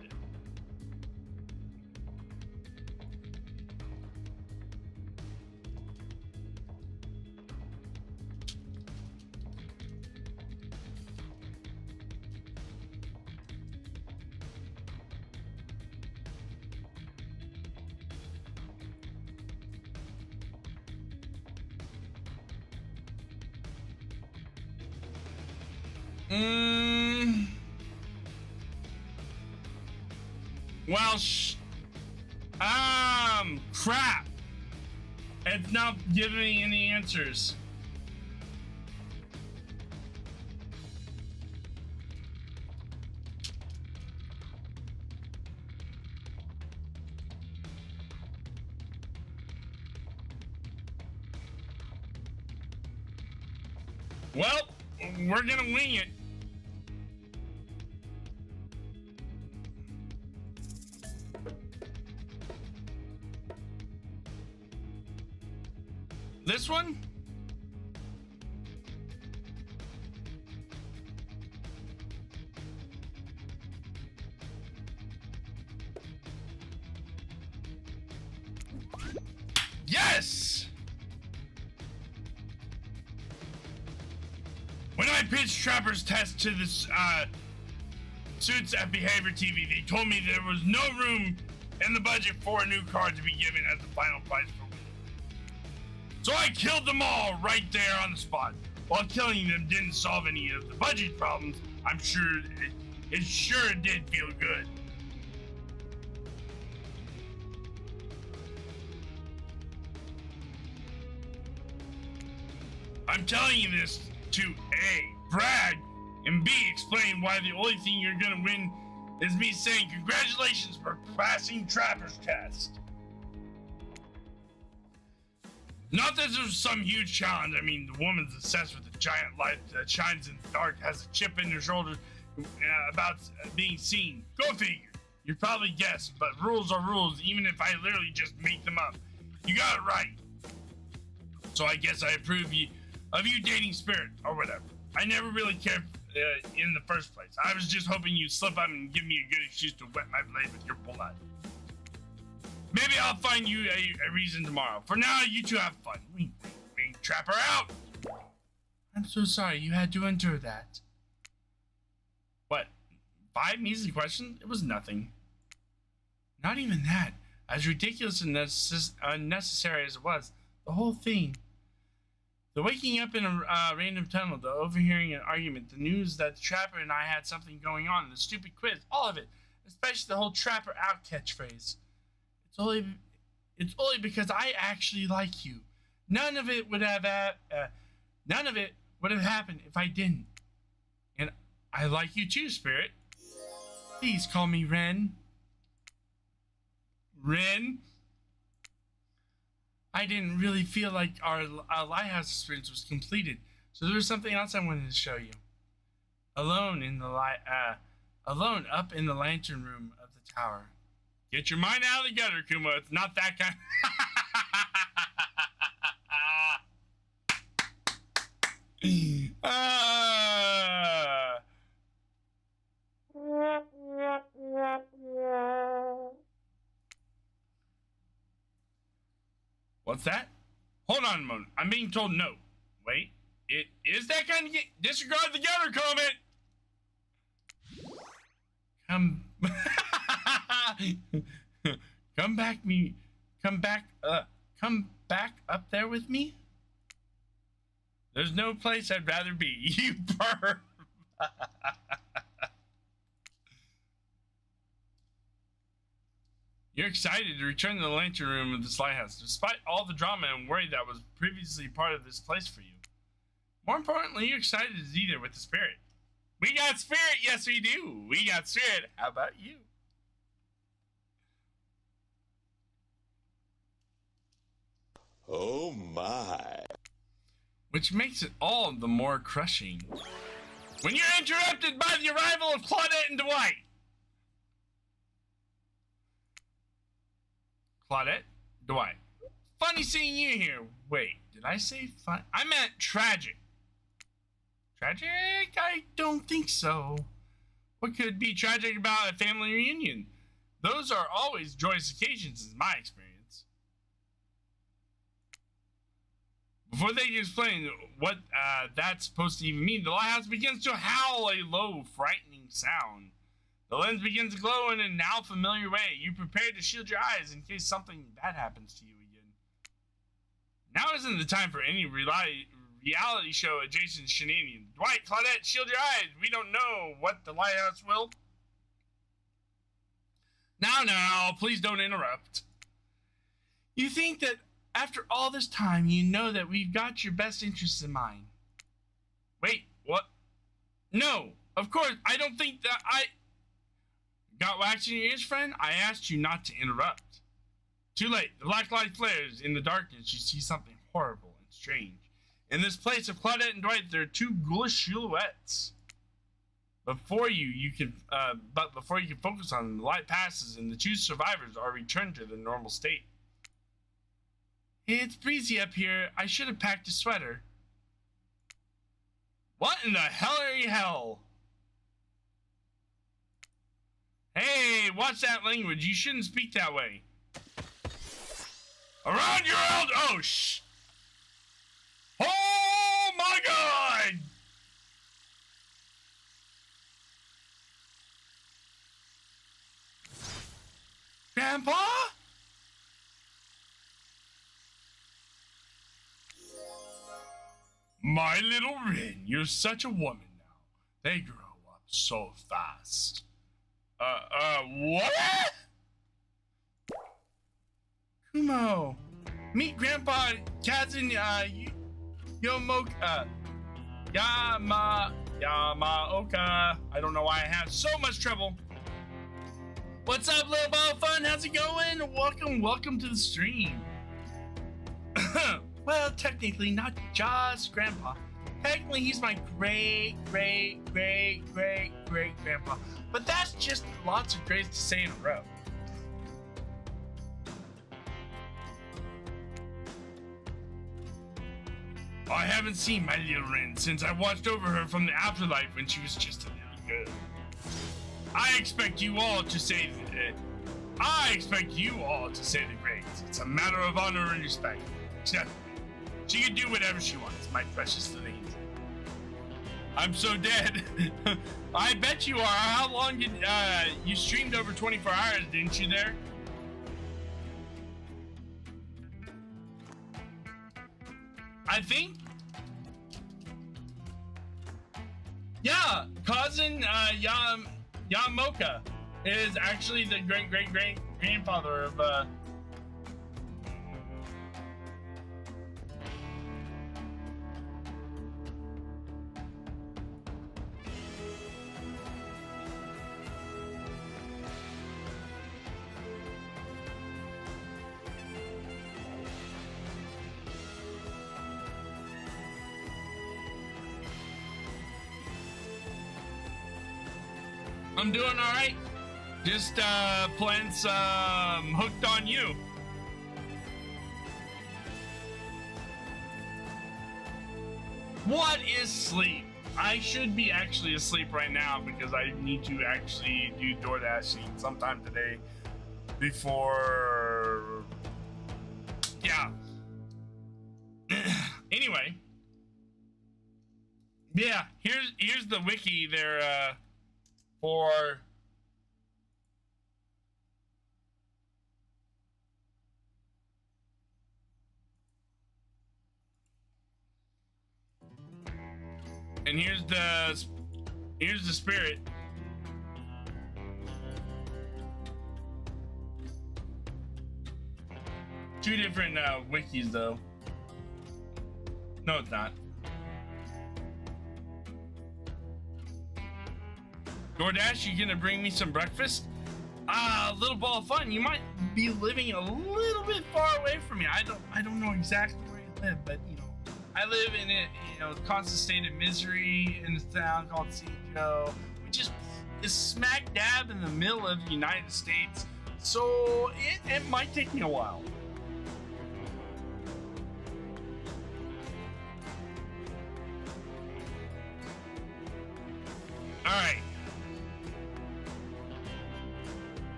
Well, crap. It's not giving me any answers. Well, we're gonna wing it. This one? Yes! When I pitched Trapper's test to the suits at Behavior TV, they told me there was no room in the budget for a new card to be given as the final prize for winning. So I killed them all right there on the spot. While killing them didn't solve any of the budget problems, I'm sure it sure did feel good. I'm telling you this to A, brag, and B, explain why the only thing you're gonna win is me saying congratulations for passing Trapper's test. Not that this was some huge challenge. I mean, the woman's obsessed with the giant light that shines in the dark, has a chip in her shoulder about being seen. Go figure. You'd probably guess, but rules are rules, even if I literally just make them up. You got it right. So I guess I approve of you dating Spirit, or whatever. I never really cared in the first place. I was just hoping you'd slip up and give me a good excuse to wet my blade with your blood. Maybe I'll find you a reason tomorrow. For now, you two have fun. Wink, wink, wink. Trapper out! I'm so sorry you had to endure that. What? 5 measly questions? It was nothing. Not even that. As ridiculous and unnecessary as it was, the whole thing. The waking up in a random tunnel, the overhearing an argument, the news that the Trapper and I had something going on, the stupid quiz, all of it. Especially the whole Trapper out catchphrase. It's only because I actually like you. None of it would have happened if I didn't. And I like you too, Spirit. Please call me Ren. Ren? I didn't really feel like our lighthouse experience was completed, so there was something else I wanted to show you. Alone up in the lantern room of the tower. Get your mind out of the gutter, Kuma. It's not that kind. What's that? Hold on a moment. I'm being told no. Wait. It is that kind of disregard the gutter comment. Come back up there with me. There's no place I'd rather be. You perv. You're excited to return to the lantern room of this lighthouse, despite all the drama and worry that was previously part of this place for you. More importantly, you're excited to be there with the Spirit. We got Spirit, yes we do. We got Spirit. How about you? Oh my. Which makes it all the more crushing when you're interrupted by the arrival of Claudette and Dwight. Claudette, Dwight. Funny seeing you here. Wait, did I say fun? I meant tragic. Tragic? I don't think so. What could be tragic about a family reunion? Those are always joyous occasions, in my experience. Before they can explain what that's supposed to even mean, the lighthouse begins to howl a low, frightening sound. The lens begins to glow in a now familiar way. You prepare to shield your eyes in case something bad happens to you again. Now isn't the time for any reality show adjacent shenanigans. Dwight, Claudette, shield your eyes. We don't know what the lighthouse will. Now, please don't interrupt. You think that after all this time, you know that we've got your best interests in mind. Wait, what? No, of course, I don't think that I... Got wax in your ears, friend? I asked you not to interrupt. Too late. The black light flares. In the darkness, you see something horrible and strange. In this place of Claudette and Dwight, there are two ghoulish silhouettes. Before you can focus on them, the light passes and the two survivors are returned to their normal state. It's breezy up here. I should have packed a sweater. What in the hell? Hey, watch that language. You shouldn't speak that way. Around your old... Oh, shh. Oh, my God. Grandpa? My little Rin, you're such a woman now. They grow up so fast. What? Kumo, meet Grandpa Kazin, Yamaoka. I don't know why I have so much trouble. What's up, little ball of fun? How's it going? Welcome to the stream. Well, technically, not just Grandpa. Technically, he's my great grandpa. But that's just lots of greats to say in a row. I haven't seen my little Rin since I watched over her from the afterlife when she was just a little girl. I expect you all to say the greats. It's a matter of honor and respect. Except she can do whatever she wants, my precious little angel. I'm so dead. I bet you are. How long did you streamed over 24 hours, didn't you there? I think. Yeah, cousin Yamaoka is actually the great grandfather of I'm doing all right. Just playing some Hooked on You. What is sleep? I should be actually asleep right now because I need to actually do DoorDashing sometime today before... Yeah. Anyway. Yeah, here's the wiki there for... And here's the spirit. Two different wikis though. No, it's not. DoorDash, you gonna bring me some breakfast? Little ball of fun. You might be living a little bit far away from me. I don't know exactly where you live, but you know, I live in a constant state of misery in a town called St. Joe, which is smack dab in the middle of the United States, So it might take me a while. All right.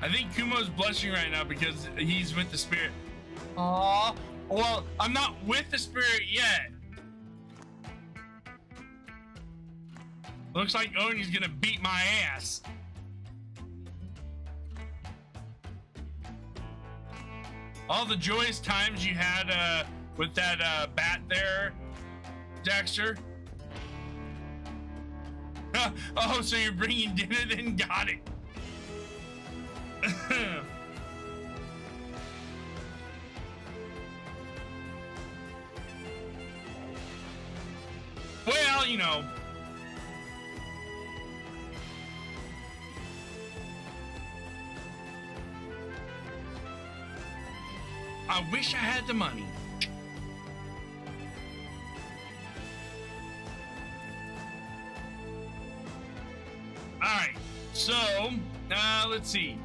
I think Kumo's blushing right now because he's with the spirit. Aw, well, I'm not with the spirit yet. Looks like Oni's gonna beat my ass. All the joyous times you had with that bat there, Dexter. Oh, so you're bringing dinner then? Got it. Well, you know. I wish I had the money. All right, so let's see.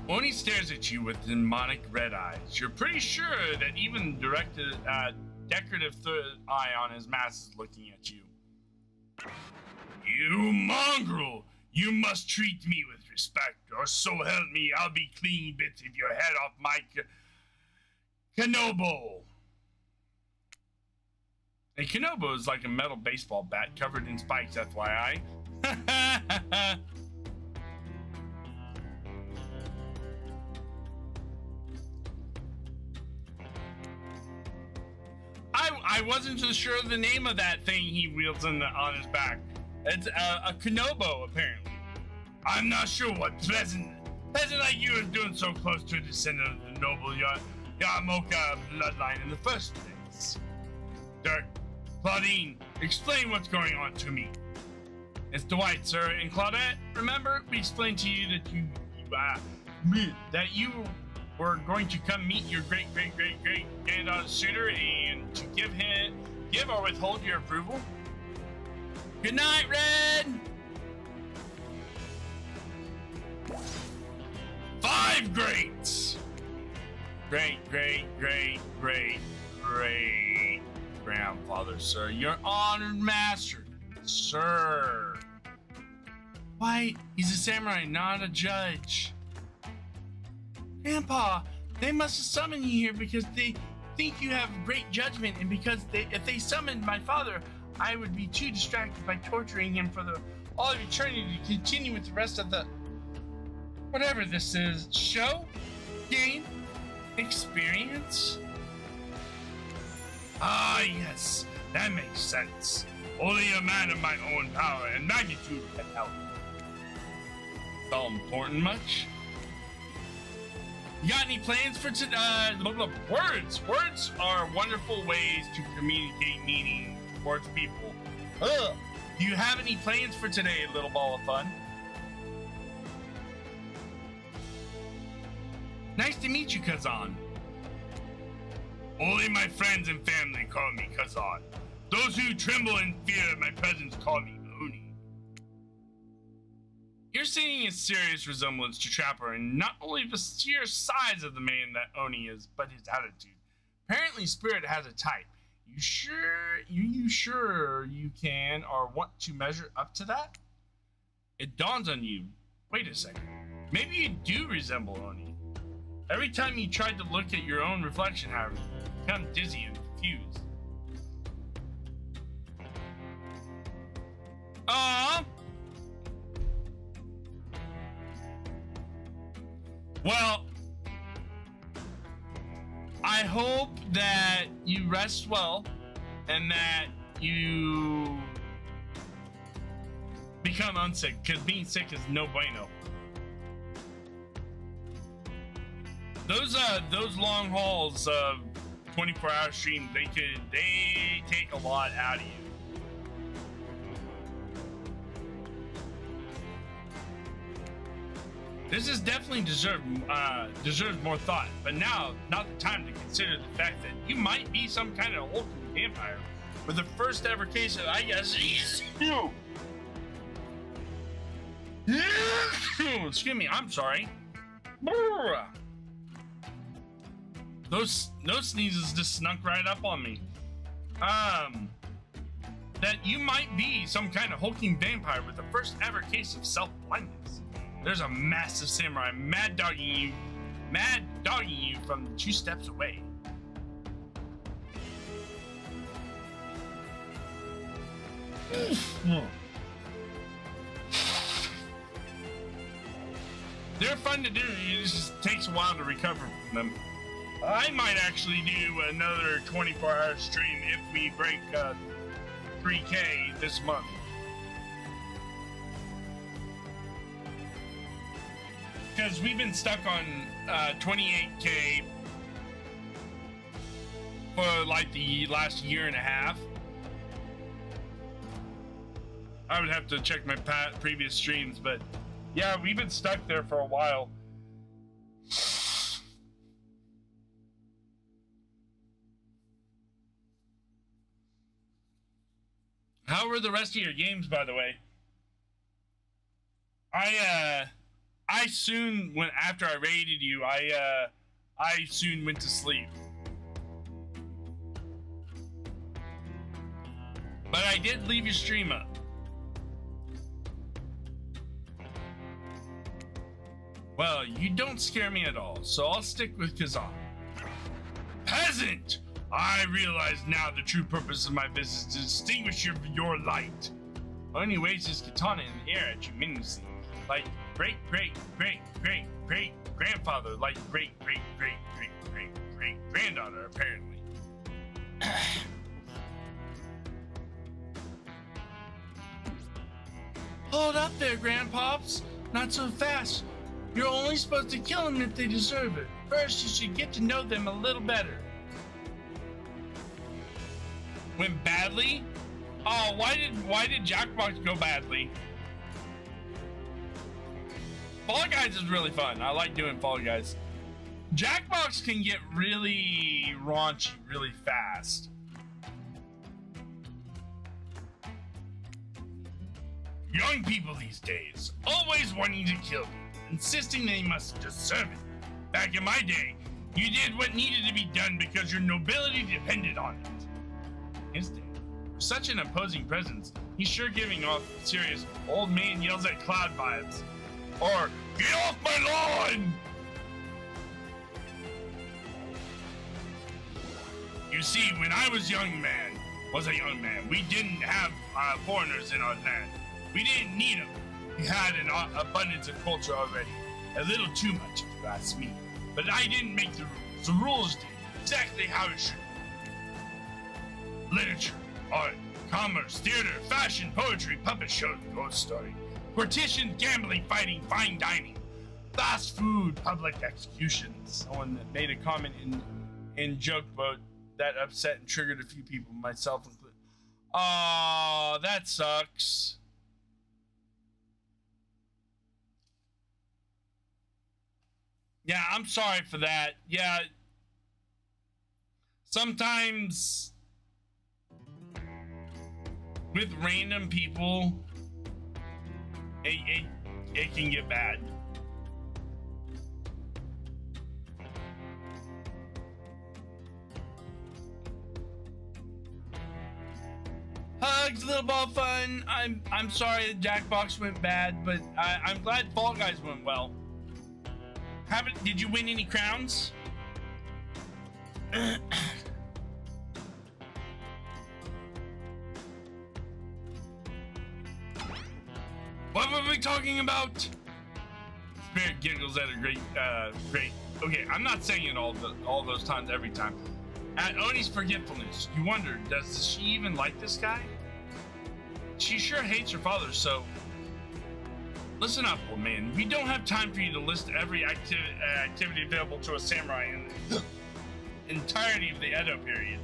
Oni stares at you with demonic red eyes. You're pretty sure that even directed decorative third eye on his mask is looking at you. You mongrel! You must treat me with respect, or so help me, I'll be cleaning bits of your head off my Kanobo. A Kanobo is like a metal baseball bat covered in spikes, FYI. I wasn't so sure of the name of that thing he wields on his back. It's a Kanobo, apparently. I'm not sure what peasant like you is doing so close to a descendant of the noble Yamoka bloodline in the first place. Dirk, Claudine, explain what's going on to me. It's Dwight, sir, and Claudette. Remember, we explained to you that you were going to come meet your great granddaughter suitor and to give or withhold your approval. Good night, Red. 5 greats. Great grandfather, sir. Your honored master, sir. Why? He's a samurai, not a judge. Grandpa, they must have summoned you here because they think you have great judgment, and because if they summoned my father, I would be too distracted by torturing him for all of eternity to continue with the rest of the whatever this is, show, game, experience. Ah, yes, that makes sense. Only a man of my own power and magnitude can help. It's all important much? You got any plans for today? Words. Words are wonderful ways to communicate meaning towards people. Do you have any plans for today, little ball of fun? Nice to meet you, Kazan. Only my friends and family call me Kazan. Those who tremble in fear of my presence call me Oni. You're seeing a serious resemblance to Trapper in not only the sheer size of the man that Oni is, but his attitude. Apparently, Spirit has a type. You sure you can or want to measure up to that? It dawns on you. Wait a second. Maybe you do resemble Oni. Every time you tried to look at your own reflection, however, you become dizzy and confused. Well, I hope that you rest well and that you become unsick, because being sick is no bueno. Those long hauls of 24-hour streams, they take a lot out of you. This is definitely deserves more thought, but now not the time to consider the fact that you might be some kind of old vampire with the first ever case of, I guess, you. Excuse me, I'm sorry. Those sneezes just snuck right up on me. That you might be some kind of hulking vampire with the first ever case of self-blindness. There's a massive samurai mad dogging you from 2 steps away. They're fun to do, it just takes a while to recover from them. I might actually do another 24-hour stream if we break 3K this month. Because we've been stuck on 28K for like the last year and a half. I would have to check my previous streams, but yeah, we've been stuck there for a while. How were the rest of your games, by the way? I soon went, after I raided you, I soon went to sleep. But I did leave your stream up. Well, you don't scare me at all, so I'll stick with Kazan. Peasant! I realize now the true purpose of my visit is to distinguish your light. Only waves his katana in the air at you menacingly, like great-great-great-great-great-grandfather, like great-great-great-great-great-granddaughter, apparently. Hold up there, Grandpops. Not so fast. You're only supposed to kill them if they deserve it. First, you should get to know them a little better. Went badly? Oh, why did Jackbox go badly? Fall Guys is really fun. I like doing Fall Guys. Jackbox can get really raunchy really fast. Young people these days, always wanting to kill you, insisting they must deserve it. Back in my day, you did what needed to be done because your nobility depended on it. His day, for such an imposing presence, he's sure giving off serious old man yells at cloud vibes. Or, get off my lawn! You see, when I was a young man, we didn't have foreigners in our land. We didn't need them. We had an abundance of culture already. A little too much, if you ask me. But I didn't make the rules. The rules did exactly how it should be. Literature, art, commerce, theater, fashion, poetry, puppet shows, ghost story, partition, gambling, fighting, fine dining, fast food, public executions. Someone that made a comment in joke boat that upset and triggered a few people, myself included. Oh, that sucks. Yeah, I'm sorry for that. Yeah. Sometimes with random people, it can get bad. Hugs, little ball fun. I'm sorry that Jackbox went bad, but I'm glad Fall Guys went well. Did you win any crowns? What were we talking about? Spirit giggles at a great. Okay, I'm not saying it all those times every time. At Oni's forgetfulness, you wonder, does she even like this guy? She sure hates her father, so listen up, old man. We don't have time for you to list every activity available to a samurai in the entirety of the Edo period.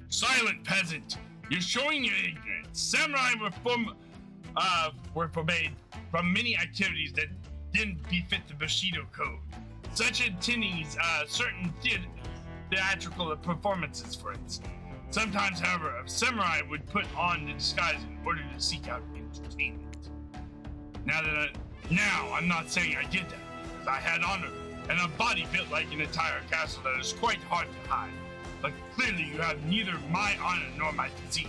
Silent peasant! You're showing your ignorance. Samurai were forbade from many activities that didn't befit the Bushido code, such as attending certain theatrical performances, for instance. Sometimes, however, a samurai would put on the disguise in order to seek out entertainment. Now, I'm not saying I did that, because I had honor, and a body built like an entire castle that is quite hard to hide. But clearly you have neither my honor nor my physique.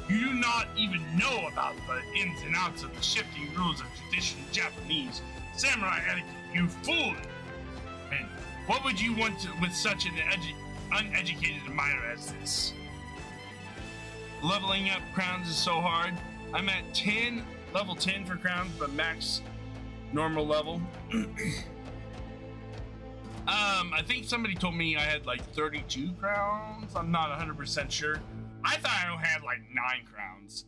You do not even know about the ins and outs of the shifting rules of traditional Japanese samurai etiquette, you fool! And what would you want with such an uneducated admirer as this? Leveling up crowns is so hard. I'm at 10, level 10 for crowns, but max normal level. I think somebody told me I had like 32 crowns. I'm not 100% sure. I thought I had like 9 crowns.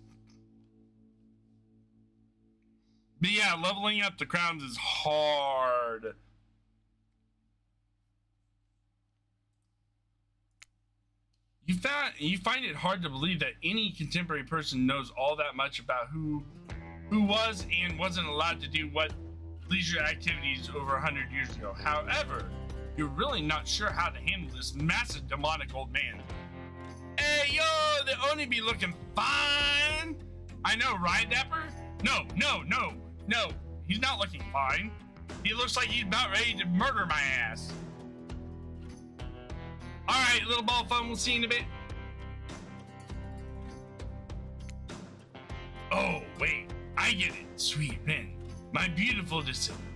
But yeah, leveling up the crowns is hard. You find it hard to believe that any contemporary person knows all that much about who was and wasn't allowed to do what leisure activities over 100 years ago. However, you're really not sure how to handle this massive demonic old man. Hey, yo, they only be looking fine. I know, right, Dapper? No. He's not looking fine. He looks like he's about ready to murder my ass. All right, little ball fun, we'll see you in a bit. Oh, wait, I get it. Sweet Ren, my beautiful descendant.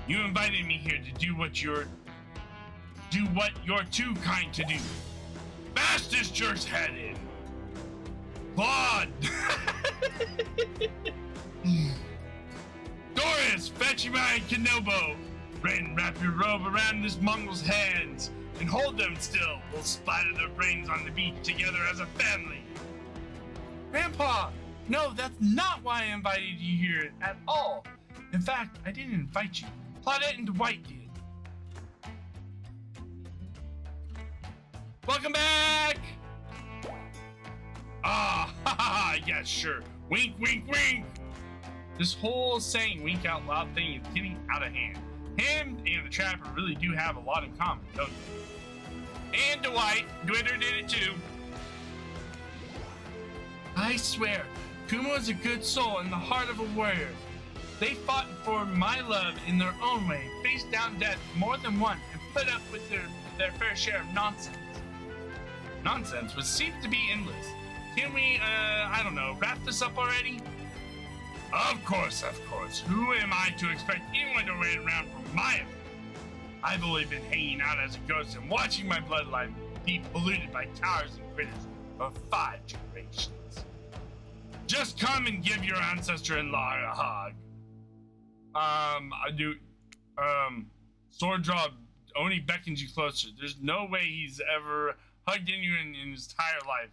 You invited me here to do what you're too kind to do. Bash this jerk's head in. Claude! Doris, fetch my Kenobo. Ren, wrap your robe around this Mongol's hands and hold them still. We'll splatter their brains on the beach together as a family. Grandpa, no, that's not why I invited you here at all. In fact, I didn't invite you. Claudette and Dwight did. Welcome back! Ah, yeah, sure. Wink, wink, wink! This whole saying wink out loud thing is getting out of hand. Him and the Trapper really do have a lot in common, don't they? And Dwight, Dwitter did it too. I swear, Kumo is a good soul and the heart of a warrior. They fought for my love in their own way, faced down death more than once, and put up with their fair share of nonsense. Nonsense, which seems to be endless. Can we, I don't know, wrap this up already? Of course. Who am I to expect anyone to wait around for my opinion? I've only been hanging out as a ghost and watching my bloodline be polluted by cowards and critters for 5 generations. Just come and give your ancestor-in-law a hug. Sword Draw only beckons you closer. There's no way he's ever hugged anyone in his entire life.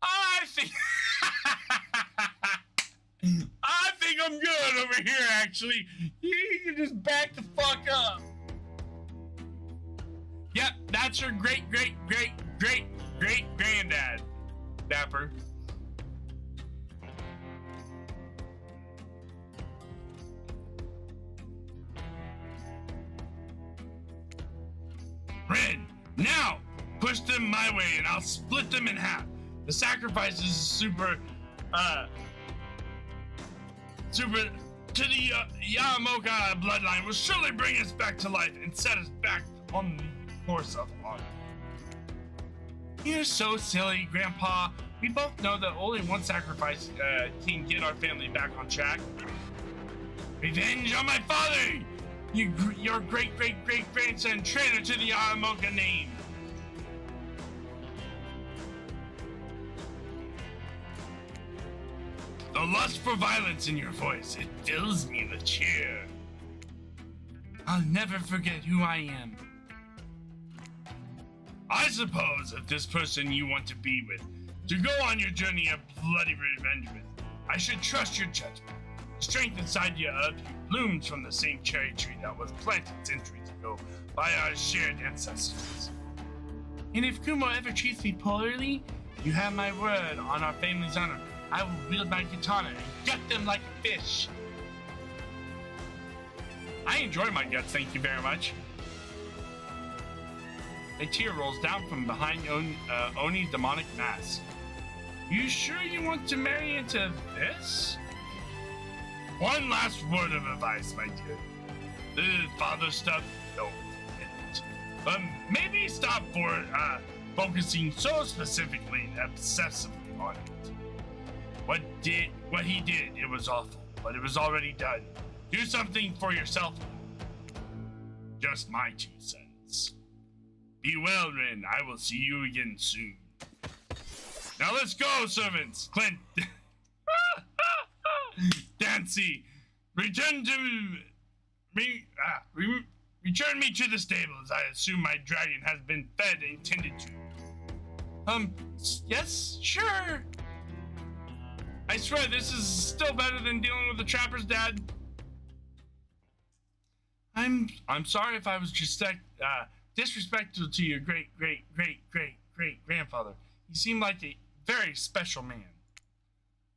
I think I'm good over here, actually. You can just back the fuck up. Yep, that's your great granddad, Dapper. Ren, now push them my way and I'll split them in half. The sacrifices super to the Yamamoka bloodline will surely bring us back to life and set us back on the course of honor. You're so silly, Grandpa. We both know that only one sacrifice can get our family back on track. Revenge on my father! Your great-grandson, traitor to the Yamamoka name. The lust for violence in your voice, it fills me with cheer. I'll never forget who I am. I suppose if this person you want to be with, to go on your journey of bloody revenge with, I should trust your judgment. The strength inside you blooms from the same cherry tree that was planted centuries ago by our shared ancestors. And if Kumo ever treats me poorly, you have my word on our family's honor. I will wield my katana and gut them like a fish. I enjoy my guts, thank you very much. A tear rolls down from behind Oni's demonic mask. You sure you want to marry into this? One last word of advice, my dear. The father stuff, don't it. But maybe stop focusing so specifically and obsessively on it. What he did, it was awful, but it was already done. Do something for yourself. Just my 2 cents. Be well, Rin. I will see you again soon. Now let's go, servants. Clint. Dancy, return me to the stables. I assume my dragon has been fed and tended to. Yes, sure. I swear this is still better than dealing with the trapper's dad. I'm sorry if I was just disrespectful to your great grandfather. He seemed like a very special man.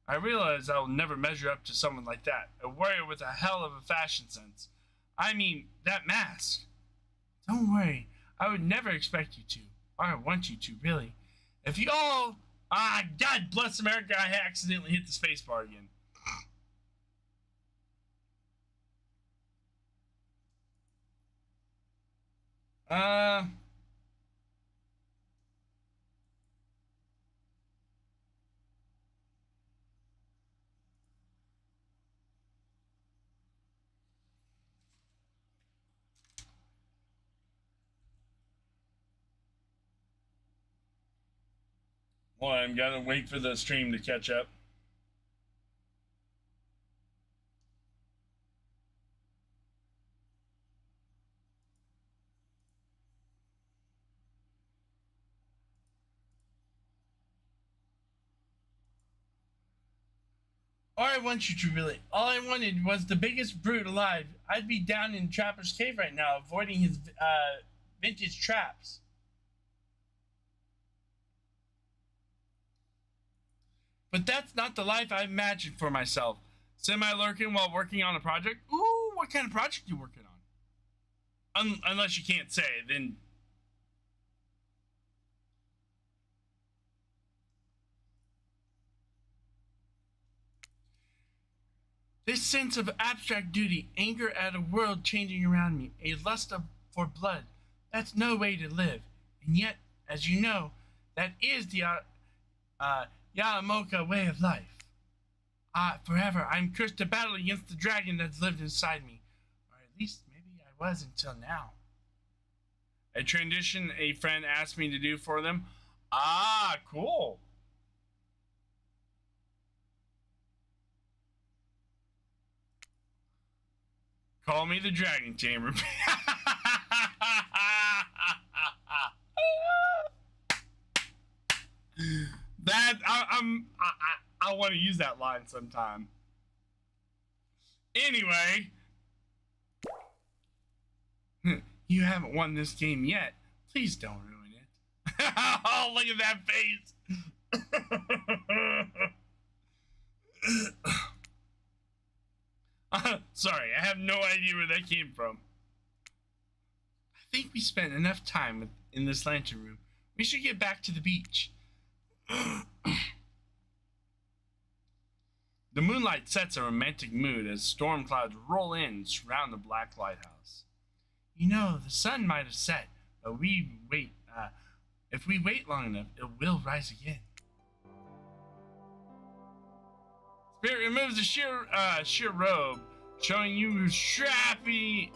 I realize I will never measure up to someone like that, a warrior with a hell of a fashion sense. I mean, that mask. Don't worry, I would never expect you to, or I want you to, really. If you all... God bless America, I accidentally hit the space bar again. Well, I'm gonna wait for the stream to catch up. All I wanted was the biggest brute alive. I'd be down in Trapper's Cave right now, avoiding his vintage traps. But that's not the life I imagined for myself. Semi-lurking while working on a project? Ooh, what kind of project you working on? Unless you can't say, then... This sense of abstract duty, anger at a world changing around me, a lust for blood, that's no way to live. And yet, as you know, that is the Yamamoka way of life. Forever, I'm cursed to battle against the dragon that's lived inside me. Or at least, maybe I was until now. A tradition a friend asked me to do for them. Ah, cool. Call me the Dragon Tamer. That I want to use that line sometime. Anyway, you haven't won this game yet. Please don't ruin it. Oh, look at that face. Sorry, I have no idea where that came from. I think we spent enough time in this lantern room. We should get back to the beach. The moonlight sets a romantic mood as storm clouds roll in and surround the black lighthouse. You know, the sun might have set, but if we wait long enough, it will rise again. Spirit removes the sheer robe, showing you her strappy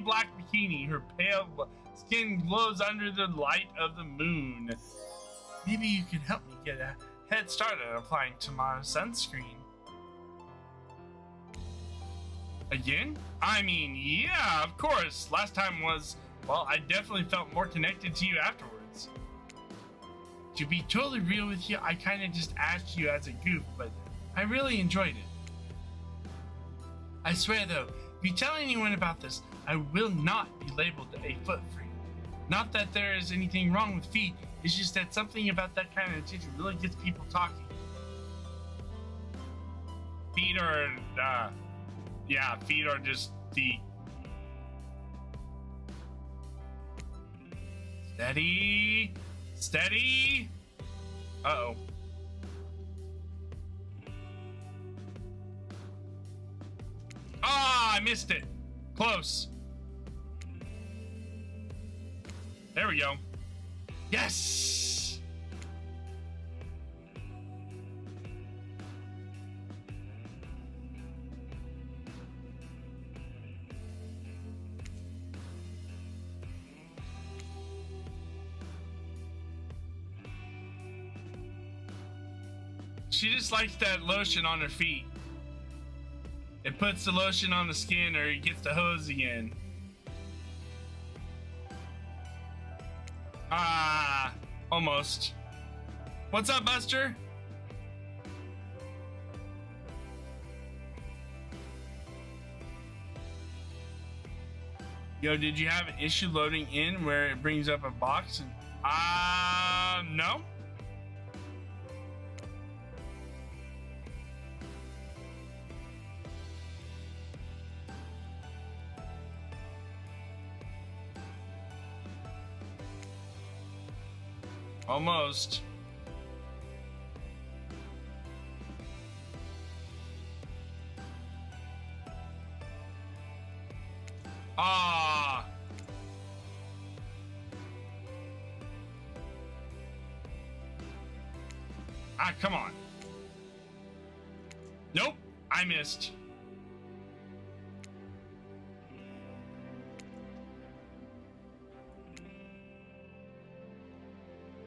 black bikini. Her pale skin glows under the light of the moon. Maybe you could help me get a head start on applying tomorrow's sunscreen. Again? I mean, yeah, of course. Last time was, well, I definitely felt more connected to you afterwards. To be totally real with you, I kind of just asked you as a goof, but I really enjoyed it. I swear though, if you tell anyone about this, I will not be labeled a foot freak. Not that there is anything wrong with feet, it's just that something about that kind of attention really gets people talking. Feet are, feet are just feet. Steady, steady. Uh-oh. I missed it. Close. There we go. Yes! She just likes that lotion on her feet. It puts the lotion on the skin or it gets the hose again. Ah, almost. What's up, Buster? Yo, did you have an issue loading in where it brings up a box? No. Almost. Ah. Come on. Nope, I missed.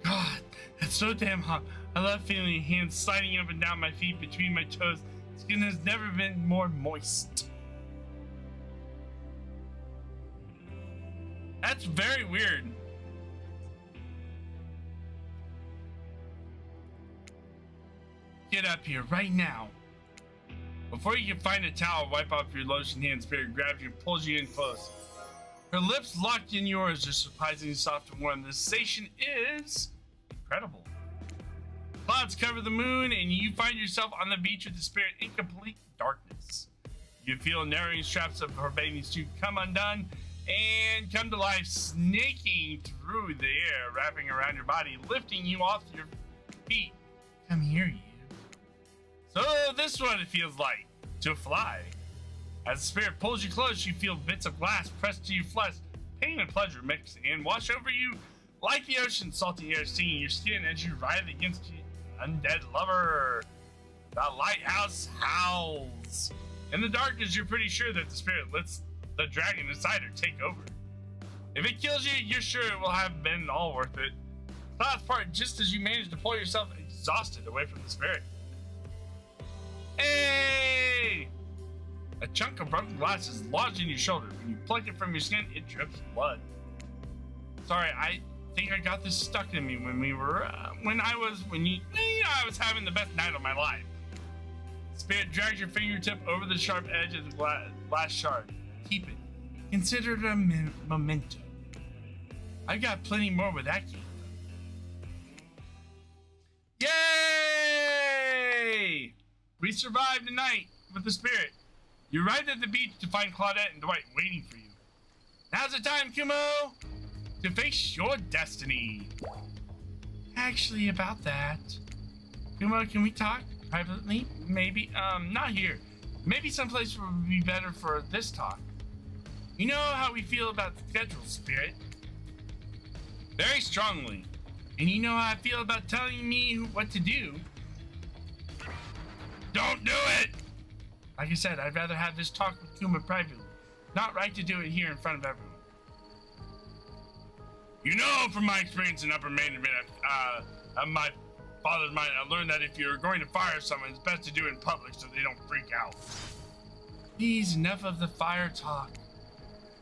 God, that's so damn hot. I love feeling your hands sliding up and down my feet between my toes. Skin has never been more moist. That's very weird. Get up here right now. Before you can find a towel, wipe off your lotion hand. Spirit grabs you and pulls you in close. Her lips locked in yours are surprisingly soft and warm. The sensation is incredible. Clouds cover the moon and you find yourself on the beach with the spirit in complete darkness. You feel narrowing straps of her bathing suit come undone and come to life, snaking through the air, wrapping around your body, lifting you off your feet. Come here, you. So this is what it feels like to fly. As the spirit pulls you close, you feel bits of glass pressed to your flesh. Pain and pleasure mix and wash over you like the ocean, salty air stinging your skin as you writhe against your undead lover. The lighthouse howls. In the darkness, you're pretty sure that the spirit lets the dragon inside her take over. If it kills you, you're sure it will have been all worth it. Clouds part just as you manage to pull yourself exhausted away from the spirit. Hey! A chunk of broken glass is lodged in your shoulder. When you pluck it from your skin, it drips blood. Sorry, I think I got this stuck in me when I was having the best night of my life. Spirit drags your fingertip over the sharp edge of the glass shard. Keep it. Consider it a memento. I've got plenty more where that came from. Yay! We survived the night with the spirit. You arrived at the beach to find Claudette and Dwight waiting for you. Now's the time, Kumo, to face your destiny. Actually, about that, Kumo, can we talk privately? Maybe, not here. Maybe someplace would be better for this talk. You know how we feel about the schedule, Spirit. Very strongly. And you know how I feel about telling me what to do. Don't do it! Like I said, I'd rather have this talk with Kuma privately. Not right to do it here in front of everyone. You know, from my experience in upper management of my father's mind, I learned that if you're going to fire someone, it's best to do it in public so they don't freak out. Please, enough of the fire talk.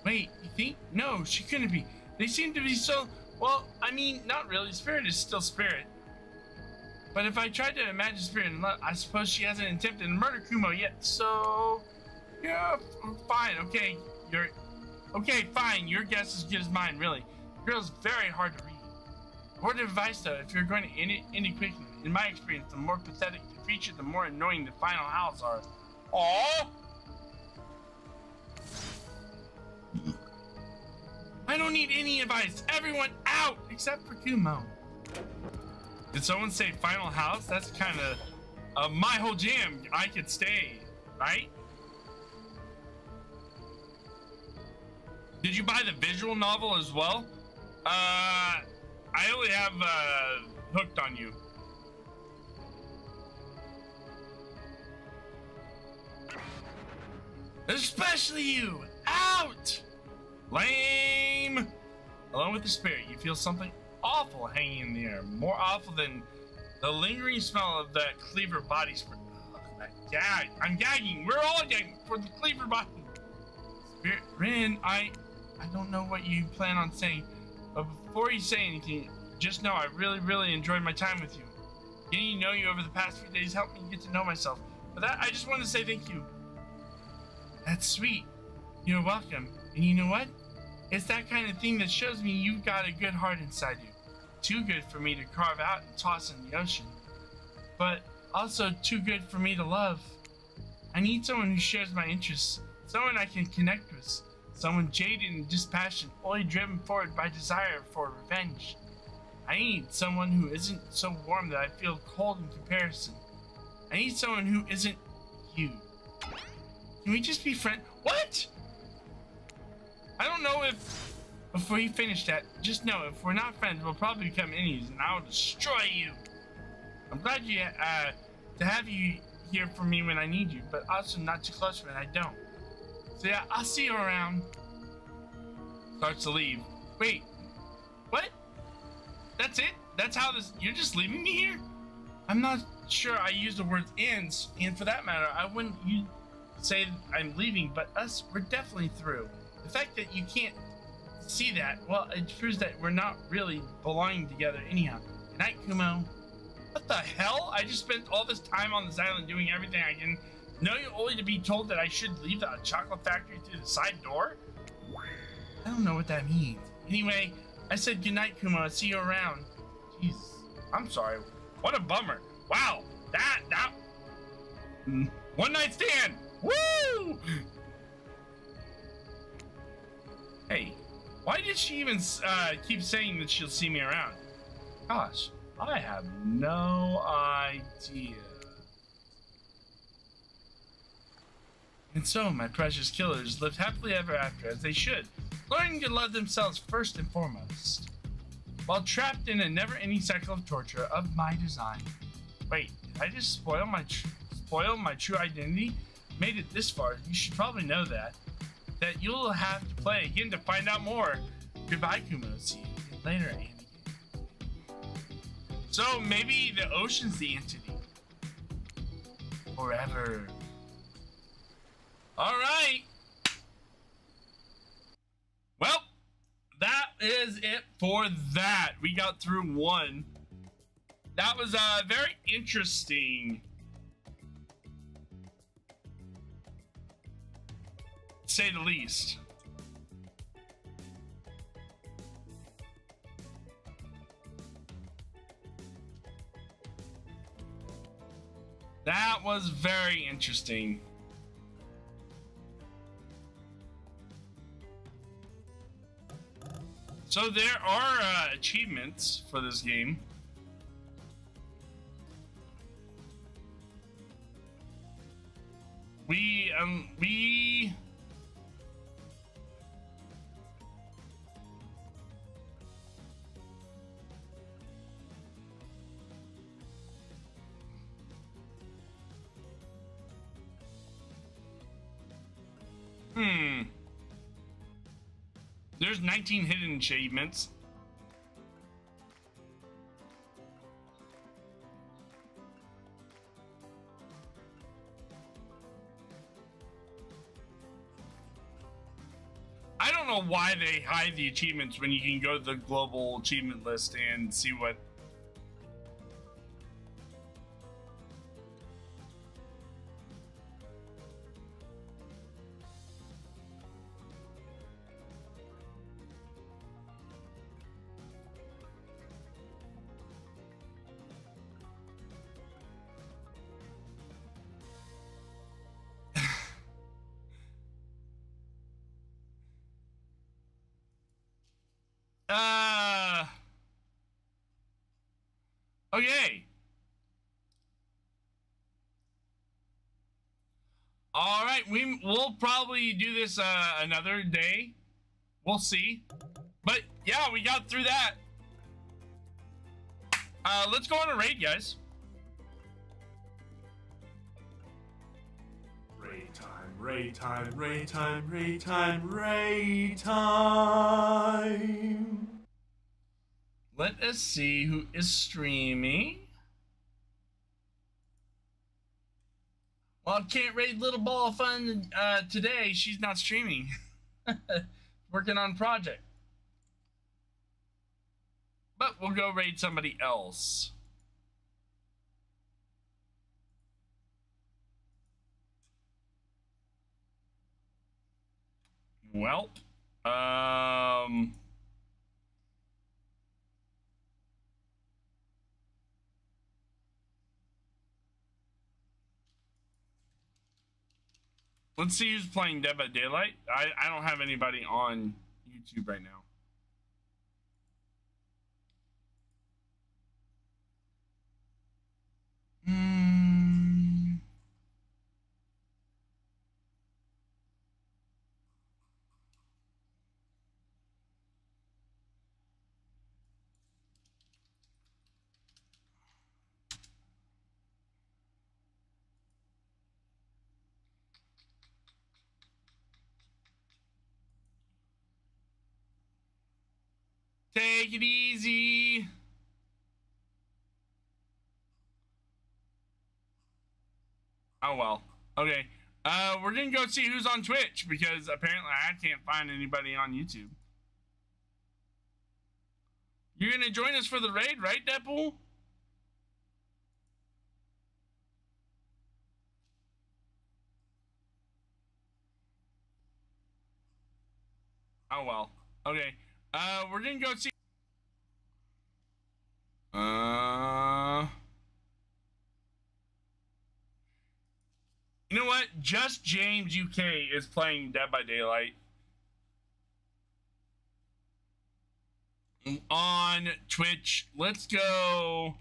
Wait, you think? No, she couldn't be. They seem to be so... Well, I mean, not really. Spirit is still Spirit. But if I tried to imagine Spirit, I suppose she hasn't attempted to murder Kumo yet, so... Yeah, fine, okay. Fine, your guess is as good as mine, really. Girl's very hard to read. Word of advice, though, if you're going to end it quickly, in my experience, the more pathetic the creature, the more annoying the final howls are. Aww! I don't need any advice. Everyone out, except for Kumo. Did someone say final house? That's kind of my whole jam. I could stay, right? Did you buy the visual novel as well? I only have Hooked on You. Especially you! Out! Lame! Along with the spirit, you feel something awful hanging in the air. More awful than the lingering smell of that cleaver body spray. Gag. I'm gagging. We're all gagging for the cleaver body. Spirit, Rin, I don't know what you plan on saying, but before you say anything, just know I really enjoyed my time with you. Getting to know you over the past few days helped me get to know myself. For that, I just want to say thank you. That's sweet. You're welcome. And you know what? It's that kind of thing that shows me you've got a good heart inside you. Too good for me to carve out and toss in the ocean. But also too good for me to love. I need someone who shares my interests. Someone I can connect with. Someone jaded and dispassionate, only driven forward by desire for revenge. I need someone who isn't so warm that I feel cold in comparison. I need someone who isn't you. Can we just be friends? What? I don't know if... Before you finish that, just know if we're not friends, we'll probably become enemies and I'll destroy you. I'm glad to have you here for me when I need you, but also not too close when I don't. So yeah, I'll see you around. Starts to leave. Wait, what? That's it? That's how this... You're just leaving me here? I'm not sure I used the words ends, and for that matter, I wouldn't say I'm leaving, but we're definitely through. The fact that you can't see that, well, it proves that we're not really belonging together anyhow. Good night, Kumo. What the hell? I just spent all this time on this island doing everything I can, knowing only to be told that I should leave the chocolate factory through the side door? I don't know what that means. Anyway, I said goodnight, Kumo. I'll see you around. Jesus. I'm sorry. What a bummer. Wow. That. One night stand. Woo! Hey, why did she even keep saying that she'll see me around? Gosh, I have no idea. And so, my precious killers lived happily ever after, as they should, learning to love themselves first and foremost, while trapped in a never-ending cycle of torture of my design. Wait, did I just spoil my true identity? Made it this far, you should probably know that you'll have to play again to find out more. Goodbye, Kumo. See you later, Annie. So maybe the ocean's the entity. Forever. All right. Well, that is it for that. We got through one. That was very interesting. To say the least. That was very interesting. So there are achievements for this game. We There's 19 hidden achievements. I don't know why they hide the achievements when you can go to the global achievement list and see what. Okay. All right, we'll probably do this another day We'll see. But yeah, we got through that. Let's go on a raid, guys. Raid time, raid time, raid time, raid time, raid time. Let us see who is streaming. Well, I can't raid Little Ball of Fun today. She's not streaming. Working on project. But we'll go raid somebody else. Well, let's see who's playing Dead by Daylight. I don't have anybody on YouTube right now. Take it easy. Oh well. Okay. We're gonna go see who's on Twitch because apparently I can't find anybody on YouTube. You're gonna join us for the raid, right, Deadpool? Oh well. Okay. We're gonna go see. You know what? Just James UK is playing Dead by Daylight on Twitch. Let's go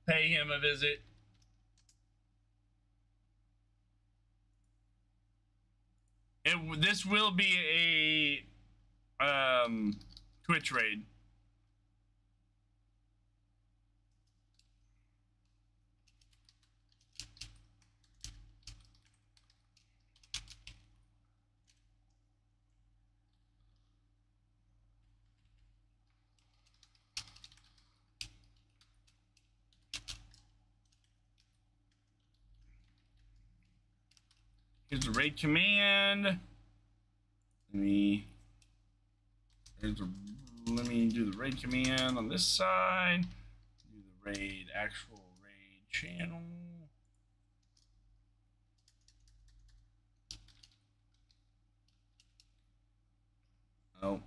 pay him a visit. This will be a Twitch raid. Here's the raid command. Let me do the raid command on this side. Do the raid, actual raid channel. Oh.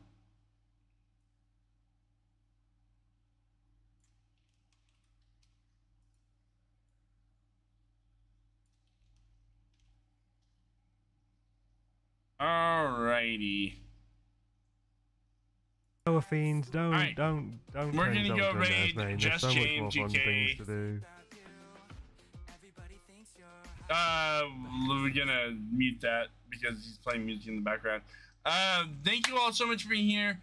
Alrighty. Fiends, don't. We're gonna go raid just so James much more fun UK. things to do. We're gonna mute that because he's playing music in the background. Thank you all so much for being here.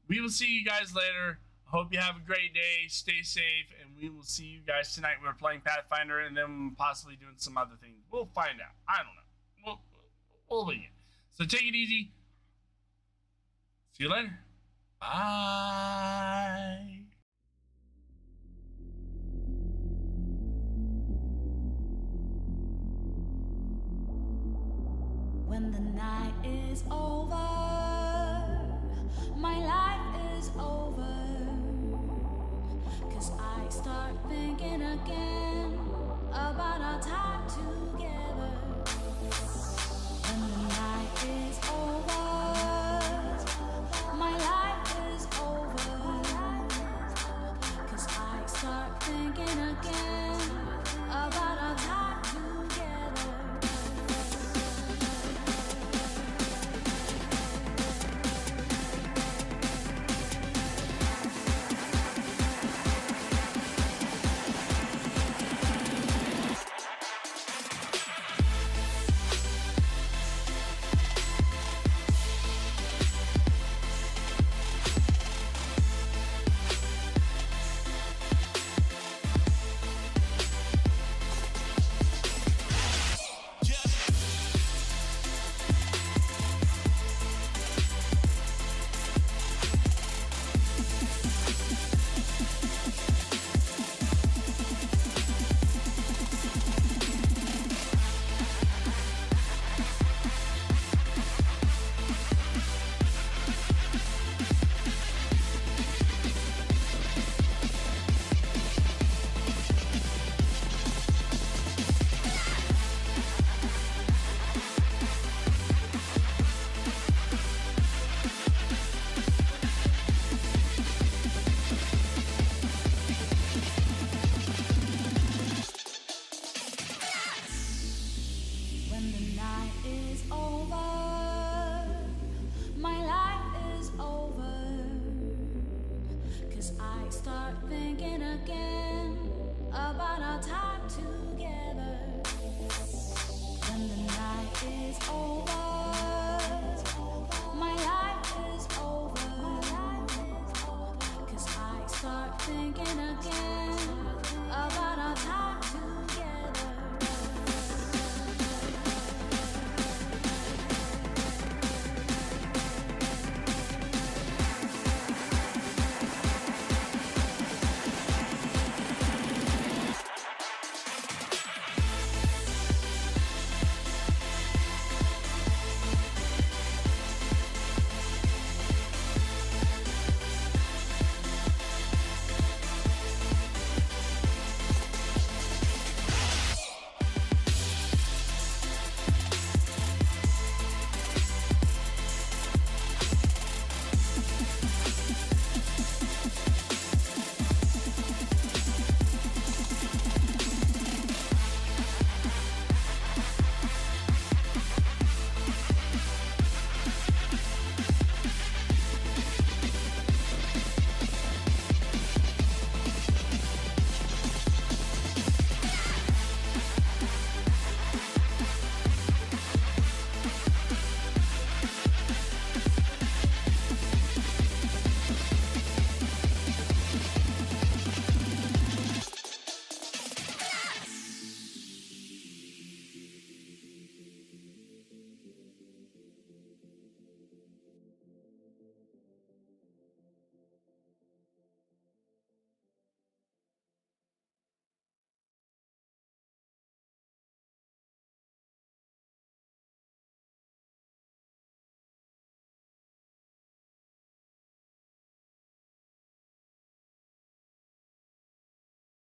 We will see you guys later. Hope you have a great day. Stay safe, and we will see you guys tonight. We're playing Pathfinder, and then possibly doing some other things. We'll find out. I don't know. We'll begin. So take it easy. See you later. Bye. When the night is over, my life is over. 'Cause I start thinking again about our time together. When the night is over, my life is over. 'Cause I start thinking again about our time together. night is over, my life is over, 'cause I start thinking again about our time together.